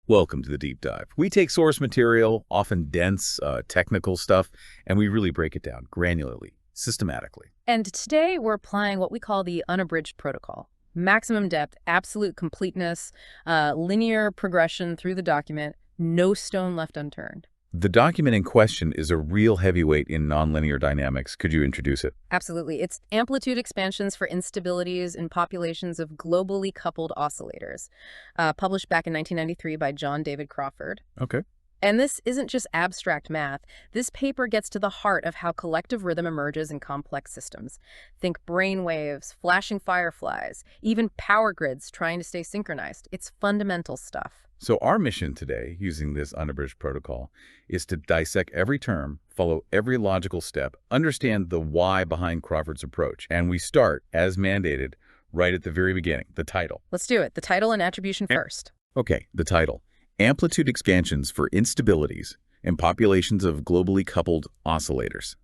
Welcome to the deep dive. We take source material, often dense, technical stuff, and we really break it down granularly, systematically. And today we're applying what we call the unabridged protocol. Maximum depth, absolute completeness, linear progression through the document, no stone left unturned. The document in question is a real heavyweight in nonlinear dynamics. Could you introduce it? Absolutely. It's amplitude expansions for instabilities in populations of globally coupled oscillators, published back in 1993 by John David Crawford. Okay. And this isn't just abstract math. This paper gets to the heart of how collective rhythm emerges in complex systems. Think brain waves, flashing fireflies, even power grids trying to stay synchronized. It's fundamental stuff. So our mission today, using this unabridged protocol, is to dissect every term, follow every logical step, understand the why behind Crawford's approach. And we start, as mandated, right at the very beginning, the title. Let's do it. The title and attribution first. Okay, the title. Amplitude expansions for instabilities in populations of globally coupled oscillators.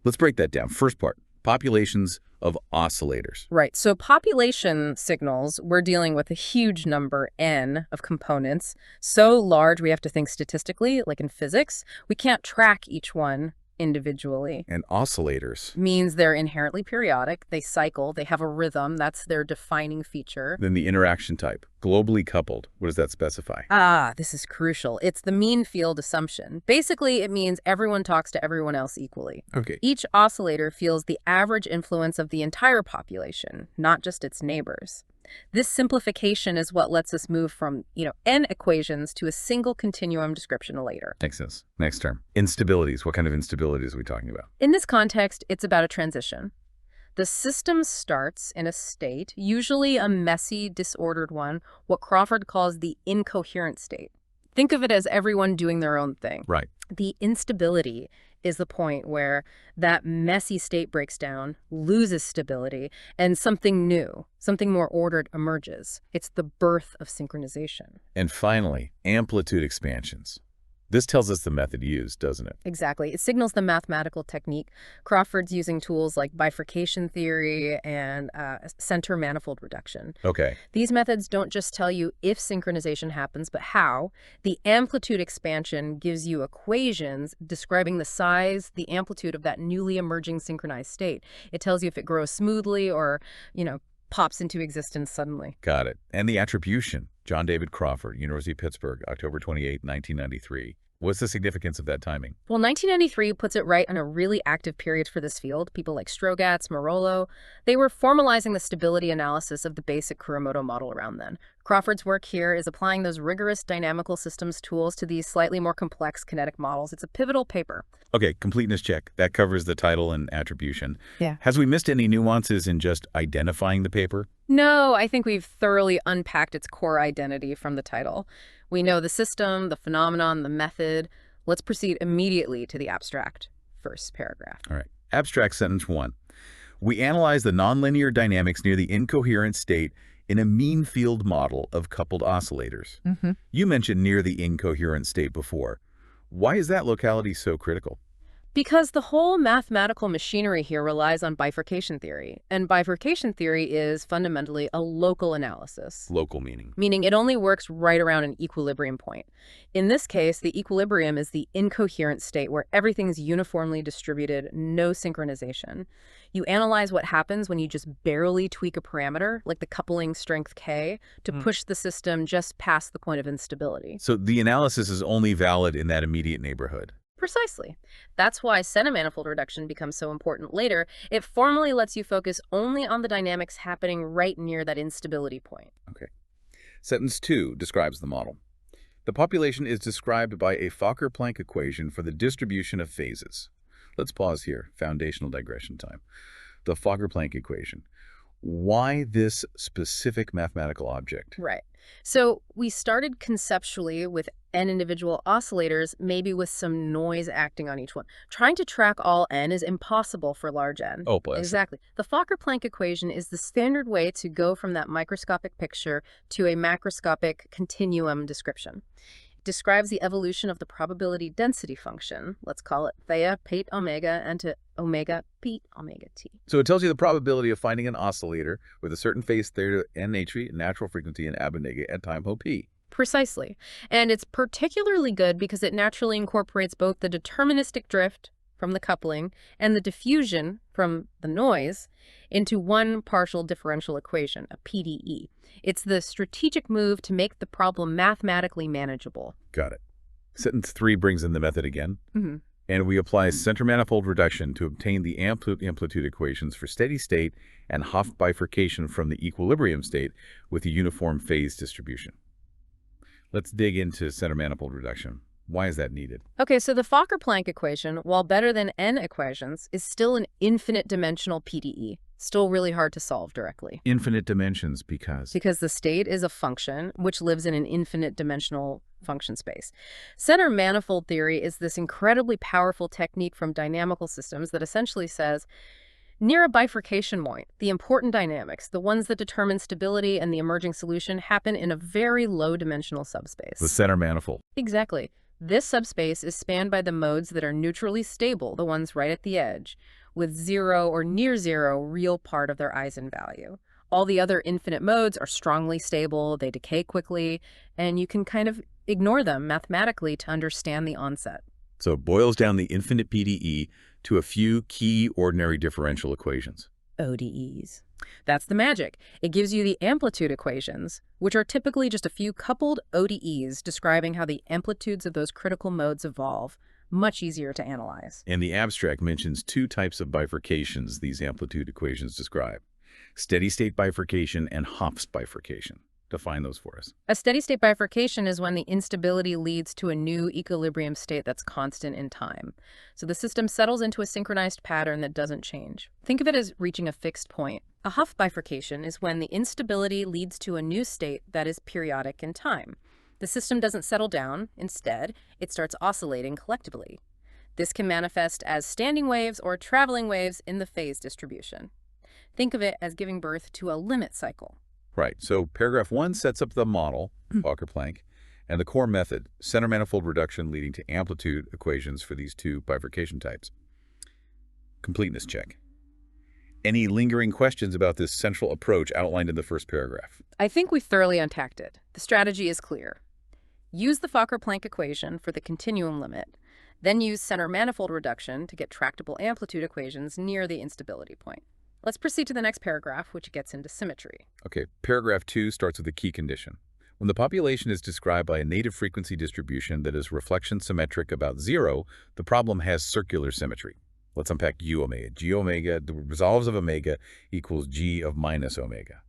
Let's break that down. First part, populations of oscillators. Right. So population signals, we're dealing with a huge number, n, of components. So large we have to think statistically, like in physics. We can't track each one individually. And oscillators. Means they're inherently periodic. They cycle. They have a rhythm. That's their defining feature. Then the interaction type, globally coupled. What does that specify? This is crucial. It's the mean field assumption. Basically, it means everyone talks to everyone else equally. Okay. Each oscillator feels the average influence of the entire population, not just its neighbors. This simplification is what lets us move from, n equations to a single continuum description later. Makes sense. Next term. Instabilities. What kind of instabilities are we talking about? In this context, it's about a transition. The system starts in a state, usually a messy, disordered one, what Crawford calls the incoherent state. Think of it as everyone doing their own thing. Right. The instability is the point where that messy state breaks down, loses stability, and something new, something more ordered emerges. It's the birth of synchronization. And finally, amplitude expansions. This tells us the method used, doesn't it? Exactly. It signals the mathematical technique. Crawford's using tools like bifurcation theory and center-manifold reduction. Okay. These methods don't just tell you if synchronization happens, but how. The amplitude expansion gives you equations describing the size, the amplitude of that newly emerging synchronized state. It tells you if it grows smoothly or, pops into existence suddenly. Got it. And the attribution. John David Crawford, University of Pittsburgh, October 28, 1993. What's the significance of that timing? Well, 1993 puts it right on a really active period for this field. People like Strogatz, Marollo, they were formalizing the stability analysis of the basic Kuromoto model around then. Crawford's work here is applying those rigorous dynamical systems tools to these slightly more complex kinetic models. It's a pivotal paper. Okay, completeness check. That covers the title and attribution. Yeah. Has we missed any nuances in just identifying the paper? No, I think we've thoroughly unpacked its core identity from the title. We know the system, the phenomenon, the method. Let's proceed immediately to the abstract first paragraph. All right. Abstract sentence 1. We analyze the nonlinear dynamics near the incoherent state in a mean field model of coupled oscillators. You mentioned near the incoherent state before. Why is that locality so critical? Because the whole mathematical machinery here relies on bifurcation theory. And bifurcation theory is fundamentally a local analysis. Local meaning. Meaning it only works right around an equilibrium point. In this case, the equilibrium is the incoherent state where everything's uniformly distributed, no synchronization. You analyze what happens when you just barely tweak a parameter, like the coupling strength K, to push the system just past the point of instability. So the analysis is only valid in that immediate neighborhood. Precisely. That's why center-manifold reduction becomes so important later. It formally lets you focus only on the dynamics happening right near that instability point. Okay. Sentence 2 describes the model. The population is described by a Fokker-Planck equation for the distribution of phases. Let's pause here. Foundational digression time. The Fokker-Planck equation. Why this specific mathematical object? Right. So we started conceptually with n individual oscillators, maybe with some noise acting on each one. Trying to track all n is impossible for large n. Oh, bless. Exactly. The Fokker-Planck equation is the standard way to go from that microscopic picture to a macroscopic continuum description. Describes the evolution of the probability density function. Let's call it theta pate omega and to omega pete omega t. So it tells you the probability of finding an oscillator with a certain phase theta n atri, natural frequency, and abonega at time ho p. Precisely. And it's particularly good because it naturally incorporates both the deterministic drift from the coupling and the diffusion from the noise into one partial differential equation, a PDE. It's the strategic move to make the problem mathematically manageable. Got it. Sentence 3 brings in the method again. Mm-hmm. And we apply center-manifold reduction to obtain the amplitude equations for steady state and Hopf bifurcation from the equilibrium state with a uniform phase distribution. Let's dig into center-manifold reduction. Why is that needed? Okay, so the Fokker-Planck equation, while better than n equations, is still an infinite dimensional PDE. Still really hard to solve directly. Infinite dimensions because? Because the state is a function which lives in an infinite dimensional function space. Center manifold theory is this incredibly powerful technique from dynamical systems that essentially says, near a bifurcation point, the important dynamics, the ones that determine stability and the emerging solution, happen in a very low-dimensional subspace. The center manifold. Exactly. This subspace is spanned by the modes that are neutrally stable, the ones right at the edge, with zero or near zero real part of their eigenvalue. All the other infinite modes are strongly stable, they decay quickly, and you can kind of ignore them mathematically to understand the onset. So it boils down the infinite PDE to a few key ordinary differential equations. ODEs. That's the magic. It gives you the amplitude equations, which are typically just a few coupled ODEs describing how the amplitudes of those critical modes evolve. Much easier to analyze. And the abstract mentions two types of bifurcations these amplitude equations describe: steady-state bifurcation and Hopf's bifurcation. Define those for us. A steady-state bifurcation is when the instability leads to a new equilibrium state that's constant in time. So the system settles into a synchronized pattern that doesn't change. Think of it as reaching a fixed point. A Hopf bifurcation is when the instability leads to a new state that is periodic in time. The system doesn't settle down. Instead, it starts oscillating collectively. This can manifest as standing waves or traveling waves in the phase distribution. Think of it as giving birth to a limit cycle. Right. So paragraph 1 sets up the model, Fokker-Planck, and the core method, center manifold reduction leading to amplitude equations for these two bifurcation types. Completeness check. Any lingering questions about this central approach outlined in the first paragraph? I think we thoroughly unpacked it. The strategy is clear. Use the Fokker-Planck equation for the continuum limit, then use center manifold reduction to get tractable amplitude equations near the instability point. Let's proceed to the next paragraph, which gets into symmetry. Okay, paragraph 2 starts with a key condition. When the population is described by a native frequency distribution that is reflection symmetric about 0, the problem has circular symmetry. Let's unpack U omega. G omega, the resolves of omega equals G of minus omega.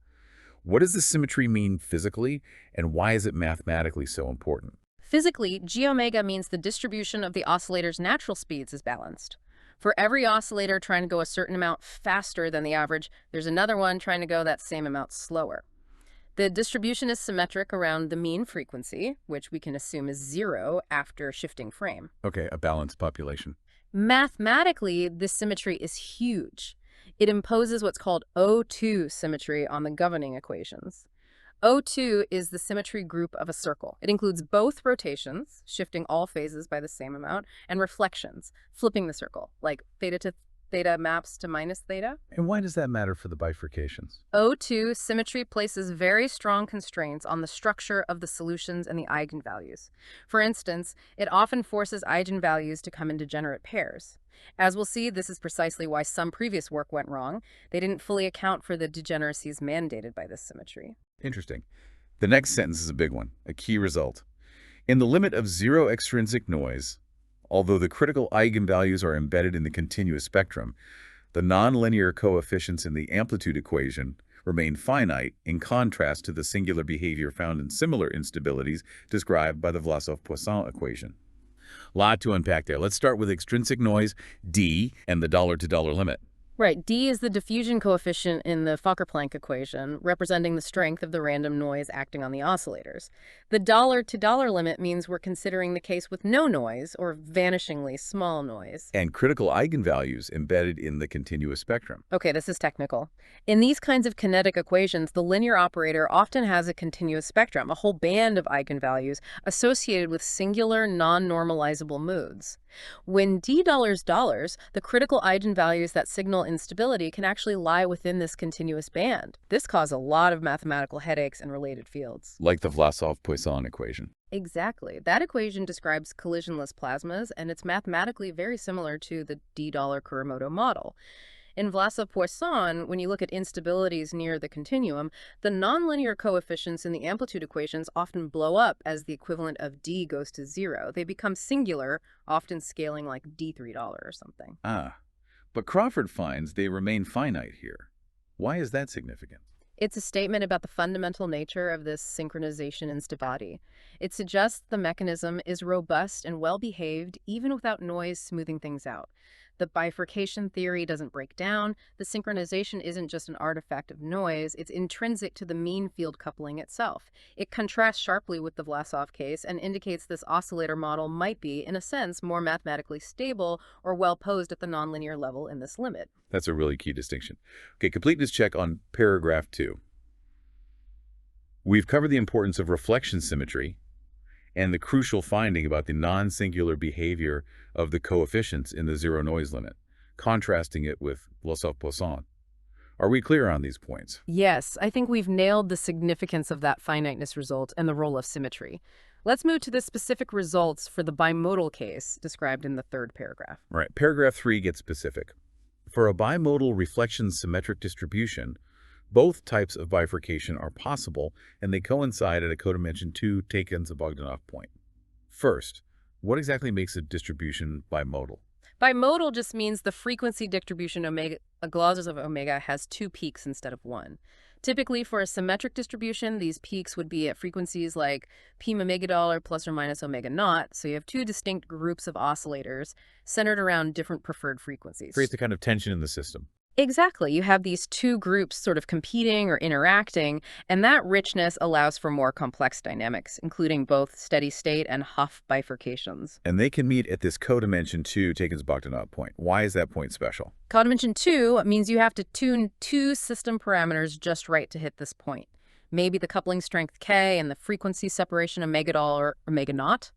What does this symmetry mean physically, and why is it mathematically so important? Physically, G omega means the distribution of the oscillator's natural speeds is balanced. For every oscillator trying to go a certain amount faster than the average, there's another one trying to go that same amount slower. The distribution is symmetric around the mean frequency, which we can assume is 0 after shifting frame. Okay, a balanced population. Mathematically, this symmetry is huge. It imposes what's called O2 symmetry on the governing equations. O2 is the symmetry group of a circle. It includes both rotations, shifting all phases by the same amount, and reflections, flipping the circle, like theta to theta maps to minus theta. And why does that matter for the bifurcations? O2 symmetry places very strong constraints on the structure of the solutions and the eigenvalues. For instance, it often forces eigenvalues to come in degenerate pairs. As we'll see, this is precisely why some previous work went wrong. They didn't fully account for the degeneracies mandated by this symmetry. Interesting. The next sentence is a big one, a key result. In the limit of 0 extrinsic noise, although the critical eigenvalues are embedded in the continuous spectrum, the nonlinear coefficients in the amplitude equation remain finite in contrast to the singular behavior found in similar instabilities described by the Vlasov-Poisson equation. Lot to unpack there. Let's start with extrinsic noise, D, and the dollar-to-dollar limit. Right, D is the diffusion coefficient in the Fokker-Planck equation, representing the strength of the random noise acting on the oscillators. The dollar-to-dollar limit means we're considering the case with no noise, or vanishingly small noise. And critical eigenvalues embedded in the continuous spectrum. Okay, this is technical. In these kinds of kinetic equations, the linear operator often has a continuous spectrum, a whole band of eigenvalues associated with singular non-normalizable moods. When d dollars dollars, the critical eigenvalues that signal instability can actually lie within this continuous band. This caused a lot of mathematical headaches and related fields. Like the Vlasov-Poisson equation. Exactly. That equation describes collisionless plasmas, and it's mathematically very similar to the d-Kuramoto model. In Vlasov-Poisson, when you look at instabilities near the continuum, the nonlinear coefficients in the amplitude equations often blow up as the equivalent of d goes to 0. They become singular, often scaling like d3$ or something. Ah, but Crawford finds they remain finite here. Why is that significant? It's a statement about the fundamental nature of this synchronization instability. It suggests the mechanism is robust and well-behaved even without noise smoothing things out. The bifurcation theory doesn't break down. The synchronization isn't just an artifact of noise. It's intrinsic to the mean field coupling itself. It contrasts sharply with the Vlasov case and indicates this oscillator model might be, in a sense, more mathematically stable or well-posed at the nonlinear level in this limit. That's a really key distinction. Okay, completeness check on paragraph 2. We've covered the importance of reflection symmetry and the crucial finding about the non-singular behavior of the coefficients in the zero noise limit, contrasting it with Vlasov-Poisson. Are we clear on these points? Yes, I think we've nailed the significance of that finiteness result and the role of symmetry. Let's move to the specific results for the bimodal case described in the third paragraph. Right. Paragraph 3 gets specific. For a bimodal reflection symmetric distribution, both types of bifurcation are possible, and they coincide at a codimension 2 Takens-Bogdanov point. First, what exactly makes a distribution bimodal? Bimodal just means the frequency distribution omega, glosses of omega, has 2 peaks instead of 1. Typically, for a symmetric distribution, these peaks would be at frequencies like p omegadollar plus or minus omega naught, so you have 2 distinct groups of oscillators centered around different preferred frequencies. Creates a kind of tension in the system. Exactly. You have these 2 groups sort of competing or interacting, and that richness allows for more complex dynamics, including both steady state and Hopf bifurcations. And they can meet at this codimension 2 Takens-Bogdanov point. Why is that point special? Codimension 2 means you have to tune 2 system parameters just right to hit this point. Maybe the coupling strength K and the frequency separation omegadollar or omega naught.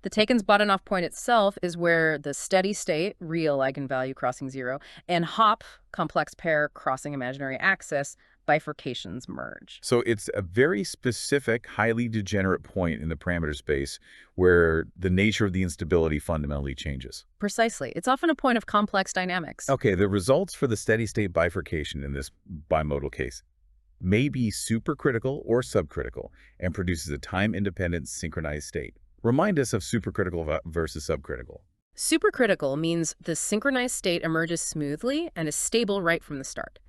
The Takens-Bogdanov point itself is where the steady state, real eigenvalue crossing 0, and Hopf, complex pair crossing imaginary axis, bifurcations merge. So it's a very specific, highly degenerate point in the parameter space where the nature of the instability fundamentally changes. Precisely. It's often a point of complex dynamics. Okay, the results for the steady state bifurcation in this bimodal case may be supercritical or subcritical and produces a time-independent synchronized state. Remind us of supercritical versus subcritical. Supercritical means the synchronized state emerges smoothly and is stable right from the start.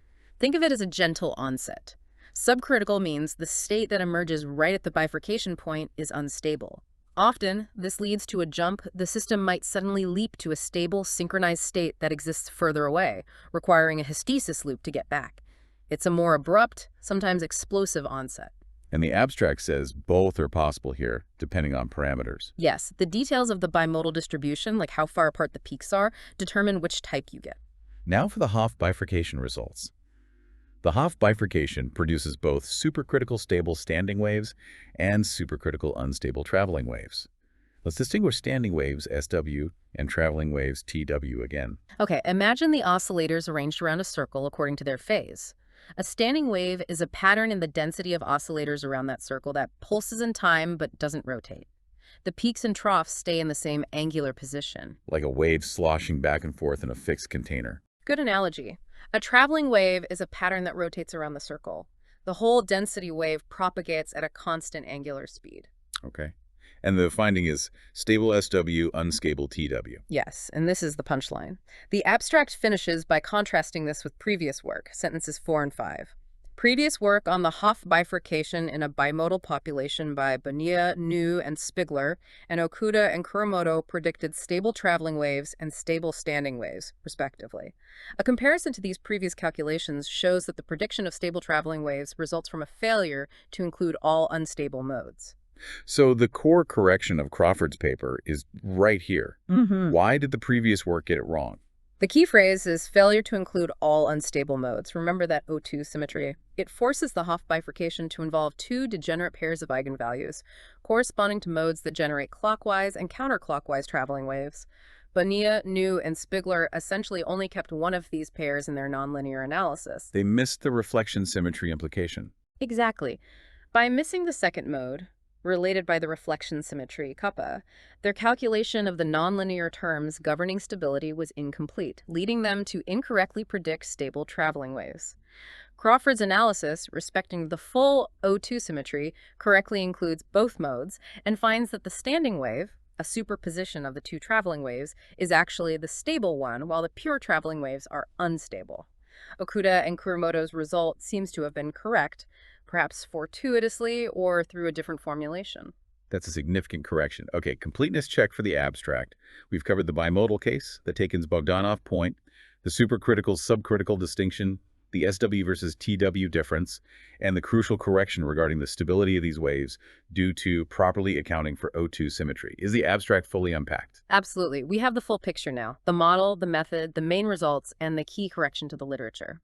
Think of it as a gentle onset. Subcritical means the state that emerges right at the bifurcation point is unstable. Often, this leads to a jump. The system might suddenly leap to a stable, synchronized state that exists further away, requiring a hysteresis loop to get back. It's a more abrupt, sometimes explosive onset. And the abstract says both are possible here, depending on parameters. Yes, the details of the bimodal distribution, like how far apart the peaks are, determine which type you get. Now for the Hopf bifurcation results. The Hopf bifurcation produces both supercritical stable standing waves and supercritical unstable traveling waves. Let's distinguish standing waves, SW, and traveling waves, TW again. Okay, imagine the oscillators arranged around a circle according to their phase. A standing wave is a pattern in the density of oscillators around that circle that pulses in time but doesn't rotate. The peaks and troughs stay in the same angular position. Like a wave sloshing back and forth in a fixed container. Good analogy. A traveling wave is a pattern that rotates around the circle. The whole density wave propagates at a constant angular speed. Okay. And the finding is stable SW, unstable TW. Yes, and this is the punchline. The abstract finishes by contrasting this with previous work, sentences 4 and 5. Previous work on the Hopf bifurcation in a bimodal population by Bonilla, New, and Spigler, and Okuda and Kuramoto predicted stable traveling waves and stable standing waves, respectively. A comparison to these previous calculations shows that the prediction of stable traveling waves results from a failure to include all unstable modes. So the core correction of Crawford's paper is right here. Why did the previous work get it wrong? The key phrase is failure to include all unstable modes. Remember that O2 symmetry. It forces the Hopf bifurcation to involve two degenerate pairs of eigenvalues, corresponding to modes that generate clockwise and counterclockwise traveling waves. Bonilla, New, and Spigler essentially only kept one of these pairs in their nonlinear analysis. They missed the reflection symmetry implication. Exactly. By missing the second mode, related by the reflection symmetry, kappa, their calculation of the nonlinear terms governing stability was incomplete, leading them to incorrectly predict stable traveling waves. Crawford's analysis, respecting the full O2 symmetry, correctly includes both modes and finds that the standing wave, a superposition of the two traveling waves, is actually the stable one, while the pure traveling waves are unstable. Okuda and Kuramoto's result seems to have been correct, perhaps fortuitously or through a different formulation. That's a significant correction. Okay, completeness check for the abstract. We've covered the bimodal case, the Takens-Bogdanov point, the supercritical-subcritical distinction, the SW versus TW difference, and the crucial correction regarding the stability of these waves due to properly accounting for O2 symmetry. Is the abstract fully unpacked? Absolutely. We have the full picture now. The model, the method, the main results, and the key correction to the literature.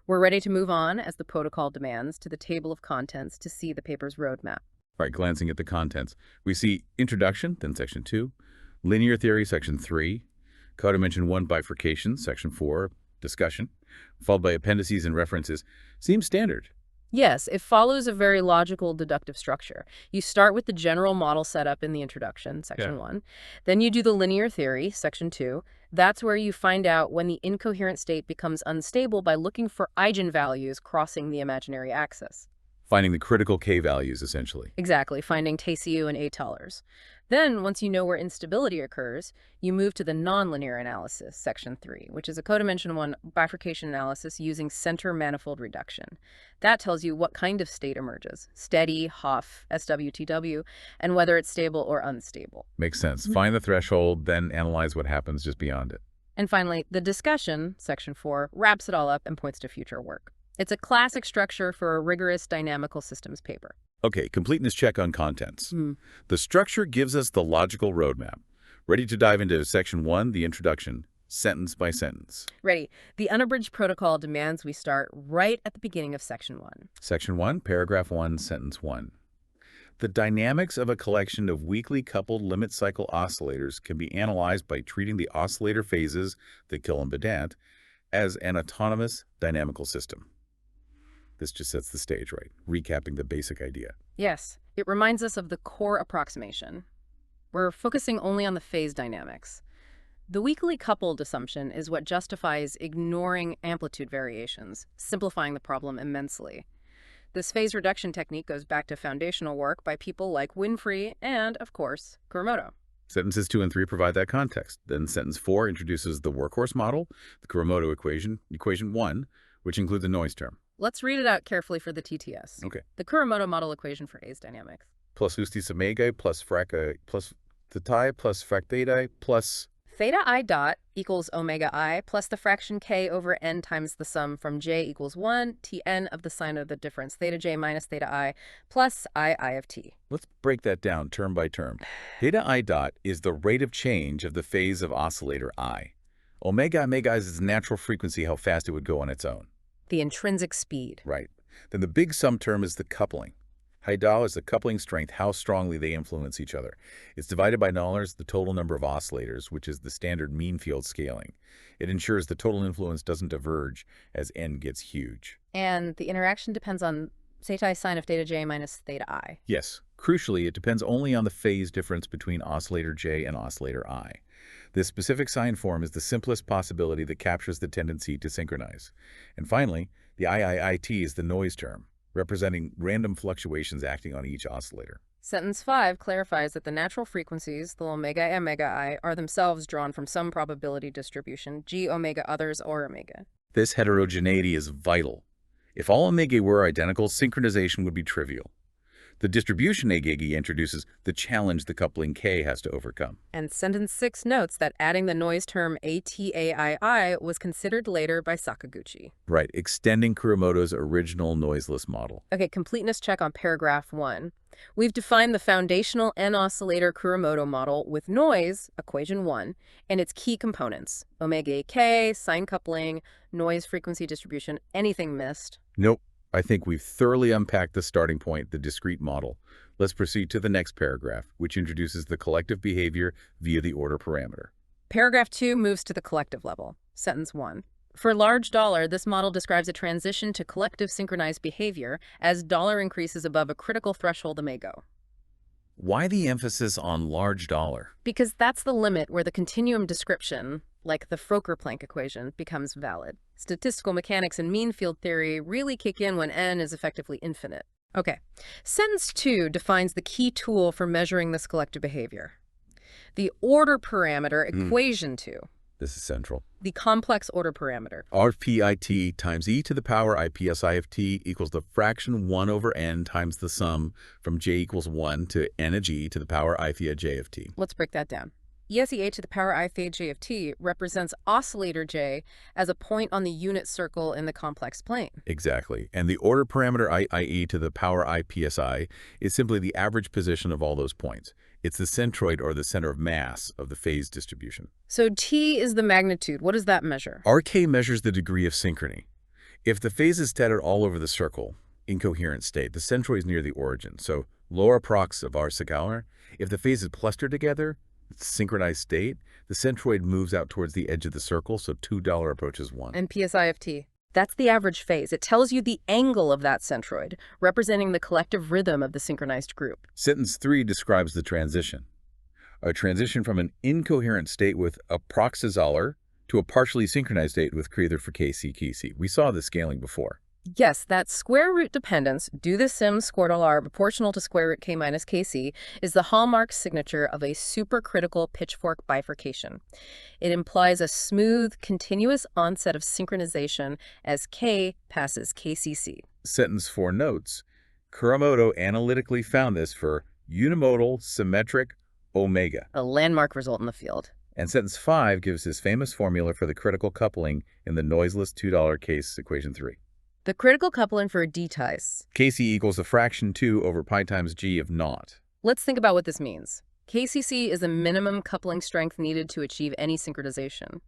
We're ready to move on, as the protocol demands, to the table of contents to see the paper's roadmap. Right, glancing at the contents, we see Introduction, then Section 2, Linear Theory, Section 3, Codimension 1 Bifurcation, Section 4, Discussion, followed by appendices and references. Seems standard. Yes, it follows a very logical deductive structure. You start with the general model setup in the introduction, Section 1. Then you do the linear theory, Section 2. That's where you find out when the incoherent state becomes unstable by looking for eigenvalues crossing the imaginary axis. Finding the critical K values, essentially. Exactly, finding Tcu and A-Tollers. Then, once you know where instability occurs, you move to the nonlinear analysis, Section 3, which is a codimension 1 bifurcation analysis using center-manifold reduction. That tells you what kind of state emerges, steady, Hopf, SWTW, and whether it's stable or unstable. Makes sense. Find the threshold, then analyze what happens just beyond it. And finally, the discussion, Section 4, wraps it all up and points to future work. It's a classic structure for a rigorous dynamical systems paper. Okay, completeness check on contents. The structure gives us the logical roadmap. Ready to dive into Section 1, the introduction, sentence by sentence. Ready. The unabridged protocol demands we start right at the beginning of Section 1. Section 1, paragraph 1, sentence 1. The dynamics of a collection of weakly coupled limit cycle oscillators can be analyzed by treating the oscillator phases, the Killen-Bedant, as an autonomous dynamical system. This just sets the stage, right? Recapping the basic idea. Yes, it reminds us of the core approximation. We're focusing only on the phase dynamics. The weakly coupled assumption is what justifies ignoring amplitude variations, simplifying the problem immensely. This phase reduction technique goes back to foundational work by people like Winfrey and, of course, Kuramoto. Sentences 2 and 3 provide that context. Then sentence 4 introduces the workhorse model, the Kuramoto equation, equation 1, which includes a noise term. Let's read it out carefully for the TTS. Okay. The Kuramoto model equation for A's dynamics. Plus ustis omega plus frac plus theta plus frac theta plus Theta I dot equals omega I plus the fraction k over n times the sum from j equals 1 tn of the sign of the difference, theta j minus theta I plus I of t. Let's break that down term by term. Theta I dot is the rate of change of the phase of oscillator I. Omega is its natural frequency, how fast it would go on its own. The intrinsic speed. Right. Then the big sum term is the coupling. Hydal is the coupling strength, how strongly they influence each other. It's divided by nullars, the total number of oscillators, which is the standard mean field scaling. It ensures the total influence doesn't diverge as n gets huge. And the interaction depends on theta sine of theta j minus theta I. Yes. Crucially, it depends only on the phase difference between oscillator j and oscillator I. This specific sign form is the simplest possibility that captures the tendency to synchronize. And finally, the IIIT is the noise term, representing random fluctuations acting on each oscillator. Sentence 5 clarifies that the natural frequencies, the omega and omega I, are themselves drawn from some probability distribution, g omega others or omega. This heterogeneity is vital. If all omega were identical, synchronization would be trivial. The distribution agigi introduces the challenge the coupling K has to overcome. And sentence 6 notes that adding the noise term ATAII was considered later by Sakaguchi. Right, extending Kuramoto's original noiseless model. Okay, completeness check on paragraph 1. We've defined the foundational N-oscillator Kuramoto model with noise, equation 1, and its key components, omega k, sine coupling, noise frequency distribution. Anything missed? Nope. I think we've thoroughly unpacked the starting point, the discrete model. Let's proceed to the next paragraph, which introduces the collective behavior via the order parameter. Paragraph 2 moves to the collective level. Sentence 1. For large dollar, this model describes a transition to collective synchronized behavior as dollar increases above a critical threshold omega. Why the emphasis on large dollar? Because that's the limit where the continuum description, like the Fokker-Planck equation, becomes valid. Statistical mechanics and mean field theory really kick in when n is effectively infinite. Okay, sentence 2 defines the key tool for measuring this collective behavior. The order parameter equation 2. This is central. The complex order parameter. RPIT times e to the power IPSI of t equals the fraction 1 over n times the sum from j equals 1 to n of g to the power I theta j of t. Let's break that down. ESEA to the power I theta j of t represents oscillator j as a point on the unit circle in the complex plane. Exactly. And the order parameter IE to the power IPSI is simply the average position of all those points. It's the centroid, or the center of mass, of the phase distribution. So T is the magnitude. What does that measure? RK measures the degree of synchrony. If the phase is scattered all over the circle, incoherent state, the centroid is near the origin. So lower prox of R scalar, if the phase is clustered together, synchronized state, the centroid moves out towards the edge of the circle, so $2 approaches 1. And PSI of T. That's the average phase. It tells you the angle of that centroid, representing the collective rhythm of the synchronized group. Sentence 3 describes the transition. A transition from an incoherent state with a proxazoller to a partially synchronized state with Krether for KC. We saw this scaling before. Yes, that square root dependence, do the sim squared r proportional to square root k minus kc, is the hallmark signature of a supercritical pitchfork bifurcation. It implies a smooth, continuous onset of synchronization as k passes kcc. Sentence 4 notes, Kuramoto analytically found this for unimodal symmetric omega. A landmark result in the field. And sentence 5 gives his famous formula for the critical coupling in the noiseless $2 case equation 3. The critical coupling for a d-tice. Kc equals the fraction 2 over pi times g of naught. Let's think about what this means. KCC is the minimum coupling strength needed to achieve any synchronization.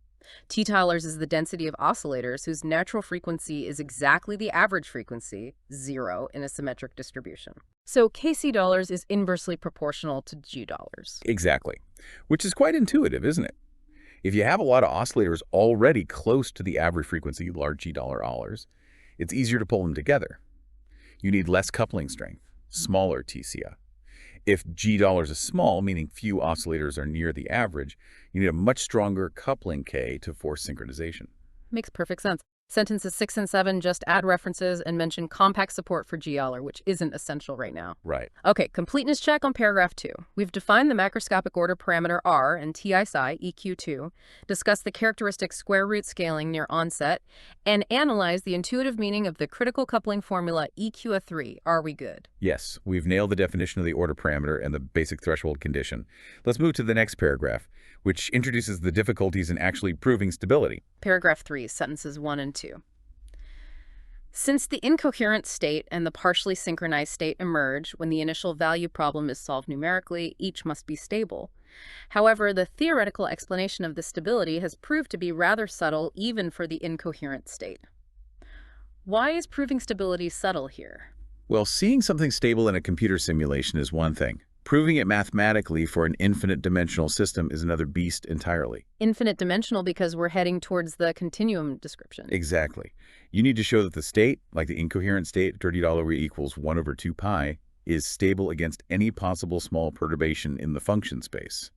T-tilers is the density of oscillators whose natural frequency is exactly the average frequency, 0, in a symmetric distribution. So Kc dollars is inversely proportional to G dollars. Exactly. Which is quite intuitive, isn't it? If you have a lot of oscillators already close to the average frequency, large G dollar hours, it's easier to pull them together. You need less coupling strength, smaller TCA. If G dollars is small, meaning few oscillators are near the average, you need a much stronger coupling K to force synchronization. Makes perfect sense. Sentences 6 and 7 just add references and mention compact support for G-Aller, which isn't essential right now. Right. Okay, completeness check on paragraph 2. We've defined the macroscopic order parameter R and TI-psi, EQ2, discussed the characteristic square root scaling near onset, and analyzed the intuitive meaning of the critical coupling formula EQ3. Are we good? Yes, we've nailed the definition of the order parameter and the basic threshold condition. Let's move to the next paragraph, which introduces the difficulties in actually proving stability. Paragraph 3, sentences 1 and 2. Since the incoherent state and the partially synchronized state emerge when the initial value problem is solved numerically, each must be stable. However, the theoretical explanation of the stability has proved to be rather subtle even for the incoherent state. Why is proving stability subtle here? Well, seeing something stable in a computer simulation is one thing. Proving it mathematically for an infinite dimensional system is another beast entirely. Infinite dimensional because we're heading towards the continuum description. Exactly. You need to show that the state, like the incoherent state, $30 equals 1 over 2 pi, is stable against any possible small perturbation in the function space.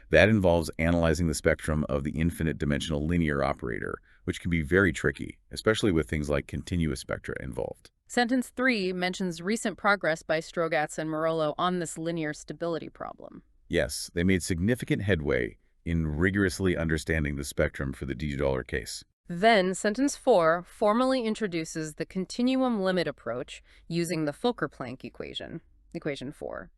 That involves analyzing the spectrum of the infinite dimensional linear operator, which can be very tricky, especially with things like continuous spectra involved. Sentence 3 mentions recent progress by Strogatz and Marollo on this linear stability problem. Yes, they made significant headway in rigorously understanding the spectrum for the $D case. Then, sentence 4 formally introduces the continuum limit approach using the Fokker-Planck equation. equation 4.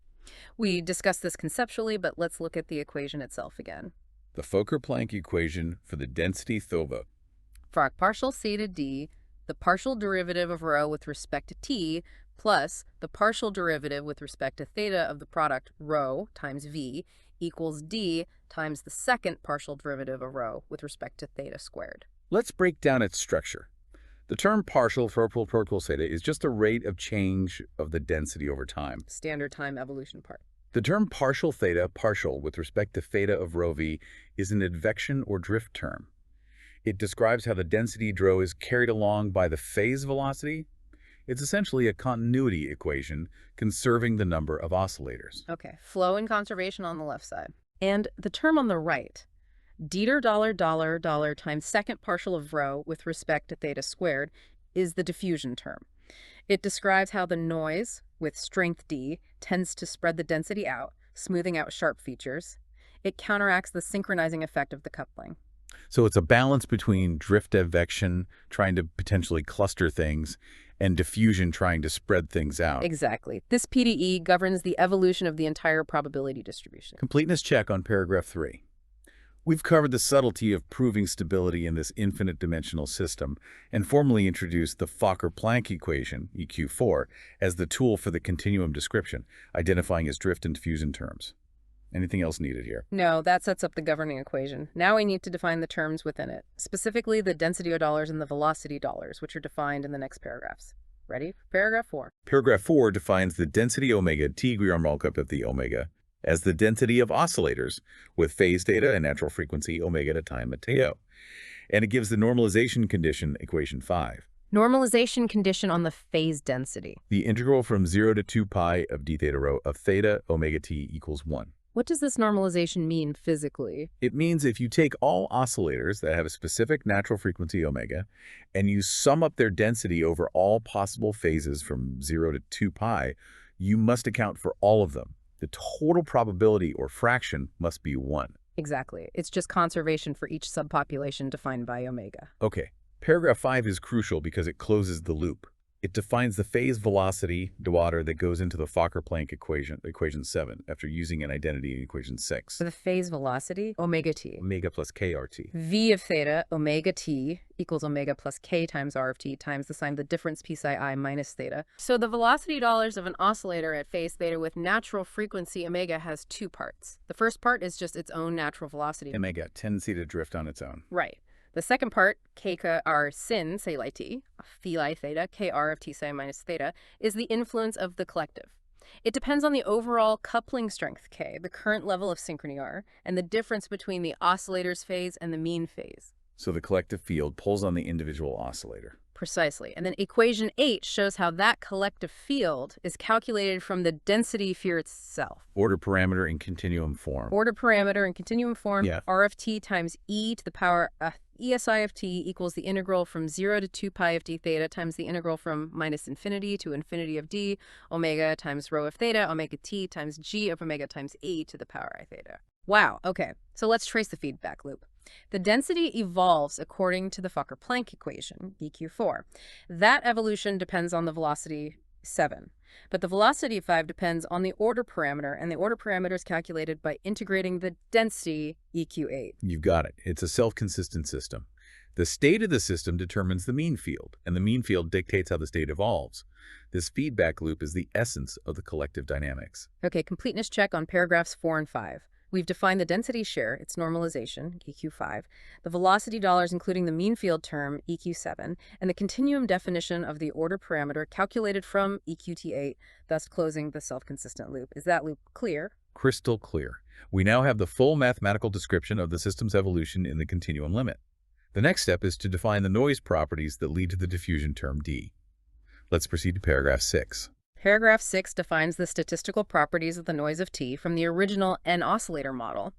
We discussed this conceptually, but let's look at the equation itself again. The Fokker-Planck equation for the density theta. For partial theta d, the partial derivative of rho with respect to t plus the partial derivative with respect to theta of the product rho times v equals d times the second partial derivative of rho with respect to theta squared. Let's break down its structure. The term partial theta is just the rate of change of the density over time. Standard time evolution part. The term partial theta, partial, with respect to theta of rho v, is an advection or drift term. It describes how the density ρ is carried along by the phase velocity. It's essentially a continuity equation conserving the number of oscillators. Okay, flow and conservation on the left side. And the term on the right, $$ times second partial of rho with respect to theta squared, is the diffusion term. It describes how the noise, with strength d, tends to spread the density out, smoothing out sharp features. It counteracts the synchronizing effect of the coupling. So it's a balance between drift advection, trying to potentially cluster things, and diffusion, trying to spread things out. Exactly. This PDE governs the evolution of the entire probability distribution. Completeness check on paragraph 3. We've covered the subtlety of proving stability in this infinite dimensional system and formally introduced the Fokker-Planck equation, EQ4, as the tool for the continuum description, identifying its drift and diffusion terms. Anything else needed here? No, that sets up the governing equation. Now we need to define the terms within it, specifically the density dollars and the velocity dollars, which are defined in the next paragraphs. Ready? Paragraph 4. Paragraph 4 defines the density omega t markup of the omega as the density of oscillators with phase theta and natural frequency omega at a time at tau. And it gives the normalization condition, equation 5. Normalization condition on the phase density. The integral from 0 to 2 pi of d theta rho of theta omega t equals 1. What does this normalization mean physically? It means if you take all oscillators that have a specific natural frequency omega and you sum up their density over all possible phases from 0 to 2 pi, you must account for all of them. The total probability or fraction must be 1. Exactly. It's just conservation for each subpopulation defined by omega. Okay. Paragraph 5 is crucial because it closes the loop. It defines the phase velocity that goes into the Fokker-Planck equation 7, after using an identity in equation 6. For the phase velocity, omega t. Omega plus kRt. V of theta, omega t, equals omega plus k times r of t times the sign of the difference psi I minus theta. So the velocity dollars of an oscillator at phase theta with natural frequency omega has two parts. The first part is just its own natural velocity. Omega, tendency to drift on its own. Right. The second part, k r sin, say LaTe, phi theta, kr of t psi minus theta, is the influence of the collective. It depends on the overall coupling strength k, the current level of synchrony r, and the difference between the oscillator's phase and the mean phase. So the collective field pulls on the individual oscillator. Precisely. And then equation 8 shows how that collective field is calculated from the density field itself. Order parameter in continuum form. Order parameter in continuum form, Yeah. r of t times e to the power ESI of t equals the integral from 0 to 2 pi of d theta times the integral from minus infinity to infinity of d omega times rho of theta omega t times g of omega times e to the power I theta. Wow, okay, so let's trace the feedback loop. The density evolves according to the Fokker-Planck equation, EQ4. That evolution depends on the velocity 7. But the velocity 5 depends on the order parameter, and the order parameter is calculated by integrating the density, EQ8. You've got it. It's a self-consistent system. The state of the system determines the mean field, and the mean field dictates how the state evolves. This feedback loop is the essence of the collective dynamics. Okay, completeness check on paragraphs 4 and 5. We've defined the density share, its normalization, EQ5, the velocity dollars including the mean field term, EQ7, and the continuum definition of the order parameter calculated from EQT8, thus closing the self-consistent loop. Is that loop clear? Crystal clear. We now have the full mathematical description of the system's evolution in the continuum limit. The next step is to define the noise properties that lead to the diffusion term D. Let's proceed to paragraph 6. Paragraph 6 defines the statistical properties of the noise of T from the original N oscillator model.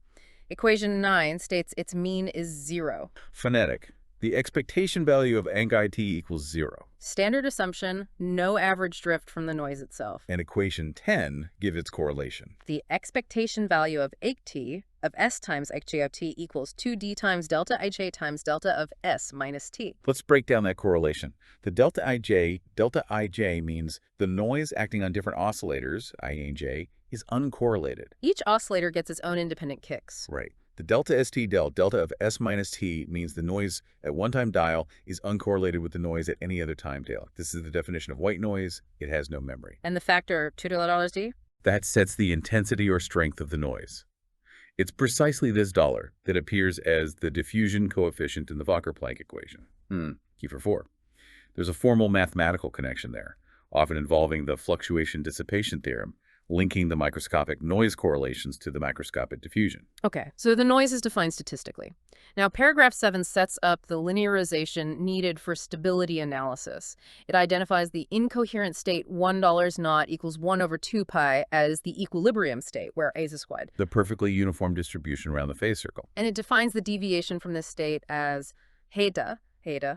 Equation 9 states its mean is 0. Phonetic. The expectation value of angi-t equals 0. Standard assumption, no average drift from the noise itself. And equation 10 gives its correlation. The expectation value of agt of S times ij of t equals 2d times delta ij times delta of S minus t. Let's break down that correlation. The delta ij means the noise acting on different oscillators, I and j, is uncorrelated. Each oscillator gets its own independent kicks. Right. The delta delta of S minus t means the noise at one time dial is uncorrelated with the noise at any other time dial. This is the definition of white noise. It has no memory. And the factor $2 That sets the intensity or strength of the noise. It's precisely this dollar that appears as the diffusion coefficient in the Fokker-Planck equation. Key for 4. There's a formal mathematical connection there, often involving the fluctuation-dissipation theorem, linking the microscopic noise correlations to the macroscopic diffusion. Okay, so the noise is defined statistically. Now, paragraph 7 sets up the linearization needed for stability analysis. It identifies the incoherent state $1 equals 1 over 2 pi as the equilibrium state, where A is a squad. The perfectly uniform distribution around the phase circle. And it defines the deviation from this state as eta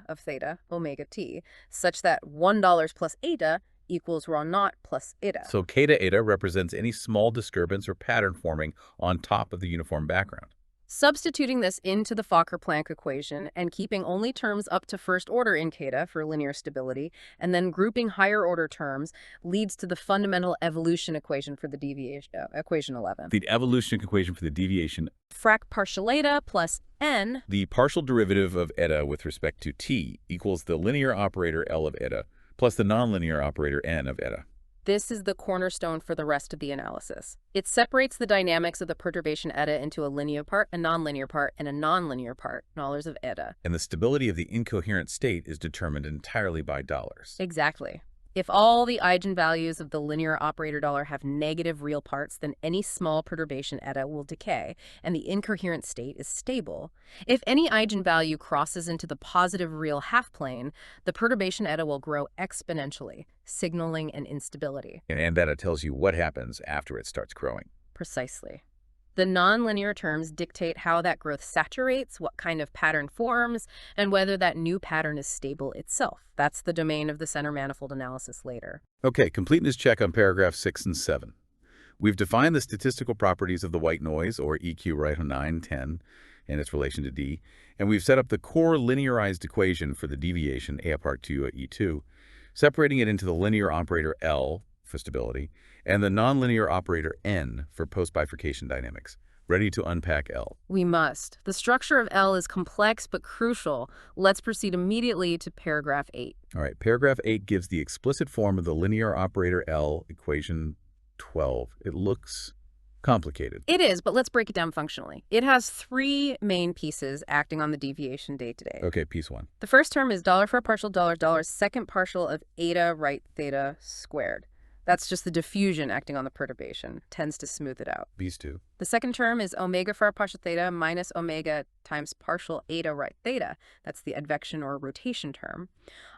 of theta, omega t, such that $1 plus eta equals rho naught plus eta. So eta represents any small disturbance or pattern forming on top of the uniform background. Substituting this into the Fokker-Planck equation and keeping only terms up to first order in eta for linear stability, and then grouping higher order terms, leads to the fundamental evolution equation for the deviation, equation 11. The evolution equation for the deviation. Frac partial eta plus n. The partial derivative of eta with respect to t equals the linear operator L of eta plus the nonlinear operator n of eta. This is the cornerstone for the rest of the analysis. It separates the dynamics of the perturbation eta into a linear part, a nonlinear part, and a nonlinear part, dollars of eta. And the stability of the incoherent state is determined entirely by dollars. Exactly. If all the eigenvalues of the linear operator dollar have negative real parts, then any small perturbation eta will decay, and the incoherent state is stable. If any eigenvalue crosses into the positive real half-plane, the perturbation eta will grow exponentially, signaling an instability. And that tells you what happens after it starts growing. Precisely. The nonlinear terms dictate how that growth saturates, what kind of pattern forms, and whether that new pattern is stable itself. That's the domain of the center-manifold analysis later. Okay, completeness check on paragraphs 6 and 7. We've defined the statistical properties of the white noise, or EQ, right on 9, 10, and its relation to D, and we've set up the core linearized equation for the deviation, A apart 2 E2, separating it into the linear operator L for stability, and the nonlinear operator N for post-bifurcation dynamics. Ready to unpack L? We must. The structure of L is complex but crucial. Let's proceed immediately to paragraph 8. All right, paragraph 8 gives the explicit form of the linear operator L, equation 12. It looks complicated. It is, but let's break it down functionally. It has 3 main pieces acting on the deviation day-to-day. Okay, piece 1. The first term is dollar for a partial dollar, second partial of eta right theta squared. That's just the diffusion acting on the perturbation. Tends to smooth it out. Piece 2. The second term is omega for our partial theta minus omega times partial eta right theta. That's the advection or rotation term.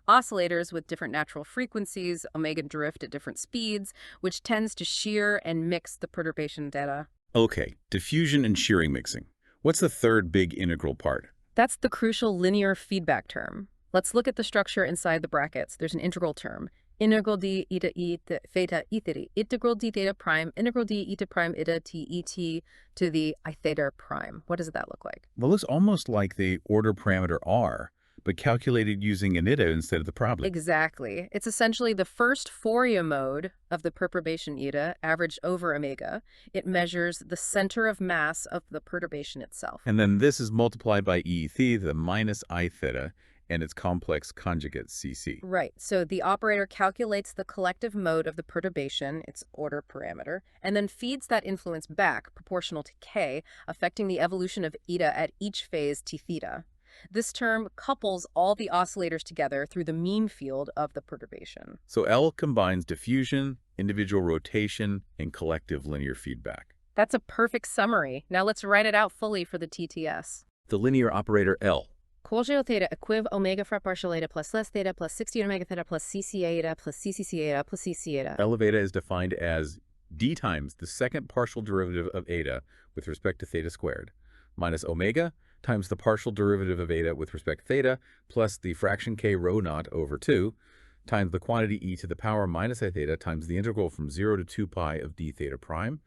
Oscillators with different natural frequencies, omega drift at different speeds, which tends to shear and mix the perturbation data. Okay, diffusion and shearing mixing. What's the third big integral part? That's the crucial linear feedback term. Let's look at the structure inside the brackets. There's an integral term. Integral d eta e theta e theta, integral d theta prime, integral d eta prime eta t et to the I theta prime. What does that look like? Well, it looks almost like the order parameter R, but calculated using an eta instead of the problem. Exactly. It's essentially the first Fourier mode of the perturbation eta averaged over omega. It measures the center of mass of the perturbation itself. And then this is multiplied by E theta minus I theta, and its complex conjugate CC. Right. So the operator calculates the collective mode of the perturbation, its order parameter, and then feeds that influence back, proportional to K, affecting the evolution of eta at each phase T theta. This term couples all the oscillators together through the mean field of the perturbation. So L combines diffusion, individual rotation, and collective linear feedback. That's a perfect summary. Now let's write it out fully for the TTS. The linear operator L. Cogeo theta equiv omega fra partial eta plus less theta plus 60 omega theta plus cc eta plus ccc eta plus cc eta. L of eta is defined as d times the second partial derivative of eta with respect to theta squared minus omega times the partial derivative of eta with respect to theta plus the fraction k rho naught over 2 times the quantity e to the power minus I theta times the integral from 0 to 2 pi of d theta prime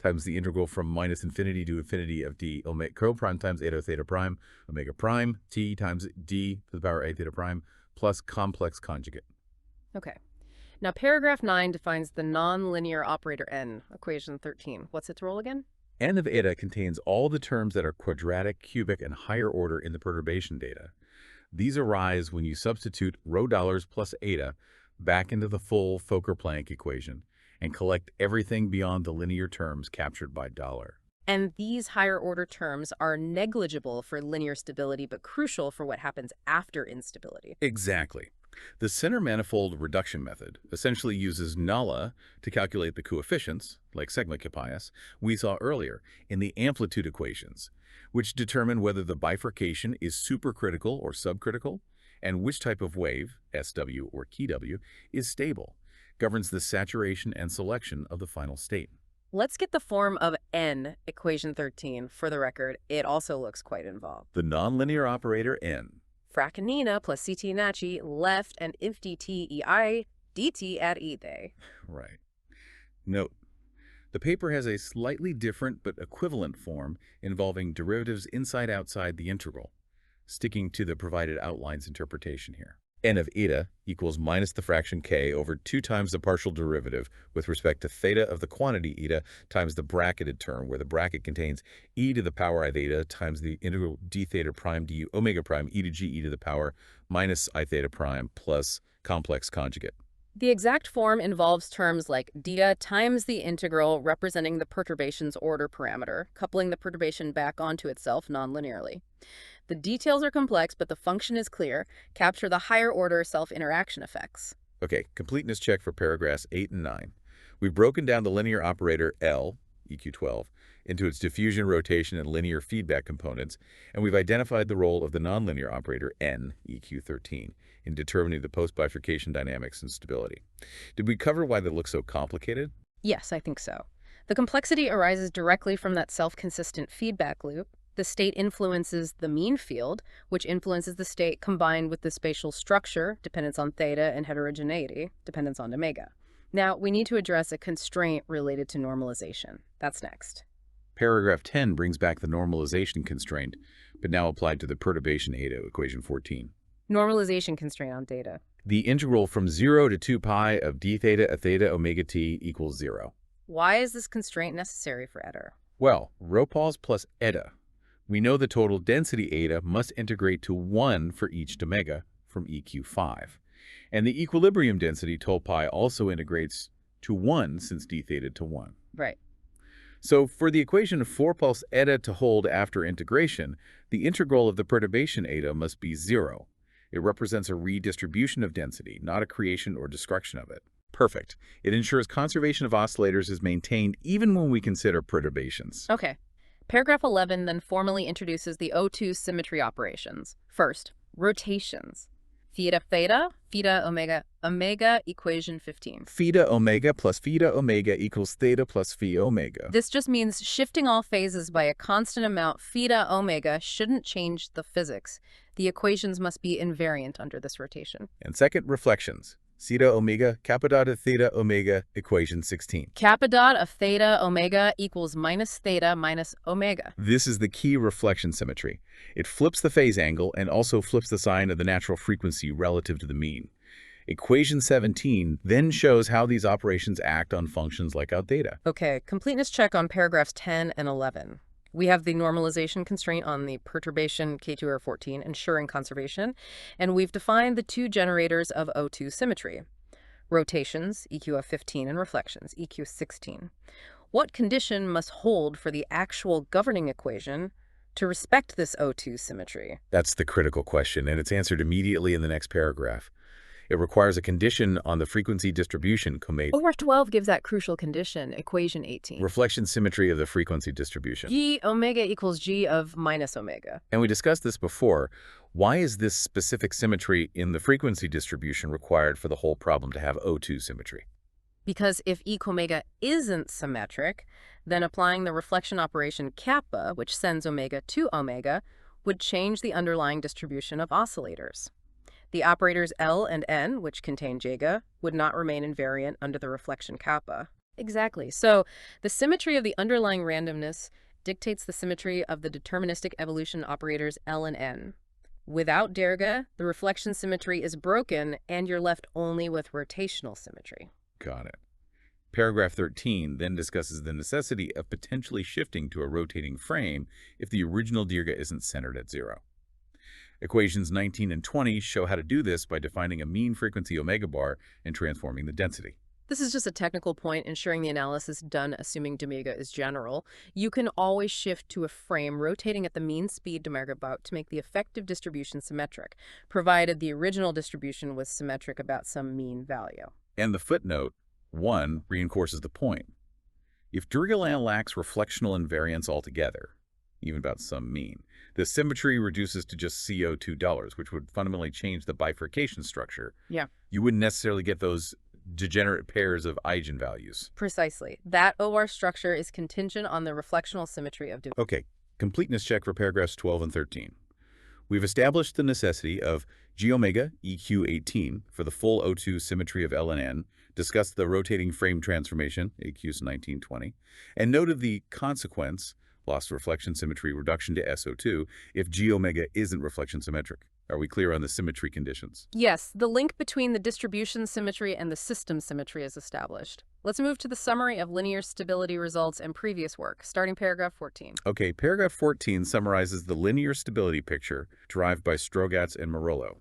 times the integral from minus infinity to infinity of d omega co prime times eta theta prime omega prime t times d to the power a theta prime plus complex conjugate. Okay. Now, paragraph 9 defines the nonlinear operator n, equation 13. What's its role again? N of eta contains all the terms that are quadratic, cubic, and higher order in the perturbation data. These arise when you substitute rho dollars plus eta back into the full Fokker-Planck equation and collect everything beyond the linear terms captured by dollar. And these higher order terms are negligible for linear stability, but crucial for what happens after instability. Exactly. The center-manifold reduction method essentially uses nulla to calculate the coefficients, like sigma Cappius, we saw earlier in the amplitude equations, which determine whether the bifurcation is supercritical or subcritical, and which type of wave, SW or KW, is stable, governs the saturation and selection of the final state. Let's get the form of n, equation 13. For the record, it also looks quite involved. The nonlinear operator n. Frackanina plus CT Nachi left and if dt ei dt at ide. Right. Note, the paper has a slightly different but equivalent form involving derivatives inside-outside the integral, sticking to the provided outlines interpretation here. N of eta equals minus the fraction k over 2 times the partial derivative with respect to theta of the quantity eta times the bracketed term, where the bracket contains e to the power I theta times the integral d theta prime du omega prime e to g e to the power minus I theta prime plus complex conjugate. The exact form involves terms like deta times the integral representing the perturbation's order parameter, coupling the perturbation back onto itself nonlinearly. The details are complex, but the function is clear. Capture the higher order self-interaction effects. Okay, completeness check for paragraphs 8 and 9. We've broken down the linear operator L, EQ12, into its diffusion, rotation, and linear feedback components, and we've identified the role of the nonlinear operator N, EQ13, in determining the post-bifurcation dynamics and stability. Did we cover why that looks so complicated? Yes, I think so. The complexity arises directly from that self-consistent feedback loop. The state influences the mean field, which influences the state combined with the spatial structure, dependence on theta, and heterogeneity, dependence on omega. Now, we need to address a constraint related to normalization. That's next. Paragraph 10 brings back the normalization constraint, but now applied to the perturbation eta, equation 14. Normalization constraint on data. The integral from 0 to 2 pi of d theta a theta omega t equals 0. Why is this constraint necessary for eta? Well, rho pos plus eta. We know the total density eta must integrate to 1 for each omega from EQ5. And the equilibrium density tol pi also integrates to 1 since d theta to 1. Right. So for the equation of 4 pulse eta to hold after integration, the integral of the perturbation eta must be 0. It represents a redistribution of density, not a creation or destruction of it. Perfect. It ensures conservation of oscillators is maintained even when we consider perturbations. Okay. Paragraph 11 then formally introduces the O2 symmetry operations. First, rotations. Theta, omega, omega, equation 15. Theta omega plus theta omega equals theta plus phi omega. This just means shifting all phases by a constant amount theta omega shouldn't change the physics. The equations must be invariant under this rotation. And second, reflections. Theta omega, kappa dot of theta omega, equation 16. Kappa dot of theta omega equals minus theta minus omega. This is the key reflection symmetry. It flips the phase angle and also flips the sign of the natural frequency relative to the mean. Equation 17 then shows how these operations act on functions like out theta. Okay, completeness check on paragraphs 10 and 11. We have the normalization constraint on the perturbation K2R14, ensuring conservation, and we've defined the two generators of O2 symmetry, rotations, EQ of 15, and reflections, EQ 16. What condition must hold for the actual governing equation to respect this O2 symmetry? That's the critical question, and it's answered immediately in the next paragraph. It requires a condition on the frequency distribution commate. Over 12 gives that crucial condition, equation 18. Reflection symmetry of the frequency distribution. G omega equals G of minus omega. And we discussed this before. Why is this specific symmetry in the frequency distribution required for the whole problem to have O2 symmetry? Because if E omega isn't symmetric, then applying the reflection operation kappa, which sends omega to omega, would change the underlying distribution of oscillators. The operators L and N, which contain jega, would not remain invariant under the reflection kappa. Exactly. So the symmetry of the underlying randomness dictates the symmetry of the deterministic evolution operators L and N. Without Derga, the reflection symmetry is broken and you're left only with rotational symmetry. Got it. Paragraph 13 then discusses the necessity of potentially shifting to a rotating frame if the original Derga isn't centered at 0. Equations 19 and 20 show how to do this by defining a mean frequency omega bar and transforming the density. This is just a technical point ensuring the analysis done assuming omega is general. You can always shift to a frame rotating at the mean speed omega about to make the effective distribution symmetric, provided the original distribution was symmetric about some mean value. And the footnote 1 reinforces the point. If Derga lacks reflectional invariance altogether, even about some mean, the symmetry reduces to just CO2, which would fundamentally change the bifurcation structure. Yeah. You wouldn't necessarily get those degenerate pairs of eigenvalues. Precisely. That OR structure is contingent on the reflectional symmetry of Okay, completeness check for paragraphs 12 and 13. We've established the necessity of G omega EQ18 for the full O2 symmetry of L and N, discussed the rotating frame transformation, AQs 1920, and noted the consequence, loss reflection symmetry reduction to SO2, if G omega isn't reflection symmetric. Are we clear on the symmetry conditions? Yes, the link between the distribution symmetry and the system symmetry is established. Let's move to the summary of linear stability results and previous work, starting paragraph 14. Okay, paragraph 14 summarizes the linear stability picture derived by Strogatz and Marollo.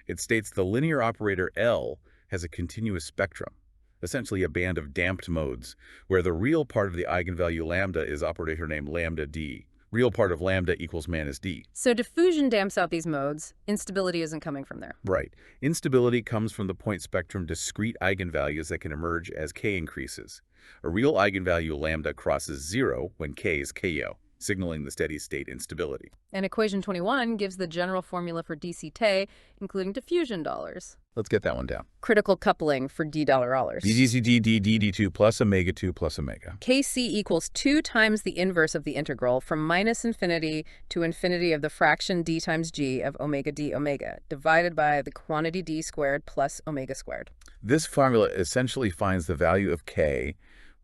It states the linear operator L has a continuous spectrum, essentially a band of damped modes, where the real part of the eigenvalue lambda is operator named lambda d. Real part of lambda equals minus d. So diffusion damps out these modes. Instability isn't coming from there. Right. Instability comes from the point spectrum discrete eigenvalues that can emerge as k increases. A real eigenvalue lambda crosses 0 when k is KO, signaling the steady state instability. And equation 21 gives the general formula for dCt, including diffusion dollars. Let's get that one down. Critical coupling for d $. ddcd plus omega 2 plus omega. Kc equals 2 times the inverse of the integral from minus infinity to infinity of the fraction d times g of omega d omega, divided by the quantity d squared plus omega squared. This formula essentially finds the value of k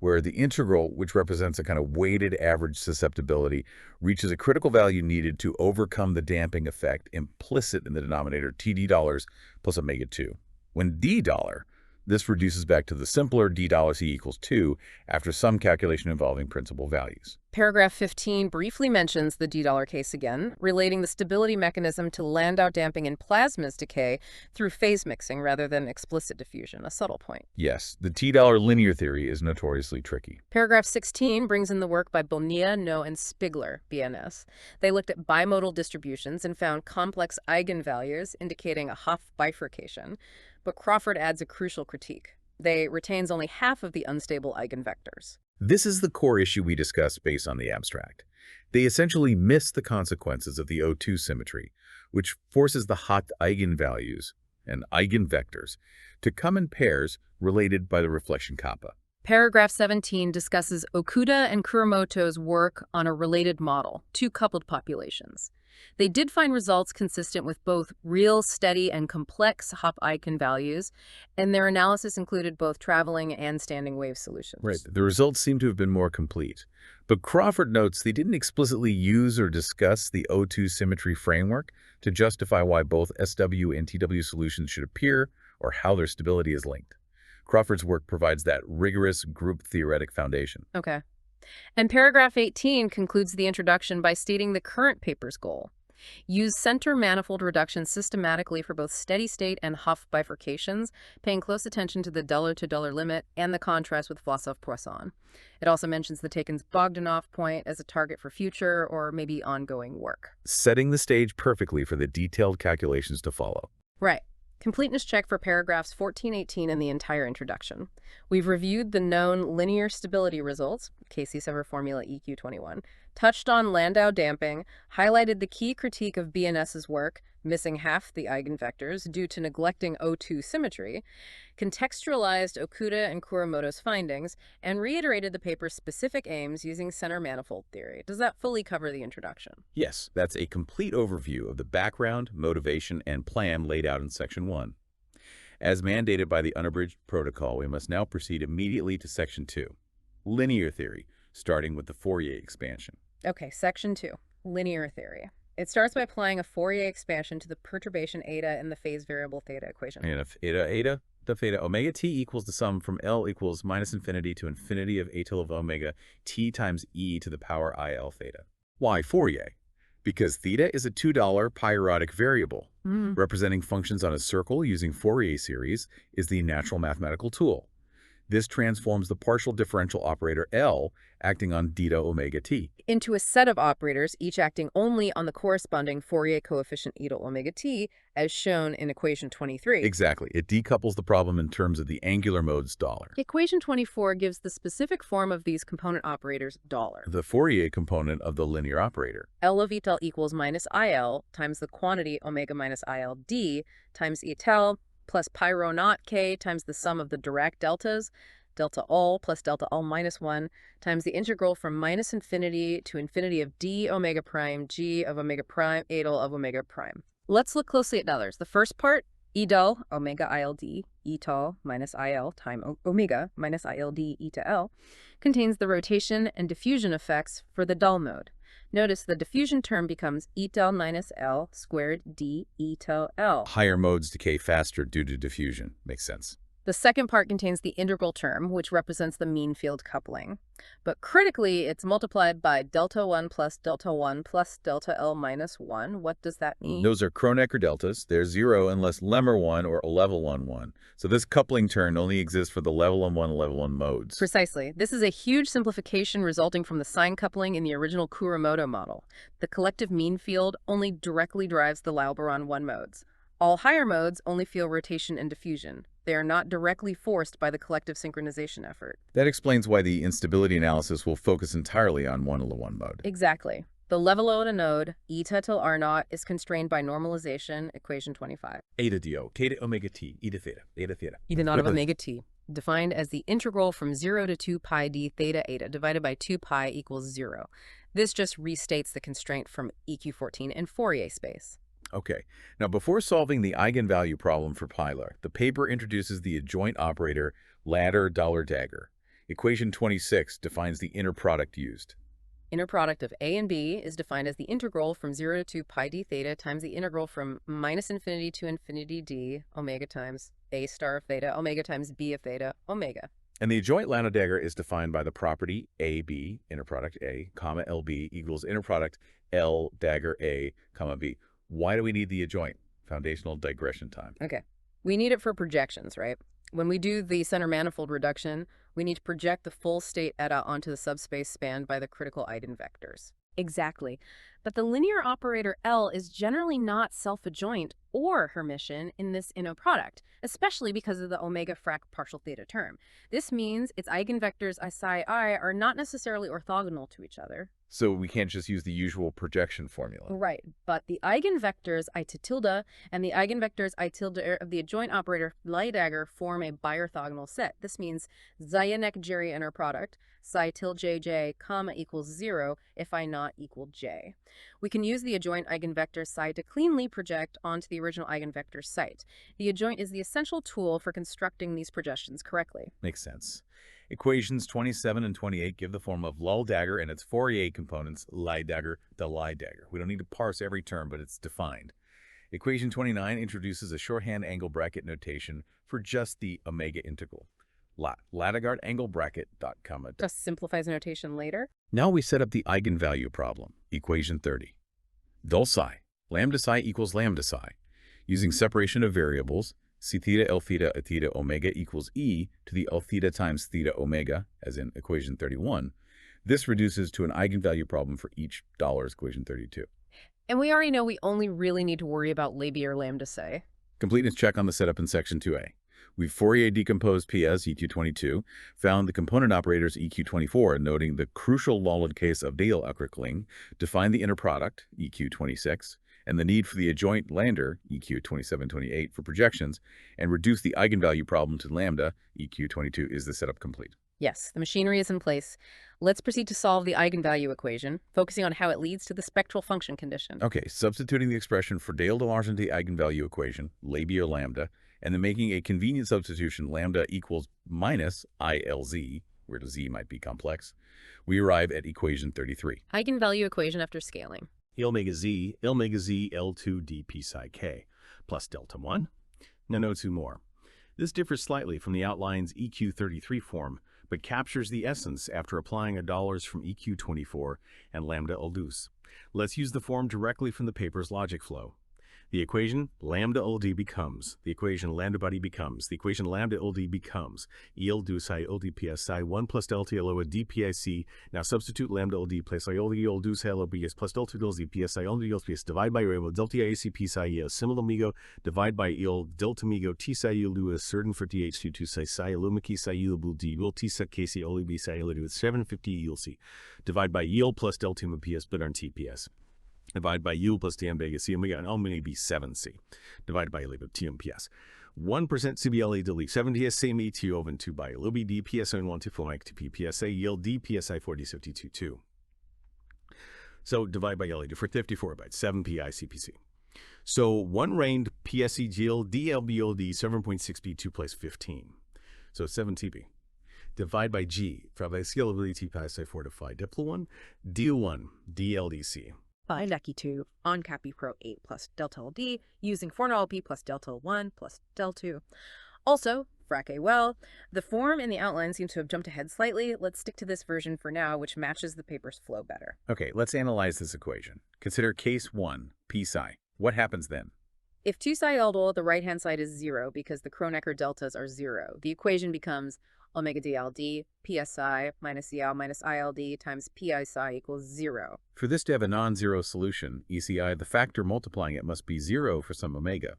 where the integral, which represents a kind of weighted average susceptibility, reaches a critical value needed to overcome the damping effect implicit in the denominator $TD plus omega 2. When $D, this reduces back to the simpler $D C equals 2 after some calculation involving principal values. Paragraph 15 briefly mentions the d$ case again, relating the stability mechanism to Landau damping in plasma's decay through phase mixing rather than explicit diffusion, a subtle point. Yes, the $T linear theory is notoriously tricky. Paragraph 16 brings in the work by Bonilla, No, and Spigler, BNS. They looked at bimodal distributions and found complex eigenvalues indicating a Hopf bifurcation, but Crawford adds a crucial critique. They retains only half of the unstable eigenvectors. This is the core issue we discussed based on the abstract. They essentially miss the consequences of the O2 symmetry, which forces the hot eigenvalues and eigenvectors to come in pairs related by the reflection kappa. Paragraph 17 discusses Okuda and Kuramoto's work on a related model, two coupled populations. They did find results consistent with both real, steady, and complex Hopf eigenvalues, and their analysis included both traveling and standing wave solutions. Right. The results seem to have been more complete. But Crawford notes they didn't explicitly use or discuss the O2 symmetry framework to justify why both SW and TW solutions should appear or how their stability is linked. Crawford's work provides that rigorous group theoretic foundation. Okay. And paragraph 18 concludes the introduction by stating the current paper's goal. Use center-manifold reduction systematically for both steady-state and Hopf bifurcations, paying close attention to the dollar-to-dollar limit and the contrast with Vlasov-Poisson. It also mentions the Takens-Bogdanov point as a target for future or maybe ongoing work. Setting the stage perfectly for the detailed calculations to follow. Right. Completeness check for paragraphs 14-18 and the entire introduction. We've reviewed the known linear stability results, KC-Sever formula EQ21, touched on Landau damping, highlighted the key critique of BNS's work, missing half the eigenvectors due to neglecting O2 symmetry, contextualized Okuda and Kuramoto's findings, and reiterated the paper's specific aims using center-manifold theory. Does that fully cover the introduction? Yes, that's a complete overview of the background, motivation, and plan laid out in Section 1. As mandated by the unabridged protocol, we must now proceed immediately to Section 2, linear theory, starting with the Fourier expansion. Okay, Section 2, linear theory. It starts by applying a Fourier expansion to the perturbation eta in the phase variable theta equation. And if eta the theta omega t equals the sum from L equals minus infinity to infinity of a tilde of omega t times e to the power il theta. Why Fourier? Because theta is a $2 periodic variable. Representing functions on a circle using Fourier series is the natural mathematical tool. This transforms the partial differential operator L acting on theta omega t into a set of operators, each acting only on the corresponding Fourier coefficient eta omega t, as shown in equation 23. Exactly. It decouples the problem in terms of the angular modes dollar. Equation 24 gives the specific form of these component operators dollar. The Fourier component of the linear operator. L of etal equals minus il times the quantity omega minus il d times etal plus pi rho naught k times the sum of the Dirac deltas, delta ul plus delta ul minus 1, times the integral from minus infinity to infinity of d omega prime g of omega prime etal of omega prime. Let's look closely at dollars. The first part, edel omega ild etal minus il time omega minus ild eta l, contains the rotation and diffusion effects for the dull mode. Notice the diffusion term becomes etal minus L squared d etal L. Higher modes decay faster due to diffusion. Makes sense. The second part contains the integral term, which represents the mean field coupling. But critically, it's multiplied by delta 1 plus delta 1 plus delta L minus 1. What does that mean? Those are Kronecker deltas. They're 0 unless Lemmer 1 or level 1 1. So this coupling term only exists for the level 1 level 1 modes. Precisely. This is a huge simplification resulting from the sign coupling in the original Kuramoto model. The collective mean field only directly drives the Lauberon 1 modes. All higher modes only feel rotation and diffusion. They are not directly forced by the collective synchronization effort. That explains why the instability analysis will focus entirely on 1L1 mode. Exactly. The level of a node, eta till R naught, is constrained by normalization, equation 25. Eta do, theta omega t, eta theta, eta theta. Eta naught of omega t, defined as the integral from 0 to 2 pi d theta eta divided by 2 pi equals 0. This just restates the constraint from EQ14 in Fourier space. Okay, now before solving the eigenvalue problem for Spigler, the paper introduces the adjoint operator ladder $dagger. Equation 26 defines the inner product used. Inner product of A and B is defined as the integral from 0 to 2 pi d theta times the integral from minus infinity to infinity d omega times A star of theta omega times B of theta omega. And the adjoint ladder dagger is defined by the property AB, inner product A, comma LB equals inner product L dagger A, comma B. Why do we need the adjoint? Foundational digression time. Okay. We need it for projections, right? When we do the center-manifold reduction, we need to project the full state eta onto the subspace spanned by the critical eigenvectors. Exactly. But the linear operator L is generally not self-adjoint or Hermitian in this inner product, especially because of the omega frac partial theta term. This means its eigenvectors psi I are not necessarily orthogonal to each other. So we can't just use the usual projection formula. Right, but the eigenvectors I tilde and the eigenvectors I tilde of the adjoint operator LaTe dagger form a biorthogonal set. This means Zayanek Jerry inner product, psi tilde jj, comma equals 0 if I not equal j. We can use the adjoint eigenvector psi to cleanly project onto the original eigenvector site. The adjoint is the essential tool for constructing these projections correctly. Makes sense. Equations 27 and 28 give the form of LUL dagger and its Fourier components, LaTe dagger, the LaTe dagger. We don't need to parse every term, but it's defined. Equation 29 introduces a shorthand angle bracket notation for just the omega integral. Latagard angle bracket dot comma. Just simplifies the notation later. Now we set up the eigenvalue problem, equation 30. Dol psi, lambda psi equals lambda psi. Using separation of variables, C theta L theta a theta omega equals e to the L theta times theta omega, as in equation 31. This reduces to an eigenvalue problem for each dollars equation 32. And we already know we only really need to worry about LaTe or lambda psi. Completeness check on the setup in section 2a. We've Fourier decomposed P as EQ22, found the component operators EQ24, noting the crucial Lolland case of Dale-Eckert-Kling, defined the inner product, EQ26, and the need for the adjoint lander, EQ2728, for projections, and reduce the eigenvalue problem to lambda, EQ22. Is the setup complete? Yes, the machinery is in place. Let's proceed to solve the eigenvalue equation, focusing on how it leads to the spectral function condition. Okay, substituting the expression for Dale-Delarsonte eigenvalue equation, labial lambda, And then making a convenient substitution, lambda equals minus ILZ, where the z might be complex, we arrive at equation 33. Eigenvalue equation after scaling. E omega z L2 d p psi k plus delta 1. Now note 2 more. This differs slightly from the outline's EQ33 form, but captures the essence after applying a dollars from EQ24 and lambda LDUS. Let's use the form directly from the paper's logic flow. The equation lambda LD becomes, the equation lambda body becomes, the equation lambda LD becomes EL do psi LD PS psi 1 plus delta LO DPIC. Now substitute lambda LD plus psi LD EL do psi LBS plus delta LD PS psi LD PS divide by able delta IAC psi EL similar migo divide by EL delta migo T psi EL do a certain for TH2 psi psi lumiki psi EL bul D will T psi KC OLB psi EL with 750 EL C divide by EL plus delta PS but on TPS. Divide by U plus T omega C omega and omega B 7C. Divided by L T PS. 1% CBLA delete 70 same ET over 2 by L B D PS and 1 to 4 to P PSA yield D PSI 4052. So divide by L for 54 by 7 PI CPC. So 1 reigned PSE yield DLBOD 7.6 B 2 plus 15. So 7 TB. Divide by G for by scalability PSI 4 to 5 diplo 1 D1 DLDC. Find EQ2 on Capi Pro 8 plus delta LD using 4LP plus delta 1 plus del 2. Also, frac A well, the form in the outline seems to have jumped ahead slightly. Let's stick to this version for now, which matches the paper's flow better. Okay, let's analyze this equation. Consider case 1, p psi. What happens then? If 2 psi LDL, the right-hand side is 0 because the Kronecker deltas are 0. The equation becomes omega DLD, PSI minus EL minus ILD times PI psi equals 0. For this to have a non-zero solution, ECI, the factor multiplying it must be 0 for some omega.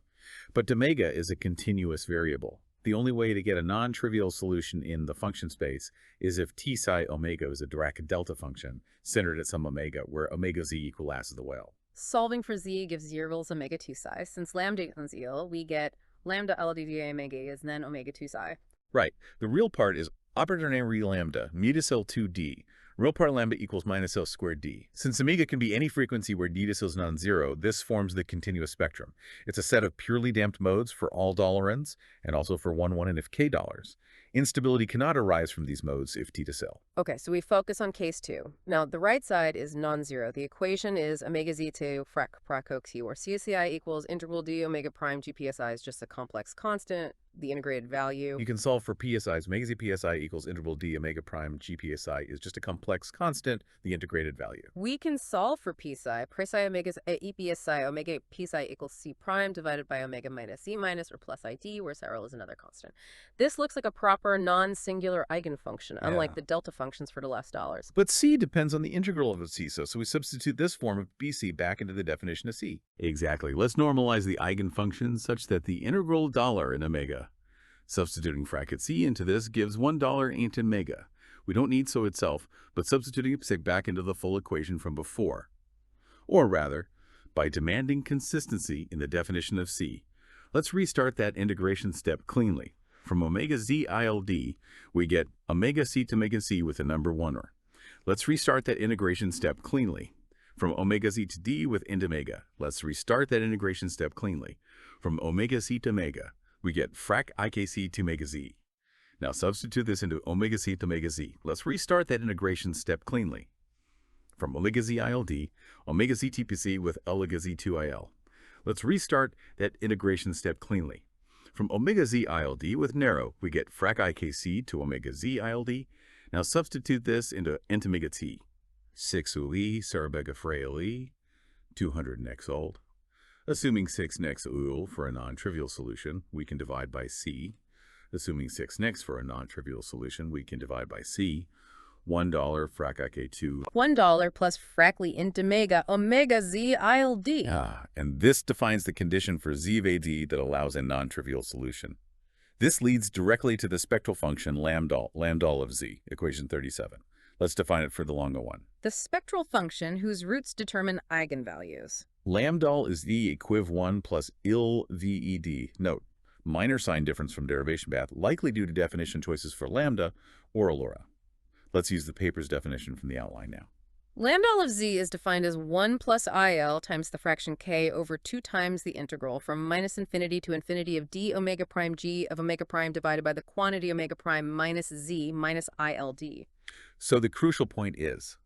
But omega is a continuous variable. The only way to get a non-trivial solution in the function space is if T psi omega is a Dirac delta function centered at some omega, where omega z equal as of the well. Solving for z gives yields omega 2 psi. Since lambda equals EL, we get lambda LDDA omega is then omega 2 psi. Right. The real part is operator lambda, mu to cell 2d. Real part lambda equals minus L squared d. Since omega can be any frequency where d to cell is non-zero, this forms the continuous spectrum. It's a set of purely damped modes for all $n's and also for 1, 1, and if k dollars. Instability cannot arise from these modes if t to cell. Okay, so we focus on case 2. Now, the right side is non-zero. The equation is omega z to frac Q, where CSCI equals integral d omega prime GPSI is just a complex constant, the integrated value. You can solve for PSIs. Omega z PSI equals integral d omega prime GPSI is just a complex constant, the integrated value. We can solve for psi. Psi omega EPSI omega psi equals c prime divided by omega minus e minus or plus ID, where Cyril is another constant. This looks like a proper non-singular eigenfunction, unlike the delta functions for the last dollars. But c depends on the integral of c, so we substitute this form of BC back into the definition of c. Exactly. Let's normalize the eigenfunctions such that the integral dollar in omega. Substituting frac c into this gives $1 into omega. We don't need so itself, but substituting psi back into the full equation from before. Or rather, by demanding consistency in the definition of c. Let's restart that integration step cleanly. From omega z ILD, we get omega c to omega c with a number 1. Let's restart that integration step cleanly. From omega z to d with int omega. Let's restart that integration step cleanly. From omega c to omega, we get frac IKC to omega z. Now substitute this into omega c to omega z. Let's restart that integration step cleanly. From omega z ILD, omega z TPC with omega z 2IL. Let's restart that integration step cleanly. From omega z ILD with narrow, we get frac IKC to omega z ILD. Now substitute this into int omega t. 6 uli, Sarabega Freyli, 200 next old. Assuming 6 next ul for a non-trivial solution, we can divide by c. Assuming 6 next for a non-trivial solution, we can divide by c. $1 frac IK2. $1 plus fracly int omega z ILD. And this defines the condition for z of AD that allows a non-trivial solution. This leads directly to the spectral function lambda of z, equation 37. Let's define it for the longer one. The spectral function whose roots determine eigenvalues. Lambda is the equiv 1 plus il VED. Note, minor sign difference from derivation path, likely due to definition choices for lambda or Allura. Let's use the paper's definition from the outline now. Lambda of z is defined as 1 plus il times the fraction k over 2 times the integral from minus infinity to infinity of d omega prime g of omega prime divided by the quantity omega prime minus z minus ild. So the crucial point is,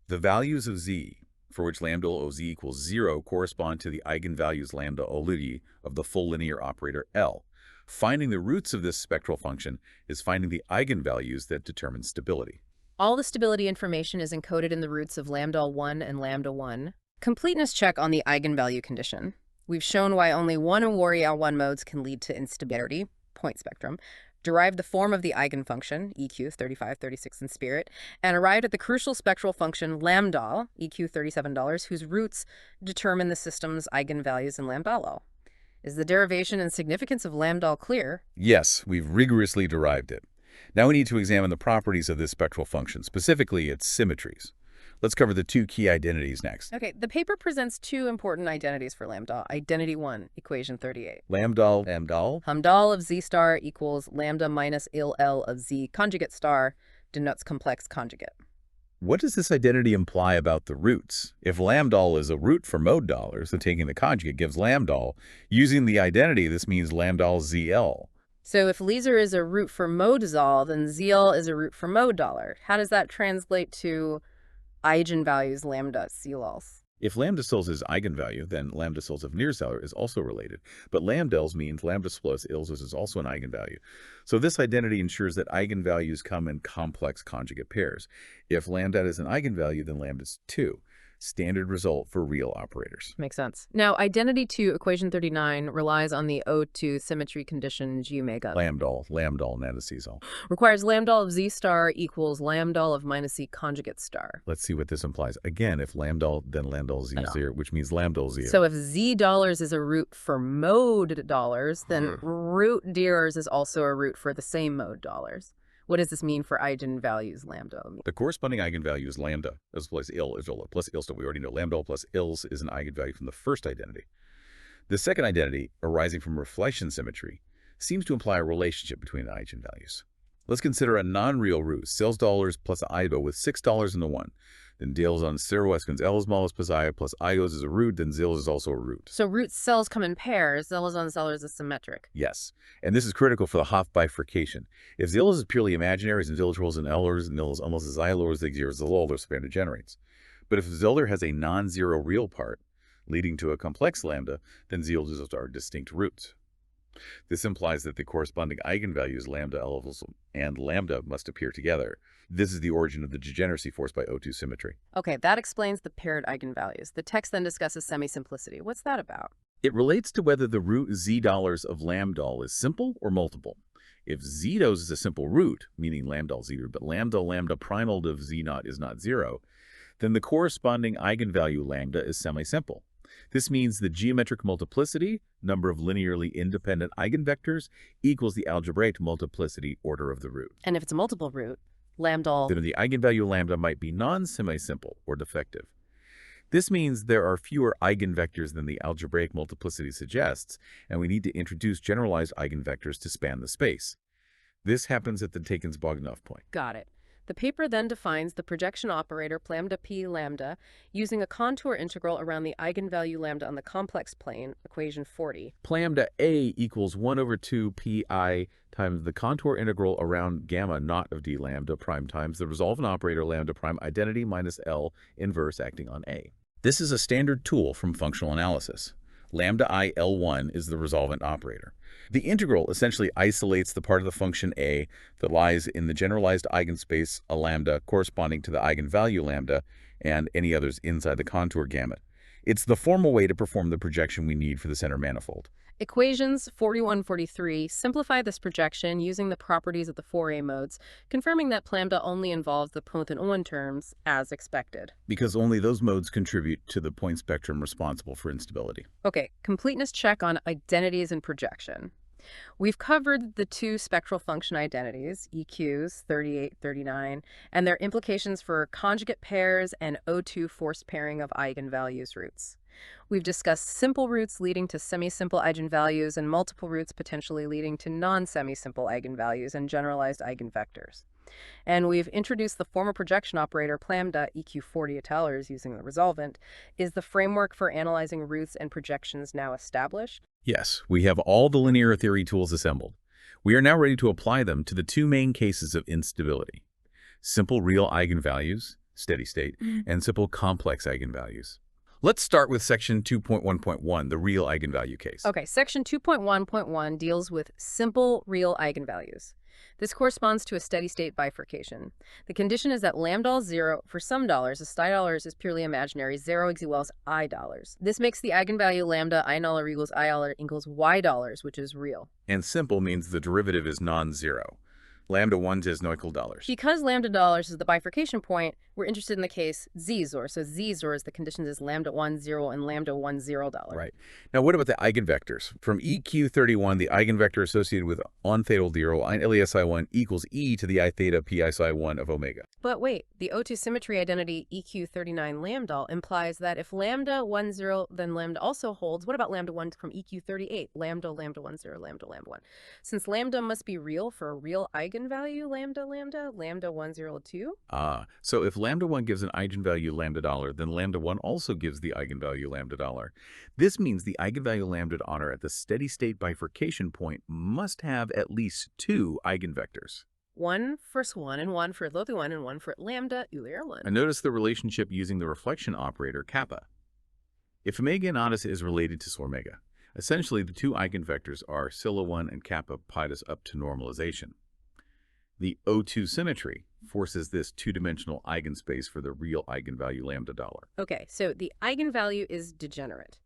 the values of z, for which lambda of z equals 0, correspond to the eigenvalues lambda LaTe of the full linear operator L. Finding the roots of this spectral function is finding the eigenvalues that determine stability. All the stability information is encoded in the roots of lambda 1 and lambda 1. Completeness check on the eigenvalue condition. We've shown why only one or more L1 modes can lead to instability, point spectrum, derived the form of the eigenfunction, EQ 35, 36 in spirit, and arrived at the crucial spectral function lambda, EQ $37, whose roots determine the system's eigenvalues in lambda L. Is the derivation and significance of lambda clear? Yes, we've rigorously derived it. Now we need to examine the properties of this spectral function, specifically its symmetries. Let's cover the two key identities next. Okay, the paper presents two important identities for lambda. Identity 1, equation 38. Lambda, Hamdal of z star equals lambda minus il L of z conjugate star denotes complex conjugate. What does this identity imply about the roots? If lambda is a root for mode dollars, so taking the conjugate gives lambda. Using the identity, this means lambda ZL. So if Leser is a root for mode zal, then ZL is a root for mode dollar. How does that translate to eigenvalues lambda CLs? If lambda sols is eigenvalue, then lambda sols of nearseller is also related. But lambdels means lambda plus ilses is also an eigenvalue. So this identity ensures that eigenvalues come in complex conjugate pairs. If lambda is an eigenvalue, then lambda is 2. Standard result for real operators. Makes sense. Now, identity 2, equation 39, relies on the O2 symmetry condition G omega. Lambda, nanocesol. Requires lambda of z star equals lambda of minus z conjugate star. Let's see what this implies. Again, if lambda, then lambda z 0, which means lambda 0. So if z dollars is a root for mode dollars, then root dears is also a root for the same mode dollars. What does this mean for eigenvalues lambda? The corresponding eigenvalue is lambda, as plus il is plus ilsta. We already know lambda plus ils is an eigenvalue from the first identity. The second identity, arising from reflection symmetry, seems to imply a relationship between the eigenvalues. Let's consider a non-real root, sales dollars plus ibo with $6 in the 1. Then deals on Serweskins L's malus plus I plus ios is a root, then zils is also a root. So root cells come in pairs, zills on zellers is symmetric. Yes, and this is critical for the Hopf bifurcation. If zills is purely imaginary, and ziltrals and ellers, nils almost as ilors, the zeros, zilolder span degenerates. But if zilder has a non-zero real part, leading to a complex lambda, then zils are distinct roots. This implies that the corresponding eigenvalues lambda L and lambda must appear together. This is the origin of the degeneracy forced by O2 symmetry. Okay, that explains the paired eigenvalues. The text then discusses semi-simplicity. What's that about? It relates to whether the root z dollars of lambda is simple or multiple. If z dos is a simple root, meaning lambda 0, but lambda primal of z naught is not 0, then the corresponding eigenvalue lambda is semi-simple. This means the geometric multiplicity, number of linearly independent eigenvectors, equals the algebraic multiplicity order of the root. And if it's a multiple root, lambda... then the eigenvalue lambda might be non-semi-simple or defective. This means there are fewer eigenvectors than the algebraic multiplicity suggests, and we need to introduce generalized eigenvectors to span the space. This happens at the Takens-Bogdanov point. Got it. The paper then defines the projection operator lambda p lambda using a contour integral around the eigenvalue lambda on the complex plane, equation 40. Lambda a equals 1 over 2 pi times the contour integral around gamma naught of d lambda prime times the resolvent operator lambda prime identity minus L inverse acting on A. This is a standard tool from functional analysis. Lambda I L1 is the resolvent operator. The integral essentially isolates the part of the function A that lies in the generalized eigenspace a lambda corresponding to the eigenvalue lambda and any others inside the contour gamut. It's the formal way to perform the projection we need for the center manifold. Equations 41-43 simplify this projection using the properties of the Fourier modes, confirming that lambda only involves the point and on terms as expected. Because only those modes contribute to the point spectrum responsible for instability. Okay, completeness check on identities and projection. We've covered the two spectral function identities, EQs 38, 39, and their implications for conjugate pairs and O2 forced pairing of eigenvalues roots. We've discussed simple roots leading to semi-simple eigenvalues and multiple roots potentially leading to non-semi-simple eigenvalues and generalized eigenvectors. And we've introduced the formal projection operator Plamda EQ40 Etalers using the resolvent. Is the framework for analyzing roots and projections now established? Yes, we have all the linear theory tools assembled. We are now ready to apply them to the two main cases of instability: simple real eigenvalues, steady state, and simple complex eigenvalues. Let's start with section 2.1.1, the real eigenvalue case. Okay, section 2.1.1 deals with simple real eigenvalues. This corresponds to a steady-state bifurcation. The condition is that lambda is 0 for some dollars. A psi dollars is purely imaginary. 0 equals I dollars. This makes the eigenvalue lambda I dollar equals I dollar equals Y dollars, which is real. And simple means the derivative is non-zero. Lambda 1 is no equal dollars. Because lambda dollars is the bifurcation point, we're interested in the case z-zor. So z-zor is the conditions is lambda 1, 0, and lambda 1, 0 dollar. Right. Now, what about the eigenvectors? From EQ31, the eigenvector associated with on theta 0, ein LESI1 equals e to the I theta pi psi 1 of omega. But wait, the O2 symmetry identity EQ39 lambda implies that if lambda 1, 0, then lambda also holds. What about lambda 1 from EQ38? Lambda, lambda 1, 0, lambda, lambda 1. Since lambda must be real for a real eigenvalue, lambda, lambda 1, 0, 2. So if lambda 1 gives an eigenvalue lambda dollar, then lambda 1 also gives the eigenvalue lambda dollar. This means the eigenvalue lambda dollar at the steady-state bifurcation point must have at least two eigenvectors. One for swan and one for LaTe 1 and one for lambda Euler 1. And notice the relationship using the reflection operator kappa. If omega in Odyssey is related to omega, essentially the two eigenvectors are Scylla 1 and kappa pitas up to normalization. The O2 symmetry forces this two-dimensional eigenspace for the real eigenvalue lambda dollar. Okay, so the eigenvalue is degenerate.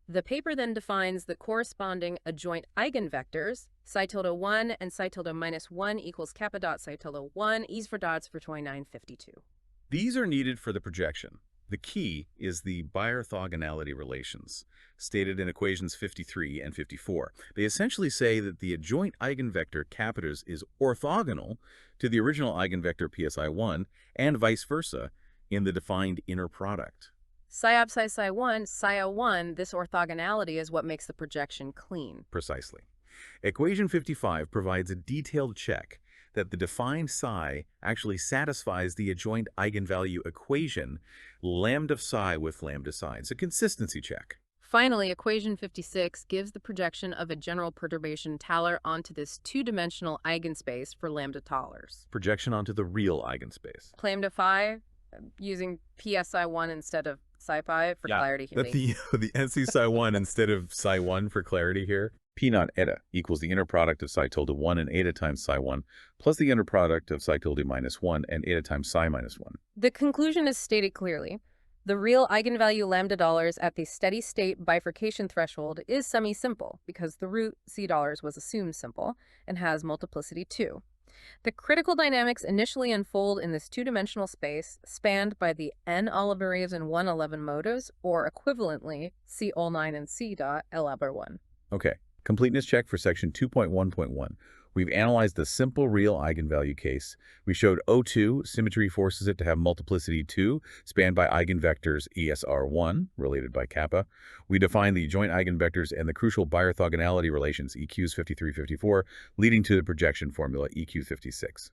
The paper then defines the corresponding adjoint eigenvectors, psi tilde 1 and psi tilde minus 1 equals kappa dot psi tilde 1, e's for dots for 2952. These are needed for the projection. The key is the biorthogonality relations, stated in equations 53 and 54. They essentially say that the adjoint eigenvector kappas is orthogonal to the original eigenvector psi1 and vice versa in the defined inner product. Psi ob psi psi 1, psi 1, this orthogonality is what makes the projection clean. Precisely. Equation 55 provides a detailed check that the defined psi actually satisfies the adjoint eigenvalue equation lambda psi with lambda psi. It's a consistency check. Finally, equation 56 gives the projection of a general perturbation talar onto this two-dimensional eigenspace for lambda thalers. Projection onto the real eigenspace. Lambda phi, using psi1 instead of psi pi for clarity here. The NC psi 1 instead of psi 1 for clarity here. P naught eta equals the inner product of psi tilde 1 and eta times psi 1 plus the inner product of psi tilde minus 1 and eta times psi minus 1. The conclusion is stated clearly. The real eigenvalue lambda dollars at the steady-state bifurcation threshold is semi-simple because the root c dollars was assumed simple and has multiplicity 2. The critical dynamics initially unfold in this two-dimensional space spanned by the n Oliverives and 111 modes, or equivalently C all 9 and C dot L aber 1. Okay, completeness check for section 2.1.1. We've analyzed the simple real eigenvalue case. We showed O2, symmetry forces it to have multiplicity 2, spanned by eigenvectors ESR1, related by kappa. We defined the joint eigenvectors and the crucial biorthogonality relations, EQs 53-54, leading to the projection formula EQ56.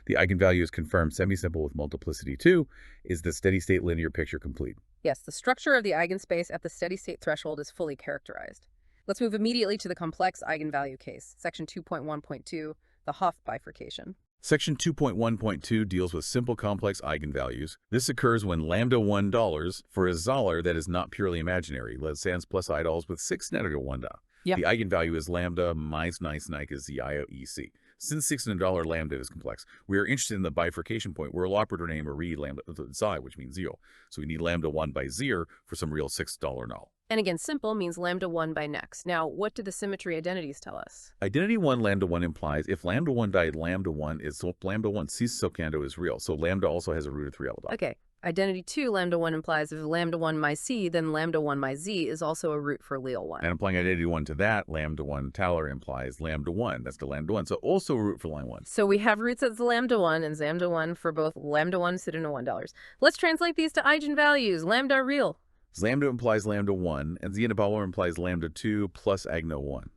The eigenvalue is confirmed semi-simple with multiplicity 2. Is the steady-state linear picture complete? Yes, the structure of the eigenspace at the steady-state threshold is fully characterized. Let's move immediately to the complex eigenvalue case, section 2.1.2, the Hopf bifurcation. Section 2.1.2 deals with simple complex eigenvalues. This occurs when lambda 1 dollars for a Zahler that is not purely imaginary, let's sans plus I dollars with 6 negative 1 da. Yep. The eigenvalue is lambda minus nice is the IOEC. Since $6 lambda is complex, we are interested in the bifurcation point where we'll operator name or read lambda psi, which means 0. So we need lambda 1 by 0 for some real $6 null. And again, simple means lambda 1 by next. Now, what do the symmetry identities tell us? Identity 1, lambda 1 implies if lambda 1 died, lambda 1 is, so lambda 1 cis socando is real. So lambda also has a root of 3 L dot. Okay. Identity 2, lambda 1 implies if lambda 1 my c, then lambda 1 my z is also a root for Leo 1. And applying identity 1 to that, lambda 1 talar implies lambda 1. That's the lambda 1. So also a root for line 1. So we have roots as lambda 1 and lambda 1 for both lambda 1 pseudo $1. Let's translate these to eigenvalues. Lambda real. Lambda implies lambda 1, and z power implies lambda 2 plus agno 1.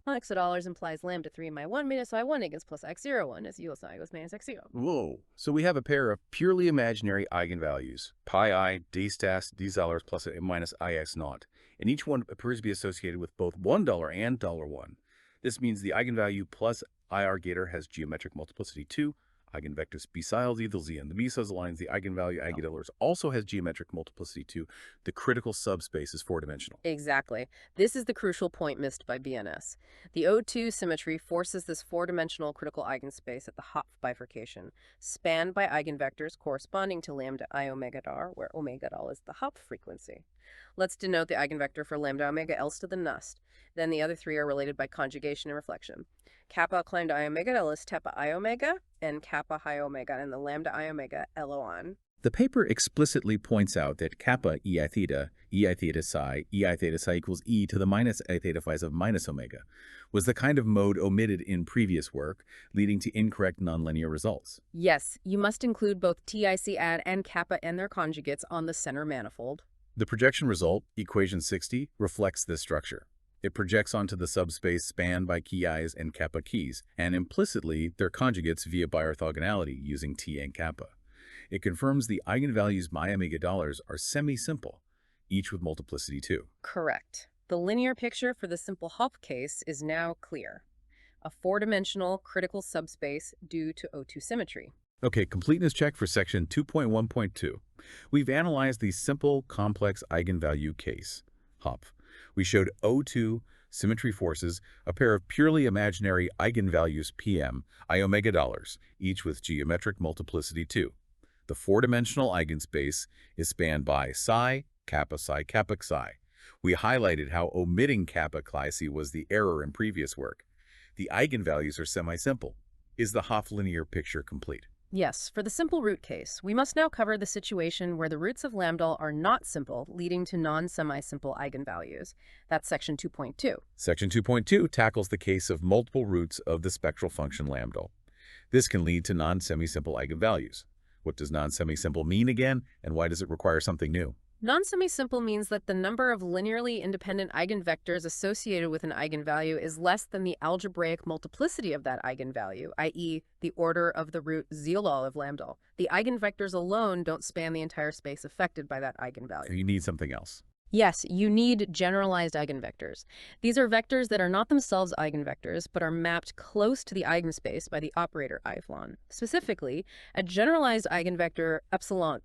X dollars implies lambda 3 my 1 minus I1 equals plus x0 1 is equals I equals minus x0. Whoa. So we have a pair of purely imaginary eigenvalues, pi I, d stas, d dollars plus minus ix naught, and each one appears to be associated with both $1 and $1. This means the eigenvalue plus IR gator has geometric multiplicity 2, eigenvectors besides either z, and the mesos lines the eigenvalue eigendollars also has geometric multiplicity 2. The critical subspace is four-dimensional. Exactly. This is the crucial point missed by BNS. The O2 symmetry forces this four-dimensional critical eigenspace at the Hopf bifurcation, spanned by eigenvectors corresponding to lambda I omega dar, where omega dal is the Hopf frequency. Let's denote the eigenvector for lambda omega else to the nust. Then the other three are related by conjugation and reflection. Kappa climbed I omega L is teppa I omega, and kappa high omega and the lambda I omega Lo on. The paper explicitly points out that kappa ei theta psi equals e to the minus I theta phi of minus omega was the kind of mode omitted in previous work, leading to incorrect nonlinear results. Yes, you must include both TIC add and kappa and their conjugates on the center manifold. The projection result, equation 60, reflects this structure. It projects onto the subspace spanned by key i's and kappa keys, and implicitly their conjugates via biorthogonality using T and kappa. It confirms the eigenvalues my omega dollars are semi-simple, each with multiplicity 2. Correct. The linear picture for the simple Hopf case is now clear. A four-dimensional critical subspace due to O2 symmetry. Okay, completeness check for section 2.1.2. We've analyzed the simple complex eigenvalue case, Hopf. We showed O2 symmetry forces, a pair of purely imaginary eigenvalues PM, I omega dollars, each with geometric multiplicity 2. The four-dimensional eigenspace is spanned by psi, kappa psi. We highlighted how omitting kappa psi was the error in previous work. The eigenvalues are semi-simple. Is the Hopf linear picture complete? Yes, for the simple root case, we must now cover the situation where the roots of lambda are not simple, leading to non-semi-simple eigenvalues. That's section 2.2. Section 2.2 tackles the case of multiple roots of the spectral function lambda. This can lead to non-semi-simple eigenvalues. What does non-semi-simple mean again, and why does it require something new? Non-semi-simple means that the number of linearly independent eigenvectors associated with an eigenvalue is less than the algebraic multiplicity of that eigenvalue, i.e., the order of the root zlol of lambda. The eigenvectors alone don't span the entire space affected by that eigenvalue. You need something else. Yes, you need generalized eigenvectors. These are vectors that are not themselves eigenvectors, but are mapped close to the eigenspace by the operator epsilon. Specifically, a generalized eigenvector epsilon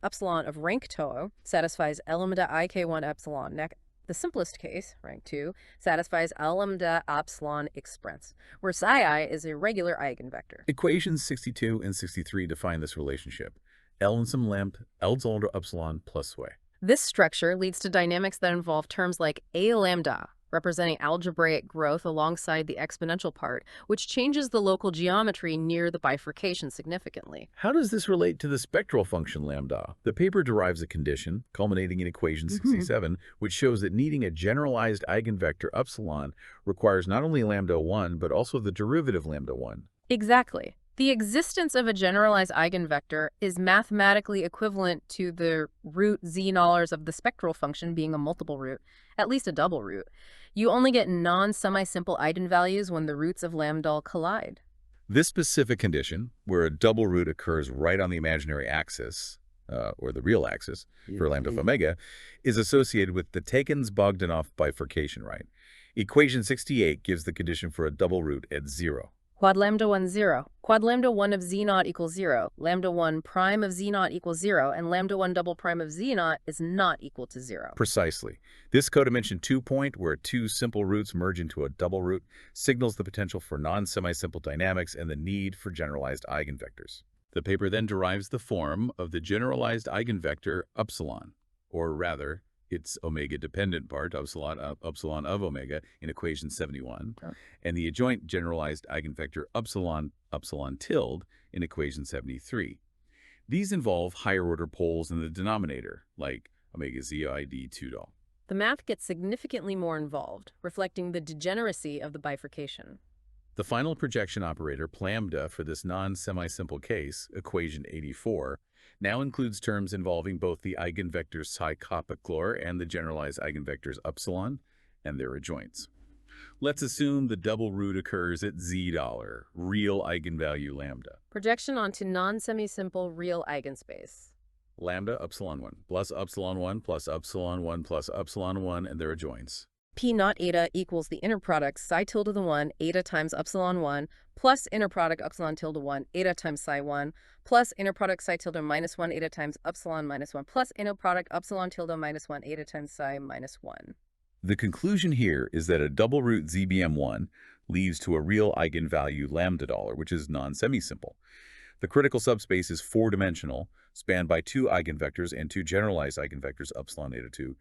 of rank tau satisfies lambda ik1 epsilon. The simplest case, rank 2, satisfies lambda epsilon express, where psi I is a regular eigenvector. Equations 62 and 63 define this relationship. L and some lamp, L zolder epsilon plus y. This structure leads to dynamics that involve terms like a lambda, representing algebraic growth alongside the exponential part, which changes the local geometry near the bifurcation significantly. How does this relate to the spectral function lambda? The paper derives a condition, culminating in equation 67, which shows that needing a generalized eigenvector epsilon requires not only lambda 1, but also the derivative lambda 1. Exactly. The existence of a generalized eigenvector is mathematically equivalent to the root z-nullars of the spectral function being a multiple root, at least a double root. You only get non-semi-simple eigenvalues when the roots of lambda collide. This specific condition, where a double root occurs right on the imaginary axis, or the real axis, for lambda of omega, is associated with the Takens-Bogdanov bifurcation, right? Equation 68 gives the condition for a double root at 0. Quad lambda 1, 0. Quad lambda 1 of z naught equals 0. Lambda 1 prime of z naught equals 0. And lambda 1 double prime of z naught is not equal to 0. Precisely. This codimension 2 point, where two simple roots merge into a double root, signals the potential for non-semi-simple dynamics and the need for generalized eigenvectors. The paper then derives the form of the generalized eigenvector epsilon, or rather, its omega-dependent part, epsilon of omega, in equation 71, and the adjoint generalized eigenvector epsilon tilde in equation 73. These involve higher-order poles in the denominator, like omega zid 2 dal. The math gets significantly more involved, reflecting the degeneracy of the bifurcation. The final projection operator, lambda, for this non-semi-simple case, equation 84, now includes terms involving both the eigenvectors psi kappa chlor and the generalized eigenvectors upsilon and their adjoints. Let's assume the double root occurs at $, real eigenvalue lambda. Projection onto non-semi-simple real eigenspace. Lambda upsilon 1 plus epsilon 1 plus epsilon 1 plus epsilon 1 and their adjoints. P naught eta equals the inner product psi tilde the 1 eta times epsilon 1 plus inner product epsilon tilde 1 eta times psi 1 plus inner product psi tilde minus 1 eta times epsilon minus 1 plus inner product epsilon tilde minus 1 eta times psi minus 1. The conclusion here is that a double root ZBM1 leads to a real eigenvalue lambda dollar, which is non-semi-simple. The critical subspace is four-dimensional, spanned by two eigenvectors and two generalized eigenvectors epsilon eta 2.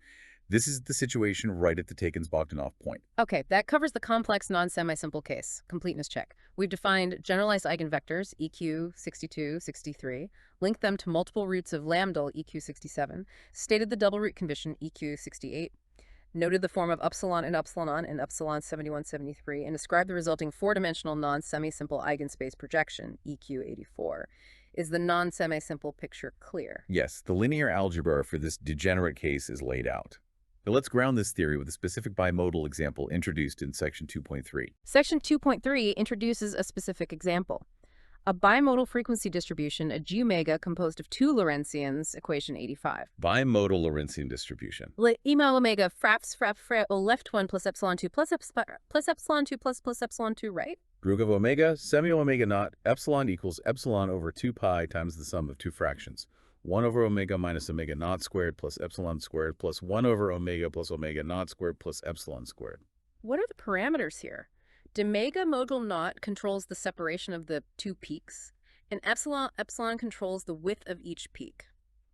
This is the situation right at the Takens-Bogdanov point. Okay, that covers the complex non-semi-simple case. Completeness check. We've defined generalized eigenvectors, EQ 62, 63, linked them to multiple roots of lambda, EQ 67, stated the double root condition, EQ 68, noted the form of epsilon in epsilon 71, 73, and described the resulting four-dimensional non-semi-simple eigenspace projection, EQ 84. Is the non-semi-simple picture clear? Yes, the linear algebra for this degenerate case is laid out. But let's ground this theory with a specific bimodal example introduced in Section 2.3. Section 2.3 introduces a specific example. A bimodal frequency distribution, a G omega composed of two Lorentzians, equation 85. Bimodal Lorentzian distribution. Email omega fraps o left 1 plus epsilon 2 plus epsilon 2 plus epsilon 2, right? Root of omega, semi-omega naught, epsilon equals epsilon over 2 pi times the sum of two fractions. 1 over omega minus omega naught squared plus epsilon squared plus 1 over omega plus omega naught squared plus epsilon squared. What are the parameters here? Omega modal naught controls the separation of the two peaks, and epsilon controls the width of each peak.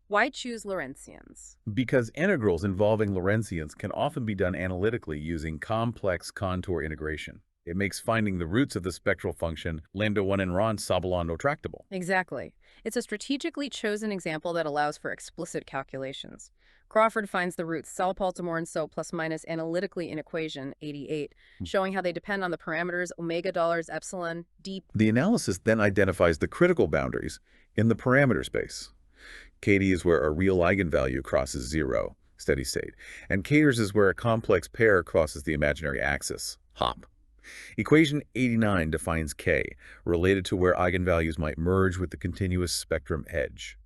Why choose Lorentzians? Because integrals involving Lorentzians can often be done analytically using complex contour integration. It makes finding the roots of the spectral function lambda-1 and ρ Sobolev tractable. Exactly. It's a strategically chosen example that allows for explicit calculations. Crawford finds the roots Saul-Baltimore and so plus minus analytically in equation 88, showing how they depend on the parameters omega dollars epsilon d. The analysis then identifies the critical boundaries in the parameter space. Kd is where a real eigenvalue crosses 0, steady state, and Kders is where a complex pair crosses the imaginary axis, Hopf. Equation 89 defines K, related to where eigenvalues might merge with the continuous spectrum edge.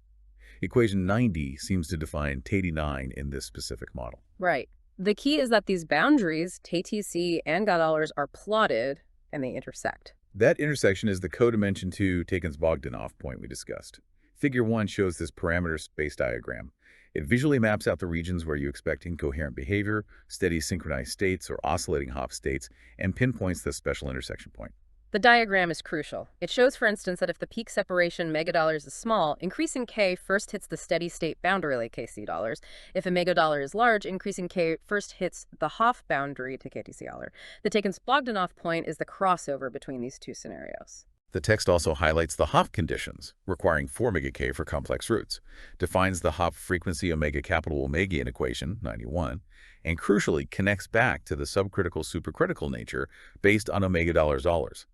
Equation 90 seems to define T89 in this specific model. Right. The key is that these boundaries, TTC and Godolers, are plotted and they intersect. That intersection is the codimension 2 Takens-Bogdanov point we discussed. Figure 1 shows this parameter space diagram. It visually maps out the regions where you expect incoherent behavior, steady synchronized states, or oscillating Hopf states, and pinpoints the special intersection point. The diagram is crucial. It shows, for instance, that if the peak separation megadollars is small, increasing K first hits the steady state boundary like KC dollars. If a megadollar is large, increasing K first hits the Hopf boundary to KTC dollar. The Takens-Bogdanov point is the crossover between these two scenarios. The text also highlights the Hopf conditions, requiring 4 MegaK for complex roots, defines the Hopf frequency omega capital Omegian equation, 91, and crucially connects back to the subcritical supercritical nature based on omega dollars.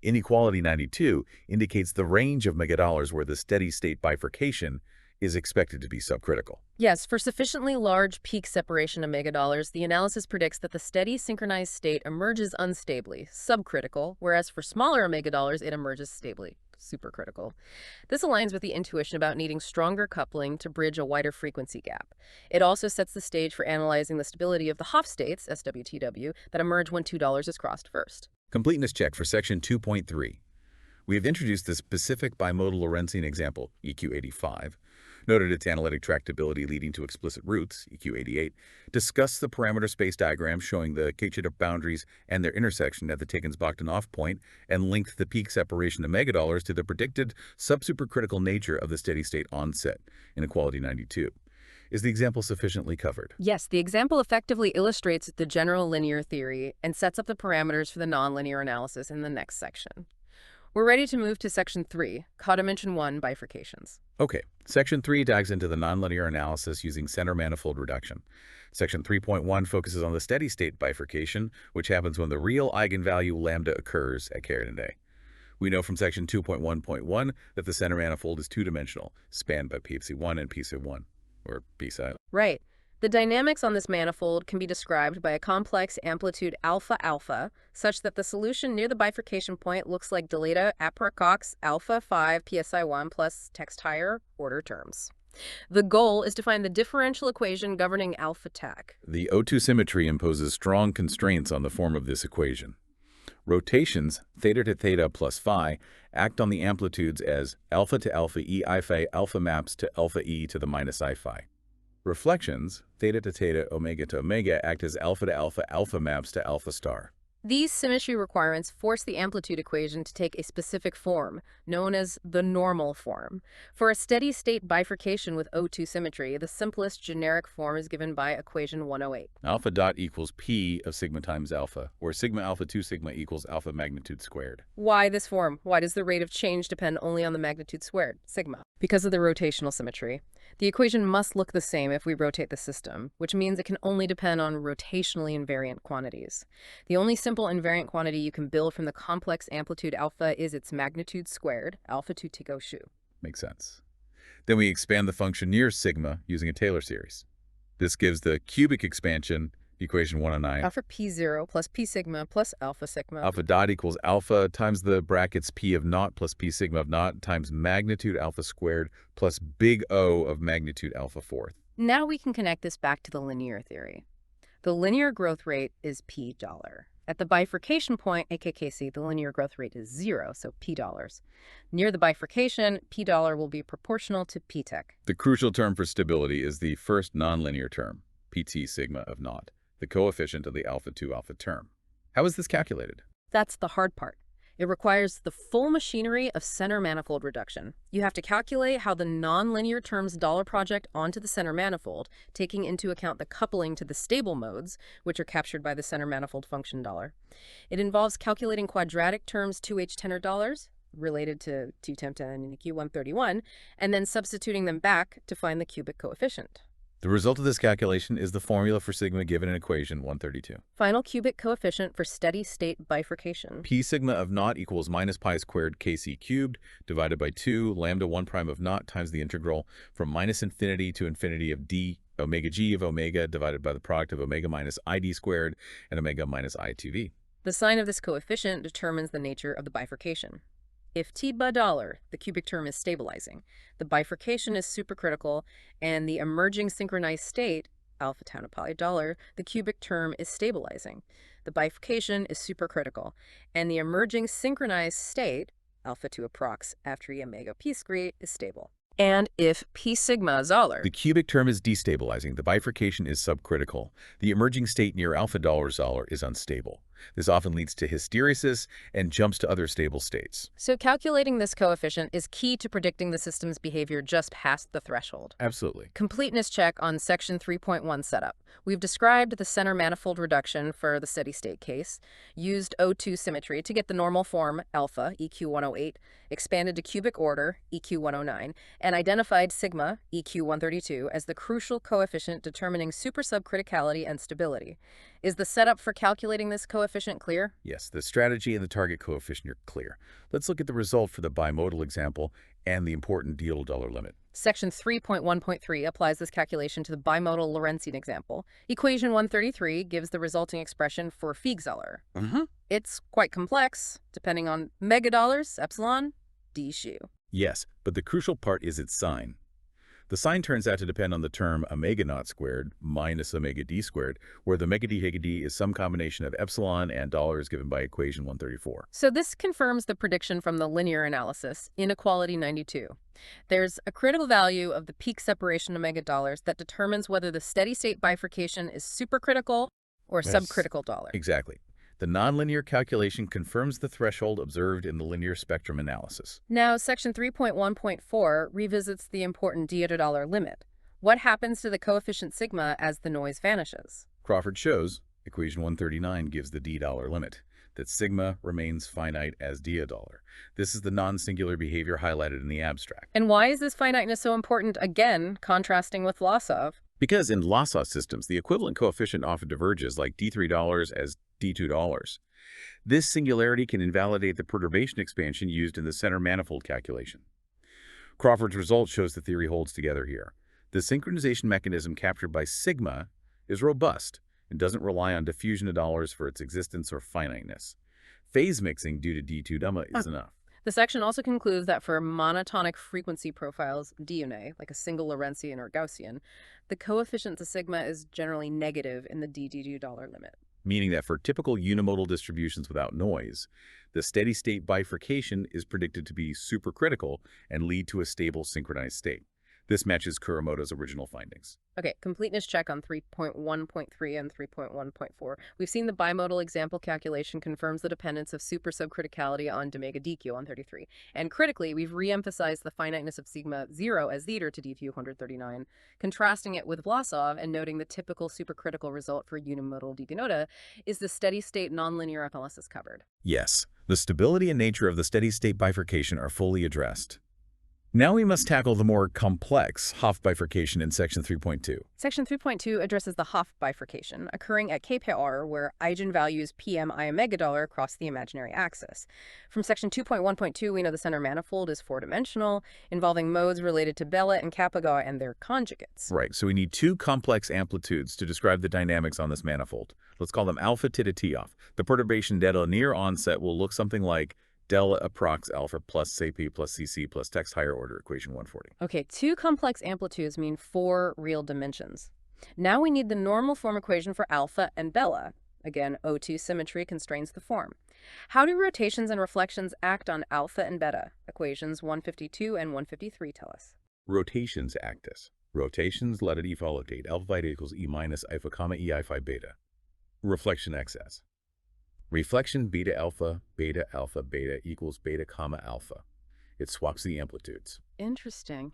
Inequality 92 indicates the range of megadollars where the steady state bifurcation is expected to be subcritical. Yes, for sufficiently large peak separation of megadollars, the analysis predicts that the steady synchronized state emerges unstably, subcritical, whereas for smaller megadollars, it emerges stably, supercritical. This aligns with the intuition about needing stronger coupling to bridge a wider frequency gap. It also sets the stage for analyzing the stability of the Hopf states, SWTW, that emerge when $2 is crossed first. Completeness check for Section 2.3. We have introduced the specific bimodal Lorentzian example, EQ85, noted its analytic tractability leading to explicit roots, EQ88, discussed the parameter space diagram showing the K-Chittiff boundaries and their intersection at the Takens-Bogdanov point, and linked the peak separation of megadollars to the predicted subsupercritical nature of the steady-state onset, inequality 92. Is the example sufficiently covered? Yes, the example effectively illustrates the general linear theory and sets up the parameters for the nonlinear analysis in the next section. We're ready to move to Section 3, codimension 1 bifurcations. Okay, Section 3 dives into the nonlinear analysis using center-manifold reduction. Section 3.1 focuses on the steady-state bifurcation, which happens when the real eigenvalue lambda occurs at caret A. We know from Section 2.1.1 that the center manifold is two-dimensional, spanned by p psi 1 and p psi 1, or p psi. Right. The dynamics on this manifold can be described by a complex amplitude alpha-alpha, such that the solution near the bifurcation point looks like delta aprox alpha 5 psi 1 plus text higher order terms. The goal is to find the differential equation governing alpha tach. The O2 symmetry imposes strong constraints on the form of this equation. Rotations, theta to theta plus phi, act on the amplitudes as alpha to alpha e I phi alpha maps to alpha e to the minus I phi. Reflections, theta to theta, omega to omega, act as alpha to alpha alpha maps to alpha star. These symmetry requirements force the amplitude equation to take a specific form, known as the normal form. For a steady-state bifurcation with O2 symmetry, the simplest generic form is given by equation 108. Alpha dot equals p of sigma times alpha, where sigma alpha 2 sigma equals alpha magnitude squared. Why this form? Why does the rate of change depend only on the magnitude squared, sigma? Because of the rotational symmetry. The equation must look the same if we rotate the system, which means it can only depend on rotationally invariant quantities. The only simple invariant quantity you can build from the complex amplitude alpha is its magnitude squared, alpha 2 tico shu. Makes sense. Then we expand the function near sigma using a Taylor series. This gives the cubic expansion, equation 109. Alpha p0 plus p sigma plus alpha sigma. Alpha dot equals alpha times the brackets p of naught plus p sigma of naught times magnitude alpha squared plus big O of magnitude alpha fourth. Now we can connect this back to the linear theory. The linear growth rate is p dollar. At the bifurcation point, AKKC, the linear growth rate is 0, so p dollars. Near the bifurcation, p dollar will be proportional to p tech. The crucial term for stability is the first nonlinear term, pt sigma of naught, the coefficient of the alpha 2 alpha term. How is this calculated? That's the hard part. It requires the full machinery of center manifold reduction. You have to calculate how the nonlinear terms dollar project onto the center manifold, taking into account the coupling to the stable modes, which are captured by the center manifold function dollar. It involves calculating quadratic terms 2h tenor dollars, related to 2 temp 10 and EQ131, and then substituting them back to find the cubic coefficient. The result of this calculation is the formula for sigma given in equation 132. Final cubic coefficient for steady-state bifurcation. P sigma of naught equals minus pi squared kc cubed divided by 2 lambda 1 prime of naught times the integral from minus infinity to infinity of d omega g of omega divided by the product of omega minus id squared and omega minus I2v. The sign of this coefficient determines the nature of the bifurcation. If t by dollar, the cubic term is stabilizing, the bifurcation is supercritical, and the emerging synchronized state, alpha tau poly dollar, the cubic term is stabilizing. The bifurcation is supercritical, and the emerging synchronized state, alpha 2 approx after e omega p scree, is stable. And if p sigma dollar, the cubic term is destabilizing, the bifurcation is subcritical. The emerging state near alpha dollar is unstable. This often leads to hysteresis and jumps to other stable states. So calculating this coefficient is key to predicting the system's behavior just past the threshold. Absolutely. Completeness check on Section 3.1 setup. We've described the center manifold reduction for the steady-state case, used O2 symmetry to get the normal form alpha, EQ108, expanded to cubic order, EQ109, and identified sigma, EQ132, as the crucial coefficient determining supersubcriticality and stability. Is the setup for calculating this coefficient clear? Yes, the strategy and the target coefficient are clear. Let's look at the result for the bimodal example and the important Deal dollar limit. Section 3.1.3 applies this calculation to the bimodal Lorentzian example. Equation 133 gives the resulting expression for Fiegzeller. It's quite complex, depending on megadollars, epsilon, d shu. Yes, but the crucial part is its sign. The sign turns out to depend on the term omega naught squared minus omega d squared, where the omega d is some combination of epsilon and dollars given by equation 134. So this confirms the prediction from the linear analysis, inequality 92. There's a critical value of the peak separation omega dollars that determines whether the steady-state bifurcation is supercritical or subcritical dollar. Exactly. The nonlinear calculation confirms the threshold observed in the linear spectrum analysis. Now, Section 3.1.4 revisits the important d/dollar limit. What happens to the coefficient sigma as the noise vanishes? Crawford shows, equation 139 gives the d dollar limit. that sigma remains finite as $. This is the non-singular behavior highlighted in the abstract. And why is this finiteness so important, again, contrasting with Vlasov? Because in LaTe systems, the equivalent coefficient often diverges, like $3 as $2. This singularity can invalidate the perturbation expansion used in the center-manifold calculation. Crawford's result shows the theory holds together here. The synchronization mechanism captured by sigma is robust and doesn't rely on diffusion of dollars for its existence or finiteness. Phase mixing due to d2 is enough. The section also concludes that for monotonic frequency profiles, DUNA, like a single Lorentzian or Gaussian, the coefficient to sigma is generally negative in the d2 limit. Meaning that for typical unimodal distributions without noise, the steady-state bifurcation is predicted to be supercritical and lead to a stable synchronized state. This matches Kuramoto's original findings. Okay, completeness check on 3.1.3 and 3.1.4. We've seen the bimodal example calculation confirms the dependence of super subcriticality on d'omega dq on 33. And critically, we've re-emphasized the finiteness of sigma 0 as theta to dq 139, contrasting it with Vlasov and noting the typical supercritical result for unimodal deconota is the steady-state nonlinear analysis covered. Yes, the stability and nature of the steady-state bifurcation are fully addressed. Now we must tackle the more complex Hopf bifurcation in Section 3.2. Section 3.2 addresses the Hopf bifurcation, occurring at kpr, where eigenvalues pm I omega$ cross the imaginary axis. From Section 2.1.2, we know the center manifold is four-dimensional, involving modes related to Bella and Kappa and their conjugates. Right, so we need two complex amplitudes to describe the dynamics on this manifold. Let's call them alpha theta T-off. The perturbation data near onset will look something like del approx alpha plus CP plus CC plus text higher order equation 140. Okay, two complex amplitudes mean four real dimensions. Now we need the normal form equation for alpha and Bella. Again, O2 symmetry constrains the form. How do rotations and reflections act on alpha and beta? Equations 152 and 153 tell us. Rotations act as. Rotations let it e follow date alpha beta equals e minus alpha comma e I phi beta. Reflection excess. Reflection beta alpha beta equals beta comma alpha. It swaps the amplitudes. Interesting.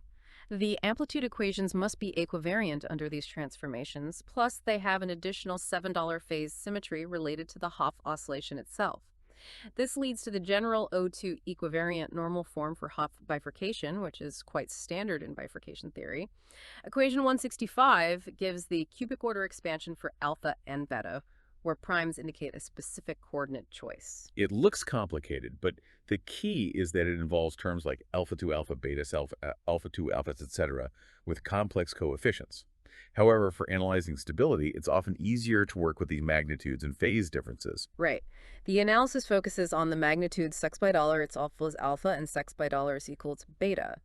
The amplitude equations must be equivariant under these transformations, plus they have an additional $7 phase symmetry related to the Hopf oscillation itself. This leads to the general O2 equivariant normal form for Hopf bifurcation, which is quite standard in bifurcation theory. Equation 165 gives the cubic order expansion for alpha and beta, where primes indicate a specific coordinate choice. It looks complicated, but the key is that it involves terms like alpha to alpha, beta, alpha to alphas, etc., with complex coefficients. However, for analyzing stability, it's often easier to work with these magnitudes and phase differences. Right. The analysis focuses on the magnitude sex by dollar, its alpha is alpha, and sex by dollar is equal to beta.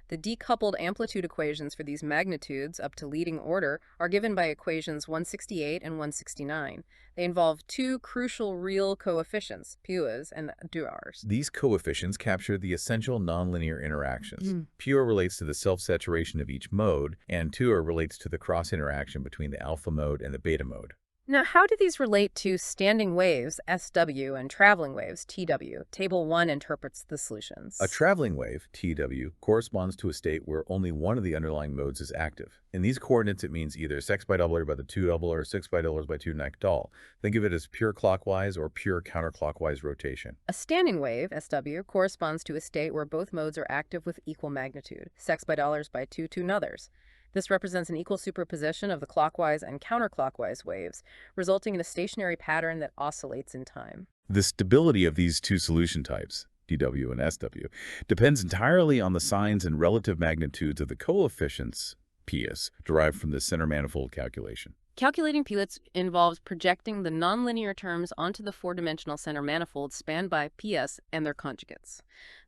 The decoupled amplitude equations for these magnitudes up to leading order are given by equations 168 and 169. They involve two crucial real coefficients, puas and duars. These coefficients capture the essential nonlinear interactions. Pure relates to the self-saturation of each mode, and tua relates to the cross-interaction between the alpha mode and the beta mode. Now, how do these relate to standing waves, SW, and traveling waves, TW? Table 1 interprets the solutions. A traveling wave, TW, corresponds to a state where only one of the underlying modes is active. In these coordinates, it means either sex by double by the 2 double or 6 by double by 2 nacdal. Think of it as pure clockwise or pure counterclockwise rotation. A standing wave, SW, corresponds to a state where both modes are active with equal magnitude, sex by dollars by 2 nothers. This represents an equal superposition of the clockwise and counterclockwise waves, resulting in a stationary pattern that oscillates in time. The stability of these two solution types, DW and SW, depends entirely on the signs and relative magnitudes of the coefficients, PS, derived from the center manifold calculation. Calculating PLETs involves projecting the nonlinear terms onto the four-dimensional center manifold spanned by PS and their conjugates.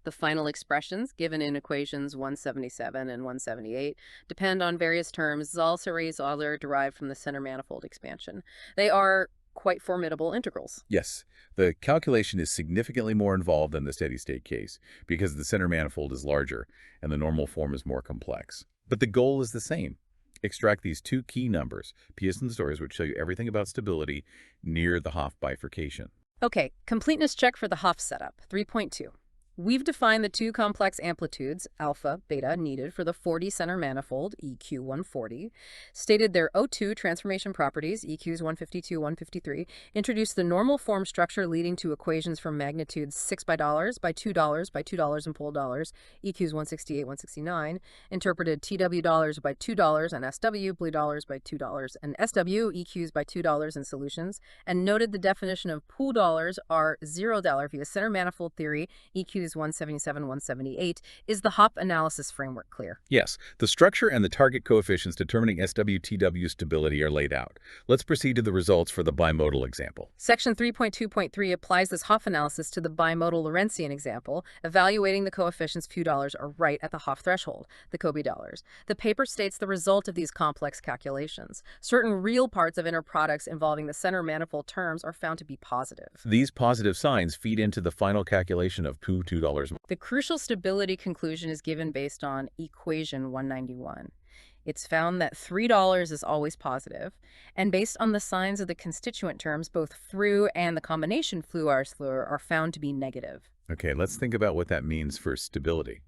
The final expressions, given in equations 177 and 178, depend on various terms, Zoller derived from the center manifold expansion. They are quite formidable integrals. Yes, the calculation is significantly more involved than the steady-state case because the center manifold is larger and the normal form is more complex. But the goal is the same. Extract these two key numbers, PS and stories, which show you everything about stability near the Hopf bifurcation. Okay, completeness check for the Hopf setup, 3.2. We've defined the two complex amplitudes, alpha, beta, needed for the 40 center manifold, EQ140, stated their O2 transformation properties, EQs 152, 153, introduced the normal form structure leading to equations from magnitudes 6 by $, by $2, by $2 and pole dollars, EQs 168, 169, interpreted TW dollars by $2 and SW, blue dollars by $2 and SW, EQs by $2 in solutions, and noted the definition of pool dollars are $0 via center manifold theory, EQs 177, 178. Is the Hopf analysis framework clear? Yes, the structure and the target coefficients determining SW-TW stability are laid out. Let's proceed to the results for the bimodal example. Section 3.2.3 applies this Hopf analysis to the bimodal Lorentzian example, evaluating the coefficients few dollars are right at the Hopf threshold, the Kobe dollars. The paper states the result of these complex calculations. Certain real parts of inner products involving the center manifold terms are found to be positive. These positive signs feed into the final calculation of $2. The crucial stability conclusion is given based on equation 191. It's found that $3 is always positive, and based on the signs of the constituent terms, both fru and the combination flu-Rs-Fluor are found to be negative. Okay, let's think about what that means for stability.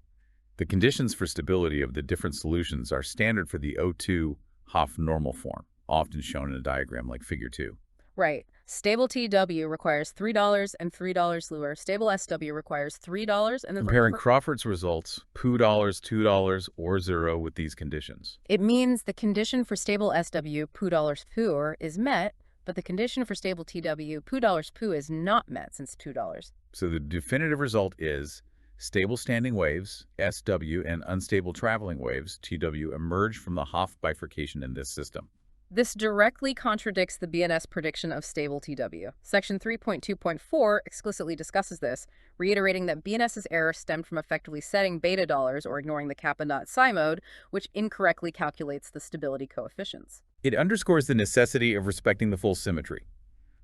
The conditions for stability of the different solutions are standard for the O2 Hopf normal form, often shown in a diagram like Figure 2. Right. Stable TW requires $3 and $3 Fluor. Stable SW requires $3 and then Comparing Crawford's results, $2, $2, or 0 with these conditions. It means the condition for stable SW, $2 Fluor, is met, but the condition for stable TW, $2 Pu, is not met since $2. So the definitive result is stable standing waves, SW, and unstable traveling waves, TW, emerge from the Hopf bifurcation in this system. This directly contradicts the BNS prediction of stable TW. Section 3.2.4 explicitly discusses this, reiterating that BNS's error stemmed from effectively setting beta dollars or ignoring the kappa dot psi mode, which incorrectly calculates the stability coefficients. It underscores the necessity of respecting the full symmetry.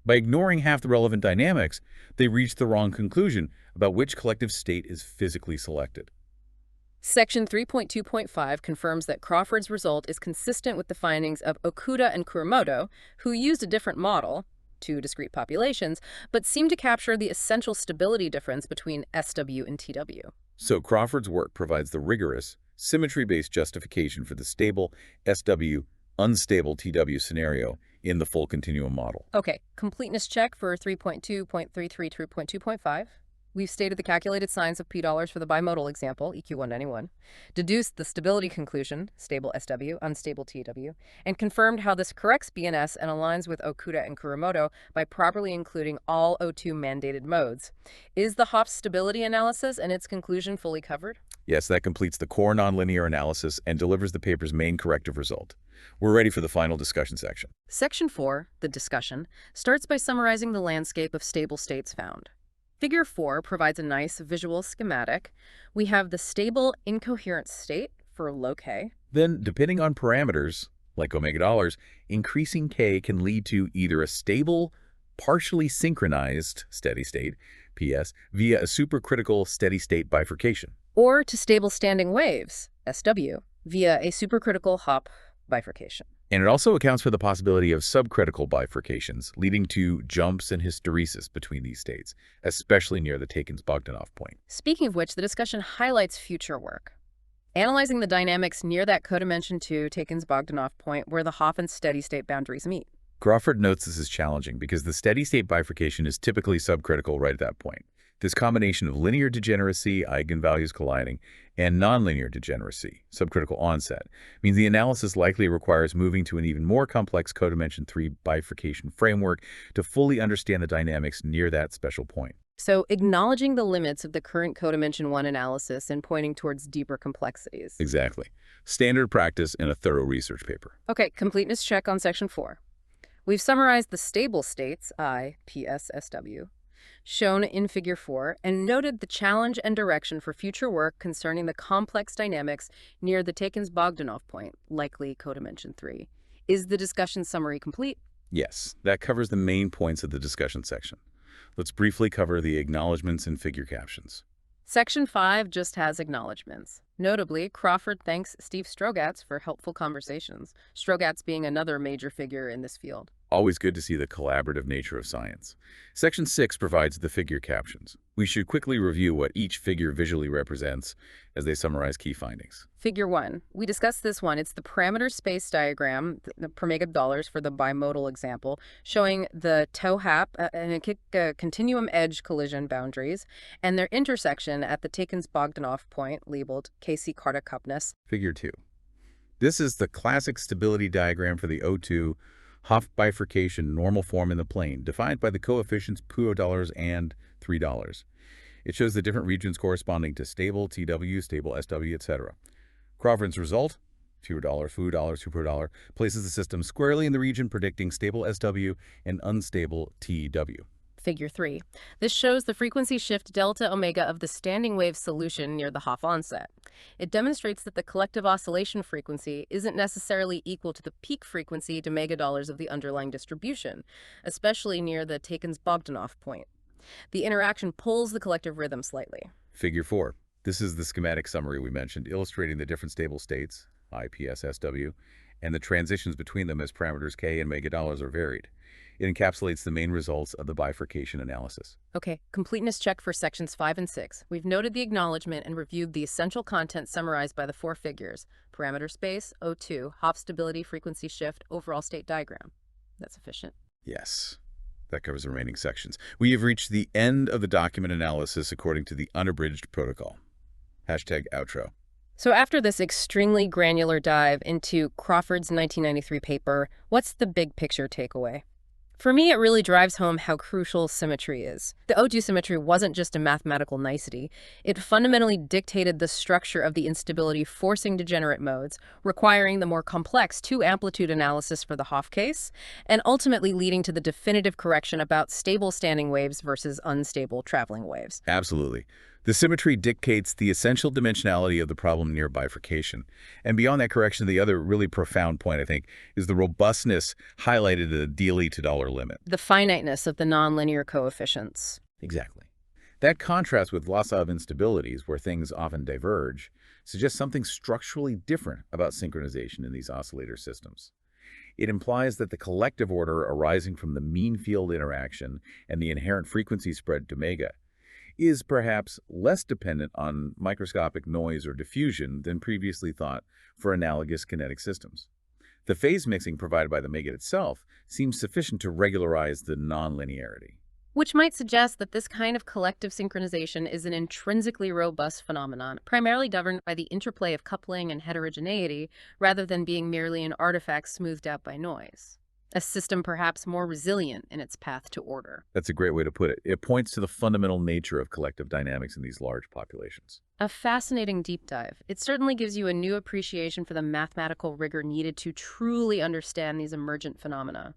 By ignoring half the relevant dynamics, they reach the wrong conclusion about which collective state is physically selected. Section 3.2.5 confirms that Crawford's result is consistent with the findings of Okuda and Kuramoto, who used a different model, two discrete populations, but seemed to capture the essential stability difference between SW and TW. So Crawford's work provides the rigorous, symmetry-based justification for the stable SW, unstable TW scenario in the full continuum model. Okay, completeness check for 3.2.33 through 2.5. We've stated the calculated signs of P dollars for the bimodal example, EQ191, deduced the stability conclusion, stable SW, unstable TW, and confirmed how this corrects BNS and aligns with Okuda and Kuramoto by properly including all O2 mandated modes. Is the Hopf stability analysis and its conclusion fully covered? Yes, that completes the core nonlinear analysis and delivers the paper's main corrective result. We're ready for the final discussion section. Section 4, the discussion, starts by summarizing the landscape of stable states found. Figure 4 provides a nice visual schematic. We have the stable incoherent state for low k. Then, depending on parameters, like omega dollars, increasing k can lead to either a stable, partially synchronized steady state, PS, via a supercritical steady state bifurcation. Or to stable standing waves, SW, via a supercritical Hopf bifurcation. And it also accounts for the possibility of subcritical bifurcations, leading to jumps and hysteresis between these states, especially near the Takens-Bogdanov point. Speaking of which, the discussion highlights future work. Analyzing the dynamics near that codimension 2 Takens-Bogdanov point where the Hopf and steady-state boundaries meet. Crawford notes this is challenging because the steady-state bifurcation is typically subcritical right at that point. This combination of linear degeneracy, eigenvalues colliding, and nonlinear degeneracy, subcritical onset, means the analysis likely requires moving to an even more complex codimension 3 bifurcation framework to fully understand the dynamics near that special point. So acknowledging the limits of the current codimension 1 analysis and pointing towards deeper complexities. Exactly. Standard practice in a thorough research paper. Okay, completeness check on section 4. We've summarized the stable states, I, PS, SW, shown in Figure 4, and noted the challenge and direction for future work concerning the complex dynamics near the Takens-Bogdanov point, likely codimension 3. Is the discussion summary complete? Yes, that covers the main points of the discussion section. Let's briefly cover the acknowledgments and figure captions. Section 5 just has acknowledgments. Notably, Crawford thanks Steve Strogatz for helpful conversations, Strogatz being another major figure in this field. Always good to see the collaborative nature of science. Section 6 provides the figure captions. We should quickly review what each figure visually represents as they summarize key findings. Figure 1. We discussed this one. It's the parameter space diagram, the per megadollars for the bimodal example, showing the TOHAP and a continuum edge collision boundaries and their intersection at the Takens-Bogdanov point, labeled Casey-Carter-Cuppness. Figure 2. This is the classic stability diagram for the O2 Hopf bifurcation normal form in the plane, defined by the coefficients $0 and $3. It shows the different regions corresponding to stable TW, stable SW, etc. Crawford's result, $0, $2, $2, places the system squarely in the region predicting stable SW and unstable TW. Figure 3. This shows the frequency shift delta omega of the standing wave solution near the Hopf onset. It demonstrates that the collective oscillation frequency isn't necessarily equal to the peak frequency to megadollars of the underlying distribution, especially near the Takens-Bogdanov point. The interaction pulls the collective rhythm slightly. Figure 4. This is the schematic summary we mentioned, illustrating the different stable states, IPSSW, and the transitions between them as parameters K and megadollars are varied. It encapsulates the main results of the bifurcation analysis. Okay, completeness check for sections 5 and 6. We've noted the acknowledgement and reviewed the essential content summarized by the 4 figures: parameter space, O2, Hopf stability, frequency shift, overall state diagram. That's efficient. Yes, that covers the remaining sections. We have reached the end of the document analysis according to the unabridged protocol. #outro. So after this extremely granular dive into Crawford's 1993 paper, what's the big picture takeaway? For me, it really drives home how crucial symmetry is. The O2 symmetry wasn't just a mathematical nicety. It fundamentally dictated the structure of the instability, forcing degenerate modes, requiring the more complex two-amplitude analysis for the Hopf case, and ultimately leading to the definitive correction about stable standing waves versus unstable traveling waves. Absolutely. The symmetry dictates the essential dimensionality of the problem near bifurcation. And beyond that correction, the other really profound point, I think, is the robustness highlighted at the DLE to dollar limit. The finiteness of the nonlinear coefficients. Exactly. That contrast with loss of instabilities, where things often diverge, suggests something structurally different about synchronization in these oscillator systems. It implies that the collective order arising from the mean field interaction and the inherent frequency spread to omega is perhaps less dependent on microscopic noise or diffusion than previously thought for analogous kinetic systems. The phase mixing provided by the maggot itself seems sufficient to regularize the nonlinearity. Which might suggest that this kind of collective synchronization is an intrinsically robust phenomenon, primarily governed by the interplay of coupling and heterogeneity, rather than being merely an artifact smoothed out by noise. A system perhaps more resilient in its path to order. That's a great way to put it. It points to the fundamental nature of collective dynamics in these large populations. A fascinating deep dive. It certainly gives you a new appreciation for the mathematical rigor needed to truly understand these emergent phenomena.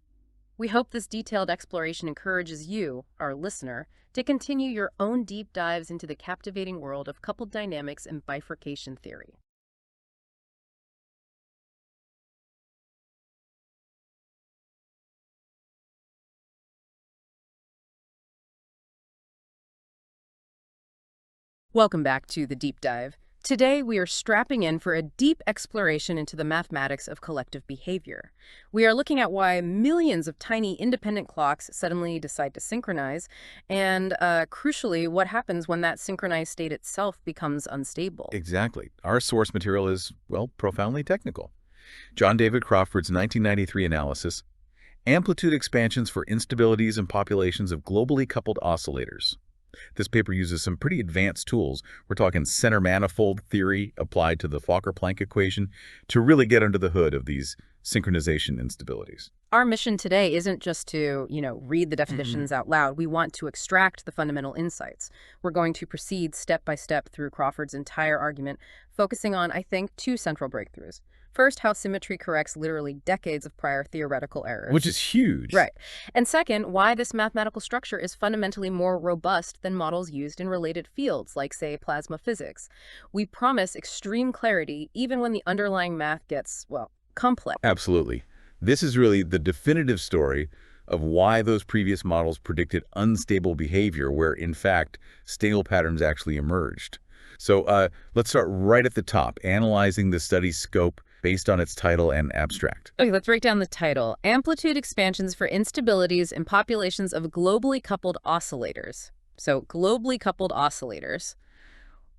We hope this detailed exploration encourages you, our listener, to continue your own deep dives into the captivating world of coupled dynamics and bifurcation theory. Welcome back to The Deep Dive. Today, we are strapping in for a deep exploration into the mathematics of collective behavior. We are looking at why millions of tiny independent clocks suddenly decide to synchronize, and crucially, what happens when that synchronized state itself becomes unstable. Exactly. Our source material is, well, profoundly technical. John David Crawford's 1993 analysis, Amplitude Expansions for Instabilities in Populations of Globally Coupled Oscillators. This paper uses some pretty advanced tools. We're talking center-manifold theory applied to the Fokker-Planck equation to really get under the hood of these synchronization instabilities. Our mission today isn't just to, read the definitions out loud. We want to extract the fundamental insights. We're going to proceed step by step through Crawford's entire argument, focusing on, I think, 2 central breakthroughs. First, how symmetry corrects literally decades of prior theoretical errors. Which is huge. Right. And second, why this mathematical structure is fundamentally more robust than models used in related fields, like, say, plasma physics. We promise extreme clarity even when the underlying math gets, complex. Absolutely. This is really the definitive story of why those previous models predicted unstable behavior, where, in fact, stable patterns actually emerged. So let's start right at the top, analyzing the study's scope, based on its title and abstract. Okay, let's break down the title. Amplitude expansions for instabilities in populations of globally coupled oscillators. So, globally coupled oscillators.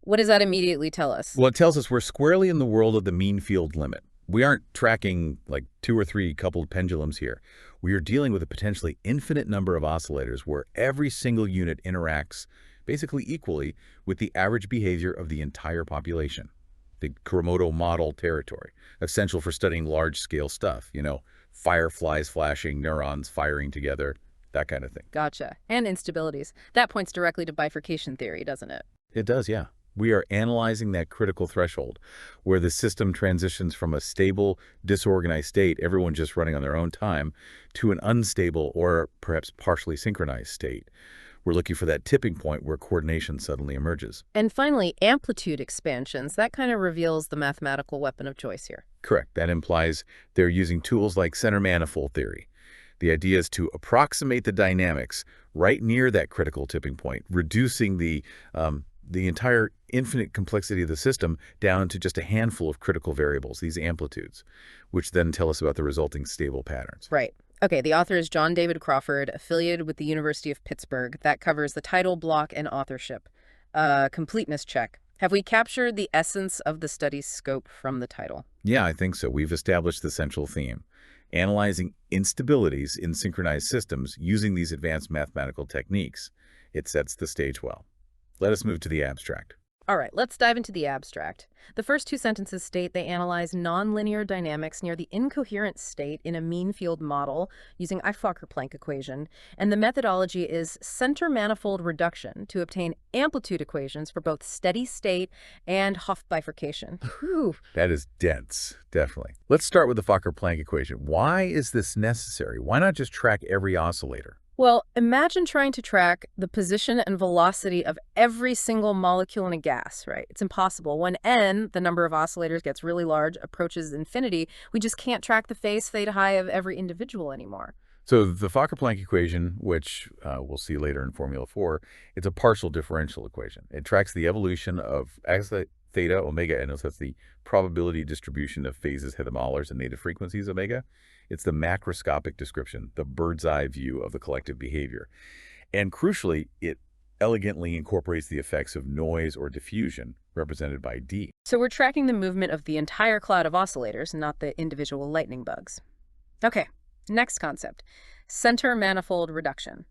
What does that immediately tell us? Well, it tells us we're squarely in the world of the mean field limit. We aren't tracking like 2 or 3 coupled pendulums here. We are dealing with a potentially infinite number of oscillators where every single unit interacts basically equally with the average behavior of the entire population. The Kuromoto model territory, essential for studying large-scale stuff, fireflies flashing, neurons firing together, that kind of thing. Gotcha. And instabilities. That points directly to bifurcation theory, doesn't it? It does, yeah. We are analyzing that critical threshold where the system transitions from a stable, disorganized state, everyone just running on their own time, to an unstable or perhaps partially synchronized state. We're looking for that tipping point where coordination suddenly emerges. And finally, amplitude expansions. That kind of reveals the mathematical weapon of choice here. Correct. That implies they're using tools like center-manifold theory. The idea is to approximate the dynamics right near that critical tipping point, reducing the entire infinite complexity of the system down to just a handful of critical variables, these amplitudes, which then tell us about the resulting stable patterns. Right. Okay, the author is John David Crawford, affiliated with the University of Pittsburgh. That covers the title block and authorship. Completeness check. Have we captured the essence of the study's scope from the title? Yeah, I think so. We've established the central theme, analyzing instabilities in synchronized systems using these advanced mathematical techniques. It sets the stage well. Let us move to the abstract. All right, let's dive into the abstract. The first 2 sentences state they analyze nonlinear dynamics near the incoherent state in a mean field model using a Fokker-Planck equation, and the methodology is center-manifold reduction to obtain amplitude equations for both steady state and Hopf bifurcation. Whew. That is dense, definitely. Let's start with the Fokker-Planck equation. Why is this necessary? Why not just track every oscillator? Well, imagine trying to track the position and velocity of every single molecule in a gas, right? It's impossible. When n, the number of oscillators, gets really large, approaches infinity, we just can't track the phase theta high of every individual anymore. So the Fokker-Planck equation, which we'll see later in Formula 4, it's a partial differential equation. It tracks the evolution of theta, omega, and that's the probability distribution of phases, hethamallers, and native frequencies, omega. It's the macroscopic description, the bird's eye view of the collective behavior. And crucially, it elegantly incorporates the effects of noise or diffusion, represented by D. So we're tracking the movement of the entire cloud of oscillators, not the individual lightning bugs. Okay, next concept, center-manifold reduction.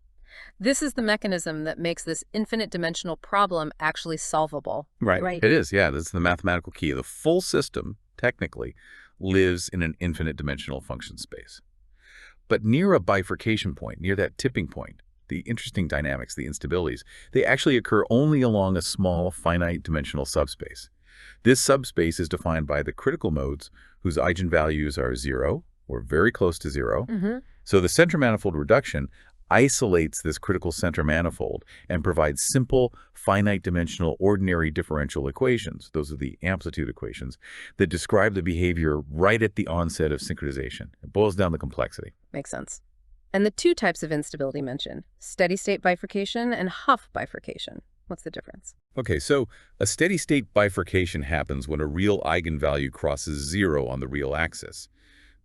This is the mechanism that makes this infinite dimensional problem actually solvable. Right. It is, yeah. That's the mathematical key. The full system, technically, lives in an infinite dimensional function space. But near a bifurcation point, near that tipping point, the interesting dynamics, the instabilities, they actually occur only along a small finite dimensional subspace. This subspace is defined by the critical modes whose eigenvalues are 0 or very close to 0. So the center-manifold reduction isolates this critical center manifold and provides simple, finite-dimensional, ordinary differential equations, those are the amplitude equations, that describe the behavior right at the onset of synchronization. It boils down the complexity. Makes sense. And the 2 types of instability mentioned, steady-state bifurcation and Hopf bifurcation. What's the difference? Okay, so a steady-state bifurcation happens when a real eigenvalue crosses 0 on the real axis.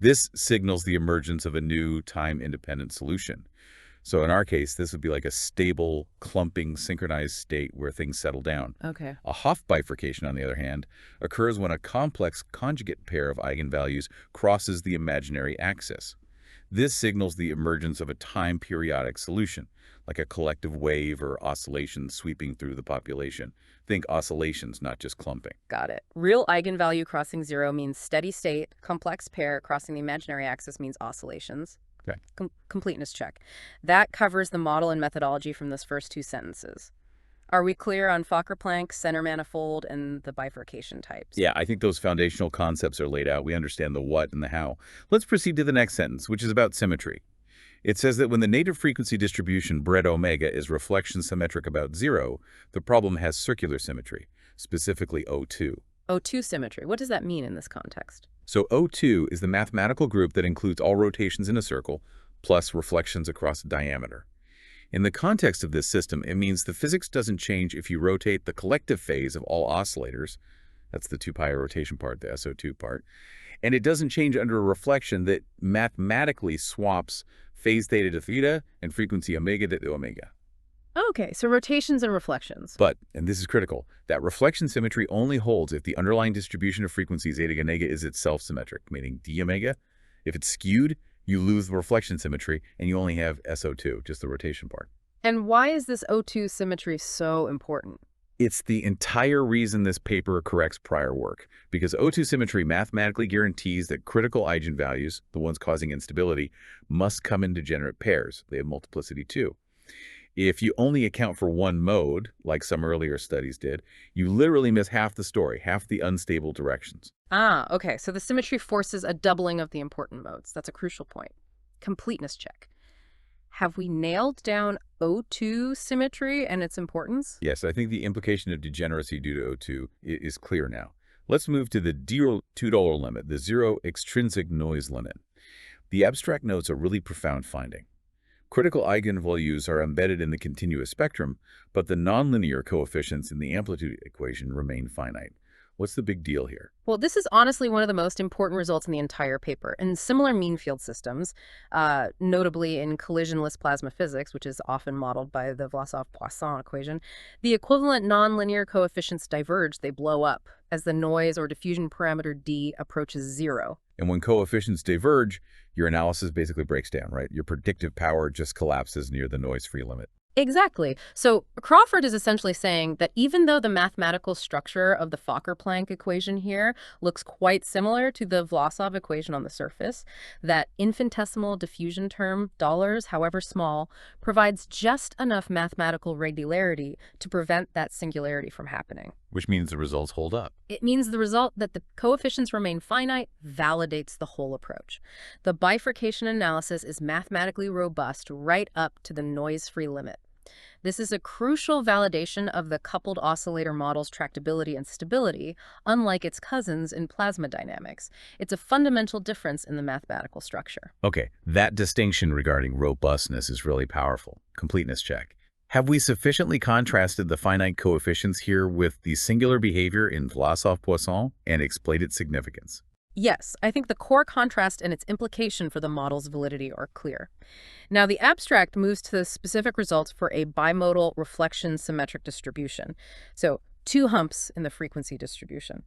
This signals the emergence of a new time-independent solution. So in our case, this would be like a stable, clumping, synchronized state where things settle down. Okay. A Hopf bifurcation, on the other hand, occurs when a complex conjugate pair of eigenvalues crosses the imaginary axis. This signals the emergence of a time-periodic solution, like a collective wave or oscillation sweeping through the population. Think oscillations, not just clumping. Got it. Real eigenvalue crossing 0 means steady state. Complex pair crossing the imaginary axis means oscillations. Okay. Completeness check. That covers the model and methodology from those first 2 sentences. Are we clear on Fokker-Planck, center-manifold, and the bifurcation types? Yeah, I think those foundational concepts are laid out. We understand the what and the how. Let's proceed to the next sentence, which is about symmetry. It says that when the native frequency distribution bred omega is reflection symmetric about 0, the problem has circular symmetry, specifically O2. O2 symmetry. What does that mean in this context? So O2 is the mathematical group that includes all rotations in a circle, plus reflections across a diameter. In the context of this system, it means the physics doesn't change if you rotate the collective phase of all oscillators, That's the 2 pi rotation part, the SO2 part. And it doesn't change under a reflection that mathematically swaps phase theta to theta and frequency omega to omega. Okay, so rotations and reflections. But, and this is critical, that reflection symmetry only holds if the underlying distribution of frequencies eta omega is itself symmetric, meaning d omega. If it's skewed, you lose the reflection symmetry and you only have SO2, just the rotation part. And why is this O2 symmetry so important? It's the entire reason this paper corrects prior work, because O2 symmetry mathematically guarantees that critical eigenvalues, the ones causing instability, must come in degenerate pairs. They have multiplicity too. If you only account for one mode, like some earlier studies did, you literally miss half the story, half the unstable directions. Ah, okay, so the symmetry forces a doubling of the important modes. That's a crucial point. Completeness check. Have we nailed down O2 symmetry and its importance? Yes, I think the implication of degeneracy due to O2 is clear now. Let's move to the $2 limit, the zero extrinsic noise limit. The abstract notes a really profound finding. Critical eigenvalues are embedded in the continuous spectrum, but the nonlinear coefficients in the amplitude equation remain finite. What's the big deal here? Well, this is honestly one of the most important results in the entire paper. In similar mean field systems, notably in collisionless plasma physics, which is often modeled by the Vlasov-Poisson equation, the equivalent nonlinear coefficients diverge, they blow up, as the noise or diffusion parameter d approaches 0. And when coefficients diverge, your analysis basically breaks down, right? Your predictive power just collapses near the noise-free limit. Exactly. So Crawford is essentially saying that even though the mathematical structure of the Fokker-Planck equation here looks quite similar to the Vlasov equation on the surface, that infinitesimal diffusion term, dollars, however small, provides just enough mathematical regularity to prevent that singularity from happening. Which means the results hold up. It means the result that the coefficients remain finite validates the whole approach. The bifurcation analysis is mathematically robust right up to the noise-free limit. This is a crucial validation of the coupled oscillator model's tractability and stability, unlike its cousins in plasma dynamics. It's a fundamental difference in the mathematical structure. Okay, that distinction regarding robustness is really powerful. Completeness check. Have we sufficiently contrasted the finite coefficients here with the singular behavior in Vlasov-Poisson and explained its significance? Yes, I think the core contrast and its implication for the model's validity are clear. Now, the abstract moves to the specific results for a bimodal reflection symmetric distribution. So, 2 humps in the frequency distribution.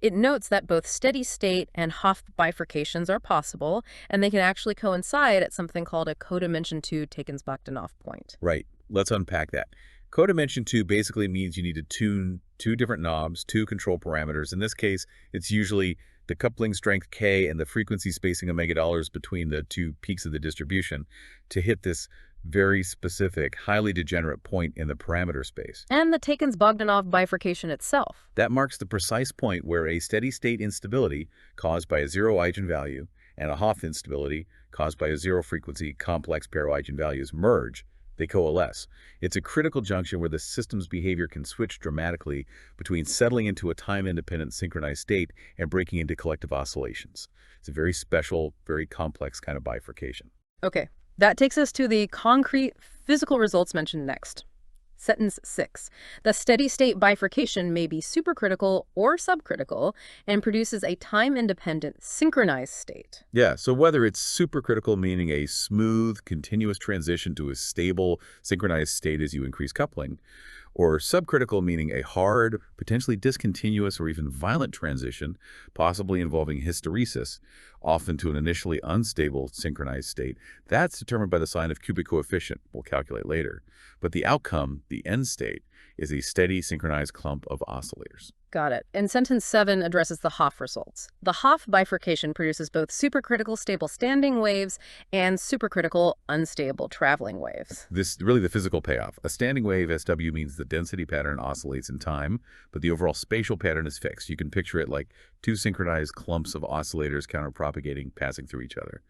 It notes that both steady state and Hopf bifurcations are possible, and they can actually coincide at something called a codimension 2 Takens-Bogdanov point. Right. Let's unpack that. Codimension 2 basically means you need to tune 2 different knobs, 2 control parameters. In this case, it's usually the coupling strength K and the frequency spacing omega dollars between the 2 peaks of the distribution to hit this very specific, highly degenerate point in the parameter space. And the Takens-Bogdanov bifurcation itself. That marks the precise point where a steady-state instability caused by a zero eigenvalue and a Hopf instability caused by a zero-frequency complex pair of eigenvalues merge. They coalesce. It's a critical junction where the system's behavior can switch dramatically between settling into a time-independent synchronized state and breaking into collective oscillations. It's a very special, very complex kind of bifurcation. Okay, that takes us to the concrete physical results mentioned next. Sentence 6. The steady-state bifurcation may be supercritical or subcritical and produces a time-independent synchronized state. Yeah, so whether it's supercritical, meaning a smooth, continuous transition to a stable, synchronized state as you increase coupling, or subcritical, meaning a hard, potentially discontinuous or even violent transition, possibly involving hysteresis, often to an initially unstable synchronized state, that's determined by the sign of cubic coefficient we'll calculate later. But the outcome, the end state, is a steady synchronized clump of oscillators. Got it. And sentence 7 addresses the Hopf results. The Hopf bifurcation produces both supercritical stable standing waves and supercritical unstable traveling waves. This is really the physical payoff. A standing wave, SW, means the density pattern oscillates in time, but the overall spatial pattern is fixed. You can picture it like 2 synchronized clumps of oscillators counterpropagating, passing through each other.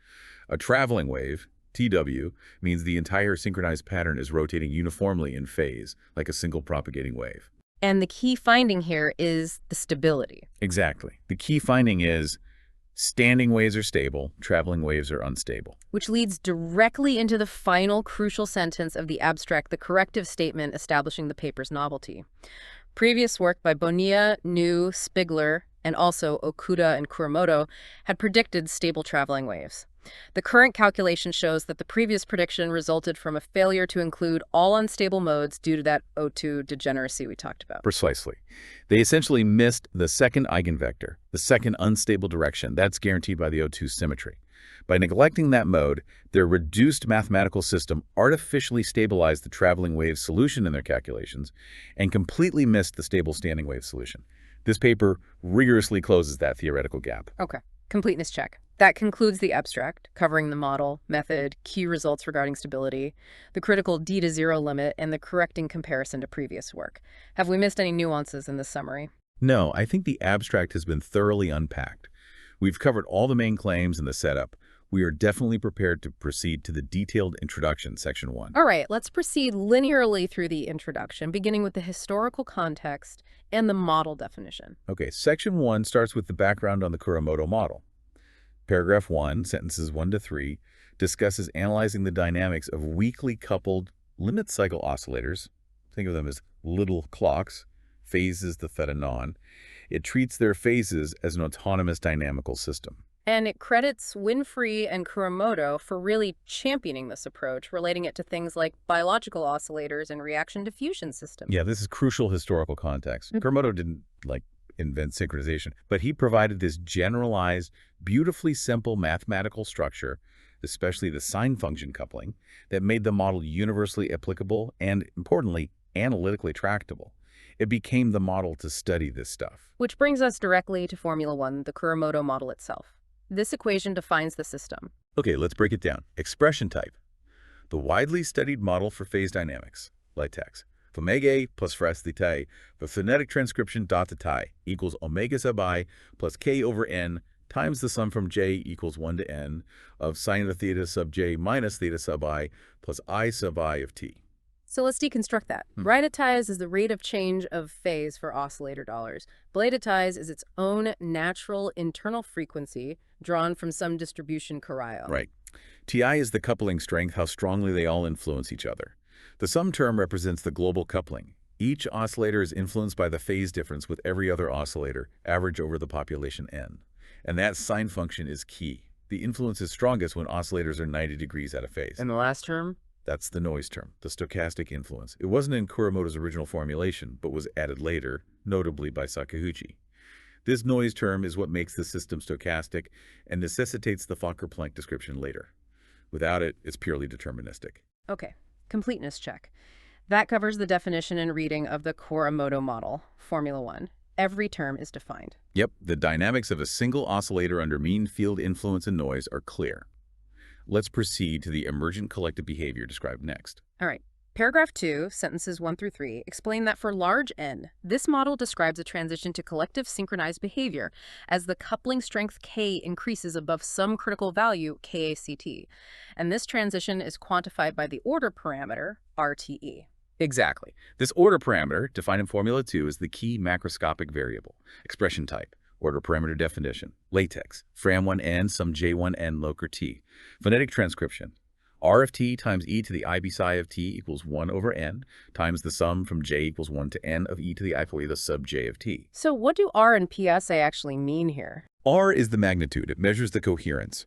A traveling wave, TW, means the entire synchronized pattern is rotating uniformly in phase, like a single propagating wave. And the key finding here is the stability. Exactly. The key finding is standing waves are stable, traveling waves are unstable. Which leads directly into the final crucial sentence of the abstract, the corrective statement establishing the paper's novelty. Previous work by Bonilla, New, Spigler, and also Okuda and Kuramoto had predicted stable traveling waves. The current calculation shows that the previous prediction resulted from a failure to include all unstable modes due to that O2 degeneracy we talked about. Precisely. They essentially missed the second eigenvector, the second unstable direction. That's guaranteed by the O2 symmetry. By neglecting that mode, their reduced mathematical system artificially stabilized the traveling wave solution in their calculations and completely missed the stable standing wave solution. This paper rigorously closes that theoretical gap. Okay, completeness check. That concludes the abstract, covering the model, method, key results regarding stability, the critical d to 0 limit, and the correcting comparison to previous work. Have we missed any nuances in this summary? No, I think the abstract has been thoroughly unpacked. We've covered all the main claims and the setup. We are definitely prepared to proceed to the detailed introduction, section 1. All right, let's proceed linearly through the introduction, beginning with the historical context and the model definition. Okay, section 1 starts with the background on the Kuramoto model. Paragraph 1, sentences 1 to 3, discusses analyzing the dynamics of weakly coupled limit cycle oscillators. Think of them as little clocks, phases the theta non. It treats their phases as an autonomous dynamical system. And it credits Winfrey and Kuramoto for really championing this approach, relating it to things like biological oscillators and reaction diffusion systems. Yeah, this is crucial historical context. Kuramoto didn't, invent synchronization, but he provided this generalized, beautifully simple mathematical structure, especially the sine function coupling, that made the model universally applicable and, importantly, analytically tractable. It became the model to study this stuff. Which brings us directly to Formula 1, the Kuramoto model itself. This equation defines the system. Okay, let's break it down. Expression type. The widely studied model for phase dynamics, LaTex. Omega plus fras theta for phonetic transcription dot theta equals omega sub I plus k over n times the sum from j equals 1 to n of sine of theta sub j minus theta sub I plus I sub I of t. So let's deconstruct that. Right-atize is the rate of change of phase for oscillator dollars. Blade-atize is its own natural internal frequency drawn from some distribution Coriolis. Right. Ti is the coupling strength, how strongly they all influence each other. The sum term represents the global coupling. Each oscillator is influenced by the phase difference with every other oscillator, average over the population n. And that sine function is key. The influence is strongest when oscillators are 90 degrees out of phase. And the last term? That's the noise term, the stochastic influence. It wasn't in Kuramoto's original formulation, but was added later, notably by Sakaguchi. This noise term is what makes the system stochastic and necessitates the Fokker-Planck description later. Without it, it's purely deterministic. Okay, completeness check. That covers the definition and reading of the Kuramoto model, Formula 1. Every term is defined. Yep, the dynamics of a single oscillator under mean field influence and noise are clear. Let's proceed to the emergent collective behavior described next. All right. Paragraph 2, sentences 1 through 3, explain that for large n, this model describes a transition to collective synchronized behavior as the coupling strength K increases above some critical value, KACT. And this transition is quantified by the order parameter, RTE. Exactly. This order parameter, defined in Formula 2, is the key macroscopic variable. Expression type, order parameter definition, LaTex, fram1n sum j1n locer t. Phonetic transcription, R of t times e to the I b psi of t equals 1 over n times the sum from j equals 1 to n of e to the I the sub j of t. So what do R and PSA actually mean here? R is the magnitude. It measures the coherence.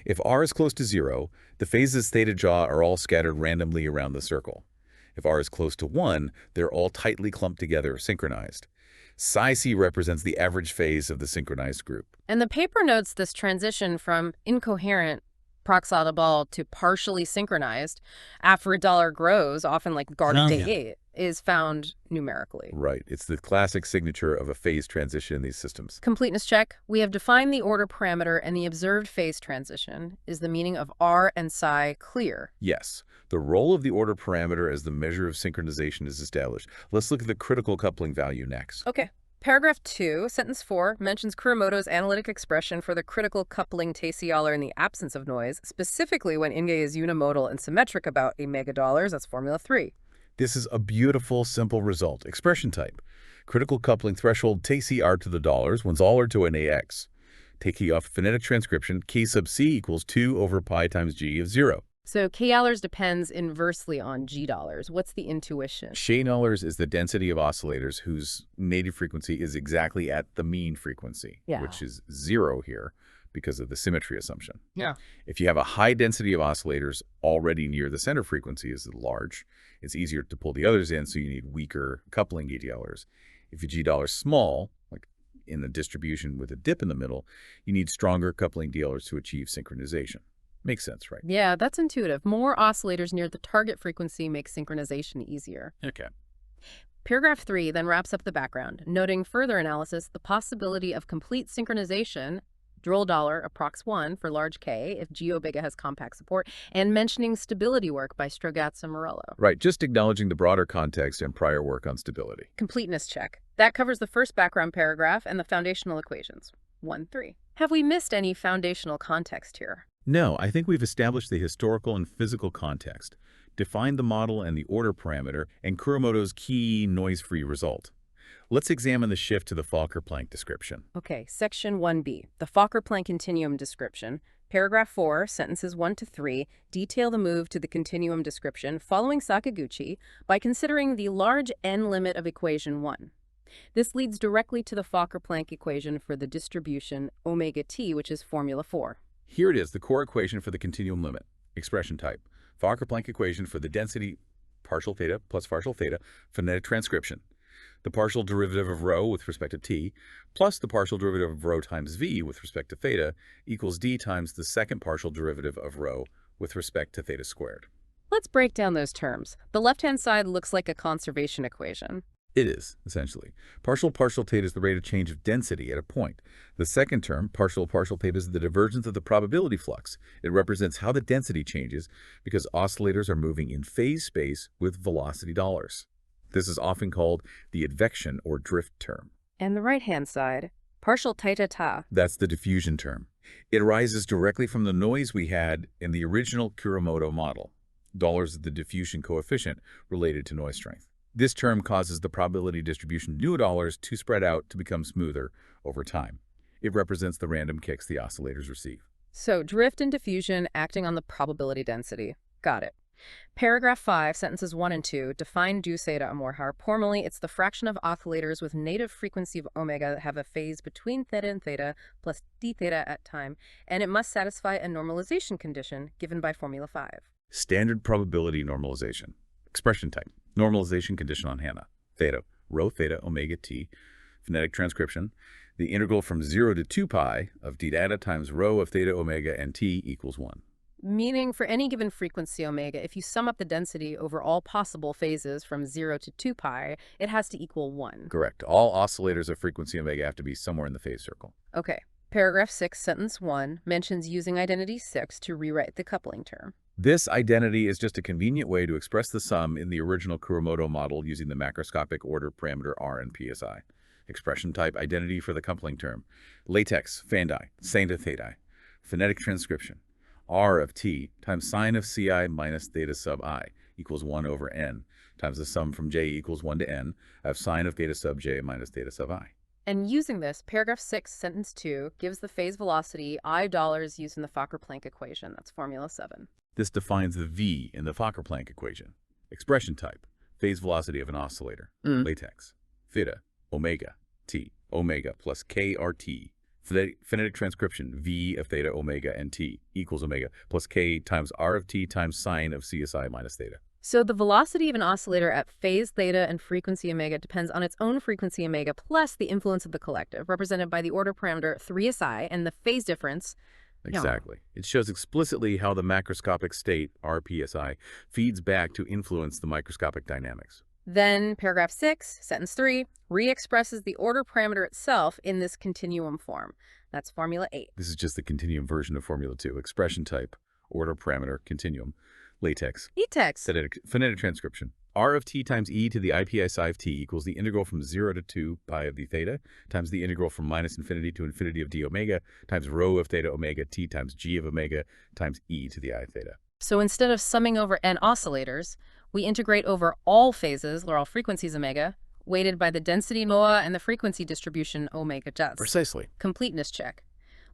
If R is close to 0, the phases theta jaw are all scattered randomly around the circle. If R is close to 1, they're all tightly clumped together, synchronized. Psi c represents the average phase of the synchronized group. And the paper notes this transition from incoherent proxy-ball to partially synchronized after a dollar grows, often like guarded day, is found numerically. Right. It's the classic signature of a phase transition in these systems. Completeness check. We have defined the order parameter, and the observed phase transition. Is the meaning of R and psi clear? Yes. The role of the order parameter as the measure of synchronization is established. Let's look at the critical coupling value next. Okay. Paragraph 2, sentence 4, mentions Kuramoto's analytic expression for the critical coupling Taciolar in the absence of noise, specifically when Inge is unimodal and symmetric about a megadollars. That's Formula 3. This is a beautiful, simple result. Expression type. Critical coupling threshold TCR to the dollars when all are to an AX. Taking off phonetic transcription, K sub C equals 2 over pi times G of 0. So k-dollars depends inversely on g-dollars. What's the intuition? K-dollars is the density of oscillators whose native frequency is exactly at the mean frequency, Yeah. which is 0 here because of the symmetry assumption. Yeah. If you have a high density of oscillators already near the center frequency is large, it's easier to pull the others in, so you need weaker coupling g-dollars. If your g-dollar's small, like in the distribution with a dip in the middle, you need stronger coupling d-dollars to achieve synchronization. Makes sense, right? Yeah, that's intuitive. More oscillators near the target frequency make synchronization easier. Okay. Paragraph 3 then wraps up the background, noting further analysis the possibility of complete synchronization, $$ approx 1 for large K if G omega has compact support, and mentioning stability work by Strogatz and Morello. Right, just acknowledging the broader context and prior work on stability. Completeness check. That covers the first background paragraph and the foundational equations. 1-3. Have we missed any foundational context here? No, I think we've established the historical and physical context, defined the model and the order parameter, and Kuramoto's key noise-free result. Let's examine the shift to the Fokker-Planck description. Okay, section 1b, the Fokker-Planck continuum description. Paragraph 4, sentences 1-3, detail the move to the continuum description following Sakaguchi by considering the large n limit of equation 1. This leads directly to the Fokker-Planck equation for the distribution omega t, which is formula 4. Here it is, the core equation for the continuum limit. Expression type. Fokker-Planck equation for the density partial theta plus partial theta phonetic transcription. The partial derivative of rho with respect to t plus the partial derivative of rho times v with respect to theta equals d times the second partial derivative of rho with respect to theta squared. Let's break down those terms. The left-hand side looks like a conservation equation. It is, essentially. Partial theta is the rate of change of density at a point. The second term, partial theta, is the divergence of the probability flux. It represents how the density changes because oscillators are moving in phase space with velocity dollars. This is often called the advection or drift term. And the right-hand side, partial theta ta. That's the diffusion term. It arises directly from the noise we had in the original Kuramoto model. Dollars is the diffusion coefficient related to noise strength. This term causes the probability distribution nu dollars to spread out to become smoother over time. It represents the random kicks the oscillators receive. So drift and diffusion acting on the probability density. Got it. Paragraph 5, sentences 1 and 2, define do theta more formally. It's the fraction of oscillators with native frequency of omega that have a phase between theta and theta plus d theta at time, and it must satisfy a normalization condition given by formula 5. Standard probability normalization. Expression type. Normalization condition on Hanna. Theta, rho theta omega t, phonetic transcription. The integral from 0 to 2 pi of d data times rho of theta omega and t equals 1. Meaning for any given frequency omega, if you sum up the density over all possible phases from 0 to 2 pi, it has to equal 1. Correct. All oscillators of frequency omega have to be somewhere in the phase circle. Okay. Paragraph 6, sentence 1, mentions using identity 6 to rewrite the coupling term. This identity is just a convenient way to express the sum in the original Kuramoto model using the macroscopic order parameter R and PSI. Expression type identity for the coupling term. LaTex, Fandi, Santa theta. Phonetic transcription. R of t times sine of ci minus theta sub I equals 1 over n times the sum from j equals 1 to n of sine of theta sub j minus theta sub I. And using this, paragraph 6, sentence 2, gives the phase velocity I dollars used in the Fokker-Planck equation. That's formula 7. This defines the v in the Fokker-Planck equation. Expression type, phase velocity of an oscillator. LaTex, theta, omega, t, omega plus k RT. Phonetic transcription, v of theta omega and t equals omega plus k times r of t times sine of CSI minus theta. So the velocity of an oscillator at phase theta and frequency omega depends on its own frequency omega plus the influence of the collective, represented by the order parameter 3si, and the phase difference. Exactly. It shows explicitly how the macroscopic state, RPSI, feeds back to influence the microscopic dynamics. Then paragraph 6, sentence 3, re-expresses the order parameter itself in this continuum form. That's formula 8. This is just the continuum version of formula 2. Expression type, order parameter, continuum, LaTex. LaTex. Phonetic transcription. R of t times e to the IPSI of t equals the integral from 0 to 2 pi of d theta times the integral from minus infinity to infinity of d omega times rho of theta omega t times g of omega times e to the I theta. So instead of summing over n oscillators, we integrate over all phases, or all frequencies omega, weighted by the density MOA and the frequency distribution omega jets. Precisely. Completeness check.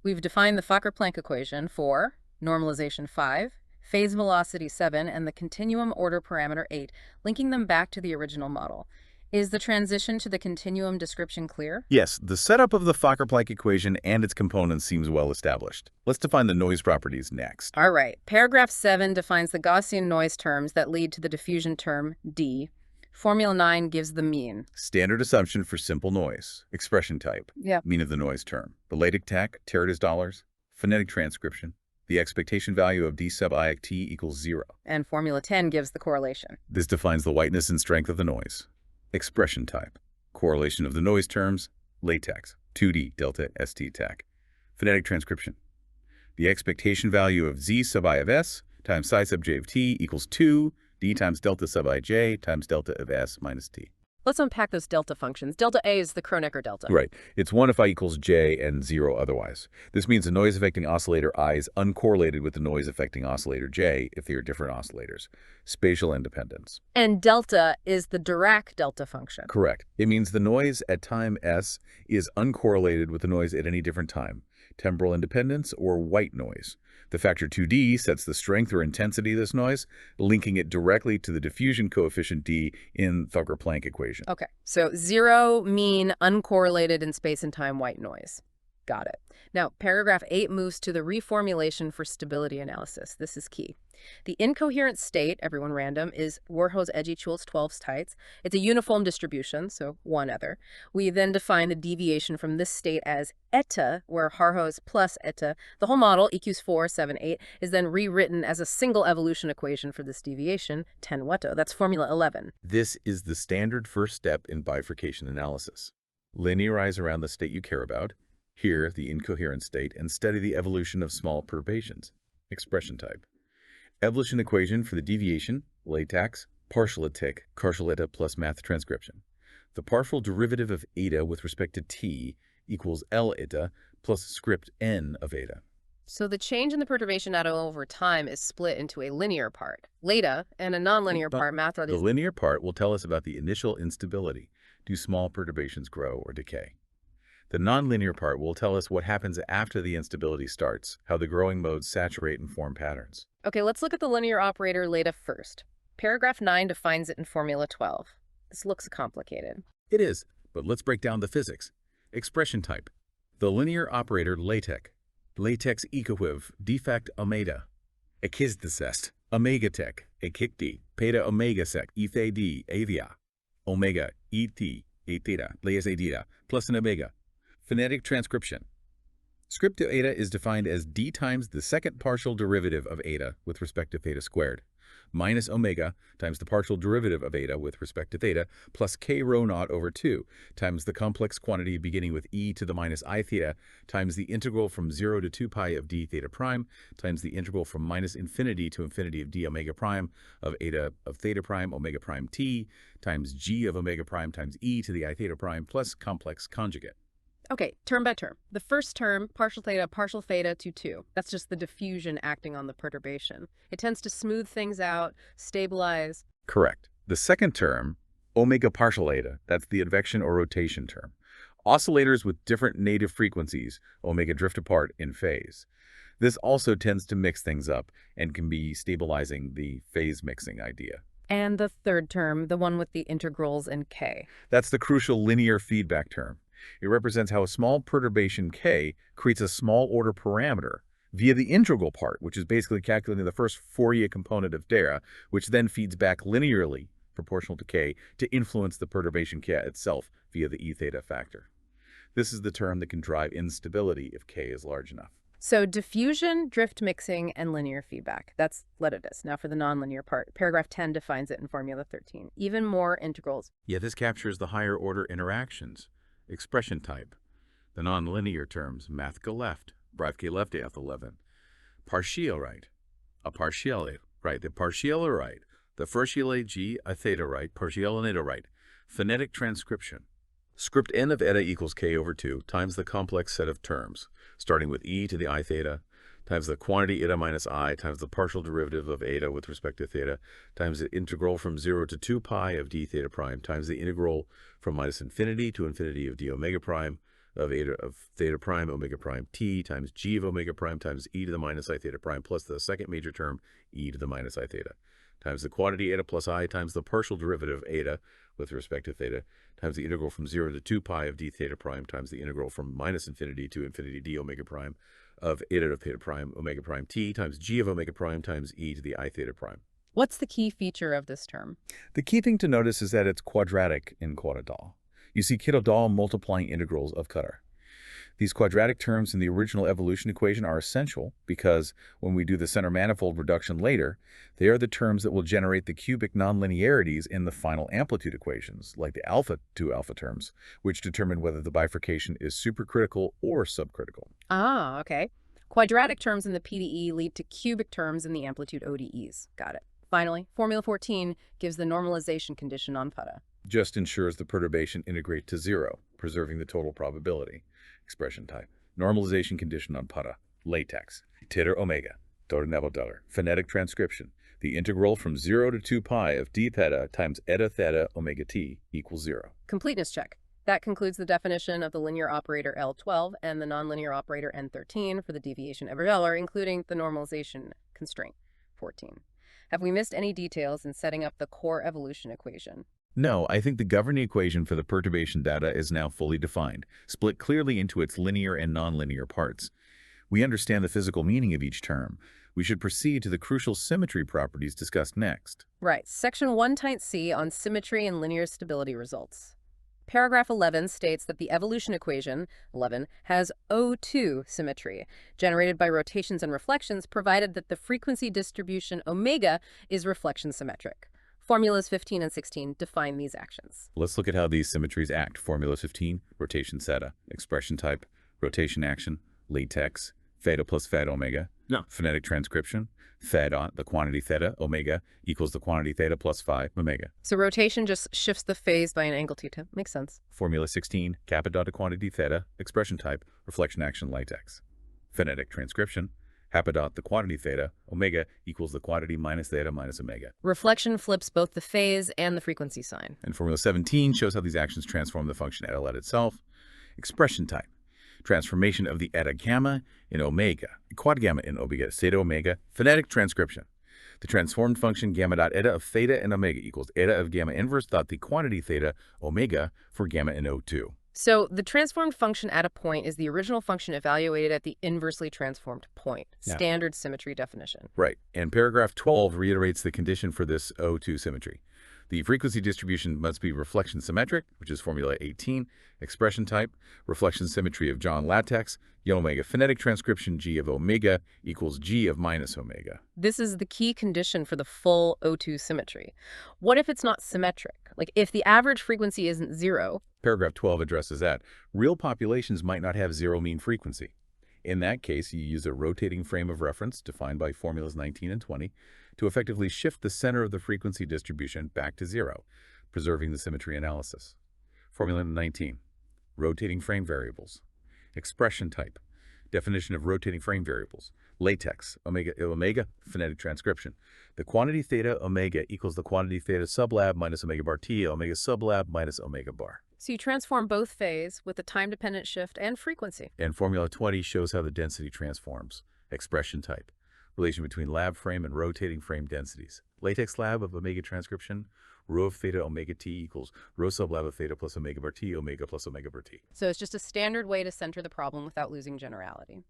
We've defined the Fokker-Planck equation for normalization 5, phase velocity 7, and the continuum order parameter 8, linking them back to the original model. Is the transition to the continuum description clear? Yes, the setup of the Fokker-Planck equation and its components seems well established. Let's define the noise properties next. All right. Paragraph 7 defines the Gaussian noise terms that lead to the diffusion term, D. Formula 9 gives the mean. Standard assumption for simple noise. Expression type. Yeah. Mean of the noise term. The LaTex tach, teratas dollars. Phonetic transcription. The expectation value of d sub I t equals 0. And Formula 10 gives the correlation. This defines the whiteness and strength of the noise. Expression type. Correlation of the noise terms. LaTex. 2D delta st tach. Phonetic transcription. The expectation value of z sub I of s times psi sub j of t equals 2 d times delta sub ij times delta of s minus t. Let's unpack those delta functions. Delta A is the Kronecker delta. Right. It's 1 if I equals j and 0 otherwise. This means the noise affecting oscillator I is uncorrelated with the noise affecting oscillator j if they are different oscillators. Spatial independence. And delta is the Dirac delta function. Correct. It means the noise at time s is uncorrelated with the noise at any different time. Temporal independence or white noise. The factor 2d sets the strength or intensity of this noise, linking it directly to the diffusion coefficient d in Fokker-Planck equation. Okay, so 0 mean uncorrelated in space and time white noise. Got it. Now, paragraph 8 moves to the reformulation for stability analysis. This is key. The incoherent state, everyone random, is Warhose-Edgy-Schultz-12 tights. It's a uniform distribution, so one other. We then define the deviation from this state as eta, where Warhose plus eta. The whole model, EQs 4, 7, 8, is then rewritten as a single evolution equation for this deviation, 10 Watto. That's formula 11. This is the standard first step in bifurcation analysis. Linearize around the state you care about, here the incoherent state, and study the evolution of small perturbations. Expression type. Evolution equation for the deviation, LaTex, partial tick, partial eta plus math transcription. The partial derivative of eta with respect to t equals L eta plus script n of eta. So the change in the perturbation eta over time is split into a linear part, LaTe, and a nonlinear part, math. The linear part will tell us about the initial instability. Do small perturbations grow or decay? The nonlinear part will tell us what happens after the instability starts, how the growing modes saturate and form patterns. Okay, let's look at the linear operator LaTe first. Paragraph 9 defines it in Formula 12. This looks complicated. It is, but let's break down the physics. Expression type. The linear operator LaTex. LaTex equiv defect omega. Ekisdesest. Omega tech. Ekikti. Peta omega sec. Ethe d. Avia. Omega. Et. Theta. Layas theta. Plus an omega. Phonetic transcription. Script to eta is defined as d times the second partial derivative of eta with respect to theta squared, minus omega times the partial derivative of eta with respect to theta, plus k rho naught over 2 times the complex quantity beginning with e to the minus I theta times the integral from 0 to 2 pi of d theta prime times the integral from minus infinity to infinity of d omega prime of eta of theta prime omega prime t times g of omega prime times e to the I theta prime plus complex conjugate. Okay, term by term. The first term, partial theta to 2. That's just the diffusion acting on the perturbation. It tends to smooth things out, stabilize. Correct. The second term, omega partial eta, that's the advection or rotation term. Oscillators with different native frequencies, omega drift apart in phase. This also tends to mix things up and can be stabilizing the phase mixing idea. And the third term, the one with the integrals and k. That's the crucial linear feedback term. It represents how a small perturbation k creates a small order parameter via the integral part, which is basically calculating the first Fourier component of derive, which then feeds back linearly, proportional to k, to influence the perturbation k itself via the E theta factor. This is the term that can drive instability if k is large enough. So diffusion, drift mixing, and linear feedback. That's LaTex. Now for the nonlinear part. Paragraph 10 defines it in Formula 13. Even more integrals. Yeah, this captures the higher order interactions. Expression type. The nonlinear terms, math go left, bravke left at 11. Partial right. A partial right. The partial right. The partial g, a theta right, partial and eta right. Phonetic transcription. Script n of eta equals k over 2 times the complex set of terms, starting with e to the I theta, times the quantity eta minus I, times the partial derivative of eta with respect to theta, times the integral from 0 to 2 pi of d theta prime, times the integral from minus infinity to infinity of d omega prime of eta of theta prime omega prime t times g of omega prime times e to the minus I theta prime plus the second major term e to the minus I theta times the quantity eta plus I times the partial derivative eta with respect to theta times the integral from 0 to 2 pi of d theta prime times the integral from minus infinity to infinity d omega prime of eta of theta prime omega prime t times g of omega prime times e to the I theta prime. What's the key feature of this term? The key thing to notice is that it's quadratic in Quadratal. You see Kittel-Dahl multiplying integrals of Cutter. These quadratic terms in the original evolution equation are essential because when we do the center-manifold reduction later, they are the terms that will generate the cubic nonlinearities in the final amplitude equations, like the alpha to alpha terms, which determine whether the bifurcation is supercritical or subcritical. Ah, okay. Quadratic terms in the PDE lead to cubic terms in the amplitude ODEs. Got it. Finally, Formula 14 gives the normalization condition on Putta. Just ensures the perturbation integrate to 0, preserving the total probability. Expression type. Normalization condition on Putta. LaTex. Titter omega. Torneveldler. Phonetic transcription. The integral from 0 to 2 pi of d theta times eta theta omega t equals 0. Completeness check. That concludes the definition of the linear operator L12 and the nonlinear operator N13 for the deviation every Euler, including the normalization constraint 14. Have we missed any details in setting up the core evolution equation? No, I think the governing equation for the perturbation data is now fully defined, split clearly into its linear and nonlinear parts. We understand the physical meaning of each term. We should proceed to the crucial symmetry properties discussed next. Right. Section 1(c) on symmetry and linear stability results. Paragraph 11 states that the evolution equation, 11, has O2 symmetry, generated by rotations and reflections, provided that the frequency distribution omega is reflection symmetric. Formulas 15 and 16 define these actions. Let's look at how these symmetries act. Formula 15, rotation theta, expression type, rotation action, LaTex, theta plus theta omega, phonetic transcription, theta, the quantity theta, omega, equals the quantity theta plus phi, omega. So rotation just shifts the phase by an angle theta. Makes sense. Formula 16, kappa dot to quantity theta, expression type, reflection action, LaTex. Phonetic transcription, kappa dot the quantity theta, omega, equals the quantity minus theta minus omega. Reflection flips both the phase and the frequency sign. And Formula 17 shows how these actions transform the function eta let itself. Expression type. Transformation of the eta gamma in omega, quad gamma in omega, theta omega, phonetic transcription. The transformed function gamma dot eta of theta and omega equals eta of gamma inverse dot the quantity theta omega for gamma in O2. So the transformed function at a point is the original function evaluated at the inversely transformed point. Standard symmetry definition. Right. And paragraph 12 reiterates the condition for this O2 symmetry. The frequency distribution must be reflection symmetric, which is formula 18, expression type, reflection symmetry of John LaTex, omega phonetic transcription G of omega equals G of minus omega. This is the key condition for the full O2 symmetry. What if it's not symmetric? Like if the average frequency isn't 0? Paragraph 12 addresses that. Real populations might not have 0 mean frequency. In that case, you use a rotating frame of reference defined by formulas 19 and 20 to effectively shift the center of the frequency distribution back to 0, preserving the symmetry analysis. Formula 19, rotating frame variables. Expression type, definition of rotating frame variables. LaTex, omega, phonetic transcription. The quantity theta omega equals the quantity theta sublab minus omega bar t, omega sublab minus omega bar. So you transform both phase with the time-dependent shift and frequency. And formula 20 shows how the density transforms. Expression type, relation between lab frame and rotating frame densities. LaTex lab of omega transcription, rho of theta omega t equals rho sublab of theta plus omega bar t, omega plus omega bar t. So it's just a standard way to center the problem without losing generality.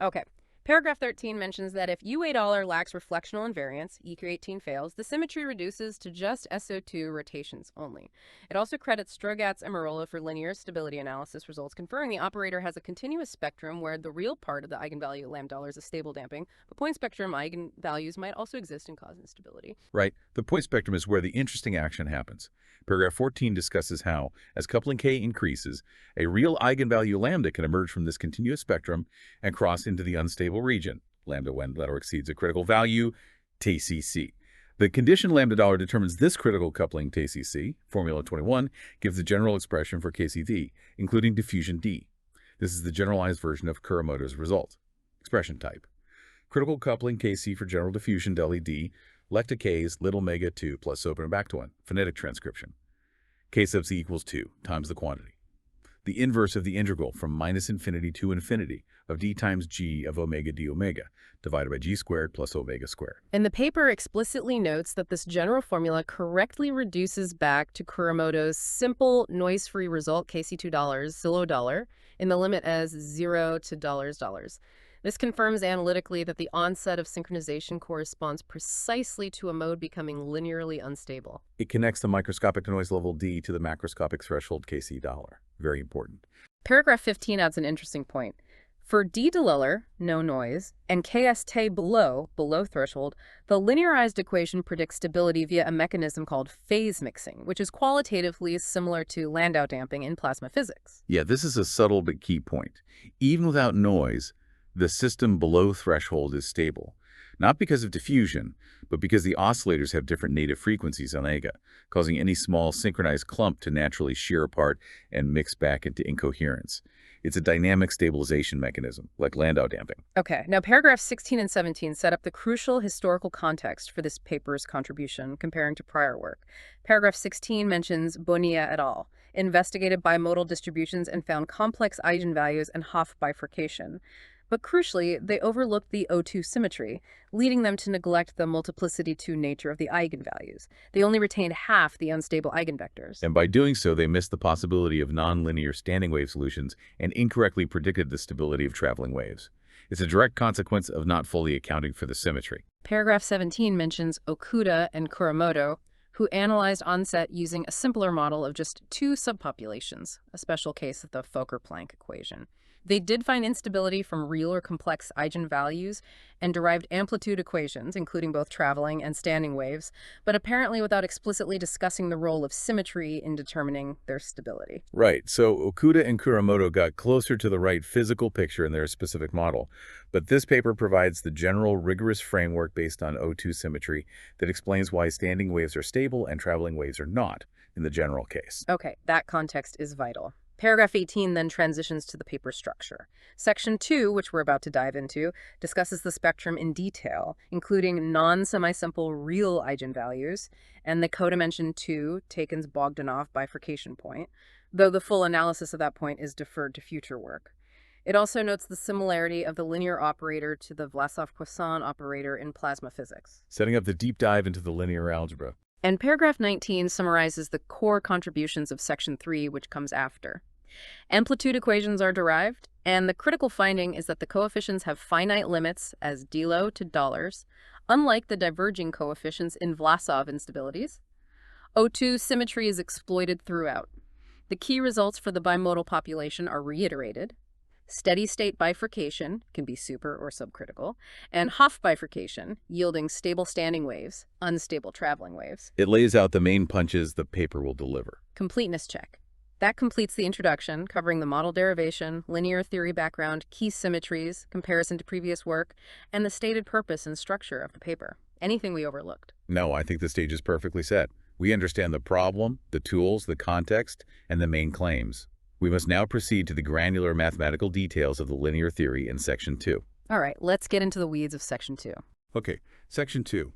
Okay. Paragraph 13 mentions that if UA$ lacks reflectional invariance, EQ18 fails, the symmetry reduces to just SO2 rotations only. It also credits Strogatz and Merola for linear stability analysis results, conferring the operator has a continuous spectrum where the real part of the eigenvalue λ$ is a stable damping, but point spectrum eigenvalues might also exist and cause instability. Right. The point spectrum is where the interesting action happens. Paragraph 14 discusses how, as coupling K increases, a real eigenvalue lambda can emerge from this continuous spectrum and cross into the unstable region, lambda when λ exceeds a critical value, TCC. The condition λ$ determines this critical coupling TCC, formula 21, gives the general expression for KCD, including diffusion D. This is the generalized version of Kuramoto's result. Expression type. Critical coupling KC for general diffusion ∆D, lecta K's little omega 2 plus open and back to 1, phonetic transcription. K sub C equals 2 times the quantity. the inverse of the integral from minus infinity to infinity of d times g of omega d omega, divided by g squared plus omega squared. And the paper explicitly notes that this general formula correctly reduces back to Kuramoto's simple noise-free result, KC2 $, in the limit as 0 to $. This confirms analytically that the onset of synchronization corresponds precisely to a mode becoming linearly unstable. It connects the microscopic noise level d to the macroscopic threshold KC $. Very important. Paragraph 15 adds an interesting point. For d Delaler, no noise, and KST below threshold, the linearized equation predicts stability via a mechanism called phase mixing, which is qualitatively similar to Landau damping in plasma physics. Yeah, this is a subtle but key point. Even without noise, the system below threshold is stable, not because of diffusion, but because the oscillators have different native frequencies omega, causing any small synchronized clump to naturally shear apart and mix back into incoherence. It's a dynamic stabilization mechanism, like Landau damping. Okay, now paragraphs 16 and 17 set up the crucial historical context for this paper's contribution comparing to prior work. Paragraph 16 mentions Bonilla et al., investigated bimodal distributions and found complex eigenvalues and Hopf bifurcation. But crucially, they overlooked the O2 symmetry, leading them to neglect the multiplicity 2 nature of the eigenvalues. They only retained half the unstable eigenvectors. And by doing so, they missed the possibility of nonlinear standing wave solutions and incorrectly predicted the stability of traveling waves. It's a direct consequence of not fully accounting for the symmetry. Paragraph 17 mentions Okuda and Kuramoto, who analyzed onset using a simpler model of just 2 subpopulations, a special case of the Fokker-Planck equation. They did find instability from real or complex eigenvalues and derived amplitude equations, including both traveling and standing waves, but apparently without explicitly discussing the role of symmetry in determining their stability. Right, so Okuda and Kuramoto got closer to the right physical picture in their specific model, but this paper provides the general rigorous framework based on O2 symmetry that explains why standing waves are stable and traveling waves are not in the general case. Okay, that context is vital. Paragraph 18 then transitions to the paper's structure. Section 2, which we're about to dive into, discusses the spectrum in detail, including non-semi-simple real eigenvalues and the codimension 2, Taken's Bogdanov bifurcation point, though the full analysis of that point is deferred to future work. It also notes the similarity of the linear operator to the Vlasov-Poisson operator in plasma physics, setting up the deep dive into the linear algebra. And paragraph 19 summarizes the core contributions of section 3, which comes after. Amplitude equations are derived, and the critical finding is that the coefficients have finite limits as dLo to dollars, unlike the diverging coefficients in Vlasov instabilities. O2 symmetry is exploited throughout. The key results for the bimodal population are reiterated. Steady-state bifurcation can be super or subcritical, and Hopf bifurcation, yielding stable standing waves, unstable traveling waves. It lays out the main punches the paper will deliver. Completeness check. That completes the introduction, covering the model derivation, linear theory background, key symmetries, comparison to previous work, and the stated purpose and structure of the paper. Anything we overlooked? No, I think the stage is perfectly set. We understand the problem, the tools, the context, and the main claims. We must now proceed to the granular mathematical details of the linear theory in Section 2. All right, let's get into the weeds of Section 2. Okay, Section 2.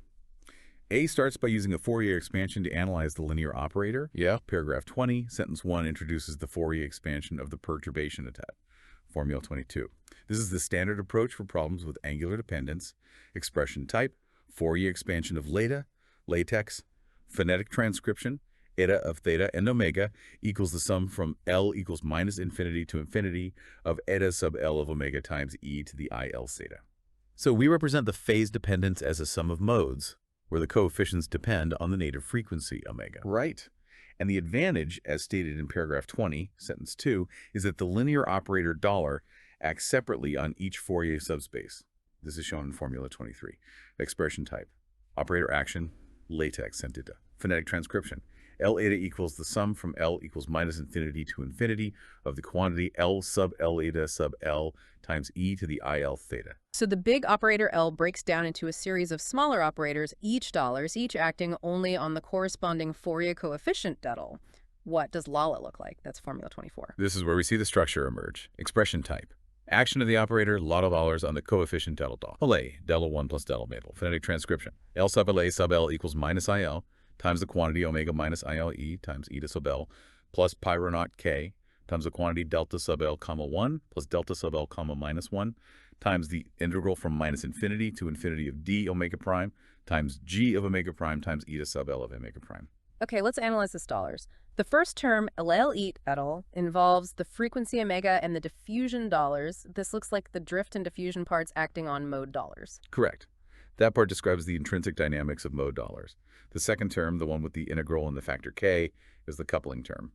A starts by using a Fourier expansion to analyze the linear operator. Yeah. Paragraph 20, sentence 1 introduces the Fourier expansion of the perturbation attack. Formula 22. This is the standard approach for problems with angular dependence, expression type, Fourier expansion of LaTe, LaTex, phonetic transcription, eta of theta and omega equals the sum from L equals minus infinity to infinity of eta sub L of omega times e to the IL theta. So we represent the phase dependence as a sum of modes, where the coefficients depend on the native frequency omega. Right. And the advantage, as stated in paragraph 20, sentence 2, is that the linear operator dollar acts separately on each Fourier subspace. This is shown in formula 23. Expression type. Operator action, LaTex and theta. Phonetic transcription. L eta equals the sum from L equals minus infinity to infinity of the quantity L sub L eta sub L times e to the IL theta. So the big operator L breaks down into a series of smaller operators, each acting only on the corresponding Fourier coefficient del. What does Lala look like? That's formula 24. This is where we see the structure emerge. Expression type. Action of the operator, lot of dollars on the coefficient del. Del 1 plus del mabel. Phonetic transcription. L sub L equals minus IL times the quantity omega minus ILE times eta sub L plus pi rho naught K times the quantity delta sub L comma 1 plus delta sub L comma minus 1 times the integral from minus infinity to infinity of d omega prime times g of omega prime times eta sub L of omega prime. Okay, let's analyze this dollars. The first term, LaTe et al., involves the frequency omega and the diffusion dollars. This looks like the drift and diffusion parts acting on mode dollars. Correct. That part describes the intrinsic dynamics of mode dollars. The second term, the one with the integral and the factor k, is the coupling term.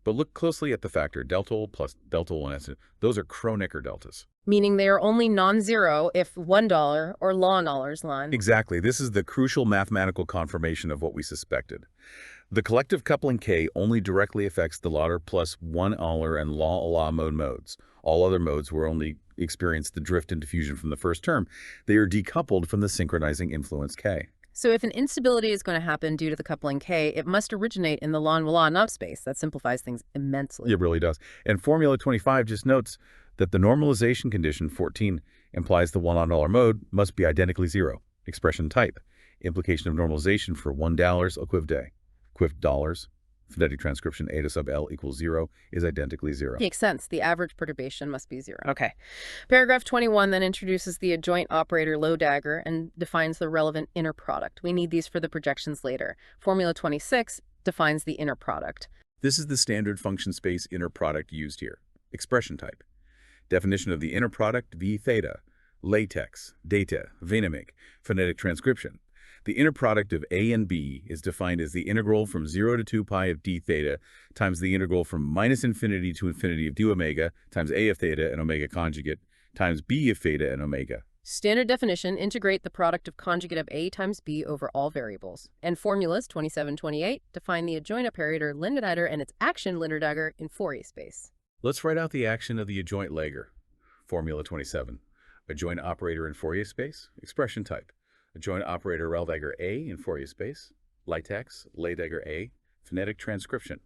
But look closely at the factor delta plus delta 1s. Those are Kronecker deltas. Meaning they are only non-zero if $1 or ln dollars line. Exactly. This is the crucial mathematical confirmation of what we suspected. The collective coupling K only directly affects the LaTe plus 1 and LaLa mode modes. All other modes will only experience the drift and diffusion from the first term. They are decoupled from the synchronizing influence K. So if an instability is going to happen due to the coupling K, it must originate in the ln knob space. That simplifies things immensely. It really does. And Formula 25 just notes that the normalization condition 14 implies the $1 mode must be identically zero. Expression type. Implication of normalization for $1 equiv day. Equiv dollars. Phonetic transcription eta sub L equals 0 is identically 0. Makes sense. The average perturbation must be 0. Okay. Paragraph 21 then introduces the adjoint operator low dagger and defines the relevant inner product. We need these for the projections later. Formula 26 defines the inner product. This is the standard function space inner product used here. Expression type. Definition of the inner product v theta. LaTex, data, Venemic, phonetic transcription. The inner product of A and B is defined as the integral from 0 to 2 pi of d theta times the integral from minus infinity to infinity of d omega times A of theta and omega conjugate times B of theta and omega. Standard definition, integrate the product of conjugate of A times B over all variables. And formulas 27-28 define the adjoint operator Linder dagger and its action Linder dagger in Fourier space. Let's write out the action of the adjoint Lager. Formula 27. Adjoint operator in Fourier space. Expression type. Adjoint operator L dagger A in Fourier space. LaTex, La dagger A. Phonetic transcription.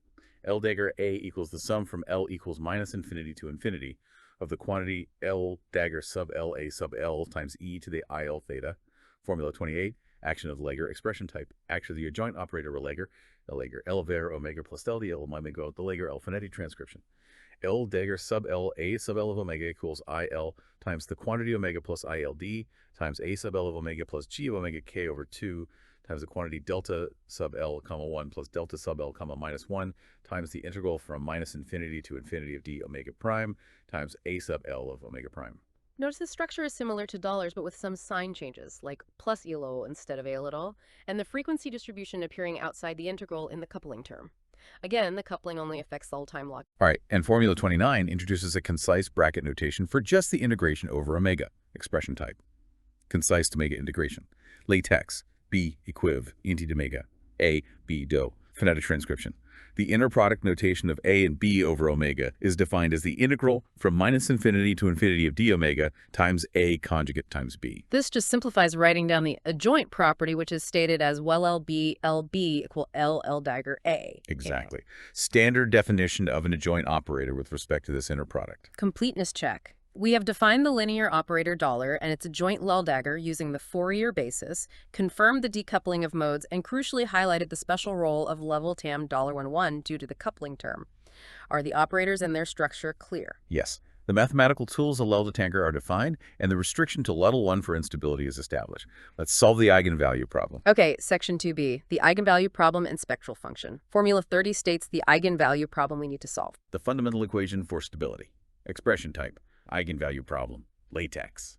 L dagger A equals the sum from L equals minus infinity to infinity of the quantity L dagger sub L A sub L times e to the IL theta. Formula 28. Action of the Lager. Expression type. Action of the adjoint operator Lager. L dagger L var omega plus del d L omega the Lager L. Phonetic transcription. L dagger sub L A sub L of omega equals IL times the quantity omega plus ILD times A sub L of omega plus G of omega K over 2 times the quantity delta sub L comma 1 plus delta sub L comma minus 1 times the integral from minus infinity to infinity of d omega prime times A sub L of omega prime. Notice the structure is similar to dollars, but with some sign changes, like plus ELO instead of ALO, and the frequency distribution appearing outside the integral in the coupling term. Again, the coupling only affects the all-time log. All right, and Formula 29 introduces a concise bracket notation for just the integration over omega. Expression type. Concise to omega integration. LaTex, B equiv, inti to omega, A, B, do. Phonetic transcription. The inner product notation of A and B over omega is defined as the integral from minus infinity to infinity of d omega times A conjugate times B. This just simplifies writing down the adjoint property, which is stated as well LB equal L dagger A. Exactly. Standard definition of an adjoint operator with respect to this inner product. Completeness check. We have defined the linear operator dollar and its adjoint L dagger using the Fourier basis, confirmed the decoupling of modes, and crucially highlighted the special role of level tam $11 due to the coupling term. Are the operators and their structure clear? Yes. The mathematical tools of LaTeX are defined, and the restriction to level 1 for instability is established. Let's solve the eigenvalue problem. Okay, section 2b, the eigenvalue problem and spectral function. Formula 30 states the eigenvalue problem we need to solve. The fundamental equation for stability. Expression type. Eigenvalue problem. LaTeX.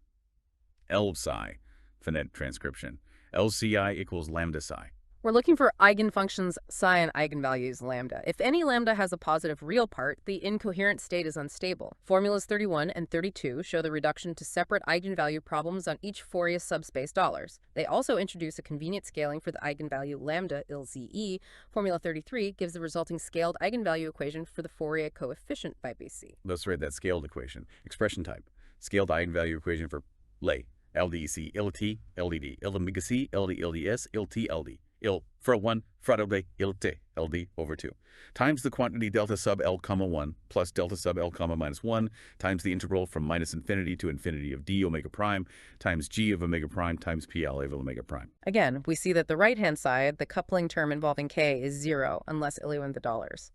L psi. Phonetic transcription. LCI equals lambda psi. We're looking for eigenfunctions psi and eigenvalues lambda. If any lambda has a positive real part, the incoherent state is unstable. Formulas 31 and 32 show the reduction to separate eigenvalue problems on each Fourier subspace dollars. They also introduce a convenient scaling for the eigenvalue lambda LZE. Formula 33 gives the resulting scaled eigenvalue equation for the Fourier coefficient by BC. Let's write that scaled equation. Expression type. Scaled eigenvalue equation for LaTe. LDC, LT, LDD, omega C, LD, LDS, LT, LD. Il for 1 for LD, LT, LD over 2 times the quantity delta sub L comma 1 plus delta sub L comma minus 1 times the integral from minus infinity to infinity of d omega prime times g of omega prime times PL of omega prime. Again, we see that the right-hand side, the coupling term involving K, is 0 unless ilio in the dollars.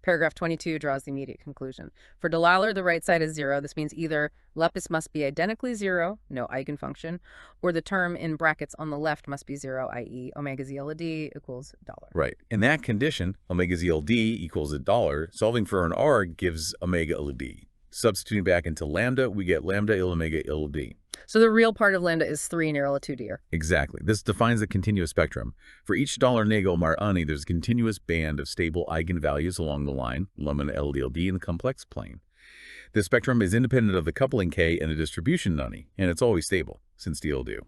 Paragraph 22 draws the immediate conclusion. For Delaller, the right side is 0. This means either Lepus must be identically 0, no eigenfunction, or the term in brackets on the left must be 0, i.e. omega z LD equals $. Right. In that condition, omega z LD equals $. Solving for an R gives omega LD. Substituting back into lambda, we get lambda L omega LD. So the real part of lambda is 3 near LaTe here. Exactly. This defines the continuous spectrum. For each $Nagel Marani, there's a continuous band of stable eigenvalues along the line, lambda LDLD in the complex plane. The spectrum is independent of the coupling K and the distribution nani, and it's always stable, since DL do.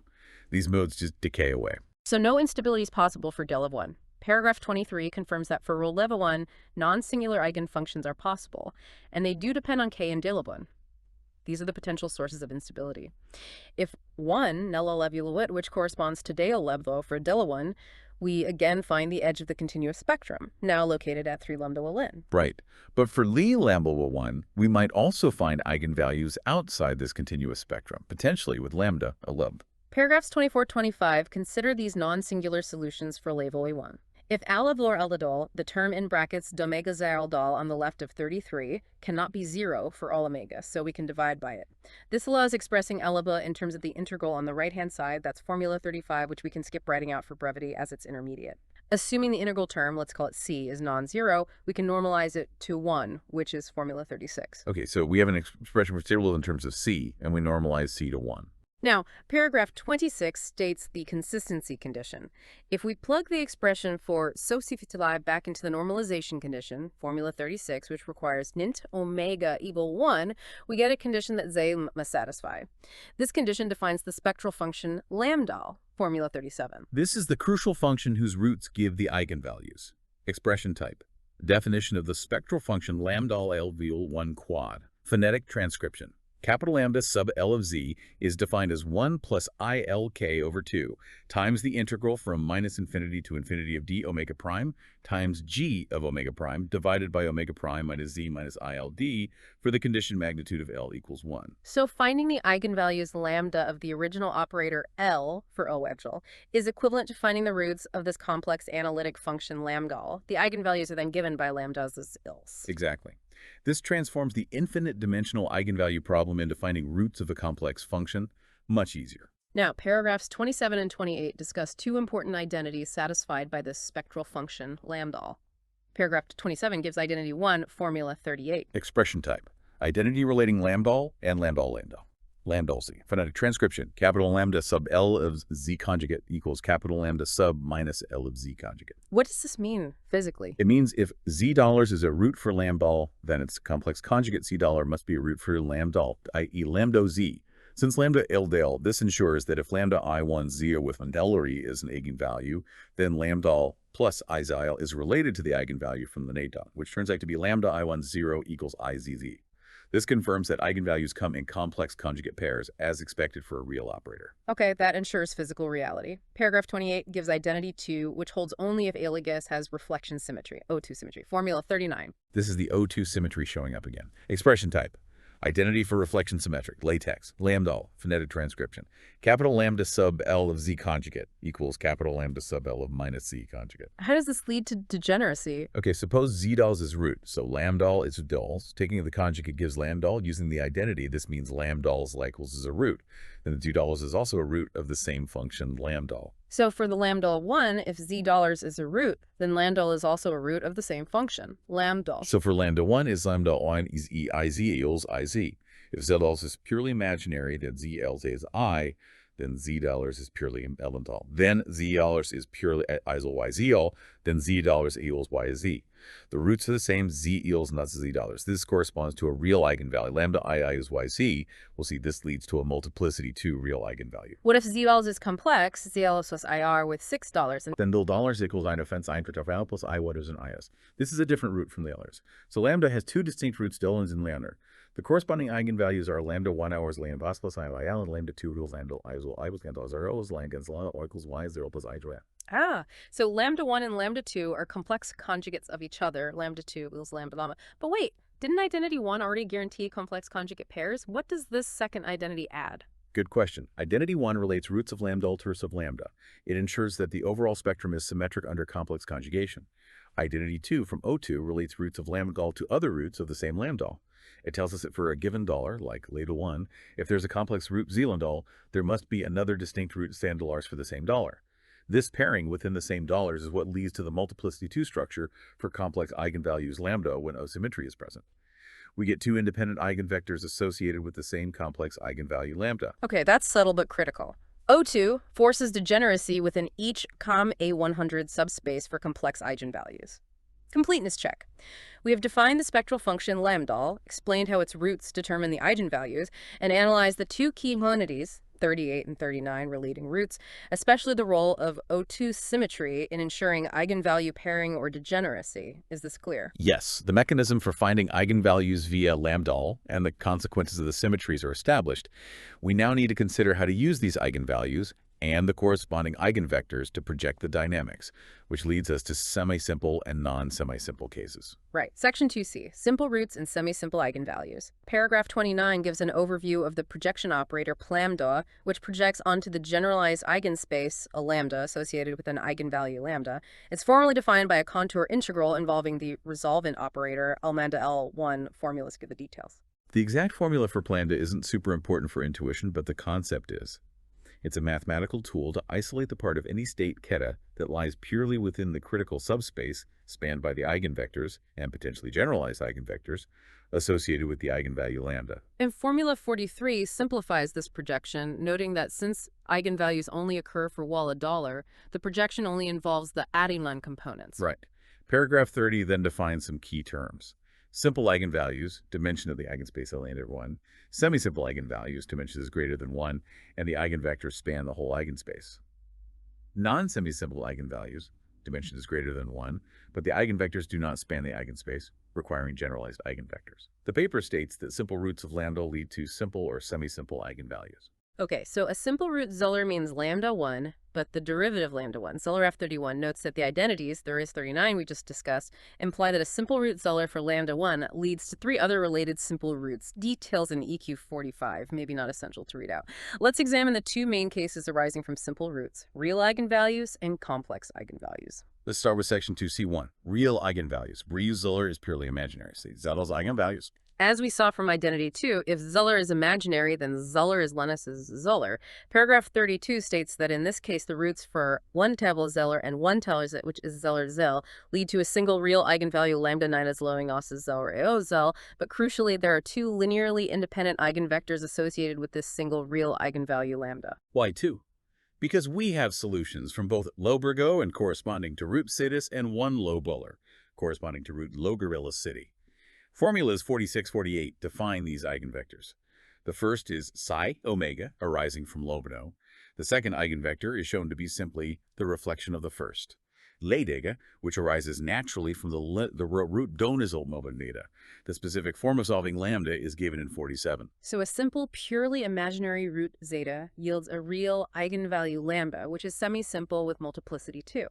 These modes just decay away. So no instability is possible for del of 1. Paragraph 23 confirms that for Roloeva 1, non-singular eigenfunctions are possible, and they do depend on K and del of 1. These are the potential sources of instability. If 1, Nella Levi-Lewitt, which corresponds to Dale Leblo for del of 1, we again find the edge of the continuous spectrum, now located at 3 lambda Lin. Right. But for Lie lambda 1, we might also find eigenvalues outside this continuous spectrum, potentially with lambda a lub. Paragraphs 24-25 consider these non-singular solutions for Levi 1. If Alavlor Eldol, the term in brackets domega Zeraldol on the left of 33, cannot be 0 for all omega, so we can divide by it. This allows expressing Elaba in terms of the integral on the right-hand side, that's formula 35, which we can skip writing out for brevity as it's intermediate. Assuming the integral term, let's call it C, is non-zero, we can normalize it to 1, which is formula 36. Okay, so we have an expression for stable in terms of C, and we normalize C to 1. Now, paragraph 26 states the consistency condition. If we plug the expression for Sosifitili back into the normalization condition, formula 36, which requires nint omega equal 1, we get a condition that Z must satisfy. This condition defines the spectral function lambda, formula 37. This is the crucial function whose roots give the eigenvalues. Expression type. Definition of the spectral function lambda LV 1 quad. Phonetic transcription. Capital lambda sub L of Z is defined as 1 plus ILK over 2 times the integral from minus infinity to infinity of d omega prime times g of omega prime divided by omega prime minus z minus ILD for the condition magnitude of L equals 1. So finding the eigenvalues lambda of the original operator L for O edgel is equivalent to finding the roots of this complex analytic function lambda. The eigenvalues are then given by lambdas as Ls. Exactly. This transforms the infinite dimensional eigenvalue problem into finding roots of a complex function much easier. Now, paragraphs 27 and 28 discuss two important identities satisfied by this spectral function lambda. Paragraph 27 gives identity 1, formula 38. Expression type. Identity relating lambda and lambda. Lambda Z. Phonetic transcription. Capital lambda sub L of Z conjugate equals capital lambda sub minus L of Z conjugate. What does this mean physically? It means if $Z is a root for lambda, then its complex conjugate $C must be a root for lambda, i.e. lambda Z. Since lambda L del, this ensures that if lambda I1 Z with Mendellery is an eigenvalue, then lambda plus IZL is related to the eigenvalue from the NADA, which turns out to be lambda I1 0 equals IZZ. This confirms that eigenvalues come in complex conjugate pairs, as expected for a real operator. Okay, that ensures physical reality. Paragraph 28 gives identity 2, which holds only if alias has reflection symmetry, O2 symmetry. Formula 39. This is the O2 symmetry showing up again. Expression type. Identity for reflection symmetric, LaTex, lambda, phonetic transcription. Capital lambda sub L of Z conjugate equals capital lambda sub L of minus Z conjugate. How does this lead to degeneracy? Okay, suppose Z dolls is root, so lambda is dolls. Taking the conjugate gives lambda. Using the identity, this means lambda equals is a root. Then the $2 is also a root of the same function lambda. So for the lambda 1, if $Z is a root, then lambda is also a root of the same function, lambda. So for lambda 1 is lambda 1 is EIZ equals IZ. If Z is purely imaginary, then ZL is I, then Z is purely elemental. Then Z is purely IZL YZL, then Z equals YZ. The roots are the same, Z equals not Z. This corresponds to a real eigenvalue. Lambda II is YZ. We'll see this leads to a multiplicity to real eigenvalue. What if ZL is complex, ZL plus IR with $6? And then $$ equals ein offense ein vertafel plus I waters and IS. This is a different root from the others. So lambda has two distinct roots, Dillons and Leander. The corresponding eigenvalues are lambda 1 hours lambda plus IL and lambda 2 rules lambda I was lambda 0 is lambda equals Y 0 plus I joya. Ah, so lambda 1 and lambda 2 are complex conjugates of each other. Lambda 2 equals lambda llama. But wait, didn't identity 1 already guarantee complex conjugate pairs? What does this second identity add? Good question. Identity 1 relates roots of lambda to roots of lambda. It ensures that the overall spectrum is symmetric under complex conjugation. Identity 2 from O2 relates roots of lambda to other roots of the same lambda. It tells us that for a given dollar, like LaTe 1, if there's a complex root Zeelandal, there must be another distinct root Sandalars for the same dollar. This pairing within the same dollars is what leads to the multiplicity 2 structure for complex eigenvalues lambda when asymmetry is present. We get two independent eigenvectors associated with the same complex eigenvalue lambda. Okay, that's subtle but critical. O2 forces degeneracy within each COM-A100 subspace for complex eigenvalues. Completeness check. We have defined the spectral function lambda, explained how its roots determine the eigenvalues, and analyzed the two key quantities, 38 and 39 relating roots, especially the role of O2 symmetry in ensuring eigenvalue pairing or degeneracy. Is this clear? Yes, the mechanism for finding eigenvalues via lambda and the consequences of the symmetries are established. We now need to consider how to use these eigenvalues and the corresponding eigenvectors to project the dynamics, which leads us to semi-simple and non-semi-simple cases. Right. Section 2C, simple roots and semi-simple eigenvalues. Paragraph 29 gives an overview of the projection operator lambda, which projects onto the generalized eigenspace, a lambda associated with an eigenvalue lambda. It's formally defined by a contour integral involving the resolvent operator, lambda L1. Formulas give the details. The exact formula for lambda isn't super important for intuition, but the concept is. It's a mathematical tool to isolate the part of any state keta that lies purely within the critical subspace spanned by the eigenvectors and potentially generalized eigenvectors associated with the eigenvalue lambda. And Formula 43 simplifies this projection, noting that since eigenvalues only occur for while a dollar, the projection only involves the adding line components. Right. Paragraph 30 then defines some key terms. Simple eigenvalues, dimension of the eigenspace lambda 1. Semi-simple eigenvalues, dimension is greater than 1, and the eigenvectors span the whole eigenspace. Non-semi-simple eigenvalues, dimension is greater than 1, but the eigenvectors do not span the eigenspace, requiring generalized eigenvectors. The paper states that simple roots of lambda lead to simple or semi-simple eigenvalues. Okay, so a simple root Zeller means lambda 1, but the derivative lambda 1, Zeller F31, notes that the identities, there is 39 we just discussed, imply that a simple root Zeller for lambda 1 leads to three other related simple roots. Details in EQ45, maybe not essential to read out. Let's examine the two main cases arising from simple roots, real eigenvalues and complex eigenvalues. Let's start with section 2C1, real eigenvalues. Brie Zeller is purely imaginary. See, Zettel's eigenvalues. As we saw from Identity 2, if Zeller is imaginary, then Zeller is Linus's Zeller. Paragraph 32 states that in this case, the roots for one table Zeller and one table, which is Zeller Zel, lead to a single real eigenvalue lambda 9 as lowing osses Zel or AO Zel, but crucially, there are two linearly independent eigenvectors associated with this single real eigenvalue lambda. Why two? Because we have solutions from both Lobergo and corresponding to root Sidis and one Lobuller, corresponding to root Logorilla City. Formulas 46-48 define these eigenvectors. The first is psi omega, arising from Lobeno. The second eigenvector is shown to be simply the reflection of the first. Ledega, which arises naturally from the root Donizal Mobonida. The specific form of solving lambda is given in 47. So a simple, purely imaginary root zeta yields a real eigenvalue lambda, which is semi-simple with multiplicity 2.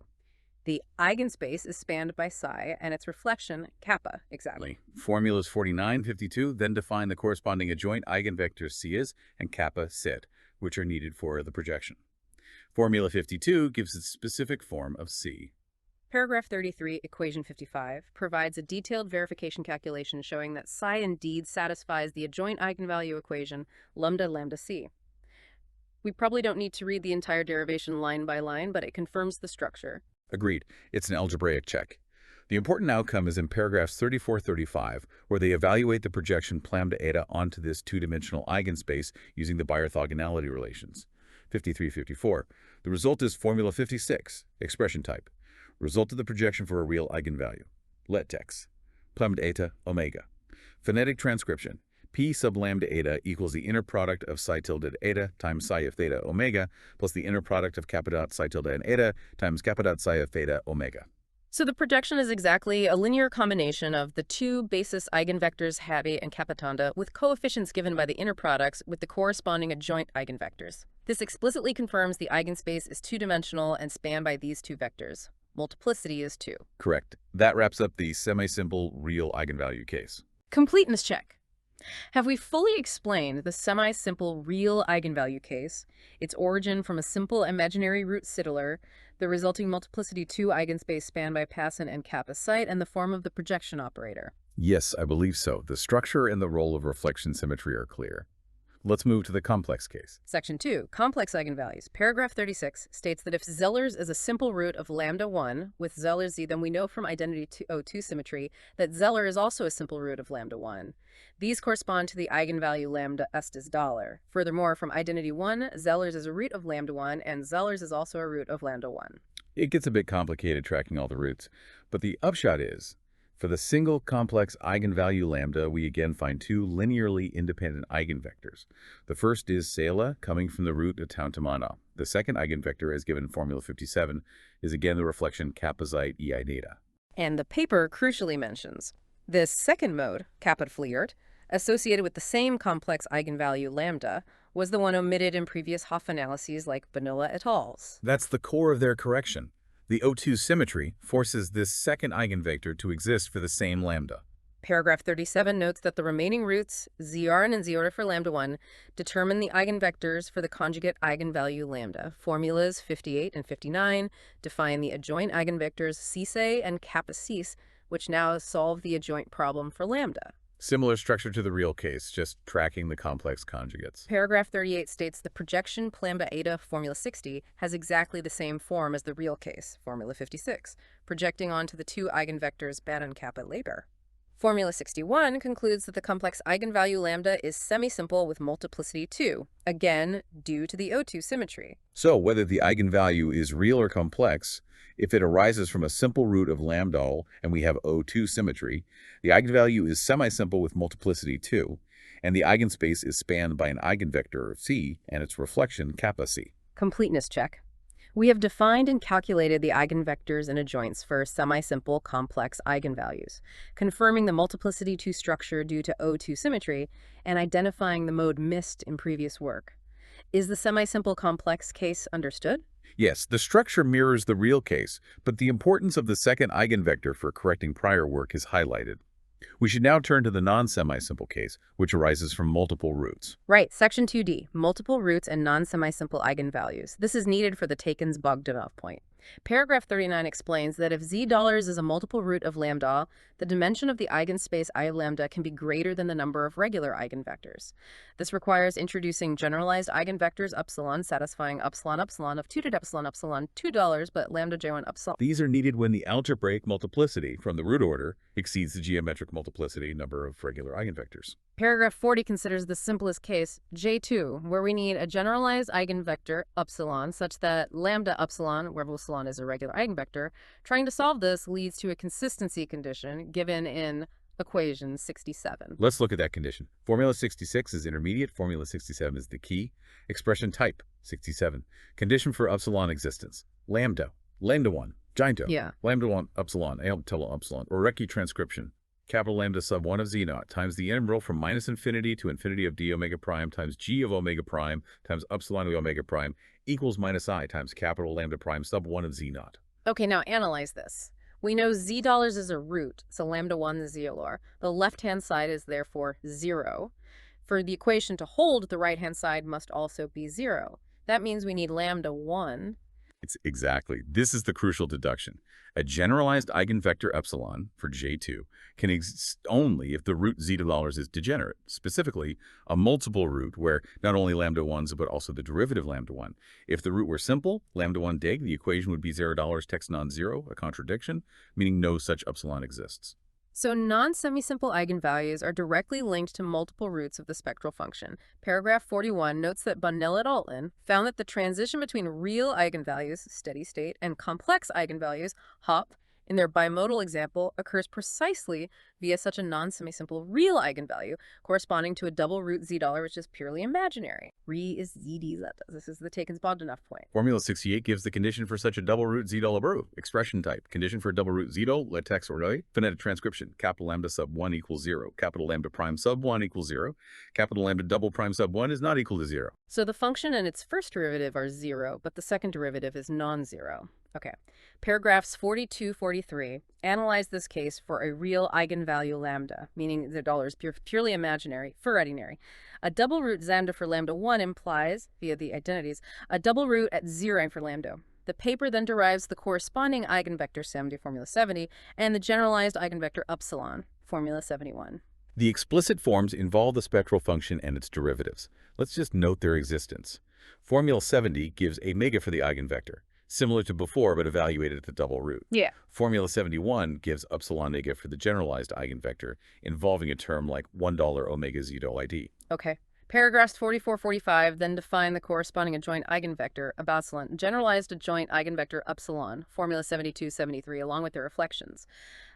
The eigenspace is spanned by psi, and its reflection, kappa, exactly. Formulas 49-52 then define the corresponding adjoint eigenvectors Cs and kappa Sid, which are needed for the projection. Formula 52 gives its specific form of C. Paragraph 33, equation 55, provides a detailed verification calculation showing that psi indeed satisfies the adjoint eigenvalue equation lambda C. We probably don't need to read the entire derivation line by line, but it confirms the structure. Agreed. It's an algebraic check. The important outcome is in paragraphs 34-35, where they evaluate the projection lambda eta onto this two-dimensional eigenspace using the bi-orthogonality relations. 53-54. The result is formula 56, expression type. Result of the projection for a real eigenvalue. LaTex. Lambda eta omega. Phonetic transcription. P sub lambda eta equals the inner product of psi tilde eta times psi of theta omega plus the inner product of kappa dot psi tilde and eta times kappa dot psi of theta omega. So the projection is exactly a linear combination of the two basis eigenvectors Habi and Kappa-tanda with coefficients given by the inner products with the corresponding adjoint eigenvectors. This explicitly confirms the eigenspace is two-dimensional and spanned by these two vectors. Multiplicity is 2. Correct. That wraps up the semi-simple real eigenvalue case. Completeness check. Have we fully explained the semi-simple real eigenvalue case, its origin from a simple imaginary root Spigler, the resulting multiplicity 2 eigenspace spanned by Passon and kappa site, and the form of the projection operator? Yes, I believe so. The structure and the role of reflection symmetry are clear. Let's move to the complex case. Section 2, complex eigenvalues. Paragraph 36 states that if Zellers is a simple root of lambda 1 with Zellers z, then we know from identity O2 symmetry that Zeller is also a simple root of lambda 1. These correspond to the eigenvalue lambda estes dollar. Furthermore, from identity 1, Zellers is a root of lambda 1, and Zellers is also a root of lambda 1. It gets a bit complicated tracking all the roots, but the upshot is, for the single complex eigenvalue lambda, we again find two linearly independent eigenvectors. The first is Sela, coming from the root of Tantamana. The second eigenvector, as given in Formula 57, is again the reflection kappa-zite ei neta. And the paper crucially mentions this second mode, kappa-Fliert, associated with the same complex eigenvalue lambda, was the one omitted in previous Hopf analyses like Bonilla et al.'s. That's the core of their correction. The O2 symmetry forces this second eigenvector to exist for the same lambda. Paragraph 37 notes that the remaining roots, Zr and Z order for lambda 1, determine the eigenvectors for the conjugate eigenvalue lambda. Formulas 58 and 59 define the adjoint eigenvectors Cc and kappa cis, which now solve the adjoint problem for lambda. Similar structure to the real case, just tracking the complex conjugates. Paragraph 38 states the projection lambda eta, formula 60, has exactly the same form as the real case, formula 56, projecting onto the two eigenvectors beta and kappa labor. Formula 61 concludes that the complex eigenvalue lambda is semi-simple with multiplicity 2, again due to the O2 symmetry. So whether the eigenvalue is real or complex, if it arises from a simple root of lambda and we have O2 symmetry, the eigenvalue is semi-simple with multiplicity 2, and the eigenspace is spanned by an eigenvector C and its reflection kappa C. Completeness check. We have defined and calculated the eigenvectors and adjoints for semi-simple complex eigenvalues, confirming the multiplicity 2 structure due to O2 symmetry, and identifying the mode missed in previous work. Is the semi-simple complex case understood? Yes, the structure mirrors the real case, but the importance of the second eigenvector for correcting prior work is highlighted. We should now turn to the non-semi-simple case, which arises from multiple roots. Right, section 2D, multiple roots and non-semi-simple eigenvalues. This is needed for the Takens-Bogdanov point. Paragraph 39 explains that if z dollars is a multiple root of lambda, the dimension of the eigenspace I lambda can be greater than the number of regular eigenvectors. This requires introducing generalized eigenvectors upsilon satisfying upsilon upsilon of 2 to epsilon upsilon $2, but lambda j1 upsilon. These are needed when the algebraic multiplicity from the root order exceeds the geometric multiplicity number of regular eigenvectors. Paragraph 40 considers the simplest case, J2, where we need a generalized eigenvector, upsilon, such that lambda upsilon, where upsilon is a regular eigenvector. Trying to solve this leads to a consistency condition given in equation 67. Let's look at that condition. Formula 66 is intermediate. Formula 67 is the key. Expression type, 67. Condition for upsilon existence. Lambda 1, giant O. Yeah. Lambda 1, upsilon, epsilon, or Recchi transcription. Capital lambda sub 1 of z naught times the integral from minus infinity to infinity of d omega prime times g of omega prime times upsilon of omega prime equals minus I times capital lambda prime sub 1 of z naught. Okay, now analyze this. We know z dollars is a root, so lambda 1 is zlor. The left-hand side is therefore 0. For the equation to hold, the right-hand side must also be 0. That means we need lambda 1. This is the crucial deduction. A generalized eigenvector epsilon for J2 can exist only if the root z dollars is degenerate, specifically a multiple root where not only lambda 1s but also the derivative lambda 1. If the root were simple, lambda 1 dig, the equation would be $0 text non-zero, a contradiction, meaning no such epsilon exists. So non-semi-simple eigenvalues are directly linked to multiple roots of the spectral function. Paragraph 41 notes that Bonilla et al. Found that the transition between real eigenvalues, steady state, and complex eigenvalues, Hopf, in their bimodal example, occurs precisely via such a non-semi-simple real eigenvalue corresponding to a double root z dollar, which is purely imaginary. Re is zd zeta. This is the Takens-Bogdanov point. Formula 68 gives the condition for such a double root z dollar expression type. Condition for a double root z LaTex or LaTe, phonetic transcription. Capital lambda sub 1 equals 0. Capital lambda prime sub 1 equals 0. Capital lambda double prime sub 1 is not equal to 0. So the function and its first derivative are 0, but the second derivative is non-zero. Okay. Paragraphs 42-43 analyze this case for a real eigenvalue lambda, meaning the dollar is purely imaginary for ordinary. A double root lambda for lambda 1 implies, via the identities, a double root at 0 for lambda. The paper then derives the corresponding eigenvector 70, formula 70, and the generalized eigenvector upsilon, formula 71. The explicit forms involve the spectral function and its derivatives. Let's just note their existence. Formula 70 gives a mega for the eigenvector, similar to before but evaluated at the double root. Yeah. Formula 71 gives upsilon mega for the generalized eigenvector, involving a term like $1 omega z dou id. Okay. Paragraphs 44-45 then define the corresponding adjoint eigenvector, epsilon, generalized adjoint eigenvector upsilon, formula 72-73, along with their reflections.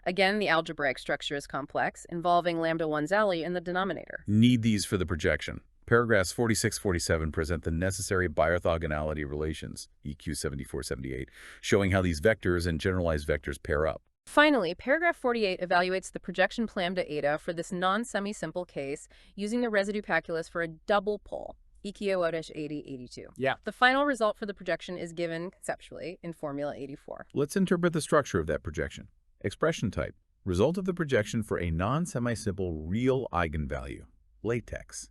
Again, the algebraic structure is complex, involving lambda 1 zali in the denominator. Need these for the projection. Paragraphs 46-47 present the necessary biorthogonality relations, EQ 74-78, showing how these vectors and generalized vectors pair up. Finally, paragraph 48 evaluates the projection lambda eta for this non-semi-simple case using the residue calculus for a double pole, EQ-80-82. Yeah. The final result for the projection is given conceptually in formula 84. Let's interpret the structure of that projection. Expression type, result of the projection for a non-semi-simple real eigenvalue, LaTex.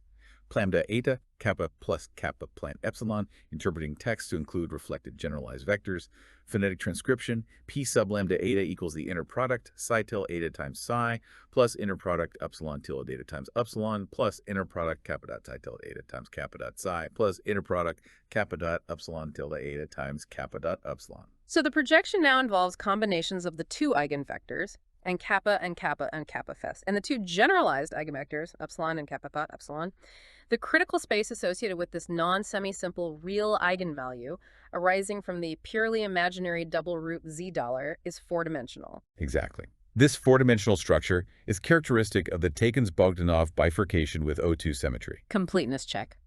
Lambda eta, kappa plus kappa plant epsilon, interpreting text to include reflected generalized vectors. Phonetic transcription, p sub lambda eta equals the inner product psi tilde eta times psi plus inner product epsilon tilde eta times epsilon plus inner product kappa dot psi tilde eta times kappa dot psi plus inner product kappa dot epsilon tilde eta times kappa dot epsilon. So the projection now involves combinations of the two eigenvectors, and kappa and kappa and kappa fest, and the two generalized eigenvectors, epsilon and kappa dot epsilon. The critical space associated with this non-semi-simple real eigenvalue arising from the purely imaginary double root z dollar is four-dimensional. Exactly. This four-dimensional structure is characteristic of the Takens-Bogdanov bifurcation with O2 symmetry. Completeness check.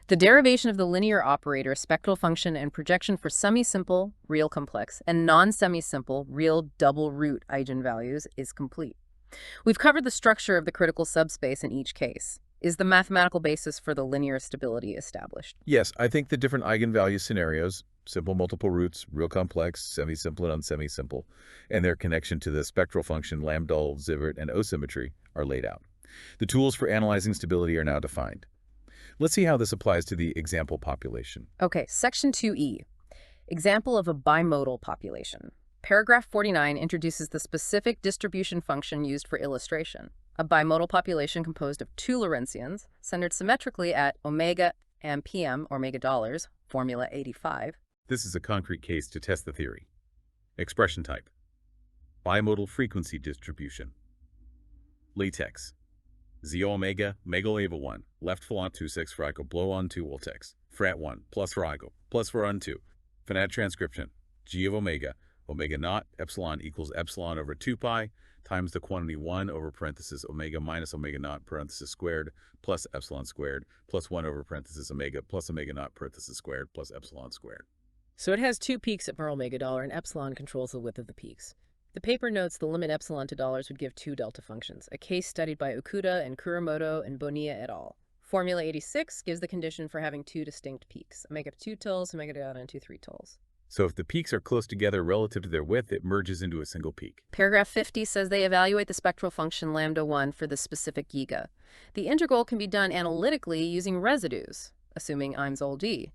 The derivation of the linear operator, spectral function, and projection for semi-simple, real complex, and non-semi-simple, real double root eigenvalues is complete. We've covered the structure of the critical subspace in each case. Is the mathematical basis for the linear stability established? Yes, I think the different eigenvalue scenarios, simple multiple roots, real complex, semi-simple and unsemi-simple, and their connection to the spectral function lambda, Zivert, and O-symmetry are laid out. The tools for analyzing stability are now defined. Let's see how this applies to the example population. Okay, section 2E. Example of a bimodal population. Paragraph 49 introduces the specific distribution function used for illustration. A bimodal population composed of two Lorentzians, centered symmetrically at omega and pm, or omega dollars, formula 85. This is a concrete case to test the theory. Expression type, bimodal frequency distribution. LaTex, Z omega, megal ava 1, left flat 26 frigo, blow on 2 voltex, frat 1, plus frigo, plus for on 2. Phonetic transcription, G of omega, omega naught, epsilon equals epsilon over 2 pi, times the quantity 1 over parenthesis omega minus omega naught parenthesis squared plus epsilon squared plus 1 over parenthesis omega plus omega naught parenthesis squared plus epsilon squared. So it has two peaks at per omega dollar, and epsilon controls the width of the peaks. The paper notes the limit epsilon to dollars would give two delta functions, a case studied by Okuda and Kuramoto and Bonilla et al. Formula 86 gives the condition for having two distinct peaks, omega 2 tildes, omega delta, and 2 3 tildes. So if the peaks are close together relative to their width, it merges into a single peak. Paragraph 50 says they evaluate the spectral function lambda 1 for the specific giga. The integral can be done analytically using residues, assuming I'm Zol d.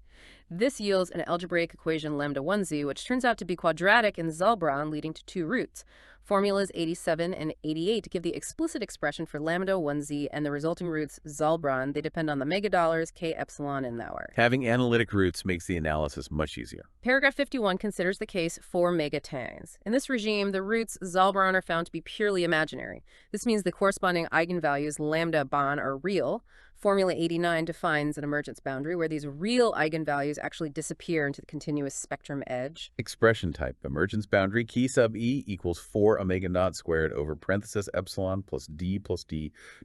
This yields an algebraic equation lambda 1z, which turns out to be quadratic in Zalbron, leading to two roots. Formulas 87 and 88 give the explicit expression for lambda 1z and the resulting roots Zalbron. They depend on the megadollars, k epsilon, and thou. Having analytic roots makes the analysis much easier. Paragraph 51 considers the case for megatans. In this regime, the roots Zalbron are found to be purely imaginary. This means the corresponding eigenvalues lambda bon are real. Formula 89 defines an emergence boundary where these real eigenvalues actually disappear into the continuous spectrum edge. Expression type, emergence boundary, key sub e equals 4 omega naught squared over parenthesis epsilon plus d,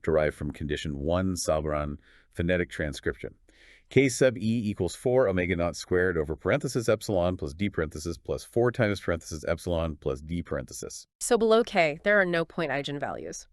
derived from condition 1 Zalbron phonetic transcription. K sub e equals 4 omega naught squared over parenthesis epsilon plus d parenthesis plus 4 times parenthesis epsilon plus d parenthesis. So below k, there are no point eigenvalues.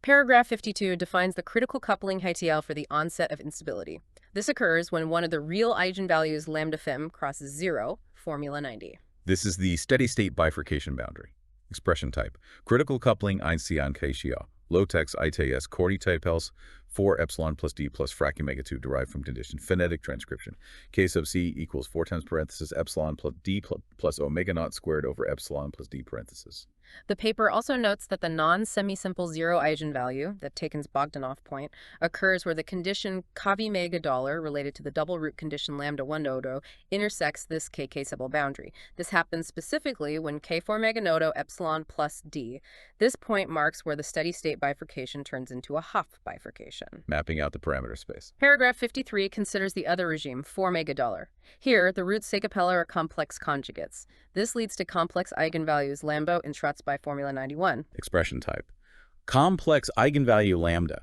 Paragraph 52 defines the critical coupling HTL for the onset of instability. This occurs when one of the real eigenvalues lambda fem crosses 0, formula 90. This is the steady-state bifurcation boundary. Expression type: critical coupling Einstein-Kasia. LaTex ITS Cordy type else 4 epsilon plus d plus frac omega 2 derived from condition. Phonetic transcription: K sub c equals 4 times parenthesis epsilon plus d plus omega naught squared over epsilon plus d parenthesis. The paper also notes that the non-semi-simple zero eigenvalue, the Taken's Bogdanov point, occurs where the condition kavi mega dollar related to the double root condition lambda 1 nodo intersects this kk simple boundary. This happens specifically when k4 mega nodo epsilon plus d. This point marks where the steady-state bifurcation turns into a Hopf bifurcation. Mapping out the parameter space. Paragraph 53 considers the other regime, 4 mega dollar. Here, the roots Segapella are complex conjugates. This leads to complex eigenvalues lambda in Schwarz by formula 91. Expression type: complex eigenvalue lambda.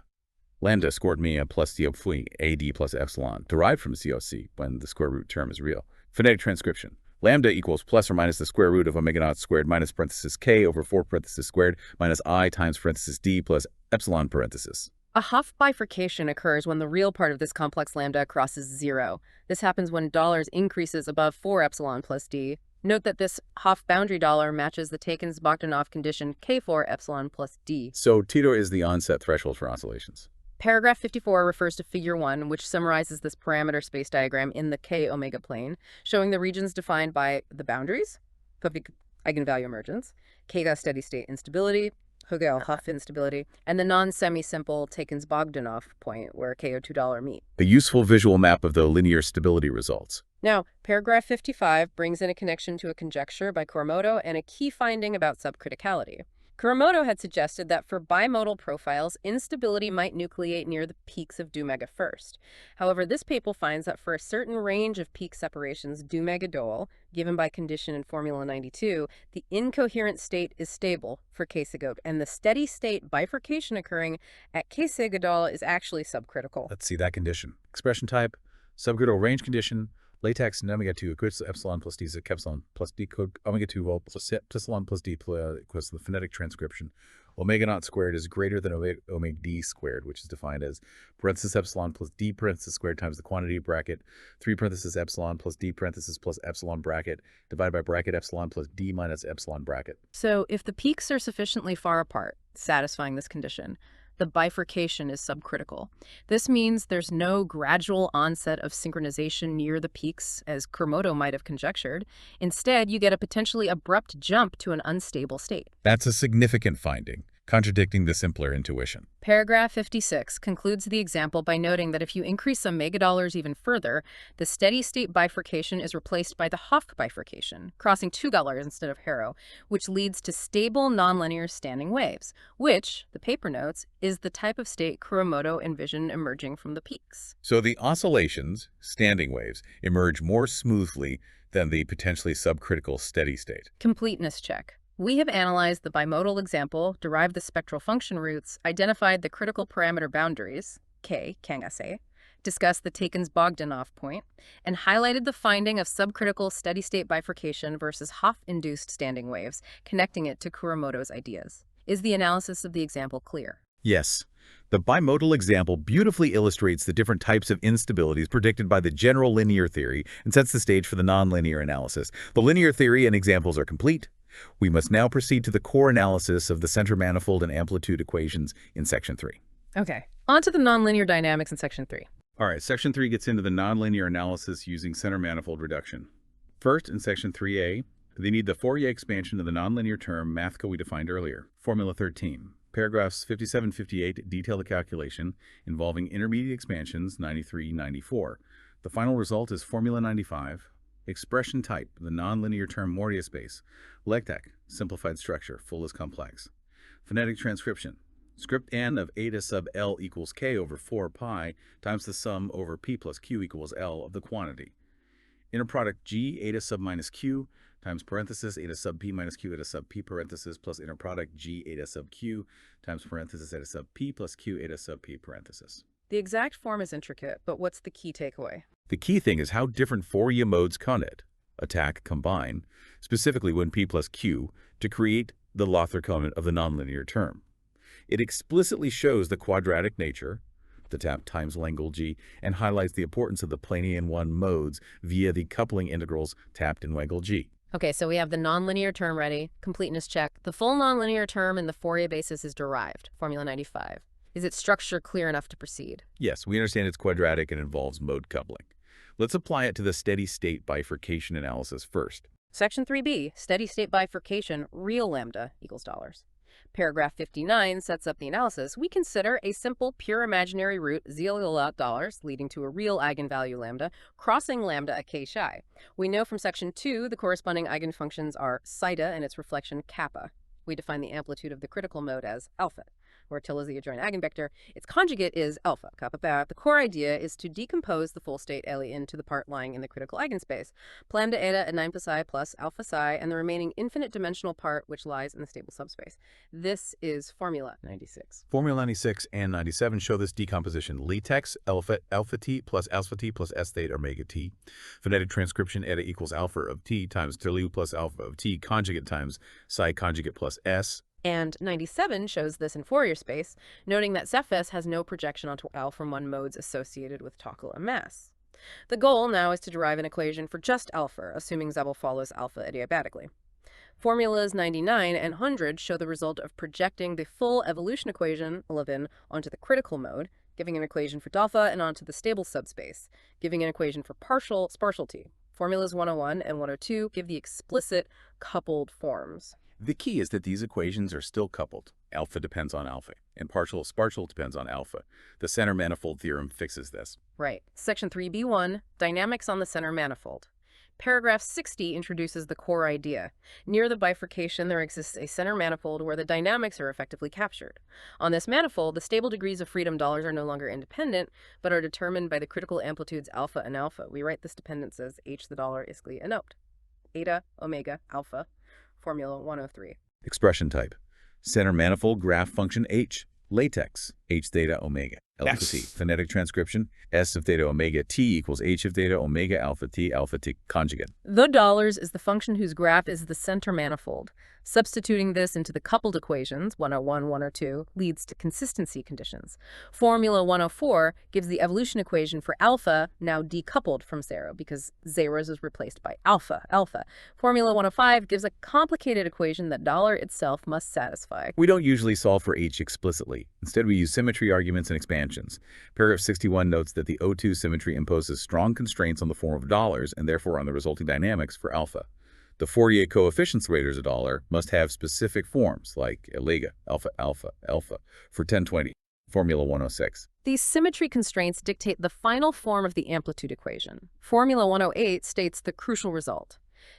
Lambda squared mia plus COC AD plus epsilon, derived from COC when the square root term is real. Phonetic transcription: lambda equals plus or minus the square root of omega naught squared minus parenthesis k over 4 parenthesis squared minus I times parenthesis d plus epsilon parenthesis. A Hopf bifurcation occurs when the real part of this complex lambda crosses 0. This happens when dollars increases above 4 epsilon plus d. Note that this Hopf boundary dollar matches the Taken's Bogdanov condition k4 epsilon plus d. So Tito is the onset threshold for oscillations. Paragraph 54 refers to Figure 1, which summarizes this parameter space diagram in the k-omega plane, showing the regions defined by the boundaries, Hopf eigenvalue emergence, K steady-state instability, Hugel-Hopf instability, and the non-semi-simple Taken's Bogdanov point where KO2 meet. A useful visual map of the linear stability results. Now, paragraph 55 brings in a connection to a conjecture by Kuramoto and a key finding about subcriticality. Kuramoto had suggested that for bimodal profiles, instability might nucleate near the peaks of du mega first. However, this paper finds that for a certain range of peak separations du mega dol, given by condition in formula 92, the incoherent state is stable for K-sig, and the steady state bifurcation occurring at K-sig dol is actually subcritical. Let's see that condition. Expression type: subcritical range condition. LaTex omega 2 equals epsilon plus d epsilon plus d code omega 2 whole plus epsilon plus d equals the phonetic transcription. Omega naught squared is greater than omega d squared, which is defined as parenthesis epsilon plus d parenthesis squared times the quantity bracket 3 parenthesis epsilon plus d parenthesis plus epsilon bracket divided by bracket epsilon plus d minus epsilon bracket. So if the peaks are sufficiently far apart, satisfying this condition, the bifurcation is subcritical. This means there's no gradual onset of synchronization near the peaks, as Kuramoto might have conjectured. Instead, you get a potentially abrupt jump to an unstable state. That's a significant finding, contradicting the simpler intuition. Paragraph 56 concludes the example by noting that if you increase some megadollars even further, the steady-state bifurcation is replaced by the Hopf bifurcation, crossing two dollars instead of Harrow, which leads to stable nonlinear standing waves, which, the paper notes, is the type of state Kuramoto envisioned emerging from the peaks. So the oscillations, standing waves, emerge more smoothly than the potentially subcritical steady state. Completeness check. We have analyzed the bimodal example, derived the spectral function roots, identified the critical parameter boundaries, K, Kangase, discussed the Taken's Bogdanov point, and highlighted the finding of subcritical steady-state bifurcation versus Hopf-induced standing waves, connecting it to Kuramoto's ideas. Is the analysis of the example clear? Yes. The bimodal example beautifully illustrates the different types of instabilities predicted by the general linear theory and sets the stage for the nonlinear analysis. The linear theory and examples are complete. We must now proceed to the core analysis of the center-manifold and amplitude equations in Section 3. Okay, on to the nonlinear dynamics in Section 3. All right, Section 3 gets into the nonlinear analysis using center-manifold reduction. First, in Section 3a, they need the Fourier expansion of the nonlinear term mathca we defined earlier, Formula 13. Paragraphs 57-58 detail the calculation involving intermediate expansions 93-94. The final result is Formula 95. Expression type, the nonlinear term Mortier space. LaTeX, simplified structure, full is complex. Phonetic transcription. Script n of eta sub L equals k over 4 pi times the sum over p plus q equals L of the quantity. Inner product g eta sub minus q times parenthesis eta sub p minus q eta sub p parenthesis plus inner product g eta sub q times parenthesis eta sub p plus q eta sub p parenthesis. The exact form is intricate, but what's the key takeaway? The key thing is how different Fourier modes connect, attack, combine, specifically when p plus q, to create the Lother common of the nonlinear term. It explicitly shows the quadratic nature, the tap times Langle G, and highlights the importance of the Planian 1 modes via the coupling integrals tapped in Langle G. Okay, so we have the nonlinear term ready, completeness check. The full nonlinear term in the Fourier basis is derived, formula 95. Is its structure clear enough to proceed? Yes, we understand it's quadratic and involves mode coupling. Let's apply it to the steady-state bifurcation analysis first. Section 3b, steady state bifurcation, real lambda equals dollars. Paragraph 59 sets up the analysis. We consider a simple pure imaginary root $, leading to a real eigenvalue lambda, crossing lambda at k psi. We know from section 2 the corresponding eigenfunctions are psi and its reflection kappa. We define the amplitude of the critical mode as alpha, where tilde is the adjoint eigenvector. Its conjugate is alpha, kappa bar. The core idea is to decompose the full state LE into the part lying in the critical eigenspace, lambda eta at 9 plus I plus alpha psi, and the remaining infinite dimensional part which lies in the stable subspace. This is formula 96. Formula 96 and 97 show this decomposition. LaTex, alpha t plus s theta omega t. Phonetic transcription eta equals alpha of t times tilde plus alpha of t conjugate times psi conjugate plus s. And 97 shows this in Fourier space, noting that Cephas has no projection onto L from one modes associated with Tokala mass. The goal now is to derive an equation for just alpha, assuming Zebel follows alpha adiabatically. Formulas 99 and 100 show the result of projecting the full evolution equation, 11, onto the critical mode, giving an equation for delta, and onto the stable subspace, giving an equation for partiality. Formulas 101 and 102 give the explicit coupled forms. The key is that these equations are still coupled. Alpha depends on alpha, and partial depends on alpha. The center-manifold theorem fixes this. Right. Section 3b1, dynamics on the center manifold. Paragraph 60 introduces the core idea. Near the bifurcation, there exists a center manifold where the dynamics are effectively captured. On this manifold, the stable degrees of freedom dollars are no longer independent, but are determined by the critical amplitudes alpha and alpha. We write this dependence as h the dollar iscally annote. Eta, omega, alpha. Formula 103. Expression type. Center manifold graph function h. LaTex, h theta omega. Alpha t. Phonetic transcription, s of theta omega t equals h of theta omega alpha t conjugate. The dollars is the function whose graph is the center manifold. Substituting this into the coupled equations, 101, 102, leads to consistency conditions. Formula 104 gives the evolution equation for alpha, now decoupled from zero, because zeros is replaced by alpha. Formula 105 gives a complicated equation that dollar itself must satisfy. We don't usually solve for h explicitly. Instead, we use symmetry arguments and expansions. Paragraph 61 notes that the O2 symmetry imposes strong constraints on the form of dollars and therefore on the resulting dynamics for alpha. The Fourier coefficients raters of dollar must have specific forms like elega, alpha, for 1020, Formula 106. These symmetry constraints dictate the final form of the amplitude equation. Formula 108 states the crucial result.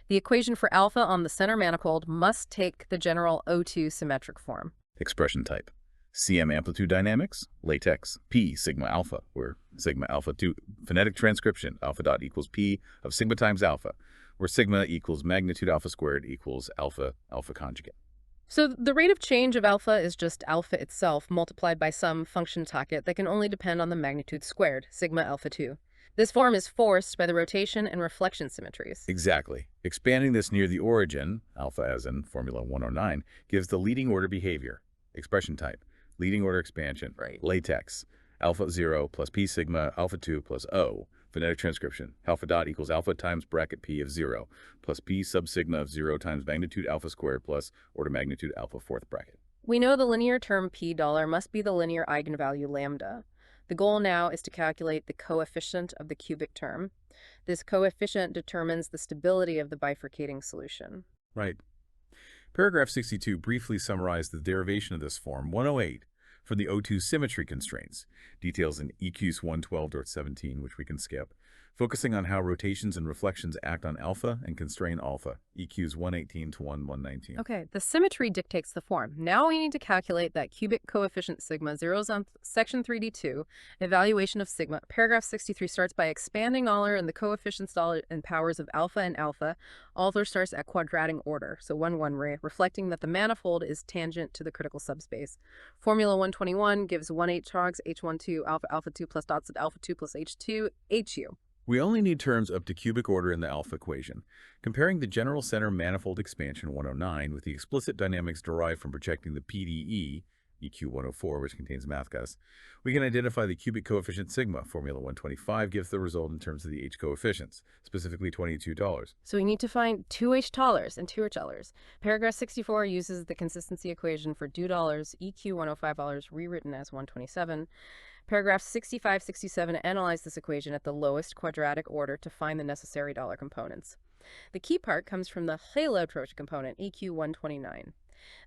The equation for alpha on the center manifold must take the general O2 symmetric form. Expression type. CM amplitude dynamics, LaTex, P sigma alpha, where sigma alpha 2, phonetic transcription, alpha dot equals P of sigma times alpha, where sigma equals magnitude alpha squared equals alpha conjugate. So the rate of change of alpha is just alpha itself multiplied by some function socket that can only depend on the magnitude squared, sigma alpha 2. This form is forced by the rotation and reflection symmetries. Exactly. Expanding this near the origin, alpha as in Formula 109, gives the leading order behavior. Expression type. Leading order expansion, right. LaTex, alpha 0 plus P sigma alpha 2 plus O. Phonetic transcription, alpha dot equals alpha times bracket P of 0 plus P sub sigma of 0 times magnitude alpha squared plus order magnitude alpha fourth bracket. We know the linear term P dollar must be the linear eigenvalue lambda. The goal now is to calculate the coefficient of the cubic term. This coefficient determines the stability of the bifurcating solution. Right. Paragraph 62 briefly summarized the derivation of this form, 108, for the O2 symmetry constraints, details in EQs 112.17, which we can skip, focusing on how rotations and reflections act on alpha and constrain alpha, EQs 118 to 119. Okay, the symmetry dictates the form. Now we need to calculate that cubic coefficient sigma, zeros on section 3d2, evaluation of sigma. Paragraph 63 starts by expanding Euler and the coefficients and powers of alpha and alpha. Euler starts at quadratic order, so 1, reflecting that the manifold is tangent to the critical subspace. Formula 121 gives 1/8 trogs h12 alpha 2 plus dots at alpha 2 plus h2 hu. We only need terms up to cubic order in the alpha equation. Comparing the general center manifold expansion 109 with the explicit dynamics derived from projecting the PDE, EQ104, which contains math gas, we can identify the cubic coefficient sigma. Formula 125 gives the result in terms of the H coefficients, specifically $22. So we need to find two H-tallers and two H-tellers. Paragraph 64 uses the consistency equation for $2, EQ105 rewritten as 127. Paragraph 65-67 analyze this equation at the lowest quadratic order to find the necessary dollar components. The key part comes from the halo approach component, EQ129.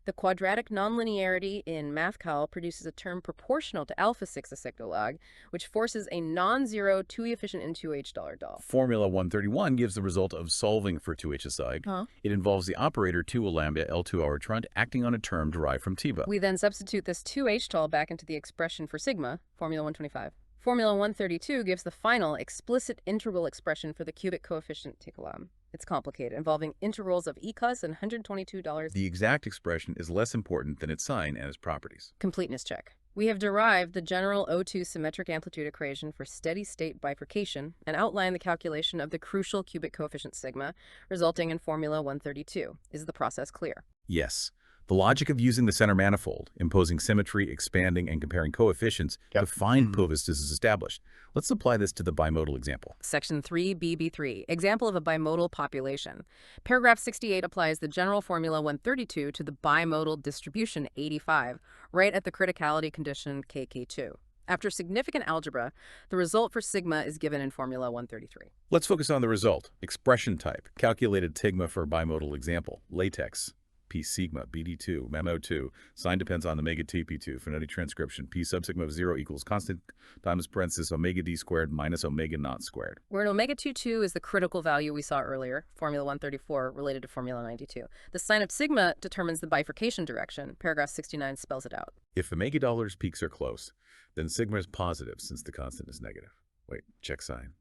The quadratic nonlinearity in MathCal produces a term proportional to alpha 6 asigma-log, which forces a non-zero 2e-efficient in 2h $. Formula 131 gives the result of solving for 2h asig. It involves the operator 2 lambda L2 arbitrand acting on a term derived from TIVA. We then substitute this 2h tall back into the expression for sigma, Formula 125. Formula 132 gives the final explicit integral expression for the cubic coefficient Ticolam. It's complicated, involving integrals of ecos and $122. The exact expression is less important than its sign and its properties. Completeness check. We have derived the general O2 symmetric amplitude equation for steady-state bifurcation and outlined the calculation of the crucial cubic coefficient sigma, resulting in Formula 132. Is the process clear? Yes. The logic of using the center manifold, imposing symmetry, expanding, and comparing coefficients to find povus is established. Let's apply this to the bimodal example. Section 3BB3, example of a bimodal population. Paragraph 68 applies the general formula 132 to the bimodal distribution 85, right at the criticality condition KK2. After significant algebra, the result for sigma is given in Formula 133. Let's focus on the result. Expression type, calculated sigma for bimodal example, LaTex. P sigma, BD2, memo2. Sign depends on omega TP2. Phonetic transcription. P sub sigma of 0 equals constant times parenthesis omega d squared minus omega naught squared. Where an omega 22 is the critical value we saw earlier, Formula 134 related to Formula 92. The sign of sigma determines the bifurcation direction. Paragraph 69 spells it out. If omega dollars peaks are close, then sigma is positive since the constant is negative. Wait, check sign.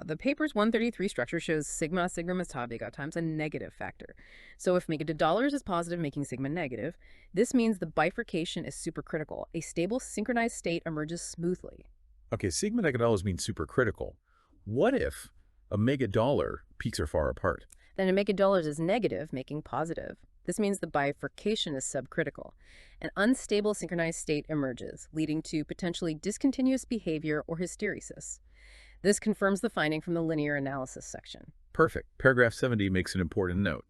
The paper's 133 structure shows sigma sigma times a negative factor. So if omega dollars is positive, making sigma negative, this means the bifurcation is supercritical. A stable synchronized state emerges smoothly. Okay, sigma dollars means supercritical. What if omega dollar peaks are far apart? Then omega dollars is negative, making positive. This means the bifurcation is subcritical. An unstable synchronized state emerges, leading to potentially discontinuous behavior or hysteresis. This confirms the finding from the linear analysis section. Perfect. Paragraph 70 makes an important note.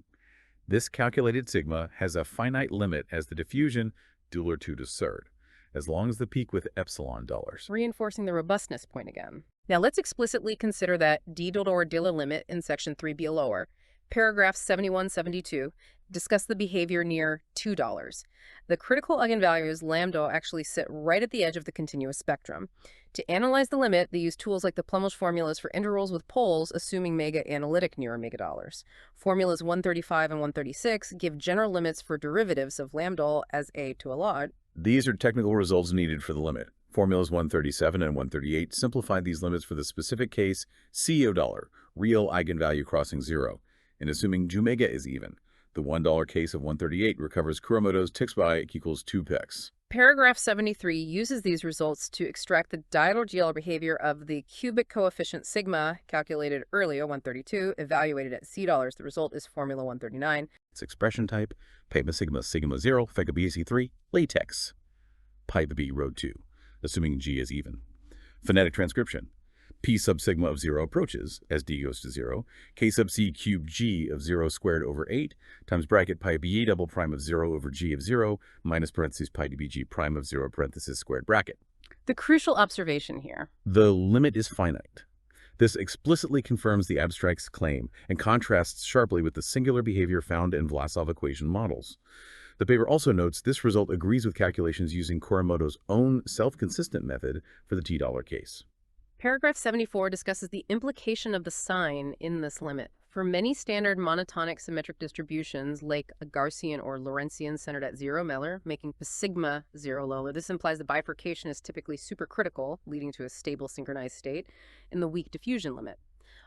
This calculated sigma has a finite limit as the diffusion dual to the third, as long as the peak with epsilon dollars. Reinforcing the robustness point again. Now let's explicitly consider that d or Dilla limit in section 3b lower. Paragraph 71-72 discuss the behavior near $2. The critical eigenvalues lambda actually sit right at the edge of the continuous spectrum. To analyze the limit, they use tools like the Plumhouse formulas for integrals with poles, assuming mega analytic near omega dollars. Formulas 135 and 136 give general limits for derivatives of lambda as a to a log. These are technical results needed for the limit. Formulas 137 and 138 simplify these limits for the specific case CO dollar, real eigenvalue crossing 0, and assuming jumega is even. The $1 case of 138 recovers Kuramoto's Tixby equals 2 pex. Paragraph 73 uses these results to extract the diagonal behavior of the cubic coefficient sigma, calculated earlier, 132, evaluated at $C. The result is Formula 139. Its expression type, Pema sigma, sigma 0, Pega BC3, LaTex. Pi B rho 2, assuming G is even. Phonetic transcription. P sub sigma of 0 approaches, as D goes to 0, K sub C cube G of 0 squared over 8, times bracket pi B double prime of 0 over G of 0, minus parentheses pi dBg prime of 0 parenthesis squared bracket. The crucial observation here. The limit is finite. This explicitly confirms the abstract's claim and contrasts sharply with the singular behavior found in Vlasov equation models. The paper also notes this result agrees with calculations using Kuramoto's own self-consistent method for the $T case. Paragraph 74 discusses the implication of the sign in this limit. For many standard monotonic symmetric distributions, like a Gaussian or Lorentzian centered at 0 Meller, making sigma 0 lower, this implies the bifurcation is typically supercritical, leading to a stable synchronized state, in the weak diffusion limit.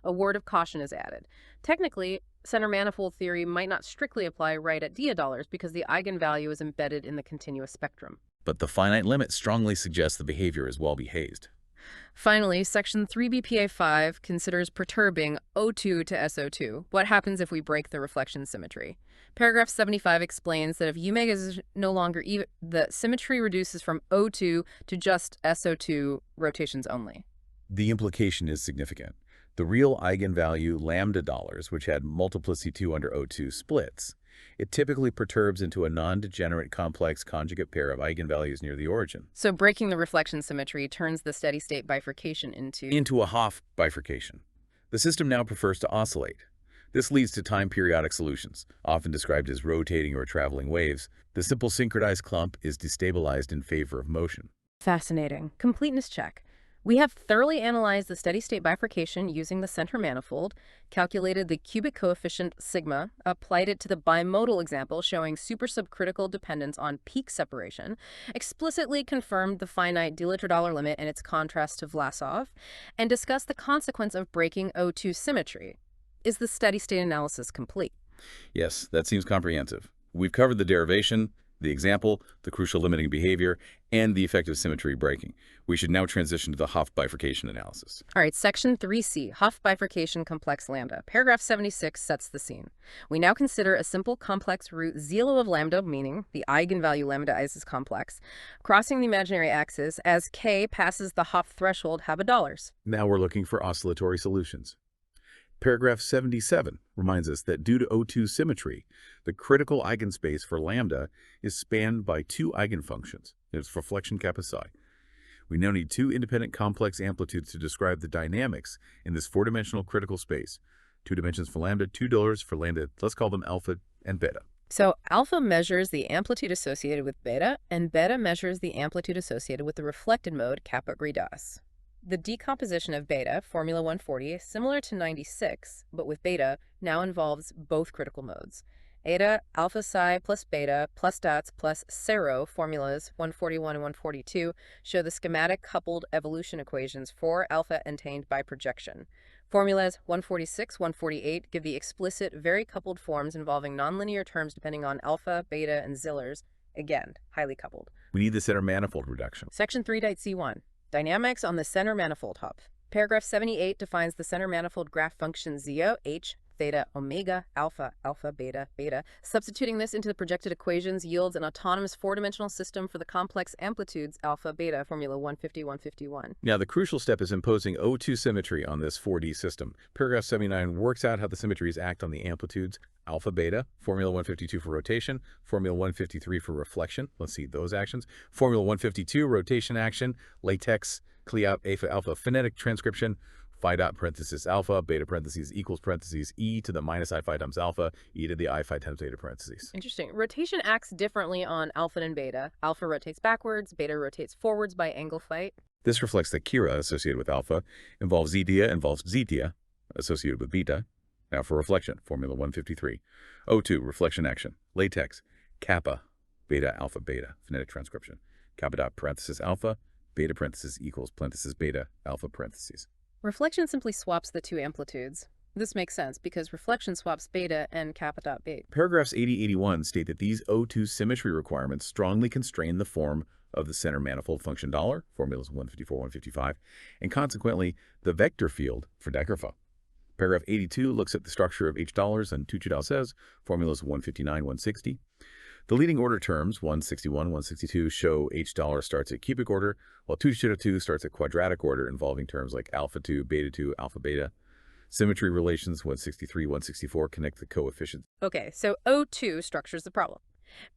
A word of caution is added. Technically, center manifold theory might not strictly apply right at $D because the eigenvalue is embedded in the continuous spectrum. But the finite limit strongly suggests the behavior is well behaved. Finally, Section 3 BPA 5 considers perturbing O2 to SO2. What happens if we break the reflection symmetry? Paragraph 75 explains that if U omega is no longer even, the symmetry reduces from O2 to just SO2 rotations only. The implication is significant. The real eigenvalue lambda dollars, which had multiplicity 2 under O2, splits. It typically perturbs into a non-degenerate complex conjugate pair of eigenvalues near the origin. So breaking the reflection symmetry turns the steady-state bifurcation into a Hopf bifurcation. The system now prefers to oscillate. This leads to time-periodic solutions, often described as rotating or traveling waves. The simple synchronized clump is destabilized in favor of motion. Fascinating. Completeness check. We have thoroughly analyzed the steady-state bifurcation using the center manifold, calculated the cubic coefficient sigma, applied it to the bimodal example showing supercritical dependence on peak separation, explicitly confirmed the finite Dirichlet limit and its contrast to Vlasov, and discussed the consequence of breaking O2 symmetry. Is the steady-state analysis complete? Yes, that seems comprehensive. We've covered the derivation, the example, the crucial limiting behavior, and the effect of symmetry breaking. We should now transition to the Hopf bifurcation analysis. All right, Section 3C, Hopf bifurcation complex lambda. Paragraph 76 sets the scene. We now consider a simple complex root zero of lambda, meaning the eigenvalue lambda is complex, crossing the imaginary axis as k passes the Hopf threshold $. Now we're looking for oscillatory solutions. Paragraph 77 reminds us that due to O2 symmetry, the critical eigenspace for lambda is spanned by two eigenfunctions. It's reflection kappa psi. We now need two independent complex amplitudes to describe the dynamics in this four-dimensional critical space. 2 dimensions for lambda, $2 for lambda. Let's call them alpha and beta. So alpha measures the amplitude associated with beta, and beta measures the amplitude associated with the reflected mode kappa redas. The decomposition of beta, formula 140, similar to 96, but with beta, now involves both critical modes. Eta, alpha psi plus beta plus dots plus zero formulas 141 and 142 show the schematic coupled evolution equations for alpha attained by projection. Formulas 146, 148 give the explicit, very coupled forms involving nonlinear terms depending on alpha, beta, and Zillers, again, highly coupled. We need the center manifold reduction. Section 3.C1. Dynamics on the center manifold Hopf. Paragraph 78 defines the center manifold graph function zio, h, theta, omega, alpha, alpha, beta, beta. Substituting this into the projected equations yields an autonomous four-dimensional system for the complex amplitudes alpha, beta, formula 150, 151. Now, the crucial step is imposing O2 symmetry on this 4D system. Paragraph 79 works out how the symmetries act on the amplitudes alpha, beta, formula 152 for rotation, formula 153 for reflection. Let's see those actions. Formula 152, rotation action, LaTex, Cleop, alpha, phonetic transcription, phi dot parenthesis alpha, beta parentheses equals parentheses e to the minus I phi times alpha, e to the I phi times beta parentheses. Interesting. Rotation acts differently on alpha and beta. Alpha rotates backwards, beta rotates forwards by angle phi. This reflects that Kira associated with alpha involves Z-dia, involves Z-dia associated with beta. Now for reflection, formula 153. O2, reflection action, LaTex, kappa, beta, alpha, beta, phonetic transcription, kappa dot parenthesis alpha, beta parenthesis equals parenthesis beta, alpha parentheses. Reflection simply swaps the two amplitudes. This makes sense because reflection swaps beta and kappa dot beta. Paragraphs 80-81 state that these O2 symmetry requirements strongly constrain the form of the center manifold function dollar, formulas 154, 155, and consequently the vector field for Degreffa. Paragraph 82 looks at the structure of H dollars and Tuchedal says, formulas 159, 160. The leading order terms, 161, 162, show H dollar starts at cubic order, while Tuchedal 2 starts at quadratic order involving terms like alpha 2, beta 2, alpha beta. Symmetry relations 163, 164 connect the coefficients. Okay, so O2 structures the problem.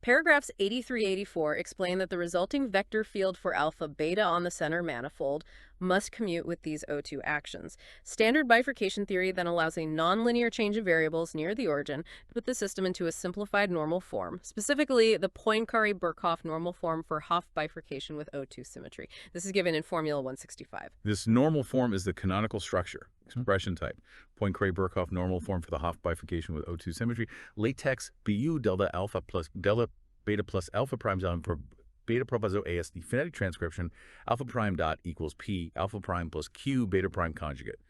Paragraphs 83-84 explain that the resulting vector field for alpha beta on the center manifold must commute with these O2 actions. Standard bifurcation theory then allows a nonlinear change of variables near the origin to put the system into a simplified normal form, specifically the Poincaré-Birkhoff normal form for Hopf bifurcation with O2 symmetry. This is given in formula 165. This normal form is the canonical structure, expression type. Poincaré-Birkhoff normal form for the Hopf bifurcation with O2 symmetry. LaTex BU delta alpha plus delta beta plus alpha prime down for beta proviso AS, the phonetic transcription, alpha prime dot equals P, alpha prime plus Q, beta prime conjugate.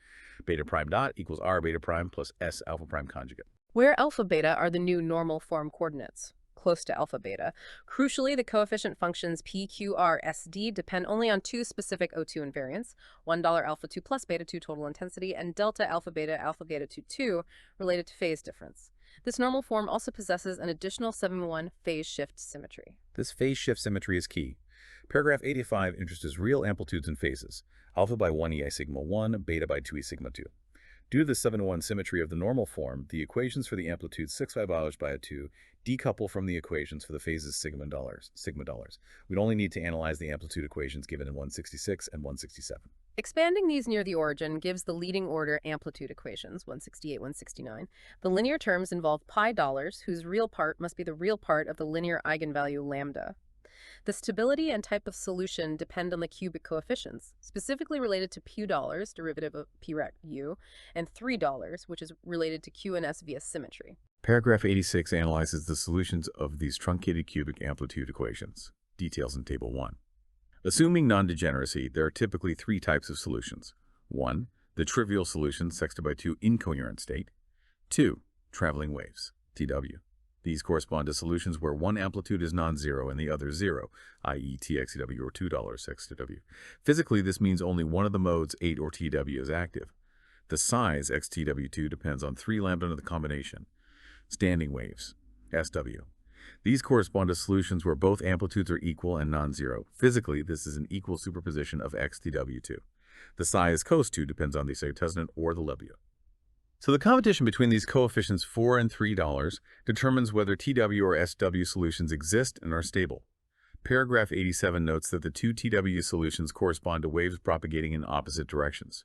Beta prime dot equals R, beta prime plus S, alpha prime conjugate. Where alpha beta are the new normal form coordinates. close to alpha beta. Crucially, the coefficient functions P, Q, R, S, D depend only on two specific O2 invariants, $1 alpha 2 plus beta 2 total intensity, and delta alpha beta 2 2 related to phase difference. This normal form also possesses an additional 7-1 phase shift symmetry. This phase shift symmetry is key. Paragraph 85 introduces real amplitudes and phases, alpha by 1 e I sigma 1, beta by 2 e sigma 2. Due to the 7-1 symmetry of the normal form, the equations for the amplitude 6 by 2 decouple from the equations for the phases sigma dollars. We'd only need to analyze the amplitude equations given in 166 and 167. Expanding these near the origin gives the leading order amplitude equations, 168, 169. The linear terms involve pi dollars, whose real part must be the real part of the linear eigenvalue lambda. The stability and type of solution depend on the cubic coefficients, specifically related to p dollars, derivative of p rect u, and $3, which is related to q and s via symmetry. Paragraph 86 analyzes the solutions of these truncated cubic amplitude equations. Details in Table 1. Assuming non-degeneracy, there are typically three types of solutions. 1. The trivial solution, sexted by 2 incoherent state. 2. Traveling waves, TW. These correspond to solutions where one amplitude is non-zero and the other zero, i.e. TXTW or $2 XTW. Physically, this means only one of the modes, 8 or TW, is active. The size, XTW2, depends on 3 lambda of the combination. Standing waves, SW. These correspond to solutions where both amplitudes are equal and non-zero. Physically, this is an equal superposition of XTW2. The size cos2 depends on the excitescent or the Lebbew. So the competition between these coefficients $4 and $3 determines whether TW or SW solutions exist and are stable. Paragraph 87 notes that the two TW solutions correspond to waves propagating in opposite directions.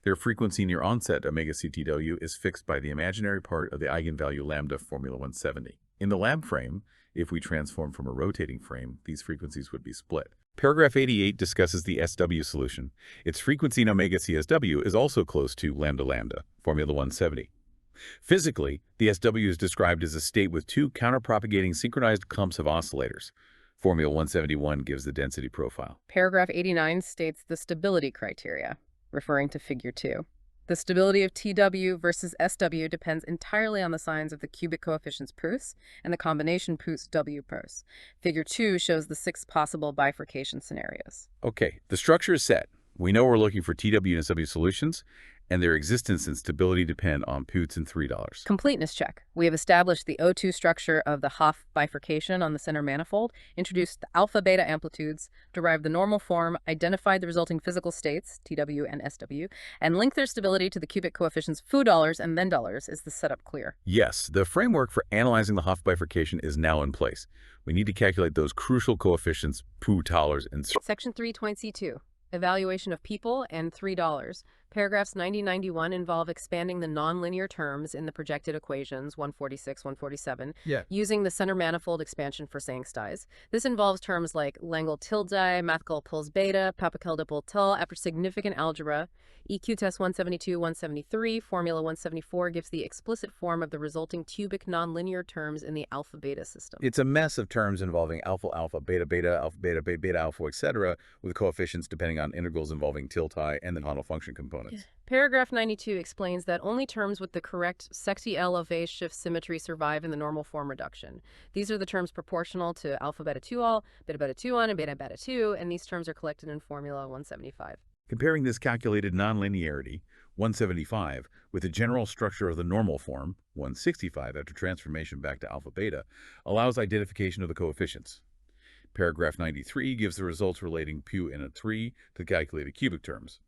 Their frequency near onset omega CTW is fixed by the imaginary part of the eigenvalue lambda formula 170. In the lab frame, if we transform from a rotating frame, these frequencies would be split. Paragraph 88 discusses the SW solution. Its frequency in omega CSW is also close to lambda lambda, formula 170. Physically, the SW is described as a state with two counterpropagating synchronized clumps of oscillators. Formula 171 gives the density profile. Paragraph 89 states the stability criteria, referring to Figure 2. The stability of TW versus SW depends entirely on the signs of the cubic coefficients Proust and the combination Proust-W Proust. Figure 2 shows the 6 possible bifurcation scenarios. Okay, the structure is set. We know we're looking for TW and SW solutions, and their existence and stability depend on Poots and $3. Completeness check. We have established the O2 structure of the Hopf bifurcation on the center manifold, introduced the alpha-beta amplitudes, derived the normal form, identified the resulting physical states, TW and SW, and linked their stability to the cubic coefficients foo dollars and then dollars. Is the setup clear? Yes, the framework for analyzing the Hopf bifurcation is now in place. We need to calculate those crucial coefficients, poo dollars, and Section 3.2. Evaluation of people and $3. Paragraphs 90-91 involve expanding the nonlinear terms in the projected equations 146, 147, using the center manifold expansion for Sangstize. This involves terms like Langle-Tilde, Mathcal-Puls beta, Papachel-Dipol-Tull after significant algebra. EQ test 172, 173, formula 174 gives the explicit form of the resulting cubic nonlinear terms in the alpha-beta system. It's a mess of terms involving alpha, alpha, beta, beta, alpha, beta, beta, beta, alpha, etc., with coefficients depending on integrals involving tilde and the Hanel function components. Paragraph 92 explains that only terms with the correct sexy L of phase shift symmetry survive in the normal form reduction. These are the terms proportional to alpha beta 2 all, beta beta 2 on, and beta beta 2, and these terms are collected in formula 175. Comparing this calculated nonlinearity, 175, with the general structure of the normal form, 165 after transformation back to alpha beta, allows identification of the coefficients. Paragraph 93 gives the results relating Pu and a 3 to calculated cubic terms.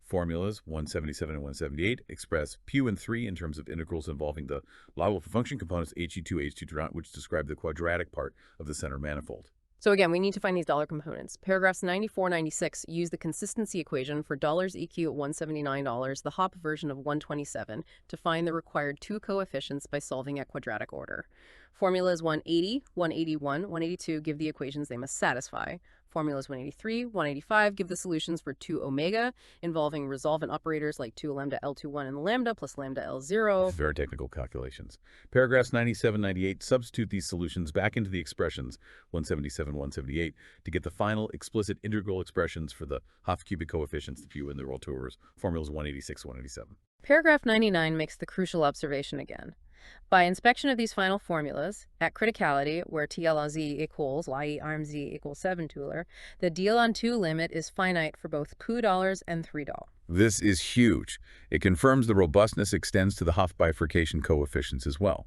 Formulas 177 and 178 express Pu and 3 in terms of integrals involving the logarithm function components He2, H2, which describe the quadratic part of the center manifold. So again, we need to find these dollar components. Paragraphs 94, 96 use the consistency equation for $EQ at $179, the Hopf version of 127, to find the required two coefficients by solving at quadratic order. Formulas 180, 181, 182 give the equations they must satisfy. Formulas 183, 185 give the solutions for 2 omega, involving resolvent operators like 2 lambda L21 and lambda plus lambda L0. Very technical calculations. Paragraphs 97, 98 substitute these solutions back into the expressions 177, 178 to get the final explicit integral expressions for the Hopf cubic coefficients, the Pu and the rollers, formulas 186, 187. Paragraph 99 makes the crucial observation again. By inspection of these final formulas, at criticality, where TLZ equals LaTe arm Z equals 7 Tooler, the deal on 2 limit is finite for both $2 and $3. This is huge. It confirms the robustness extends to the Hopf bifurcation coefficients as well.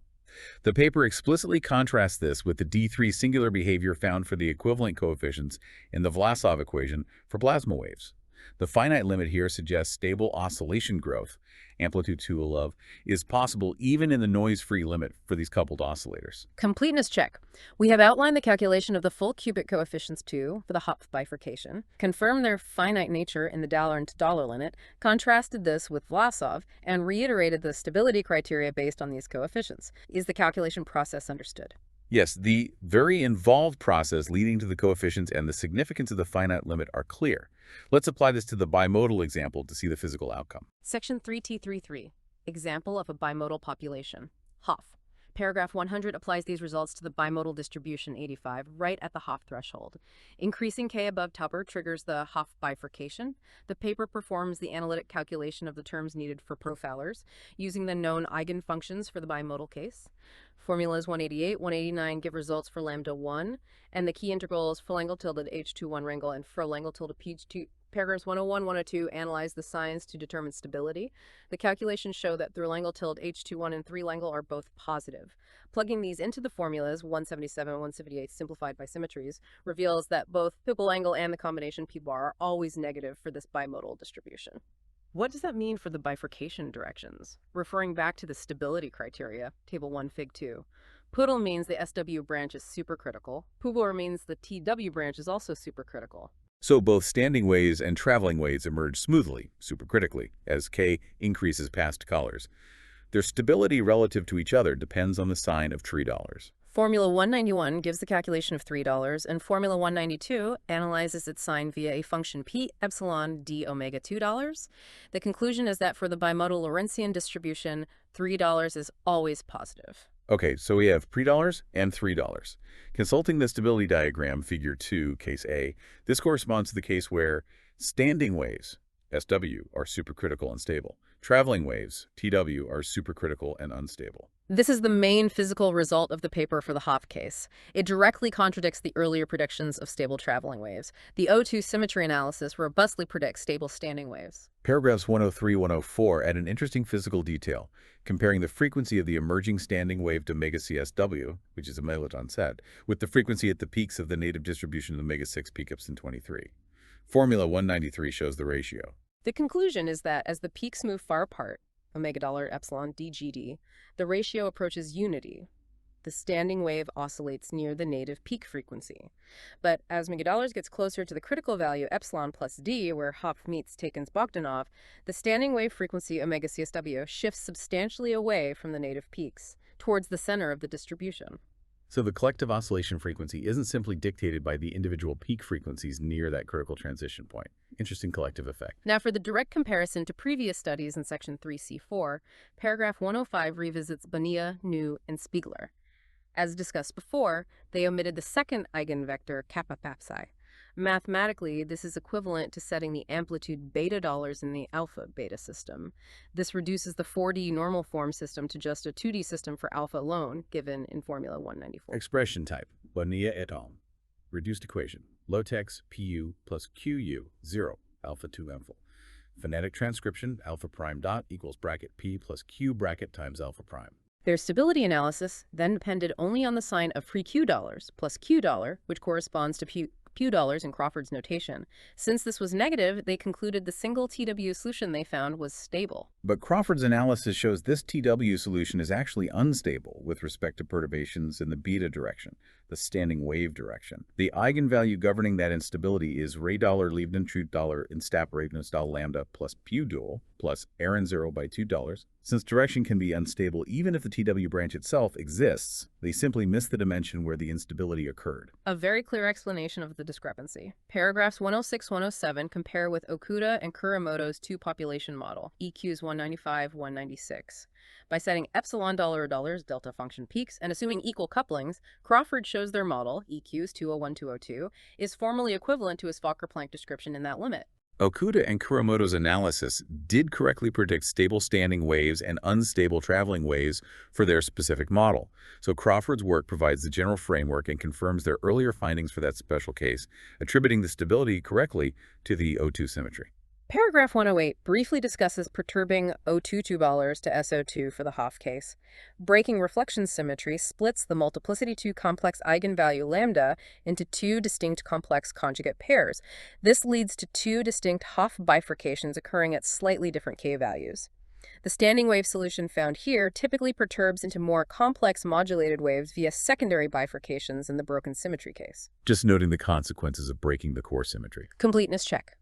The paper explicitly contrasts this with the D3 singular behavior found for the equivalent coefficients in the Vlasov equation for plasma waves. The finite limit here suggests stable oscillation growth, Amplitude 2 is possible even in the noise-free limit for these coupled oscillators. Completeness check. We have outlined the calculation of the full cubic coefficients too for the Hopf bifurcation, confirmed their finite nature in the dollar and dollar limit, contrasted this with Vlasov, and reiterated the stability criteria based on these coefficients. Is the calculation process understood? Yes, the very involved process leading to the coefficients and the significance of the finite limit are clear. Let's apply this to the bimodal example to see the physical outcome. Section 3T33, example of a bimodal population. Hopf. Paragraph 100 applies these results to the bimodal distribution 85 right at the Hopf threshold. Increasing K above Tupper triggers the Hopf bifurcation. The paper performs the analytic calculation of the terms needed for profilers using the known eigenfunctions for the bimodal case. Formulas 188, 189 give results for lambda 1, and the key integrals full angle tilde h21 wrangle and full angle tilde p2. Paragraphs 101, 102 analyze the signs to determine stability. The calculations show that through Langle tilde h21 and 3 Langle are both positive. Plugging these into the formulas, 177 and 178 simplified by symmetries, reveals that both Pupil angle and the combination p-bar are always negative for this bimodal distribution. What does that mean for the bifurcation directions? Referring back to the stability criteria, Table 1, Fig 2. Pudel means the SW branch is supercritical. Pubor means the TW branch is also supercritical. So both standing waves and traveling waves emerge smoothly, supercritically, as K increases past colors. Their stability relative to each other depends on the sign of $3. Formula 191 gives the calculation of $3, and Formula 192 analyzes its sign via a function p epsilon d omega $2. The conclusion is that for the bimodal Lorentzian distribution, $3 is always positive. Okay, so we have $3 and $3. Consulting the stability diagram, figure 2, case A, this corresponds to the case where standing waves, SW, are supercritical and stable. Traveling waves, TW, are supercritical and unstable. This is the main physical result of the paper for the Hopf case. It directly contradicts the earlier predictions of stable traveling waves. The O2 symmetry analysis robustly predicts stable standing waves. Paragraphs 103, 104 add an interesting physical detail, comparing the frequency of the emerging standing wave to omega CSW, which is a megaton set, with the frequency at the peaks of the native distribution of omega 6 peakups in 23. Formula 193 shows the ratio. The conclusion is that as the peaks move far apart, omega dollar epsilon dGd, the ratio approaches unity. The standing wave oscillates near the native peak frequency. But as omega dollars gets closer to the critical value epsilon plus d, where Hopf meets Takens-Bogdanov, the standing wave frequency omega CSW shifts substantially away from the native peaks, towards the center of the distribution. So the collective oscillation frequency isn't simply dictated by the individual peak frequencies near that critical transition point. Interesting collective effect. Now for the direct comparison to previous studies in section 3C4, paragraph 105 revisits Bonilla, Nu, and Spigler. As discussed before, they omitted the second eigenvector kappa psi. Mathematically, this is equivalent to setting the amplitude beta dollars in the alpha beta system. This reduces the 4D normal form system to just a 2D system for alpha alone, given in Formula 194. Expression type, Bonilla et al. Reduced equation, LaTex Pu plus Qu, 0, alpha 2 amphel. Phonetic transcription, alpha prime dot equals bracket P plus Q bracket times alpha prime. Their stability analysis then depended only on the sign of free Q dollars plus Q dollar, which corresponds to Q dollars in Crawford's notation. Since this was negative, they concluded the single TW solution they found was stable. But Crawford's analysis shows this TW solution is actually unstable with respect to perturbations in the beta direction, the standing wave direction. The eigenvalue governing that instability is Ray dollar Leibniz dollar instap Ravensdahl lambda plus Pu dual plus Aaron 0 by $2. Since direction can be unstable even if the TW branch itself exists, they simply miss the dimension where the instability occurred. A very clear explanation of the discrepancy. Paragraphs 106, 107 compare with Okuda and Kuramoto's two-population model, EQs 195, 196. By setting epsilon dollar dollars delta function peaks and assuming equal couplings, Crawford shows their model, EQs 201, 202, is formally equivalent to his Fokker-Planck description in that limit. Okuda and Kuramoto's analysis did correctly predict stable standing waves and unstable traveling waves for their specific model. So Crawford's work provides the general framework and confirms their earlier findings for that special case, attributing the stability correctly to the O2 symmetry. Paragraph 108 briefly discusses perturbing O2 tubulars to SO2 for the Hopf case. Breaking reflection symmetry splits the multiplicity 2 complex eigenvalue lambda into two distinct complex conjugate pairs. This leads to two distinct Hopf bifurcations occurring at slightly different k values. The standing wave solution found here typically perturbs into more complex modulated waves via secondary bifurcations in the broken symmetry case. Just noting the consequences of breaking the core symmetry. Completeness check.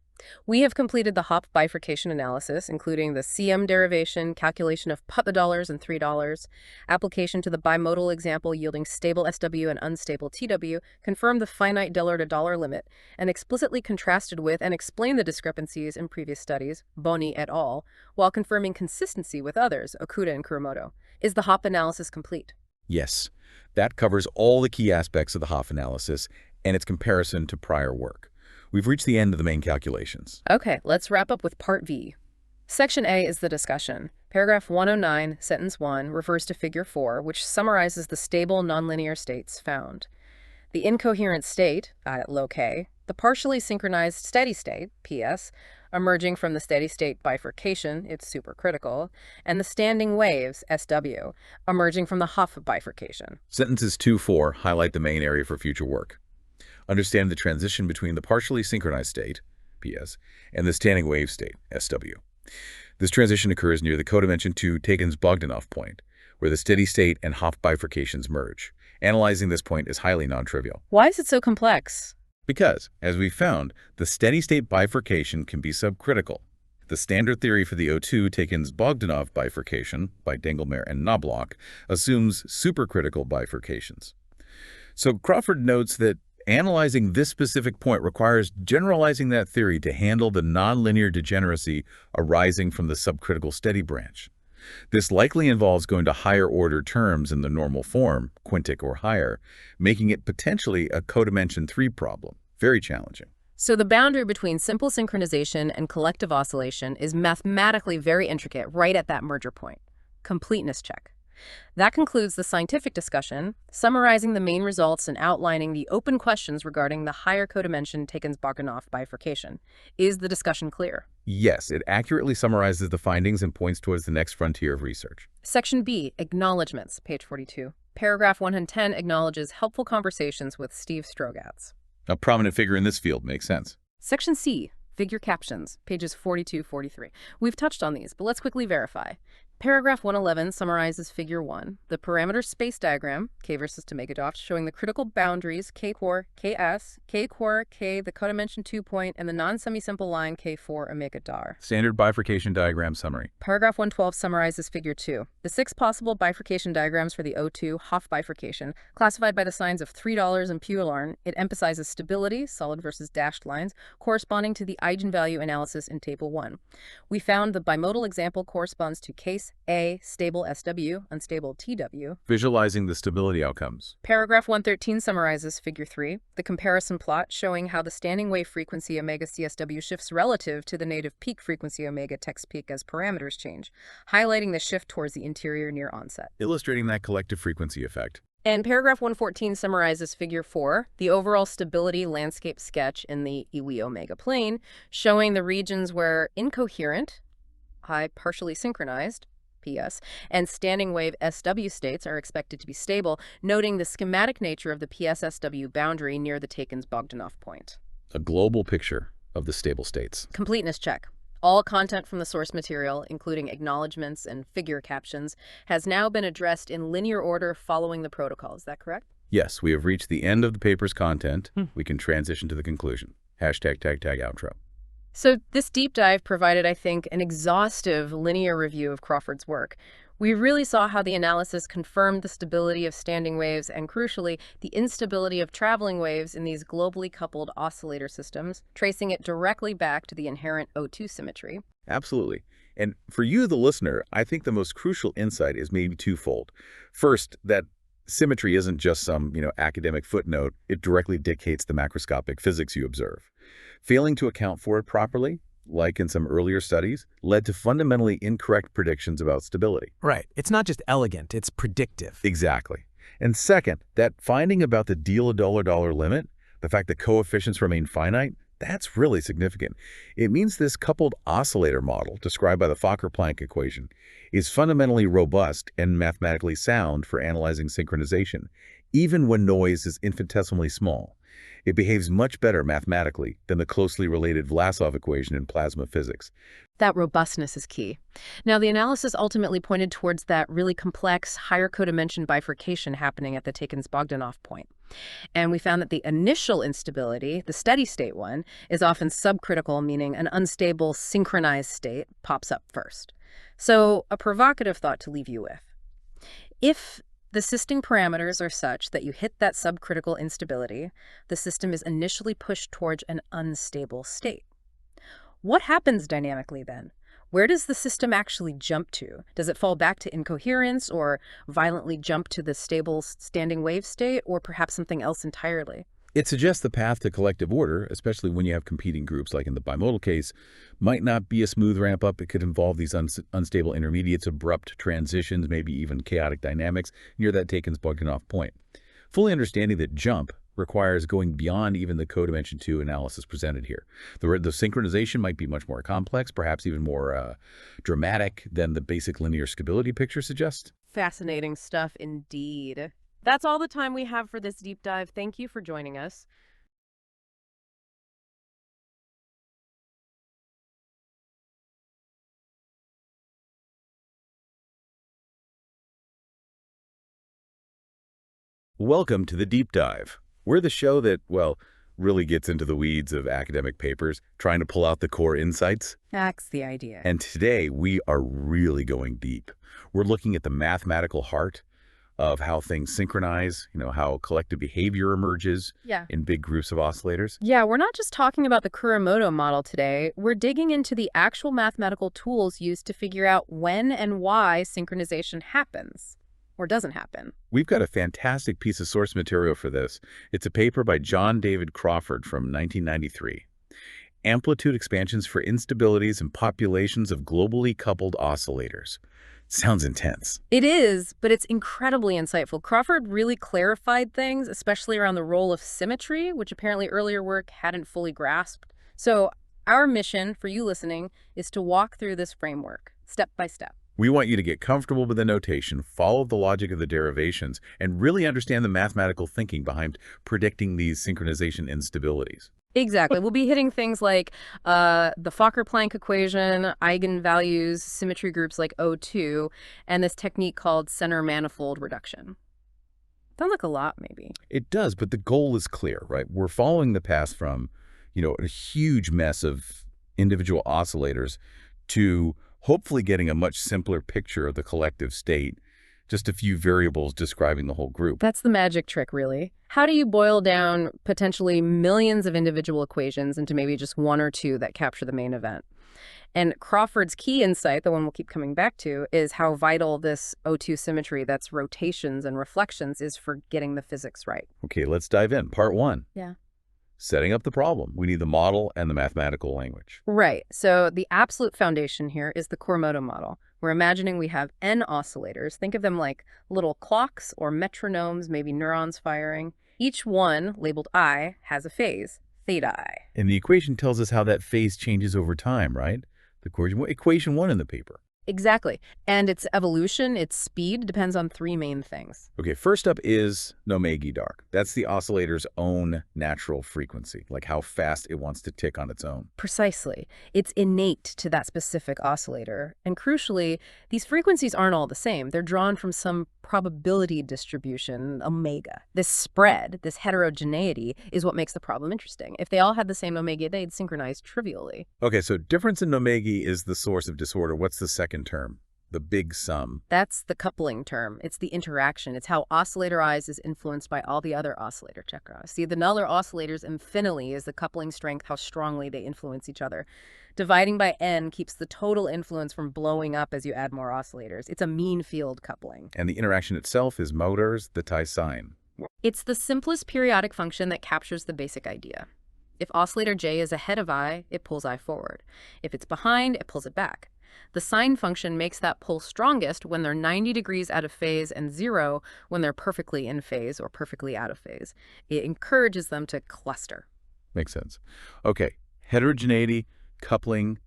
We have completed the Hopf bifurcation analysis, including the CM derivation, calculation of $, and $3, application to the bimodal example yielding stable SW and unstable TW, confirmed the finite dollar to dollar limit, and explicitly contrasted with and explained the discrepancies in previous studies, Bonilla et al., while confirming consistency with others, Okuda and Kuramoto. Is the Hopf analysis complete? Yes, that covers all the key aspects of the Hopf analysis and its comparison to prior work. We've reached the end of the main calculations. Okay, let's wrap up with Part V. Section A is the discussion. Paragraph 109, sentence 1, refers to Figure 4, which summarizes the stable nonlinear states found. The incoherent state, LaTe, the partially synchronized steady state, PS, emerging from the steady state bifurcation, it's supercritical, and the standing waves, SW, emerging from the Hopf bifurcation. Sentences 2-4 highlight the main area for future work. Understand the transition between the partially synchronized state, PS, and the standing wave state, SW. This transition occurs near the codimension 2 Takens-Bogdanov point, where the steady state and Hopf bifurcations merge. Analyzing this point is highly non-trivial. Why is it so complex? Because, as we found, the steady state bifurcation can be subcritical. The standard theory for the O2 Takens-Bogdanov bifurcation by Dengelmeyer and Knobloch assumes supercritical bifurcations. So Crawford notes that analyzing this specific point requires generalizing that theory to handle the nonlinear degeneracy arising from the subcritical steady branch. This likely involves going to higher order terms in the normal form, quintic or higher, making it potentially a codimension 3 problem. Very challenging. So the boundary between simple synchronization and collective oscillation is mathematically very intricate right at that merger point. Completeness check. That concludes the scientific discussion, summarizing the main results and outlining the open questions regarding the higher codimension Takens-Bogdanov bifurcation. Is the discussion clear? Yes, it accurately summarizes the findings and points towards the next frontier of research. Section B, Acknowledgements, page 42. Paragraph 110 acknowledges helpful conversations with Steve Strogatz. A prominent figure in this field makes sense. Section C, Figure Captions, pages 42-43. We've touched on these, but let's quickly verify. Paragraph 111 summarizes Figure 1, the parameter space diagram, K versus to megadoft, showing the critical boundaries K-core, Ks, K-core, K, the codimension 2 point, and the non-semisimple line K4 omega dar. Standard bifurcation diagram summary. Paragraph 112 summarizes Figure 2, the 6 possible bifurcation diagrams for the O2 Hopf bifurcation, classified by the signs of $3 and Pularn. It emphasizes stability, solid versus dashed lines, corresponding to the eigenvalue analysis in Table 1. We found the bimodal example corresponds to case A, stable SW, unstable TW. Visualizing the stability outcomes. Paragraph 113 summarizes Figure 3, the comparison plot showing how the standing wave frequency omega CSW shifts relative to the native peak frequency omega tex peak as parameters change, highlighting the shift towards the interior near onset. Illustrating that collective frequency effect. And paragraph 114 summarizes Figure 4, the overall stability landscape sketch in the Iwi omega plane, showing the regions where incoherent, high partially synchronized, PS, and standing wave SW states are expected to be stable, noting the schematic nature of the PSSW boundary near the Takens-Bogdanov point. A global picture of the stable states. Completeness check. All content from the source material, including acknowledgements and figure captions, has now been addressed in linear order following the protocol. Is that correct? Yes, we have reached the end of the paper's content. We can transition to the conclusion. Hashtag tag outro. So this deep dive provided, I think, an exhaustive linear review of Crawford's work. We really saw how the analysis confirmed the stability of standing waves and, crucially, the instability of traveling waves in these globally coupled oscillator systems, tracing it directly back to the inherent O2 symmetry. Absolutely. And for you, the listener, I think the most crucial insight is maybe twofold. First, that symmetry isn't just some, academic footnote. It directly dictates the macroscopic physics you observe. Failing to account for it properly, like in some earlier studies, led to fundamentally incorrect predictions about stability. Right. It's not just elegant, it's predictive. Exactly. And second, that finding about the deal a dollar limit, the fact that coefficients remain finite, that's really significant. It means this coupled oscillator model, described by the Fokker-Planck equation, is fundamentally robust and mathematically sound for analyzing synchronization, even when noise is infinitesimally small. It behaves much better mathematically than the closely related Vlasov equation in plasma physics. That robustness is key. Now, the analysis ultimately pointed towards that really complex, higher codimension bifurcation happening at the Takens-Bogdanov point. And we found that the initial instability, the steady state one, is often subcritical, meaning an unstable, synchronized state pops up first. So, a provocative thought to leave you with. If the system parameters are such that you hit that subcritical instability, the system is initially pushed towards an unstable state. What happens dynamically then? Where does the system actually jump to? Does it fall back to incoherence or violently jump to the stable standing wave state, or perhaps something else entirely? It suggests the path to collective order, especially when you have competing groups like in the bimodal case, might not be a smooth ramp up. It could involve these unstable intermediates, abrupt transitions, maybe even chaotic dynamics near that Takens-Bogdanov point. Fully understanding that jump requires going beyond even the codimension 2 analysis presented here. The synchronization might be much more complex, perhaps even more dramatic than the basic linear stability picture suggests. Fascinating stuff indeed. That's all the time we have for this deep dive. Thank you for joining us. Welcome to the Deep Dive. We're the show that, well, really gets into the weeds of academic papers, trying to pull out the core insights. That's the idea. And today we are really going deep. We're looking at the mathematical heart of how things synchronize, how collective behavior emerges in big groups of oscillators. Yeah, we're not just talking about the Kuramoto model today. We're digging into the actual mathematical tools used to figure out when and why synchronization happens or doesn't happen. We've got a fantastic piece of source material for this. It's a paper by John David Crawford from 1993. Amplitude expansions for instabilities and populations of globally coupled oscillators. Sounds intense. It is, but it's incredibly insightful. Crawford really clarified things, especially around the role of symmetry, which apparently earlier work hadn't fully grasped. So our mission for you listening is to walk through this framework, step by step. We want you to get comfortable with the notation, follow the logic of the derivations, and really understand the mathematical thinking behind predicting these synchronization instabilities. Exactly. We'll be hitting things like the Fokker-Planck equation, eigenvalues, symmetry groups like O2, and this technique called center-manifold reduction. Sounds like a lot, maybe. It does, but the goal is clear, right? We're following the path from, a huge mess of individual oscillators to hopefully getting a much simpler picture of the collective state, just a few variables describing the whole group. That's the magic trick, really. How do you boil down potentially millions of individual equations into maybe just one or two that capture the main event? And Crawford's key insight, the one we'll keep coming back to, is how vital this O2 symmetry that's rotations and reflections is for getting the physics right. Okay, let's dive in. Part 1. Yeah. Setting up the problem. We need the model and the mathematical language. Right. So the absolute foundation here is the Kuramoto model. We're imagining we have n oscillators. Think of them like little clocks or metronomes, maybe neurons firing. Each one, labeled I, has a phase, theta I. And the equation tells us how that phase changes over time, right? The equation 1 in the paper. Exactly. And its evolution, its speed, depends on three main things. Okay, first up is omega dark. That's the oscillator's own natural frequency, like how fast it wants to tick on its own. Precisely. It's innate to that specific oscillator. And crucially, these frequencies aren't all the same. They're drawn from some probability distribution, omega. This spread, this heterogeneity, is what makes the problem interesting. If they all had the same omega, they'd synchronize trivially. Okay, so difference in omega is the source of disorder. What's the second term? The big sum. That's the coupling term. It's the interaction. It's how oscillator I's is influenced by all the other oscillator checkers. See, the nullar oscillators infinitely is the coupling strength, how strongly they influence each other. Dividing by n keeps the total influence from blowing up as you add more oscillators. It's a mean field coupling. And the interaction itself is motors, the tie sign. It's the simplest periodic function that captures the basic idea. If oscillator J is ahead of I, it pulls I forward. If it's behind, it pulls it back. The sine function makes that pull strongest when they're 90 degrees out of phase and 0 when they're perfectly in phase or perfectly out of phase. It encourages them to cluster. Makes sense. Okay, heterogeneity, coupling,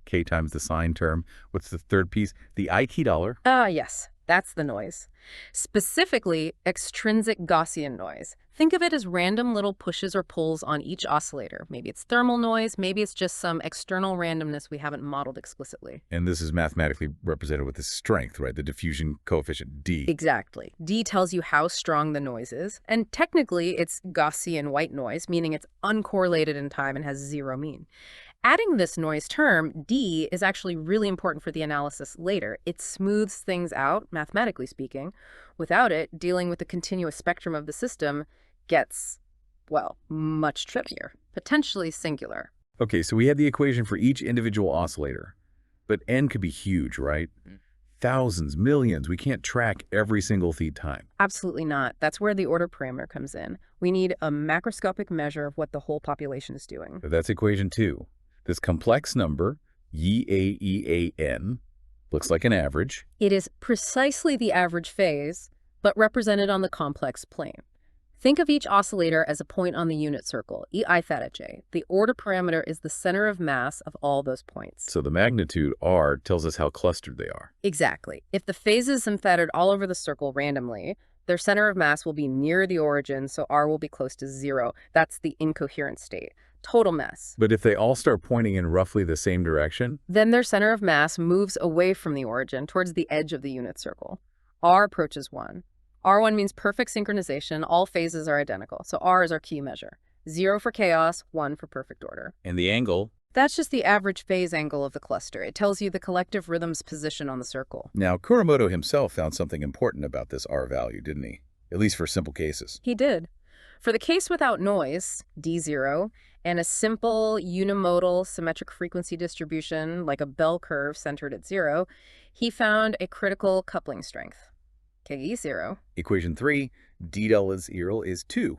K times the sine term. What's the third piece? The IT dollar. Yes, that's the noise. Specifically, extrinsic Gaussian noise. Think of it as random little pushes or pulls on each oscillator. Maybe it's thermal noise, maybe it's just some external randomness we haven't modeled explicitly. And this is mathematically represented with the strength, right? The diffusion coefficient, D. Exactly. D tells you how strong the noise is, and technically it's Gaussian white noise, meaning it's uncorrelated in time and has zero mean. Adding this noise term, D, is actually really important for the analysis later. It smooths things out, mathematically speaking. Without it, dealing with the continuous spectrum of the system gets, well, much trickier, potentially singular. Okay, so we had the equation for each individual oscillator, but N could be huge, right? Thousands, millions. We can't track every single feed time. Absolutely not. That's where the order parameter comes in. We need a macroscopic measure of what the whole population is doing. So that's equation 2. This complex number, YAEAN, looks like an average. It is precisely the average phase, but represented on the complex plane. Think of each oscillator as a point on the unit circle, EI theta j. The order parameter is the center of mass of all those points. So the magnitude, R, tells us how clustered they are. Exactly. If the phases are scattered all over the circle randomly, their center of mass will be near the origin, so R will be close to 0. That's the incoherent state. Total mess. But if they all start pointing in roughly the same direction? Then their center of mass moves away from the origin towards the edge of the unit circle. R approaches 1. R1 means perfect synchronization. All phases are identical. So R is our key measure. 0 for chaos, 1 for perfect order. And the angle? That's just the average phase angle of the cluster. It tells you the collective rhythm's position on the circle. Now, Kuramoto himself found something important about this R value, didn't he? At least for simple cases. He did. For the case without noise, D0, and a simple unimodal symmetric frequency distribution, like a bell curve centered at 0, he found a critical coupling strength, KE0. Equation 3, D del is 0 is 2.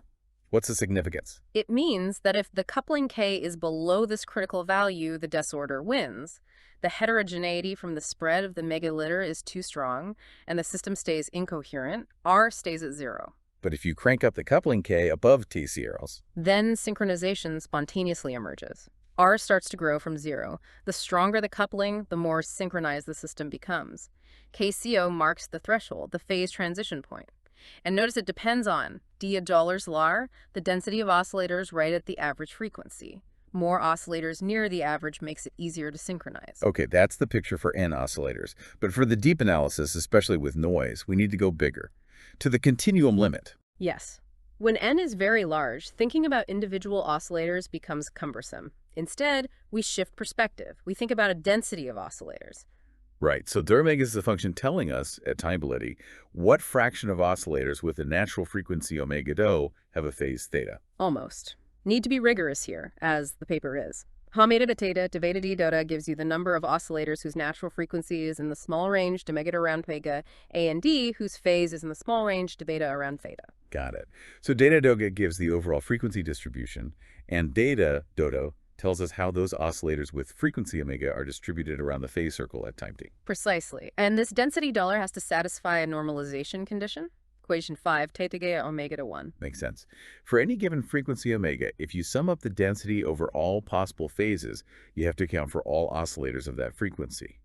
What's the significance? It means that if the coupling K is below this critical value, the desorder wins. The heterogeneity from the spread of the megalitter is too strong, and the system stays incoherent. R stays at 0. But if you crank up the coupling K above TCRs, then synchronization spontaneously emerges. R starts to grow from 0. The stronger the coupling, the more synchronized the system becomes. KCO marks the threshold, the phase transition point. And notice it depends on D Dollar's law, the density of oscillators right at the average frequency. More oscillators near the average makes it easier to synchronize. Okay, that's the picture for N oscillators. But for the deep analysis, especially with noise, we need to go bigger. To the continuum limit. Yes. When N is very large, thinking about individual oscillators becomes cumbersome. Instead, we shift perspective. We think about a density of oscillators. Right, so deromega is the function telling us, at time validity, what fraction of oscillators with a natural frequency omega do have a phase theta. Almost. Need to be rigorous here, as the paper is. Omega theta divided d dota gives you the number of oscillators whose natural frequency is in the small range to megata around vega, A and D, whose phase is in the small range to beta around theta. Got it. So data doga gives the overall frequency distribution, and data dodo tells us how those oscillators with frequency omega are distributed around the phase circle at time t. Precisely. And this density dollar has to satisfy a normalization condition. Equation 5, theta gaia omega to 1. Makes sense. For any given frequency omega, if you sum up the density over all possible phases, you have to account for all oscillators of that frequency.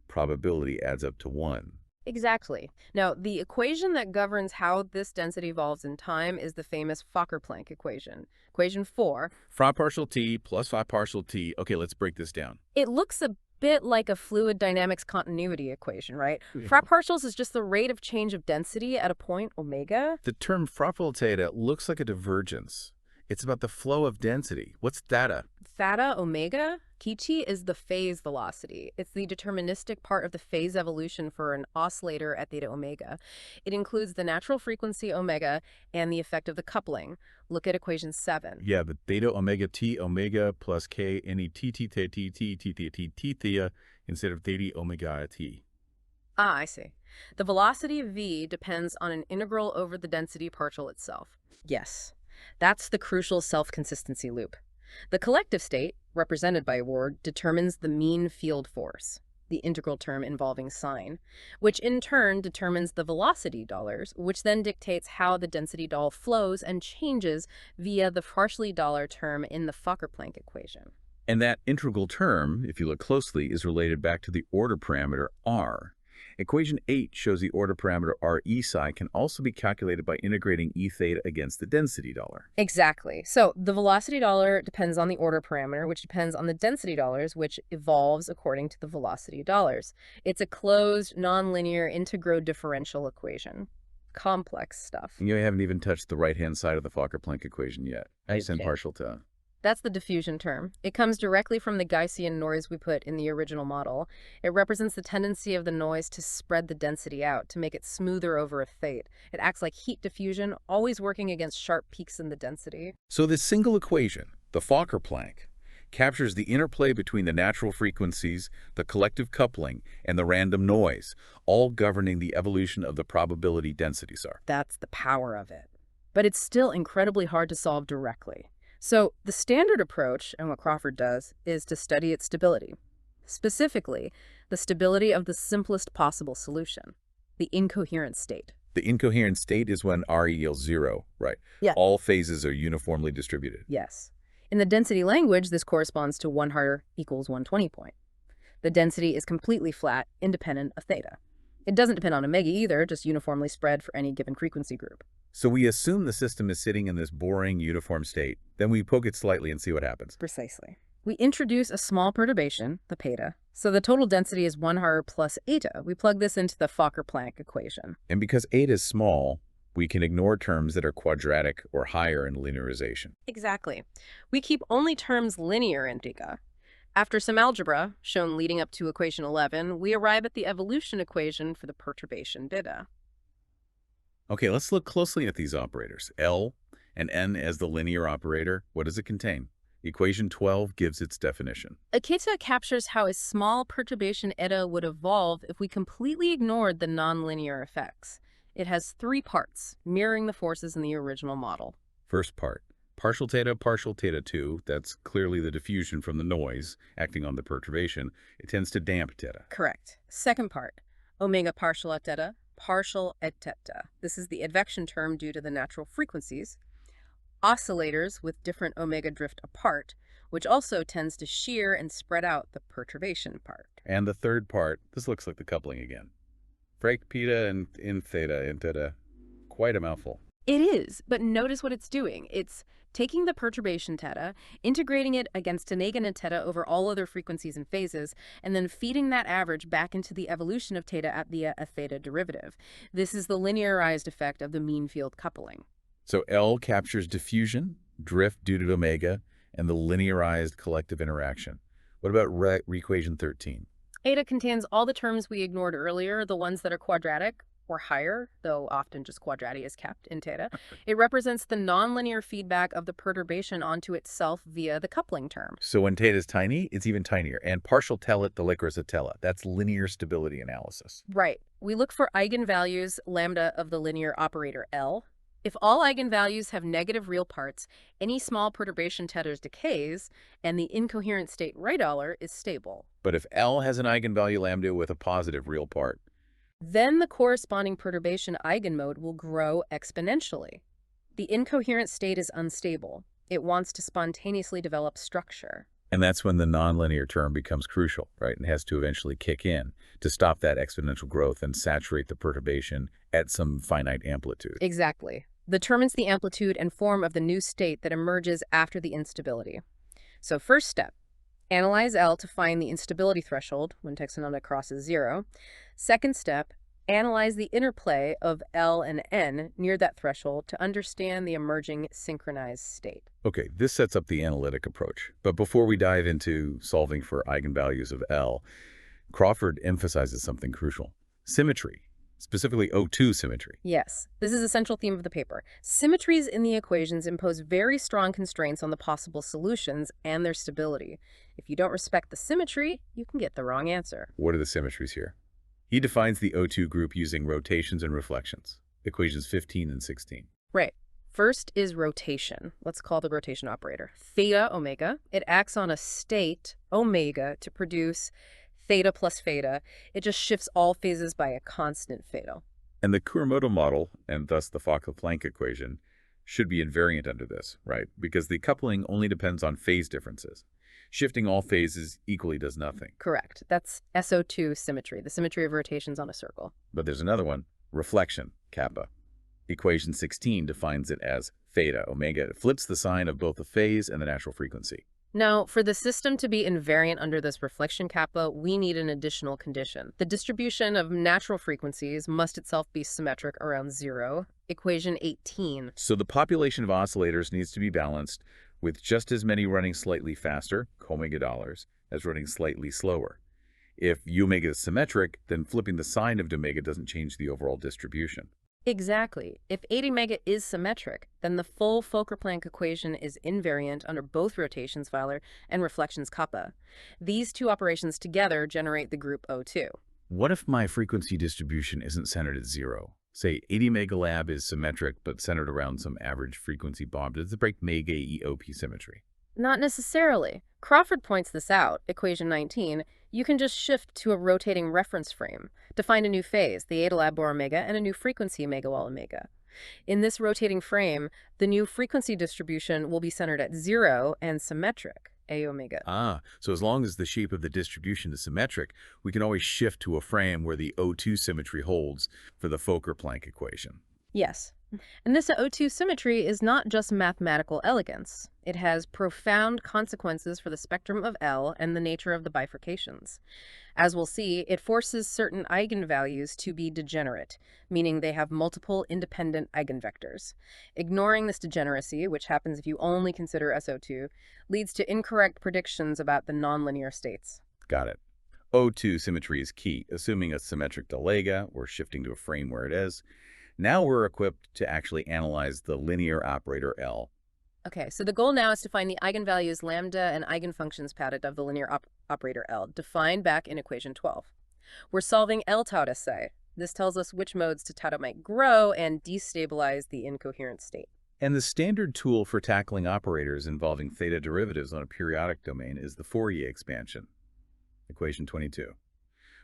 Probability adds up to 1. Exactly. Now, the equation that governs how this density evolves in time is the famous Fokker-Planck equation. Equation 4. Phi partial t plus phi partial t. Okay, let's break this down. It looks a bit like a fluid dynamics continuity equation, right? Phi partials is just the rate of change of density at a point omega. The term fractal theta looks like a divergence. It's about the flow of density. What's theta? Theta omega, Kichi, is the phase velocity. It's the deterministic part of the phase evolution for an oscillator at theta omega. It includes the natural frequency omega and the effect of the coupling. Look at equation 7. Yeah, the theta omega t omega plus k any t t t t t t t t t theta instead of theta omega t. Ah, I see. The velocity of v depends on an integral over the density partial itself. Yes. That's the crucial self-consistency loop. The collective state, represented by a word, determines the mean field force, the integral term involving sign, which in turn determines the velocity dollars, which then dictates how the density doll flows and changes via the partially dollar term in the Fokker-Planck equation. And that integral term, if you look closely, is related back to the order parameter r. Equation 8 shows the order parameter r e psi can also be calculated by integrating e theta against the density dollar. Exactly. So the velocity dollar depends on the order parameter, which depends on the density dollars, which evolves according to the velocity dollars. It's a closed, nonlinear integro-differential equation. Complex stuff. And you haven't even touched the right-hand side of the Fokker-Planck equation yet. Sin partial to. That's the diffusion term. It comes directly from the Gaussian noise we put in the original model. It represents the tendency of the noise to spread the density out, to make it smoother over a fade. It acts like heat diffusion, always working against sharp peaks in the density. So this single equation, the Fokker-Planck, captures the interplay between the natural frequencies, the collective coupling, and the random noise, all governing the evolution of the probability densities are. That's the power of it. But it's still incredibly hard to solve directly. So the standard approach, and what Crawford does, is to study its stability. Specifically, the stability of the simplest possible solution, the incoherent state. The incoherent state is when R yields 0, right? Yeah. All phases are uniformly distributed. Yes. In the density language, this corresponds to 1 har equals 120 point. The density is completely flat, independent of theta. It doesn't depend on omega either, just uniformly spread for any given frequency group. So we assume the system is sitting in this boring, uniform state. Then we poke it slightly and see what happens. Precisely. We introduce a small perturbation, the peta, so the total density is 1 har plus eta. We plug this into the Fokker-Planck equation. And because eta is small, we can ignore terms that are quadratic or higher in linearization. Exactly. We keep only terms linear in Giga. After some algebra, shown leading up to equation 11, we arrive at the evolution equation for the perturbation beta. Okay, let's look closely at these operators. L and N as the linear operator. What does it contain? Equation 12 gives its definition. Eta captures how a small perturbation eta would evolve if we completely ignored the nonlinear effects. It has 3 parts, mirroring the forces in the original model. First part, partial theta 2. That's clearly the diffusion from the noise acting on the perturbation. It tends to damp theta. Correct. Second part, omega partial et theta, partial et theta. This is the advection term due to the natural frequencies. Oscillators with different omega drift apart, which also tends to shear and spread out the perturbation part. And the third part, this looks like the coupling again. Break peta and in theta. Quite a mouthful. It is, but notice what it's doing. It's taking the perturbation theta, integrating it against an eigened theta over all other frequencies and phases, and then feeding that average back into the evolution of theta via a theta derivative. This is the linearized effect of the mean field coupling. So L captures diffusion, drift due to omega, and the linearized collective interaction. What about equation 13? Eta contains all the terms we ignored earlier, the ones that are quadratic or higher, though often just quadratic is kept in theta. It represents the nonlinear feedback of the perturbation onto itself via the coupling term. So when theta is tiny, it's even tinier. And partial telet deliquors a tela. That's linear stability analysis. Right. We look for eigenvalues lambda of the linear operator L. If all eigenvalues have negative real parts, any small perturbation theta decays, and the incoherent state right dollar is stable. But if L has an eigenvalue lambda with a positive real part, then the corresponding perturbation eigenmode will grow exponentially. The incoherent state is unstable. It wants to spontaneously develop structure. and that's when the nonlinear term becomes crucial, right, and has to eventually kick in to stop that exponential growth and saturate the perturbation at some finite amplitude. Exactly. Determines the amplitude and form of the new state that emerges after the instability. So first step, analyze L to find the instability threshold when taxonomic crosses 0. Second step, analyze the interplay of L and N near that threshold to understand the emerging synchronized state. Okay, this sets up the analytic approach. But before we dive into solving for eigenvalues of L, Crawford emphasizes something crucial. Symmetry, specifically O2 symmetry. Yes, this is a central theme of the paper. Symmetries in the equations impose very strong constraints on the possible solutions and their stability. If you don't respect the symmetry, you can get the wrong answer. What are the symmetries here? He defines the O2 group using rotations and reflections, equations 15 and 16. Right. First is rotation. Let's call the rotation operator theta omega. It acts on a state omega to produce theta plus theta. It just shifts all phases by a constant theta. And the Kuramoto model, and thus the Fokker-Planck equation, should be invariant under this, right? Because the coupling only depends on phase differences. Shifting all phases equally does nothing. Correct. That's SO2 symmetry, the symmetry of rotations on a circle. But there's another one, reflection, kappa. Equation 16 defines it as theta omega. It flips the sign of both the phase and the natural frequency. Now, for the system to be invariant under this reflection kappa, we need an additional condition. The distribution of natural frequencies must itself be symmetric around 0, equation 18. So the population of oscillators needs to be balanced with just as many running slightly faster, omega dollars, as running slightly slower. If u omega is symmetric, then flipping the sign of omega doesn't change the overall distribution. Exactly. If 80 omega is symmetric, then the full Fokker-Planck equation is invariant under both rotations Weiler and reflections kappa. These two operations together generate the group O2. What if my frequency distribution isn't centered at 0? Say 80 megalab is symmetric but centered around some average frequency bob. Does it break mega EOP symmetry? Not necessarily. Crawford points this out, equation 19. You can just shift to a rotating reference frame to find a new phase, the eta lab bar omega, and a new frequency omega while omega. In this rotating frame, the new frequency distribution will be centered at 0 and symmetric, A omega. So as long as the shape of the distribution is symmetric, we can always shift to a frame where the O2 symmetry holds for the Fokker-Planck equation. Yes. And this O2 symmetry is not just mathematical elegance. It has profound consequences for the spectrum of L and the nature of the bifurcations. As we'll see, it forces certain eigenvalues to be degenerate, meaning they have multiple independent eigenvectors. Ignoring this degeneracy, which happens if you only consider SO2, leads to incorrect predictions about the nonlinear states. Got it. O2 symmetry is key, assuming a symmetric delega or shifting to a frame where it is. Now we're equipped to actually analyze the linear operator L. Okay, so the goal now is to find the eigenvalues lambda and eigenfunctions padded of the linear operator L, defined back in equation 12. We're solving L tau to say. This tells us which modes to tau might grow and destabilize the incoherent state. And the standard tool for tackling operators involving theta derivatives on a periodic domain is the Fourier expansion, equation 22.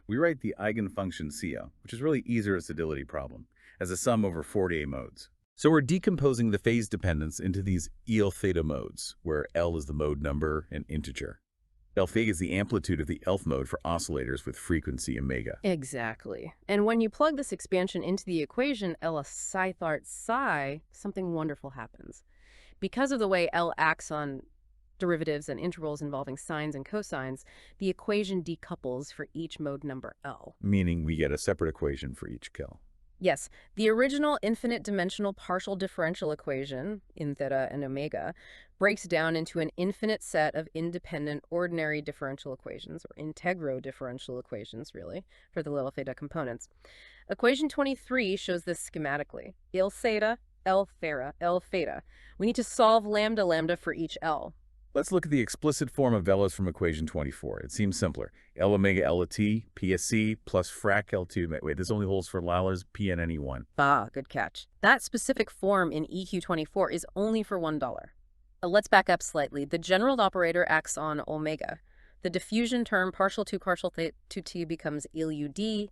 We write the eigenfunction CL, which is really easier acidity problem, as a sum over Fourier modes. So we're decomposing the phase dependence into these EL theta modes, where L is the mode number and integer. L theta is the amplitude of the Elf mode for oscillators with frequency omega. Exactly. And when you plug this expansion into the equation L psi thart psi, something wonderful happens. Because of the way L acts on derivatives and integrals involving sines and cosines, the equation decouples for each mode number L. Meaning we get a separate equation for each L. Yes, the original infinite-dimensional partial differential equation, in theta and omega, breaks down into an infinite set of independent ordinary differential equations, or integro differential equations, really, for the little theta components. Equation 23 shows this schematically. Il theta, L theta. We need to solve lambda lambda for each L. Let's look at the explicit form of Velos from equation 24. It seems simpler. L omega L LaTe, PSC, plus frac L2. Wait, this only holds for Laller's PNNE1. Ah, good catch. That specific form in EQ24 is only for $1. Let's back up slightly. The general operator acts on omega. The diffusion term partial to T becomes ILUD.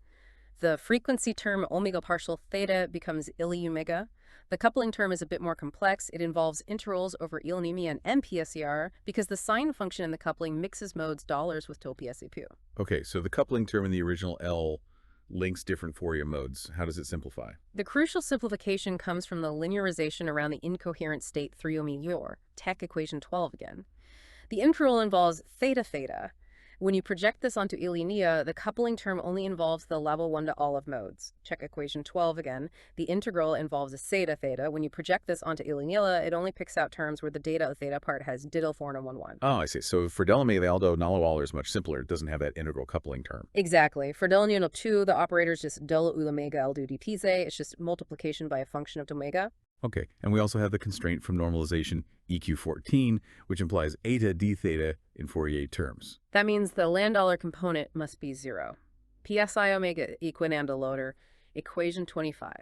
The frequency term omega partial theta becomes ILU omega. The coupling term is a bit more complex. It involves integrals over ILNEMI and MPSER because the sign function in the coupling mixes modes dollars with TOPSEP. Okay, so the coupling term in the original L links different Fourier modes. How does it simplify? The crucial simplification comes from the linearization around the incoherent state 3 omega, Tech equation 12 again. The integral involves theta theta. When you project this onto Ilinea, the coupling term only involves the level 1 to all of modes. Check equation 12 again. The integral involves a zeta theta. When you project this onto Ilinea, it only picks out terms where the data of theta part has diddle 4 and 1 1. Oh, I see. So for Delamay, Aldo, Nalawaller is much simpler. It doesn't have that integral coupling term. Exactly. For Delaney 2, the operator is just del u omega L du dpz. It's just multiplication by a function of omega. Okay, and we also have the constraint from normalization EQ14, which implies eta d theta in Fourier terms. That means the Landauer component must be 0. PSI omega equinanda loader, equation 25.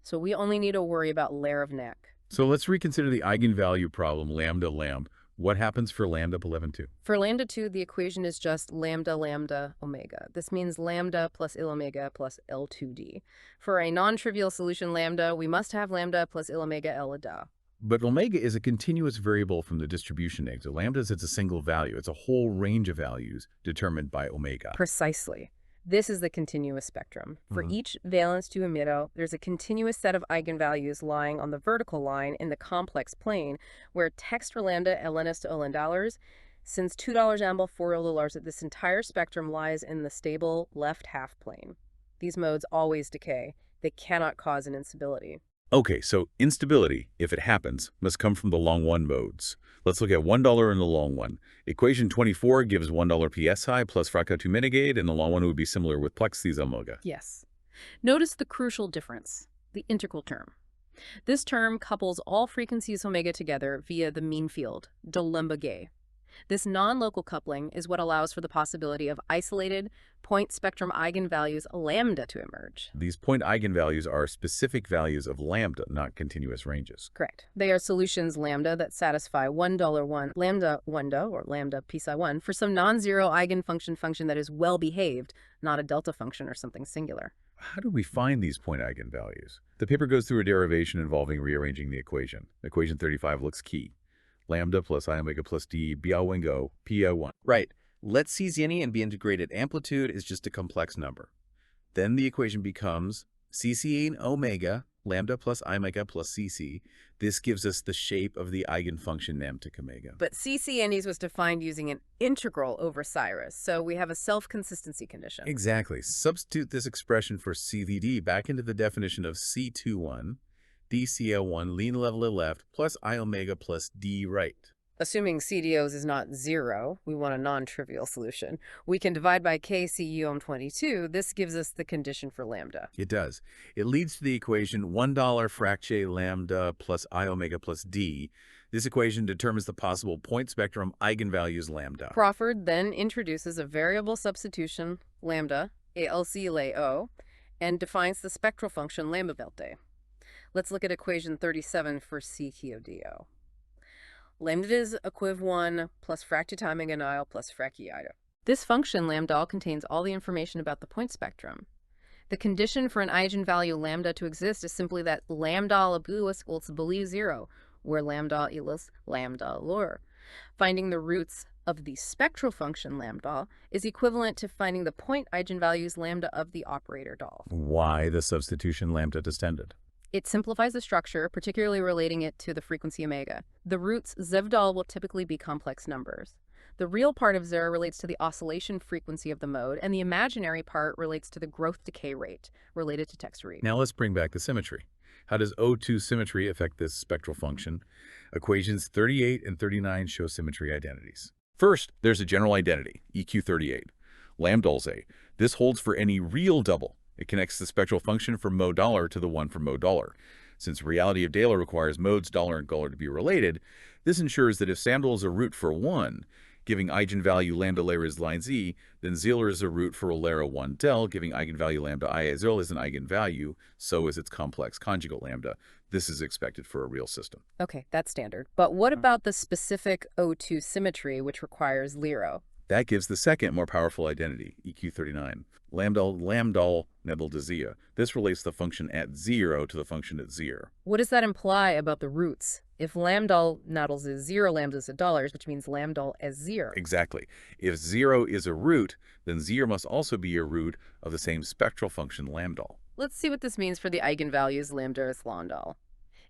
So we only need to worry about layer of neck. So let's reconsider the eigenvalue problem, lambda lamb. What happens for lambda 11.2? For lambda 2, the equation is just lambda lambda omega. This means lambda plus il omega plus L2d. For a non-trivial solution lambda, we must have lambda plus il omega L a da. But omega is a continuous variable from the distribution egg. So lambda is a single value. It's a whole range of values determined by omega. Precisely. This is the continuous spectrum. For each valence to emitter, there's a continuous set of eigenvalues lying on the vertical line in the complex plane, where text for lambda LNS to $, since $2 ambl $4 this entire spectrum lies in the stable left half plane. These modes always decay. They cannot cause an instability. Okay, so instability, if it happens, must come from the long one modes. Let's look at $1 in the long one. Equation 24 gives $1 psi plus fractal to mitigate, and the long one would be similar with plexes omega. Yes. Notice the crucial difference, the integral term. This term couples all frequencies omega together via the mean field, de Lembagé. This non-local coupling is what allows for the possibility of isolated point spectrum eigenvalues lambda to emerge. These point eigenvalues are specific values of lambda, not continuous ranges. Correct. They are solutions lambda that satisfy $1 lambda 1 or lambda psi 1 for some non-zero eigenfunction that is well-behaved, not a delta function or something singular. How do we find these point eigenvalues? The paper goes through a derivation involving rearranging the equation. Equation 35 looks key. Lambda plus I omega plus D, Biao Pi1. Right. Let CZ and be integrated amplitude is just a complex number. Then the equation becomes CC in omega, lambda plus I omega plus CC. This gives us the shape of the eigenfunction namtic omega. But CC was defined using an integral over Cyrus, so we have a self-consistency condition. Exactly. Substitute this expression for CVD back into the definition of C21, DCL1 lean level to left plus I omega plus D right. Assuming CDOs is not 0, we want a non-trivial solution. We can divide by KCUM22. This gives us the condition for lambda. It does. It leads to the equation $1 fracche lambda plus I omega plus D. This equation determines the possible point spectrum eigenvalues lambda. Crawford then introduces a variable substitution, lambda, ALC LAO, and defines the spectral function lambda velte. Let's look at equation 37 for CQDO. Lambda is equiv 1 plus fractitime ganile plus fracciida. This function lambda contains all the information about the point spectrum. The condition for an eigenvalue lambda to exist is simply that lambda labuus equals below 0, where lambda is lambda lor. Finding the roots of the spectral function lambda is equivalent to finding the point eigenvalues lambda of the operator dal. Why the substitution lambda distended? It simplifies the structure, particularly relating it to the frequency omega. The roots zevdal will typically be complex numbers. The real part of zero relates to the oscillation frequency of the mode, and the imaginary part relates to the growth decay rate related to text read. Now let's bring back the symmetry. How does O2 symmetry affect this spectral function? Equations 38 and 39 show symmetry identities. First, there's a general identity, EQ38. Lambdal's A. This holds for any real double. It connects the spectral function from mode dollar to the one from mode dollar. Since reality of Dela requires modes dollar and dollar to be related, this ensures that if Samdal is a root for 1, giving eigenvalue lambda layer is line z, then Ziller is a root for Olera 1 del, giving eigenvalue lambda I Zil is an eigenvalue, so is its complex conjugate lambda. This is expected for a real system. Okay, that's standard. But what about the specific O2 symmetry, which requires Lero? That gives the second, more powerful identity, EQ39. Lambdal nebel de zia. This relates the function at 0 to the function at 0. What does that imply about the roots? If lambdal nadals is 0 lambdas at dollars, which means lambdal as 0. Exactly. If 0 is a root, then 0 must also be a root of the same spectral function lambdal. Let's see what this means for the eigenvalues lambda as lambdal.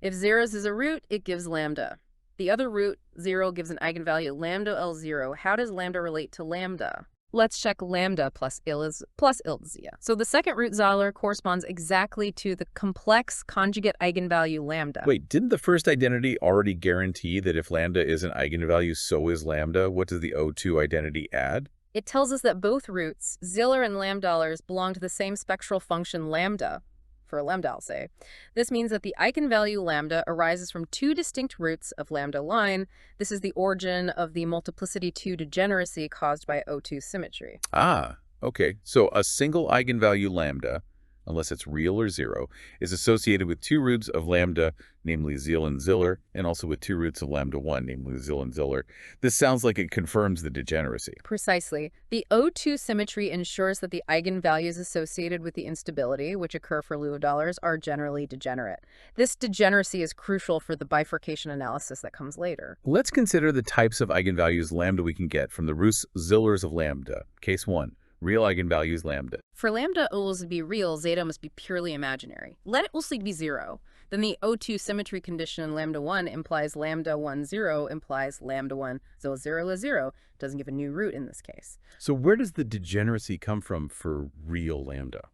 If 0 is a root, it gives lambda. The other root, 0, gives an eigenvalue lambda L0. How does lambda relate to lambda? Let's check lambda plus ilzia. So the second root Zahler corresponds exactly to the complex conjugate eigenvalue lambda. Wait, didn't the first identity already guarantee that if lambda is an eigenvalue, so is lambda? What does the O2 identity add? It tells us that both roots, Ziller and lambdalers, belong to the same spectral function lambda, for lambda, I'll say. This means that the eigenvalue lambda arises from two distinct roots of lambda line. This is the origin of the multiplicity 2 degeneracy caused by O2 symmetry. Ah, okay. So a single eigenvalue lambda unless it's real or zero, is associated with two roots of lambda, namely Zil and Ziller, and also with two roots of lambda 1, namely Zil and Ziller. This sounds like it confirms the degeneracy. Precisely. The O2 symmetry ensures that the eigenvalues associated with the instability, which occur for Liouville, are generally degenerate. This degeneracy is crucial for the bifurcation analysis that comes later. Let's consider the types of eigenvalues lambda we can get from the Roos-Zillers of lambda. Case 1. Real eigenvalues lambda. For lambda always to be real, zeta must be purely imaginary. Let it also be 0. Then the O2 symmetry condition in lambda 1 implies lambda 1, 0 implies lambda 1, 0, 0, 0. Doesn't give a new root in this case. So where does the degeneracy come from for real lambda?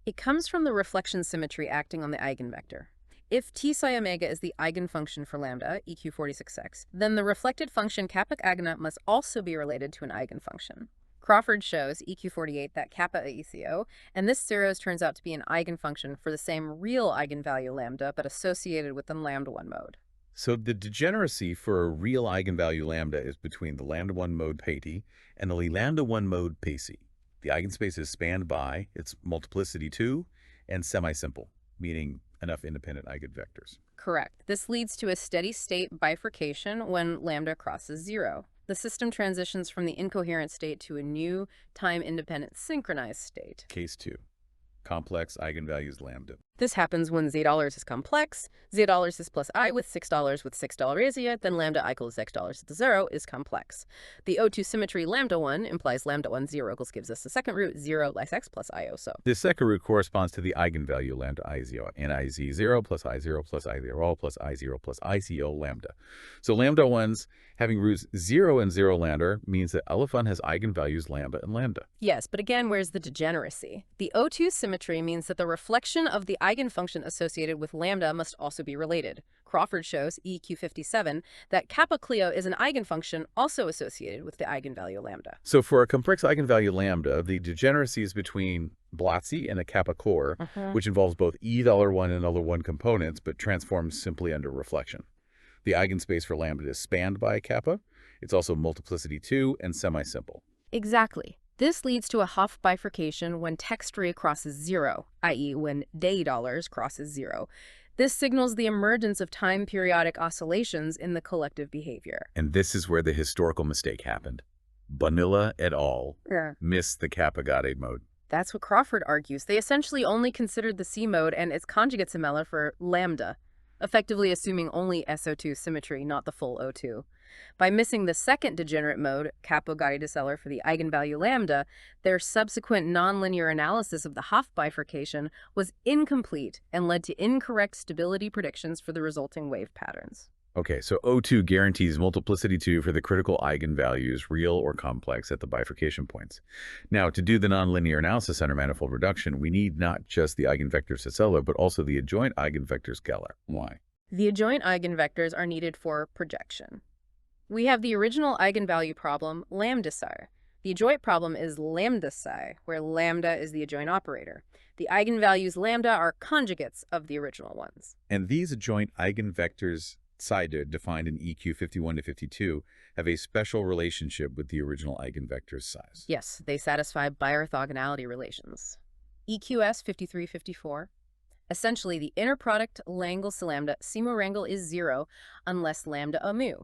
It comes from the reflection symmetry acting on the eigenvector. If T psi omega is the eigenfunction for lambda, EQ46x, then the reflected function kappa agna must also be related to an eigenfunction. Crawford shows, EQ48, that kappa AECO, and this zeros turns out to be an eigenfunction for the same real eigenvalue lambda, but associated with the lambda 1 mode. So the degeneracy for a real eigenvalue lambda is between the lambda 1 mode Peti and the lambda 1 mode Pesi. The eigenspace is spanned by its multiplicity 2 and semi-simple, meaning enough independent eigenvectors. Correct. This leads to a steady state bifurcation when lambda crosses 0. The system transitions from the incoherent state to a new time-independent synchronized state. Case 2. Complex eigenvalues lambda. This happens when $z is complex, $z is plus I with $6 asia, then lambda I equals $x at the 0 is complex. The O2 symmetry lambda 1 implies lambda 1 0 equals gives us the second root 0 less x plus I also. This second root corresponds to the eigenvalue lambda I0, NIZ0 plus I0 plus I0 plus I0 plus ICO lambda. So lambda 1s having roots 0 and 0 lambda means that elephant has eigenvalues lambda and lambda. Yes, but again, where's the degeneracy? The O2 symmetry means that the reflection of the eigenfunction associated with lambda must also be related. Crawford shows, EQ57, that kappa Clio is an eigenfunction also associated with the eigenvalue lambda. So for a complex eigenvalue lambda, the degeneracy is between Blotzy and a kappa core, which involves both $1 and $1 components, but transforms simply under reflection. The eigenspace for lambda is spanned by a kappa. It's also multiplicity 2 and semi-simple. Exactly. This leads to a Hopf bifurcation when texture crosses 0, i.e. when $day crosses 0. This signals the emergence of time-periodic oscillations in the collective behavior. And this is where the historical mistake happened. Bonilla et al. Missed the kappa-Gade mode. That's what Crawford argues. They essentially only considered the C mode and its conjugate semella for lambda, effectively assuming only SO2 symmetry, not the full O2. By missing the second degenerate mode, kappa-Gade decellar for the eigenvalue lambda, their subsequent nonlinear analysis of the Hopf bifurcation was incomplete and led to incorrect stability predictions for the resulting wave patterns. Okay, so O2 guarantees multiplicity 2 for the critical eigenvalues, real or complex, at the bifurcation points. Now, to do the nonlinear analysis under manifold reduction, we need not just the eigenvector Cicella, but also the adjoint eigenvector Scalar. Why? The adjoint eigenvectors are needed for projection. We have the original eigenvalue problem, lambda psi. The adjoint problem is lambda psi, where lambda is the adjoint operator. The eigenvalues lambda are conjugates of the original ones. And these adjoint eigenvectors psi defined in EQ 51 to 52 have a special relationship with the original eigenvector's size. Yes, they satisfy biorthogonality relations. EQS 53-54. Essentially, the inner product Langle lambda CMU rangle is 0 unless lambda a mu.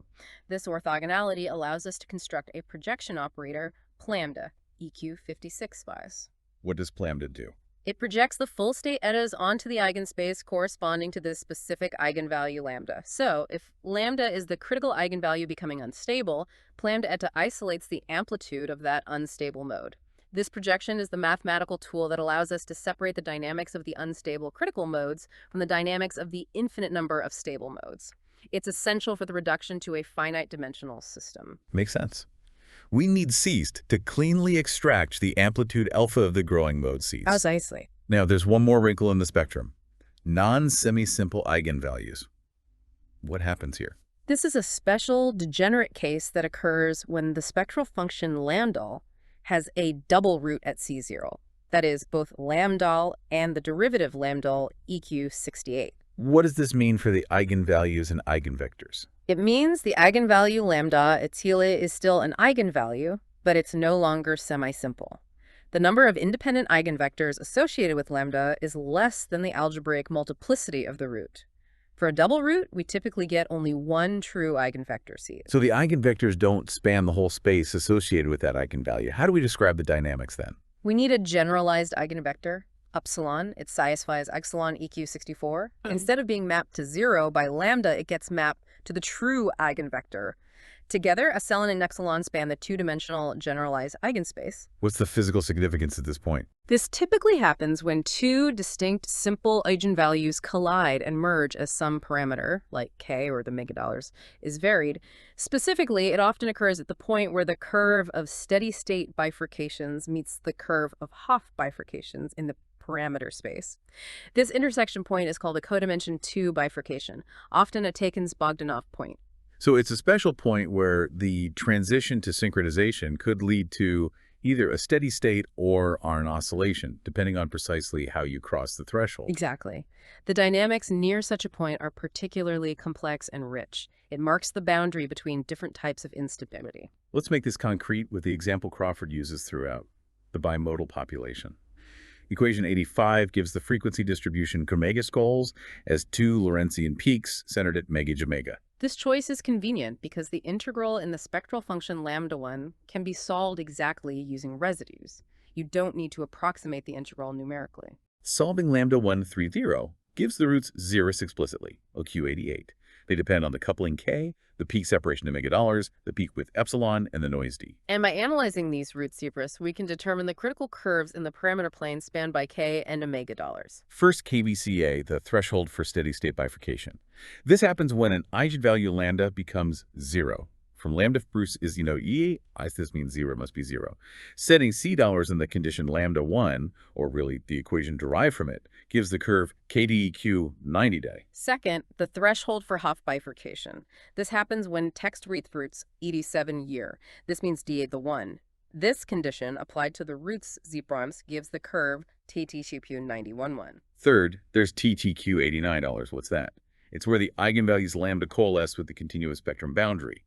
This orthogonality allows us to construct a projection operator, plambda, EQ56 spies. What does plambda do? It projects the full state etas onto the eigenspace corresponding to the specific eigenvalue lambda. So, if lambda is the critical eigenvalue becoming unstable, plambda eta isolates the amplitude of that unstable mode. This projection is the mathematical tool that allows us to separate the dynamics of the unstable critical modes from the dynamics of the infinite number of stable modes. It's essential for the reduction to a finite dimensional system. Makes sense. We need C's to cleanly extract the amplitude alpha of the growing mode C's. Precisely. Now, there's one more wrinkle in the spectrum. Non-semi-simple eigenvalues. What happens here? This is a special degenerate case that occurs when the spectral function lambda has a double root at C0. That is, both lambda and the derivative lambda EQ68. What does this mean for the eigenvalues and eigenvectors? It means the eigenvalue lambda at Thiele is still an eigenvalue, but it's no longer semi-simple. The number of independent eigenvectors associated with lambda is less than the algebraic multiplicity of the root. For a double root, we typically get only one true eigenvector seed. So the eigenvectors don't span the whole space associated with that eigenvalue. How do we describe the dynamics then? We need a generalized eigenvector, upsilon. It satisfies epsilon EQ64. Instead of being mapped to 0 by lambda, it gets mapped to the true eigenvector. Together, epsilon and epsilon span the two-dimensional generalized eigenspace. What's the physical significance at this point? This typically happens when two distinct simple eigenvalues collide and merge as some parameter, like k or the megadollars, is varied. Specifically, it often occurs at the point where the curve of steady-state bifurcations meets the curve of Hopf bifurcations in the parameter space. This intersection point is called a codimension 2 bifurcation, often a Takens-Bogdanov point. So it's a special point where the transition to synchronization could lead to either a steady state or an oscillation, depending on precisely how you cross the threshold. Exactly. The dynamics near such a point are particularly complex and rich. It marks the boundary between different types of instability. Let's make this concrete with the example Crawford uses throughout, the bimodal population. Equation 85 gives the frequency distribution Omega-skulls as two Lorentzian peaks centered at omega. This choice is convenient because the integral in the spectral function lambda 1 can be solved exactly using residues. You don't need to approximate the integral numerically. Solving lambda 1 30 gives the roots zeros explicitly, OQ88. They depend on the coupling K, the peak separation to megadollars, the peak width epsilon, and the noise D. And by analyzing these root zeros, we can determine the critical curves in the parameter plane spanned by K and omegadollars. First, KVCA, the threshold for steady-state bifurcation. This happens when an eigenvalue lambda becomes 0. From lambda Bruce is, E, this means 0 must be 0. Setting $C in the condition lambda 1, or really the equation derived from it, gives the curve KDEQ 90 day. Second, the threshold for Hopf bifurcation. This happens when text roots 87 year. This means D the 1. This condition applied to the roots Z-primes gives the curve TTQQ 91. Third, there's TTQ $89. What's that? It's where the eigenvalues lambda coalesce with the continuous spectrum boundary.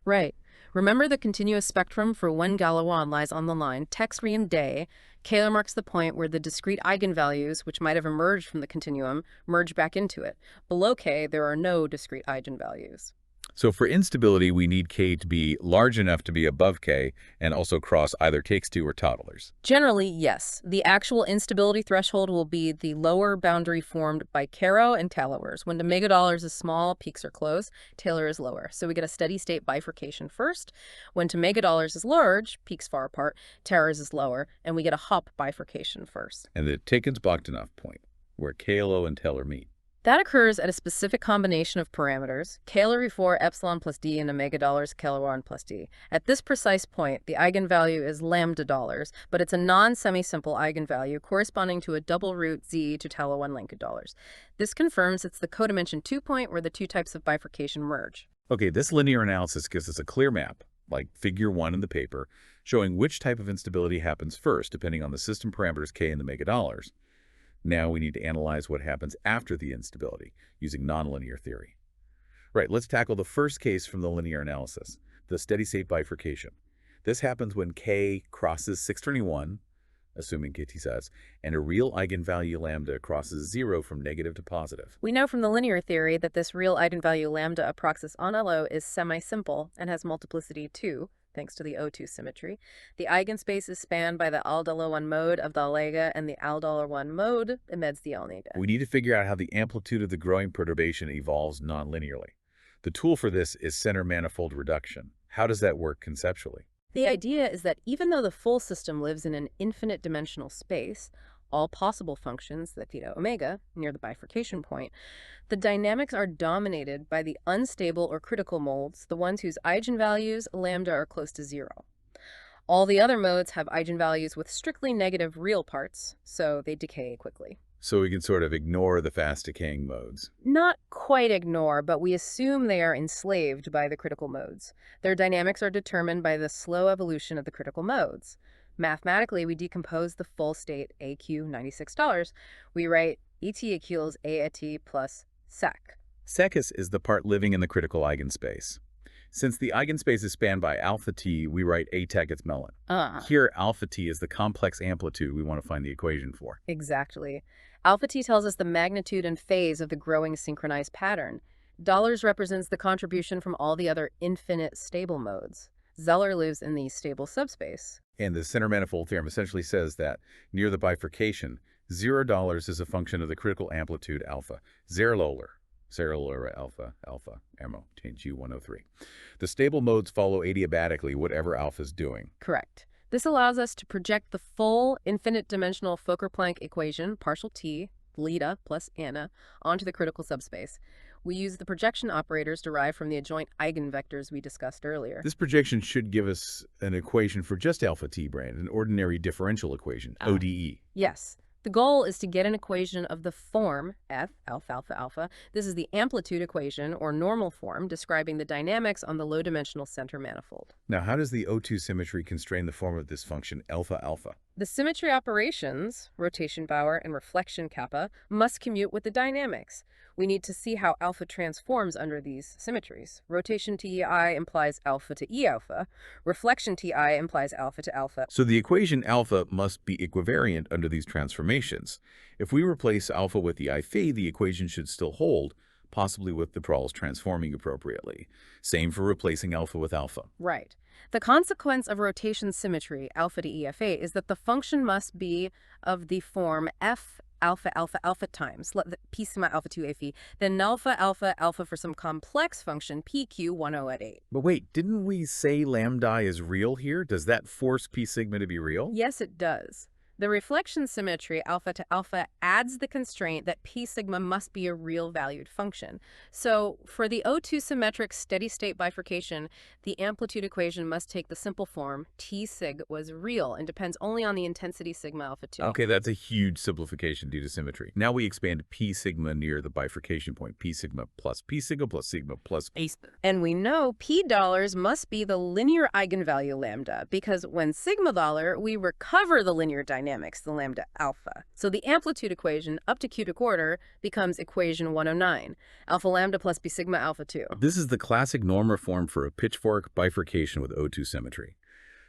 Right. Remember the continuous spectrum for when Galois lies on the line text-ream day. Kähler marks the point where the discrete eigenvalues, which might have emerged from the continuum, merge back into it. Below K, there are no discrete eigenvalues. So for instability, we need K to be large enough to be above K and also cross either takes-2 or toddlers. Generally, yes. The actual instability threshold will be the lower boundary formed by Caro and Taylor's. When the megadollars is small, peaks are close, Taylor is lower. So we get a steady-state bifurcation first. When to megadollars is large, peaks far apart, Taylor's is lower, and we get a Hopf bifurcation first. And the Takens-Bogdanov point, where KLO and Taylor meet. That occurs at a specific combination of parameters, Kähler before epsilon plus D and omegadollars Kähler 1 plus D. At this precise point, the eigenvalue is lambda dollars, but it's a non-semi-simple eigenvalue corresponding to a double root Z to Taylor 1 lambda dollars. This confirms it's the codimension 2 point where the two types of bifurcation merge. Okay, this linear analysis gives us a clear map, like figure 1 in the paper, showing which type of instability happens first, depending on the system parameters K and the megadollars. Now we need to analyze what happens after the instability using nonlinear theory. Right, let's tackle the first case from the linear analysis, the steady-state bifurcation. This happens when K crosses 621, assuming KT says, and a real eigenvalue lambda crosses 0 from negative to positive. We know from the linear theory that this real eigenvalue lambda approxis on LO is semi-simple and has multiplicity 2. Thanks to the O2 symmetry. The eigenspace is spanned by the Al-Dollar1 mode of the Allega, and the Al-Dollar1 mode embeds the Alnega. We need to figure out how the amplitude of the growing perturbation evolves nonlinearly. The tool for this is center-manifold reduction. How does that work conceptually? The idea is that even though the full system lives in an infinite dimensional space, all possible functions, the theta omega, near the bifurcation point, the dynamics are dominated by the unstable or critical modes, the ones whose eigenvalues lambda are close to 0. All the other modes have eigenvalues with strictly negative real parts, so they decay quickly. So we can sort of ignore the fast-decaying modes. Not quite ignore, but we assume they are enslaved by the critical modes. Their dynamics are determined by the slow evolution of the critical modes. Mathematically, we decompose the full state AQ $96. We write ET equals A at T plus sec. Sec is the part living in the critical eigenspace. Since the eigenspace is spanned by alpha t, we write A tech its melon. Here, alpha t is the complex amplitude we want to find the equation for. Exactly. Alpha t tells us the magnitude and phase of the growing synchronized pattern. Dollars represents the contribution from all the other infinite stable modes. Zeller lives in the stable subspace. And the center-manifold theorem essentially says that near the bifurcation, $0 is a function of the critical amplitude alpha. Zerloler alpha, ammo, change U103. The stable modes follow adiabatically whatever alpha is doing. Correct. This allows us to project the full infinite-dimensional Fokker-Planck equation, partial t, LaTe plus Anna, onto the critical subspace. We use the projection operators derived from the adjoint eigenvectors we discussed earlier. This projection should give us an equation for just alpha t brand, an ordinary differential equation, ODE. Yes. The goal is to get an equation of the form F, alpha, alpha, alpha. This is the amplitude equation, or normal form, describing the dynamics on the low-dimensional center manifold. Now, how does the O2 symmetry constrain the form of this function, alpha, alpha? The symmetry operations, rotation Bauer and reflection kappa, must commute with the dynamics. We need to see how alpha transforms under these symmetries. Rotation TEI implies alpha to E alpha. Reflection TI implies alpha to alpha. So the equation alpha must be equivariant under these transformations. If we replace alpha with the I phi, the equation should still hold, possibly with the prols transforming appropriately. Same for replacing alpha with alpha. Right. The consequence of rotation symmetry, alpha to EFA, is that the function must be of the form F alpha alpha alpha times p sigma alpha 2 a phi, then alpha alpha alpha for some complex function PQ10 at 8. But wait, didn't we say lambda is real here? Does that force p sigma to be real? Yes, it does. The reflection symmetry alpha to alpha adds the constraint that p sigma must be a real valued function. So for the O2 symmetric steady-state bifurcation, the amplitude equation must take the simple form t sig was real and depends only on the intensity sigma alpha 2. Okay, that's a huge simplification due to symmetry. Now we expand p sigma near the bifurcation point, p sigma plus sigma plus And we know p dollars must be the linear eigenvalue lambda, because when sigma dollar, we recover the linear dynamics, the lambda alpha. So the amplitude equation up to cubic order becomes equation 109, alpha lambda plus b sigma alpha 2. This is the classic normal form for a pitchfork bifurcation with O2 symmetry.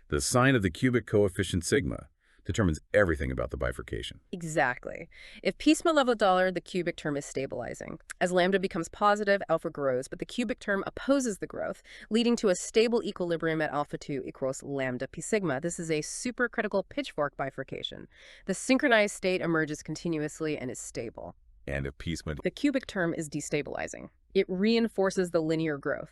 The sign of the cubic coefficient sigma determines everything about the bifurcation. Exactly. If p sigma level dollar, the cubic term is stabilizing. As lambda becomes positive, alpha grows, but the cubic term opposes the growth, leading to a stable equilibrium at alpha 2 equals lambda p sigma. This is a supercritical pitchfork bifurcation. The synchronized state emerges continuously and is stable. And if p sigma... The cubic term is destabilizing. It reinforces the linear growth.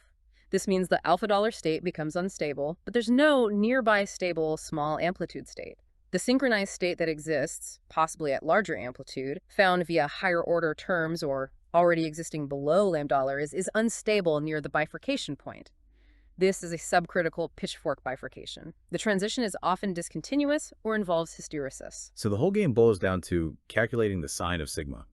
This means the alpha dollar state becomes unstable, but there's no nearby stable small amplitude state. The synchronized state that exists, possibly at larger amplitude, found via higher order terms or already existing below lambda dollar is unstable near the bifurcation point. This is a subcritical pitchfork bifurcation. The transition is often discontinuous or involves hysteresis. So the whole game boils down to calculating the sign of sigma.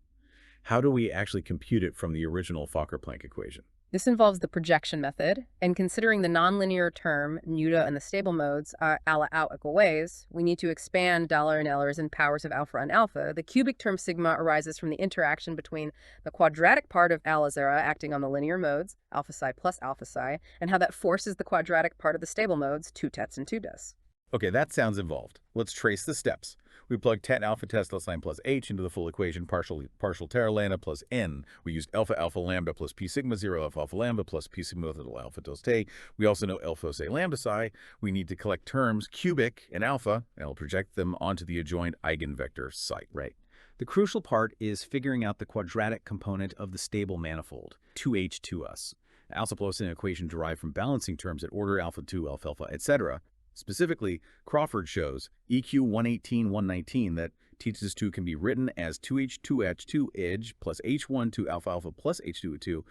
How do we actually compute it from the original Fokker-Planck equation? This involves the projection method, and considering the nonlinear term, nuda, and the stable modes are alla out equal ways, we need to expand dollar and Ellers and powers of alpha and alpha. The cubic term sigma arises from the interaction between the quadratic part of alla zera acting on the linear modes, alpha psi plus alpha psi, and how that forces the quadratic part of the stable modes, 2 tets and 2 des. Okay, that sounds involved. Let's trace the steps. We plug tet alpha Tesla sign plus h into the full equation, partial terra lambda plus n. We used alpha alpha lambda plus p sigma 0 alpha alpha lambda plus p sigma little alpha dos te. We also know alpha psi lambda psi. We need to collect terms cubic and alpha, and I'll project them onto the adjoint eigenvector site. Right. The crucial part is figuring out the quadratic component of the stable manifold, 2h2us. Also plus an equation derived from balancing terms at order alpha 2, alpha alpha, etc. Specifically, Crawford shows EQ 118-119 that T2 can be written as 2h2h2 edge plus h1 alpha alpha plus h2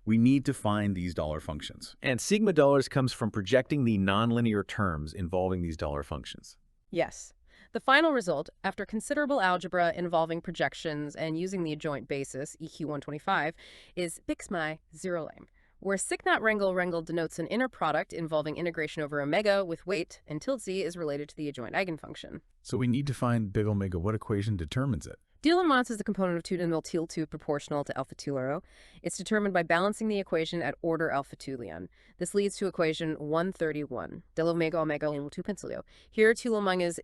We need to find these dollar functions. And sigma dollars comes from projecting the nonlinear terms involving these dollar functions. Yes. The final result, after considerable algebra involving projections and using the adjoint basis, EQ 125, is Bixmy 0 lame, where sig-naught wrangle denotes an inner product involving integration over omega with weight, and tilde z is related to the adjoint eigenfunction. So we need to find big omega. What equation determines it? Dielemans is the component of 2 proportional to alpha 2 rho. It's determined by balancing the equation at order alpha 2 Leon. This leads to equation 131. Del omega omega in 2 pensilio. Here, 2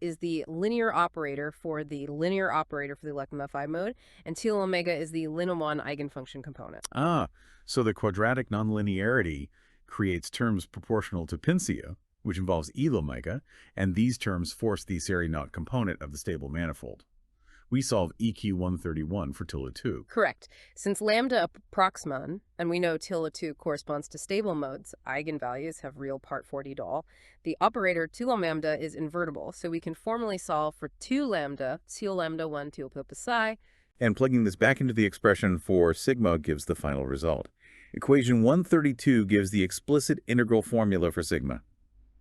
is the linear operator for the Lechem Fi mode, and 2 omega is the lin-1 eigenfunction component. Ah, so the quadratic nonlinearity creates terms proportional to Pincio, which involves E omega, and these terms force the Seri-Knot component of the stable manifold. We solve EQ131 for tilde 2. Correct. Since lambda approximon, and we know tilde 2 corresponds to stable modes, eigenvalues have real part 40 dol, the operator 2 lambda is invertible, so we can formally solve for 2 lambda, til lambda 1 til psi. And plugging this back into the expression for sigma gives the final result. Equation 132 gives the explicit integral formula for sigma.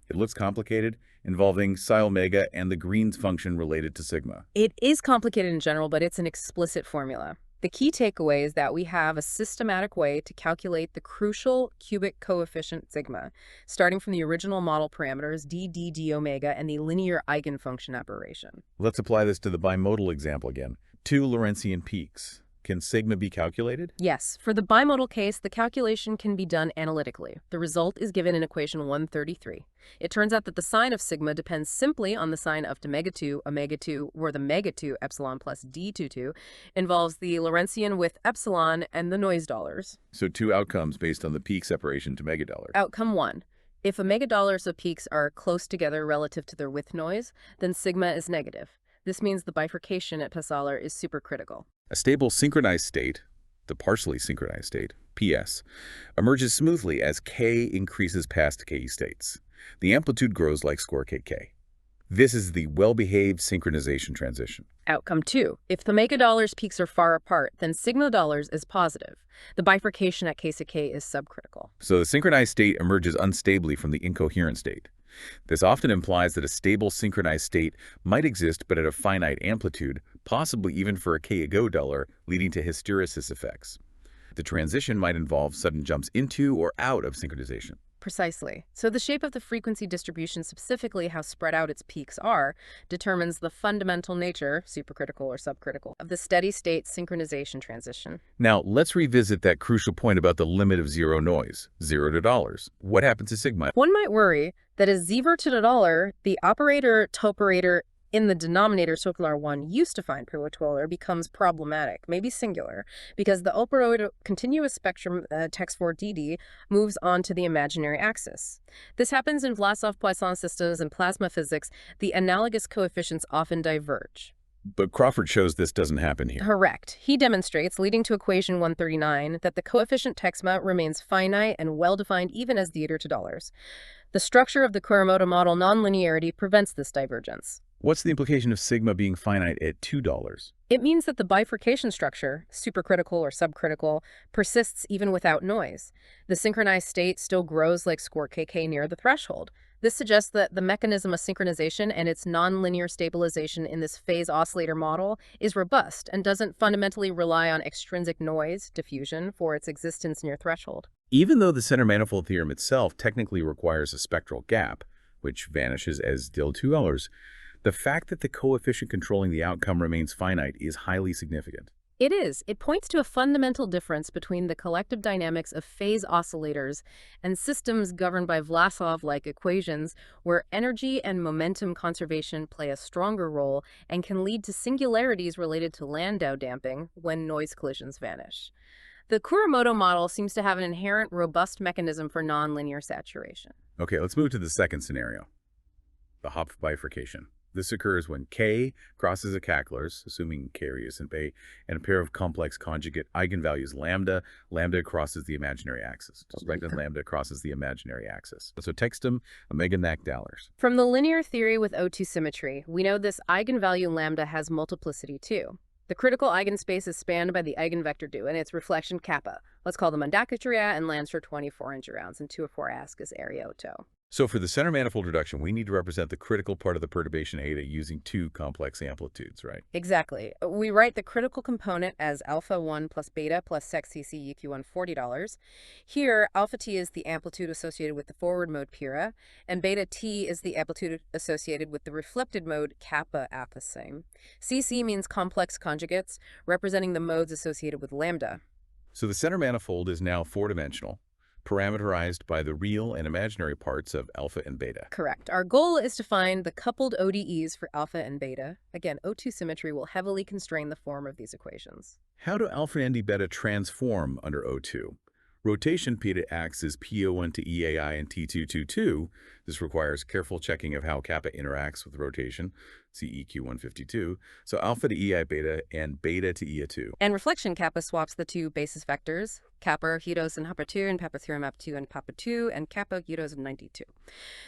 It looks complicated, involving psi omega and the Green's function related to sigma. It is complicated in general, but it's an explicit formula. The key takeaway is that we have a systematic way to calculate the crucial cubic coefficient sigma, starting from the original model parameters d omega and the linear eigenfunction aberration. Let's apply this to the bimodal example again. 2 Lorentzian peaks. Can sigma be calculated? Yes. For the bimodal case, the calculation can be done analytically. The result is given in equation 133. It turns out that the sign of sigma depends simply on the sign of omega 2, where the mega 2 epsilon plus d22 involves the Lorentzian with epsilon and the noise dollars. So 2 outcomes based on the peak separation to megadollar. Outcome 1. If omega dollars of peaks are close together relative to their width noise, then sigma is negative. This means the bifurcation at Passaler is supercritical. A stable synchronized state, the partially synchronized state, PS, emerges smoothly as K increases past Ke states. The amplitude grows like square Kk. This is the well-behaved synchronization transition. Outcome 2. If the omega dollars peaks are far apart, then sigma dollars is positive. The bifurcation at K is subcritical. So the synchronized state emerges unstably from the incoherent state. This often implies that a stable synchronized state might exist but at a finite amplitude, possibly even for a K-ago dollar, leading to hysteresis effects. The transition might involve sudden jumps into or out of synchronization. Precisely. So the shape of the frequency distribution, specifically how spread out its peaks are, determines the fundamental nature, supercritical or subcritical, of the steady-state synchronization transition. Now, let's revisit that crucial point about the limit of zero noise, 0 to dollars. What happens to sigma? One might worry that as z to the dollar, the operator toperator in the denominator circular 1 used to find per Toller becomes problematic, maybe singular, because the operator continuous spectrum text for dd moves onto the imaginary axis. This happens in Vlasov-Poisson systems and plasma physics. The analogous coefficients often diverge. But Crawford shows this doesn't happen here. Correct. He demonstrates, leading to equation 139, that the coefficient texma remains finite and well-defined even as d to dollars. The structure of the Kuramoto model nonlinearity prevents this divergence. What's the implication of sigma being finite at $2? It means that the bifurcation structure, supercritical or subcritical, persists even without noise. The synchronized state still grows like square Kk near the threshold. This suggests that the mechanism of synchronization and its nonlinear stabilization in this phase oscillator model is robust and doesn't fundamentally rely on extrinsic noise, diffusion, for its existence near threshold. Even though the center-manifold theorem itself technically requires a spectral gap, which vanishes as del 2Lers, the fact that the coefficient controlling the outcome remains finite is highly significant. It is. It points to a fundamental difference between the collective dynamics of phase oscillators and systems governed by Vlasov-like equations, where energy and momentum conservation play a stronger role and can lead to singularities related to Landau damping when noise collisions vanish. The Kuramoto model seems to have an inherent robust mechanism for nonlinear saturation. Okay, let's move to the second scenario, the Hopf bifurcation. This occurs when K crosses a calculus, assuming K is in bay, and a pair of complex conjugate eigenvalues lambda. Lambda crosses the imaginary axis. Just right when lambda crosses the imaginary axis. So textum omega nac dollars. From the linear theory with O2 symmetry, we know this eigenvalue lambda has multiplicity too. The critical eigenspace is spanned by the eigenvector do and its reflection kappa. Let's call them undacatria and Lancer 24 inch rounds, and 2 of 4 ask is area O2. So for the center manifold reduction, we need to represent the critical part of the perturbation eta using two complex amplitudes, right? Exactly. We write the critical component as alpha 1 plus beta plus sec cc EQ1 $40. Here, alpha t is the amplitude associated with the forward mode Pira, and beta t is the amplitude associated with the reflected mode kappa at the same. Cc means complex conjugates, representing the modes associated with lambda. So the center manifold is now four-dimensional, parameterized by the real and imaginary parts of alpha and beta. Correct. Our goal is to find the coupled ODEs for alpha and beta. Again, O2 symmetry will heavily constrain the form of these equations. How do alpha and beta transform under O2? Rotation beta acts as PO1 to EAI and T222. This requires careful checking of how kappa interacts with rotation, see EQ 152. So alpha to EI beta and beta to EA2. And reflection kappa swaps the two basis vectors, kappa hedos and hapa 2 and papa 3 map 2 and papa 2 and kappa hedos and 92.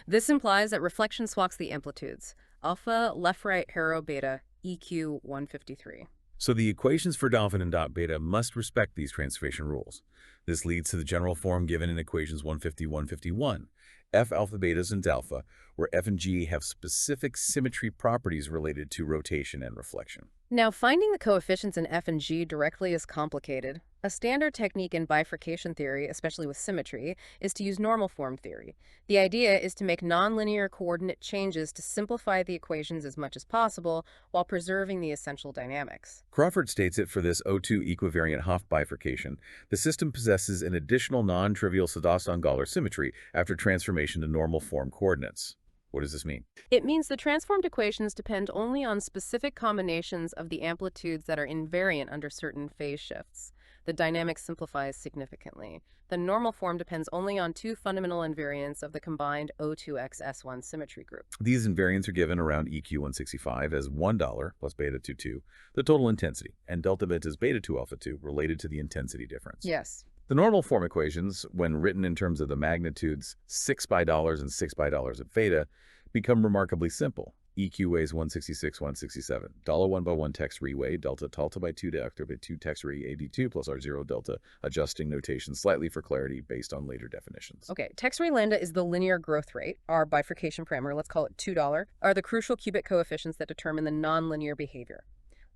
This implies that reflection swaps the amplitudes, alpha left right hero beta EQ 153. So the equations for dolphin and dot beta must respect these transformation rules. This leads to the general form given in equations 150-151. F alpha betas and alpha, where F and G have specific symmetry properties related to rotation and reflection. Now, finding the coefficients in F and G directly is complicated. A standard technique in bifurcation theory, especially with symmetry, is to use normal form theory. The idea is to make nonlinear coordinate changes to simplify the equations as much as possible while preserving the essential dynamics. Crawford states that for this O2 equivariant Hopf bifurcation, the system possesses an additional non-trivial Sadastan-Galler symmetry after transformation to normal form coordinates. What does this mean? It means the transformed equations depend only on specific combinations of the amplitudes that are invariant under certain phase shifts. The dynamic simplifies significantly. The normal form depends only on two fundamental invariants of the combined O2x S1 symmetry group. These invariants are given around EQ 165 as $1 plus beta 22, the total intensity, and delta beta is beta 2 alpha 2 related to the intensity difference. Yes. The normal form equations, when written in terms of the magnitudes 6 by dollars and 6 by dollars of beta, become remarkably simple. EQ weighs 166, 167. $1 by 1 text reweight, delta talta by 2 delta by 2 text re AD2 plus R0 delta, adjusting notation slightly for clarity based on later definitions. Okay, text rate lambda is the linear growth rate. Our bifurcation parameter, let's call it $2, are the crucial cubic coefficients that determine the nonlinear behavior.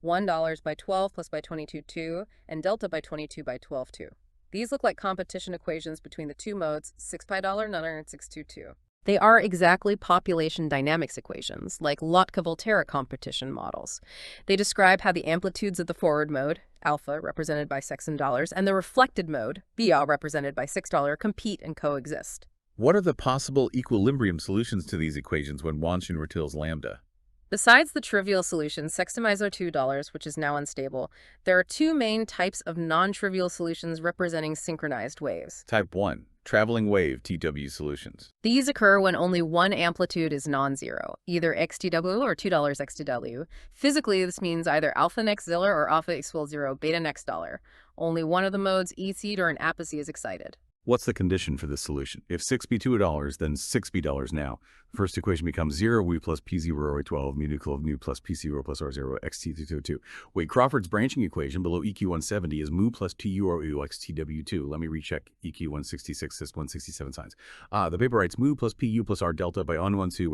$1 by 12 plus by 22, 2, and delta by 22 by 12, 2. These look like competition equations between the two modes, 6 pi dollar and 622. They are exactly population dynamics equations, like Lotka-Volterra competition models. They describe how the amplitudes of the forward mode, alpha, represented by $6 and dollars, and the reflected mode, beta, represented by $6, compete and coexist. What are the possible equilibrium solutions to these equations when Wonshun retills lambda? Besides the trivial solution, sextimizo $2, which is now unstable, there are two main types of non-trivial solutions representing synchronized waves. Type 1, traveling wave TW solutions. These occur when only one amplitude is non-zero, either XTW or $2 XTW. Physically, this means either alpha next ziller or alpha equals 0, beta next dollar. Only one of the modes, E-seed or an apice, is excited. What's the condition for this solution? If 6 be $2, then 6 be dollars now. The first equation becomes 0, w plus p0 r12, mu nucleus of mu plus p0 plus r0, xt222. Wait, Crawford's branching equation below EQ170 is mu plus tu or u xtw2. Let me recheck EQ166, cis 167 signs. The paper writes mu plus pu plus r delta by on12,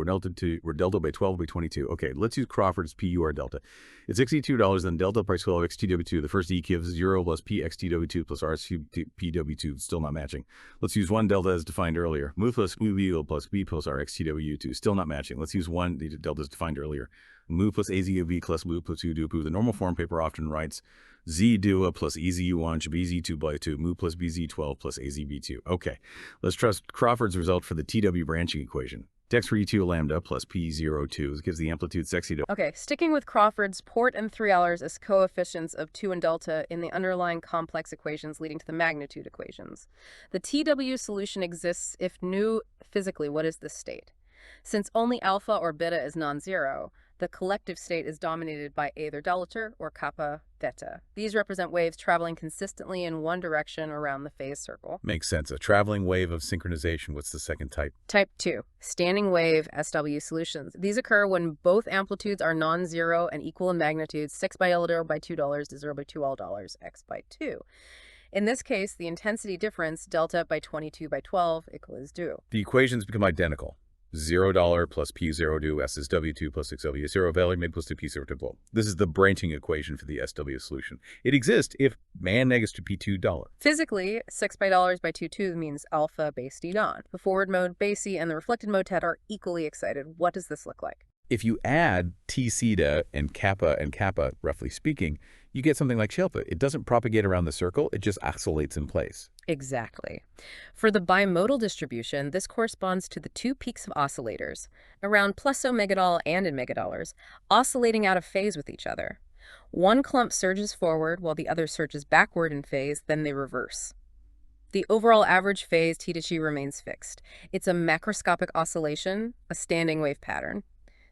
where delta by 12 by 22. Okay, let's use Crawford's pu r delta. It's $62, then delta by 12 xtw2. The first E gives 0 plus p xtw2 plus r pw2, still not matching. Let's use 1 delta as defined earlier. Mu plus mu b plus b plus r xtw2, still not matching. Let's use 1 delta as defined earlier. Mu plus az of v plus mu plus u du. The normal form paper often writes z dua plus ez1 should be z2 by 2, mu plus bz12 plus azb2. Okay, let's trust Crawford's result for the TW branching equation. Text for E2 lambda plus P02 gives the amplitude sexy to... Okay, sticking with Crawford's port and 3L's as coefficients of 2 and delta in the underlying complex equations leading to the magnitude equations. The TW solution exists if nu physically, what is this state? Since only alpha or beta is non-zero, the collective state is dominated by either delta or kappa theta. These represent waves traveling consistently in one direction around the phase circle. Makes sense. A traveling wave of synchronization. What's the second type? Type 2, standing wave SW solutions. These occur when both amplitudes are non-zero and equal in magnitude, 6 by L by $2 to 0 by 2 L dollars, x by 2. In this case, the intensity difference, delta by 22 by 12, equals do. The equations become identical. $0 plus P02 S is W2 plus XW0 value made plus 2 P02 blah. This is the branching equation for the SW solution. It exists if man negates to P2 $. Physically, 6 by dollars by 2 means alpha base D non. The forward mode, base C, and the reflected mode TET are equally excited. What does this look like? If you add T theta and kappa, roughly speaking, you get something like Shelpa. It doesn't propagate around the circle, it just oscillates in place. Exactly. For the bimodal distribution, this corresponds to the two peaks of oscillators, around plus megadol and in megadollars, oscillating out of phase with each other. One clump surges forward while the other surges backward in phase, then they reverse. The overall average phase θ remains fixed. It's a macroscopic oscillation, a standing wave pattern.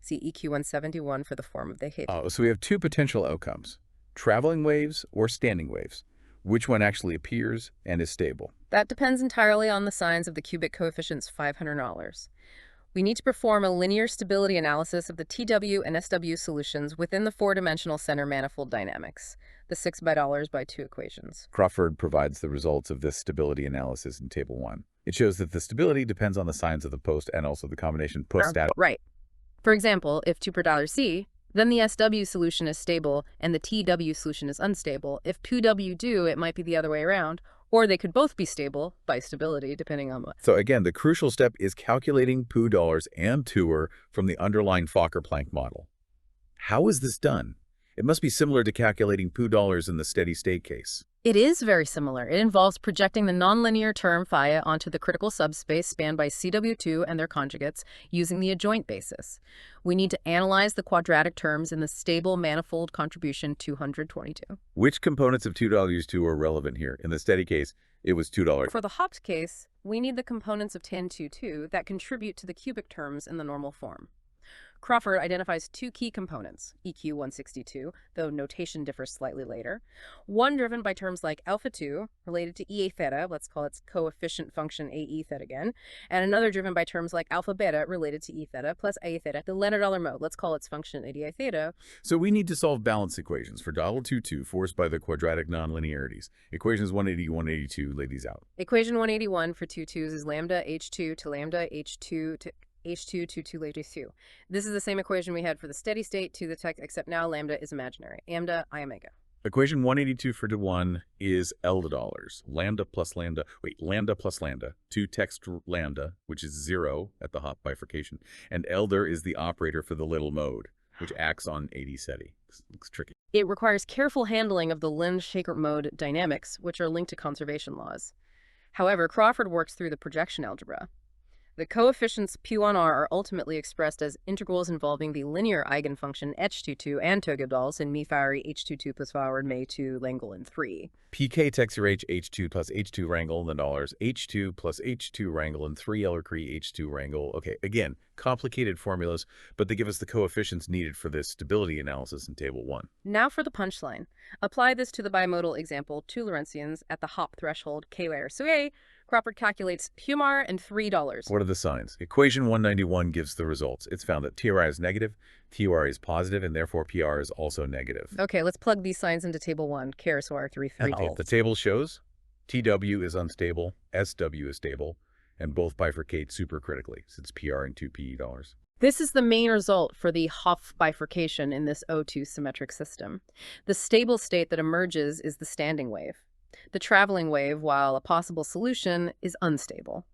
See EQ 171 for the form of the hit. Oh, so we have two potential outcomes, traveling waves or standing waves. Which one actually appears and is stable? That depends entirely on the signs of the cubic coefficients $500. We need to perform a linear stability analysis of the TW and SW solutions within the four-dimensional center manifold dynamics, the 6 by dollars by 2 equations. Crawford provides the results of this stability analysis in Table 1. It shows that the stability depends on the signs of the post and also the combination post-static. Right. For example, if 2 per dollar C, then the SW solution is stable and the TW solution is unstable. If 2W do, it might be the other way around, or they could both be stable by stability, depending on what. So again, the crucial step is calculating Pooh dollars and Tour from the underlying Fokker-Planck model. How is this done? It must be similar to calculating Pooh dollars in the steady-state case. It is very similar. It involves projecting the nonlinear term phi onto the critical subspace spanned by CW2 and their conjugates using the adjoint basis. We need to analyze the quadratic terms in the stable manifold contribution 222. Which components of $2 are relevant here? In the steady case, it was $2. For the Hopf case, we need the components of tan 22 that contribute to the cubic terms in the normal form. Crawford identifies two key components, EQ 162, though notation differs slightly later. One driven by terms like alpha 2, related to EA theta, let's call its coefficient function AE theta again, and another driven by terms like alpha beta, related to E theta plus A theta, the Leonard-Dollar mode, let's call its function ADI theta. So we need to solve balance equations for $22 forced by the quadratic nonlinearities. Equations 180, 182 lay these out. Equation 181 for 2 is lambda H2 to lambda H2 to H2 to 2 LaTe 2. This is the same equation we had for the steady state to the tech, except now lambda is imaginary. Lambda I omega. Equation 182 for 1 is L to dollars. Lambda plus lambda, 2 text lambda, which is 0 at the Hopf bifurcation. And elder is the operator for the little mode, which acts on AD SETI. Looks tricky. It requires careful handling of the Lin-Shaker mode dynamics, which are linked to conservation laws. However, Crawford works through the projection algebra. The coefficients Q on R are ultimately expressed as integrals involving the linear eigenfunction H22 and Togedals in Mi-Fowry H22 plus forward May 2 Langle and 3. PK texture H, H2 plus H2 wrangle in the dollars, H2 plus H2 wrangle and 3 Eller Cree H2 wrangle. Okay, again, complicated formulas, but they give us the coefficients needed for this stability analysis in Table 1. Now for the punchline. Apply this to the bimodal example, 2 Lorentzians at the Hopf threshold K layer. So A, Crawford calculates Humar and $3. What are the signs? Equation 191 gives the results. It's found that TRI is negative, TUR is positive, and therefore PR is also negative. Okay, let's plug these signs into Table 1, KRSOR 3 The table shows TW is unstable, SW is stable, and both bifurcate supercritically, since PR and 2 PE dollars. This is the main result for the Hopf bifurcation in this O2 symmetric system. The stable state that emerges is the standing wave. The traveling wave, while a possible solution, is unstable.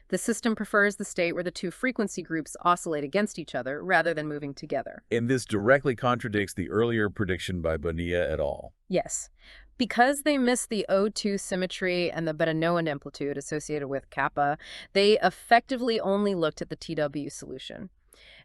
The system prefers the state where the two frequency groups oscillate against each other rather than moving together. And this directly contradicts the earlier prediction by Bonilla et al. Yes. Because they missed the O2 symmetry and the Bernoulli amplitude associated with kappa, they effectively only looked at the TW solution.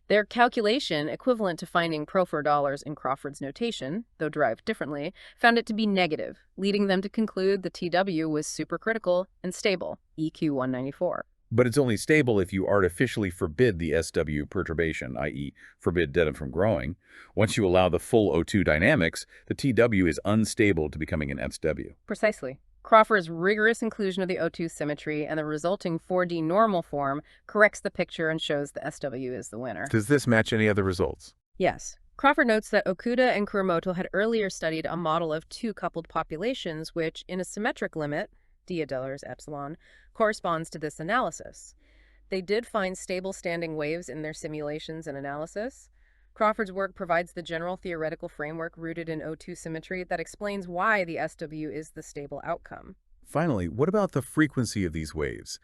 Their calculation, equivalent to finding Profer dollars in Crawford's notation, though derived differently, found it to be negative, leading them to conclude the TW was supercritical and stable, EQ 194. But it's only stable if you artificially forbid the SW perturbation, i.e. forbid denim from growing. Once you allow the full O2 dynamics, the TW is unstable to becoming an SW. Precisely. Crawford's rigorous inclusion of the O2 symmetry and the resulting 4D normal form corrects the picture and shows the SW is the winner. Does this match any other results? Yes. Crawford notes that Okuda and Kuramoto had earlier studied a model of two coupled populations which, in a symmetric limit, d epsilon, corresponds to this analysis. They did find stable standing waves in their simulations and analysis. Crawford's work provides the general theoretical framework rooted in O2 symmetry that explains why the SW is the stable outcome. Finally, what about the frequency of these waves?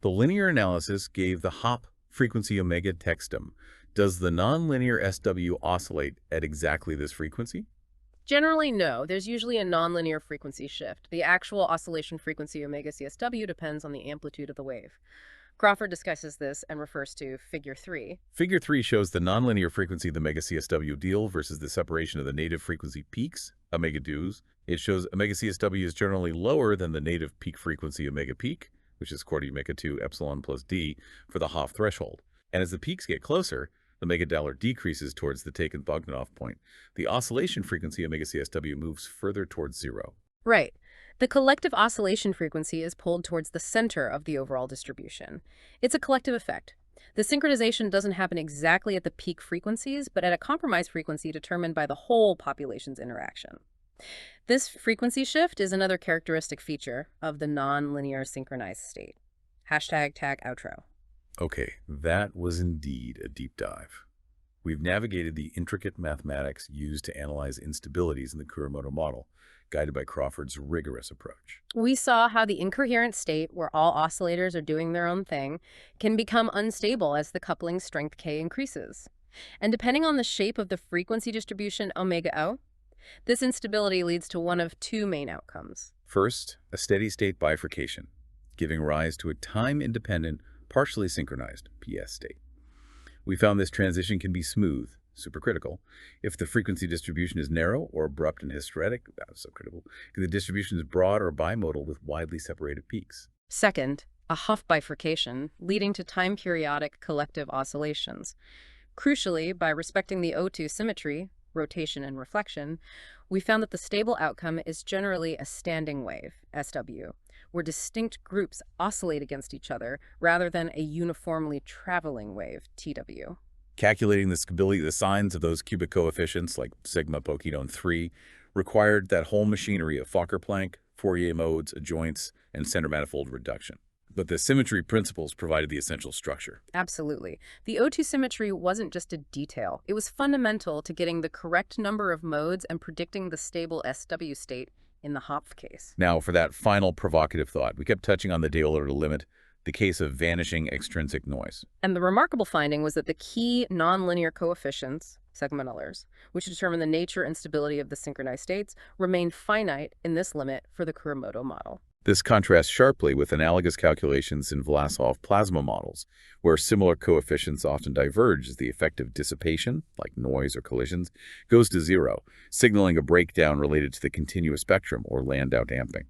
The linear analysis gave the Hopf frequency omega textum. Does the nonlinear SW oscillate at exactly this frequency? Generally, no. There's usually a nonlinear frequency shift. The actual oscillation frequency omega CSW depends on the amplitude of the wave. Crawford discusses this and refers to Figure 3. Figure 3 shows the nonlinear frequency of the omega CSW deal versus the separation of the native frequency peaks, omega dews. It shows omega CSW is generally lower than the native peak frequency omega peak, which is quarter omega 2 epsilon plus d for the Hopf threshold. And as the peaks get closer, the omega dollar decreases towards the taken Bogdanov point. The oscillation frequency omega CSW moves further towards zero. Right. The collective oscillation frequency is pulled towards the center of the overall distribution. It's a collective effect. The synchronization doesn't happen exactly at the peak frequencies, but at a compromise frequency determined by the whole population's interaction. This frequency shift is another characteristic feature of the nonlinear synchronized state. #tag outro. Okay, that was indeed a deep dive. We've navigated the intricate mathematics used to analyze instabilities in the Kuramoto model, guided by Crawford's rigorous approach. We saw how the incoherent state, where all oscillators are doing their own thing, can become unstable as the coupling strength K increases. And depending on the shape of the frequency distribution omega O, this instability leads to one of two main outcomes. First, a steady-state bifurcation, giving rise to a time-independent, partially synchronized PS state. We found this transition can be smooth, supercritical, if the frequency distribution is narrow or abrupt and hysteretic, subcritical, if the distribution is broad or bimodal with widely separated peaks. Second, a Hopf bifurcation, leading to time-periodic collective oscillations. Crucially, by respecting the O2 symmetry, rotation and reflection, we found that the stable outcome is generally a standing wave, SW, where distinct groups oscillate against each other rather than a uniformly traveling wave, TW. Calculating the stability, the signs of those cubic coefficients like sigma, pokidon 3, required that whole machinery of Fokker-Planck, Fourier modes, adjoints, and center-manifold reduction. But the symmetry principles provided the essential structure. Absolutely. The O2 symmetry wasn't just a detail. It was fundamental to getting the correct number of modes and predicting the stable SW state in the Hopf case. Now, for that final provocative thought, we kept touching on the de-Taylor limit, the case of vanishing extrinsic noise. And the remarkable finding was that the key nonlinear coefficients, segmentallers, which determine the nature and stability of the synchronized states, remain finite in this limit for the Kuramoto model. This contrasts sharply with analogous calculations in Vlasov plasma models, where similar coefficients often diverge as the effect of dissipation, like noise or collisions, goes to zero, signaling a breakdown related to the continuous spectrum or Landau damping.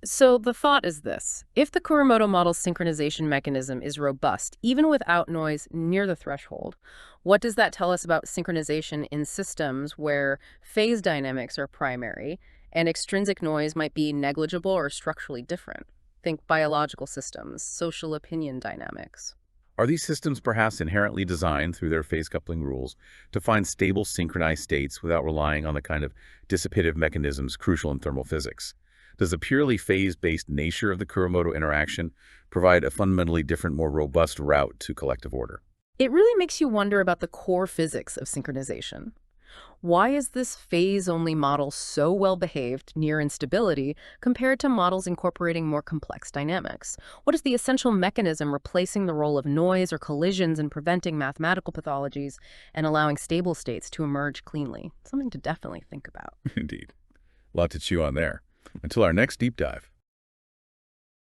So the thought is this. If the Kuramoto model's synchronization mechanism is robust, even without noise near the threshold, what does that tell us about synchronization in systems where phase dynamics are primary and extrinsic noise might be negligible or structurally different? Think biological systems, social opinion dynamics. Are these systems perhaps inherently designed through their phase coupling rules to find stable synchronized states without relying on the kind of dissipative mechanisms crucial in thermal physics? Does the purely phase-based nature of the Kuramoto interaction provide a fundamentally different, more robust route to collective order? It really makes you wonder about the core physics of synchronization. Why is this phase-only model so well-behaved near instability compared to models incorporating more complex dynamics? What is the essential mechanism replacing the role of noise or collisions in preventing mathematical pathologies and allowing stable states to emerge cleanly? Something to definitely think about. Indeed. A lot to chew on there. Until our next deep dive.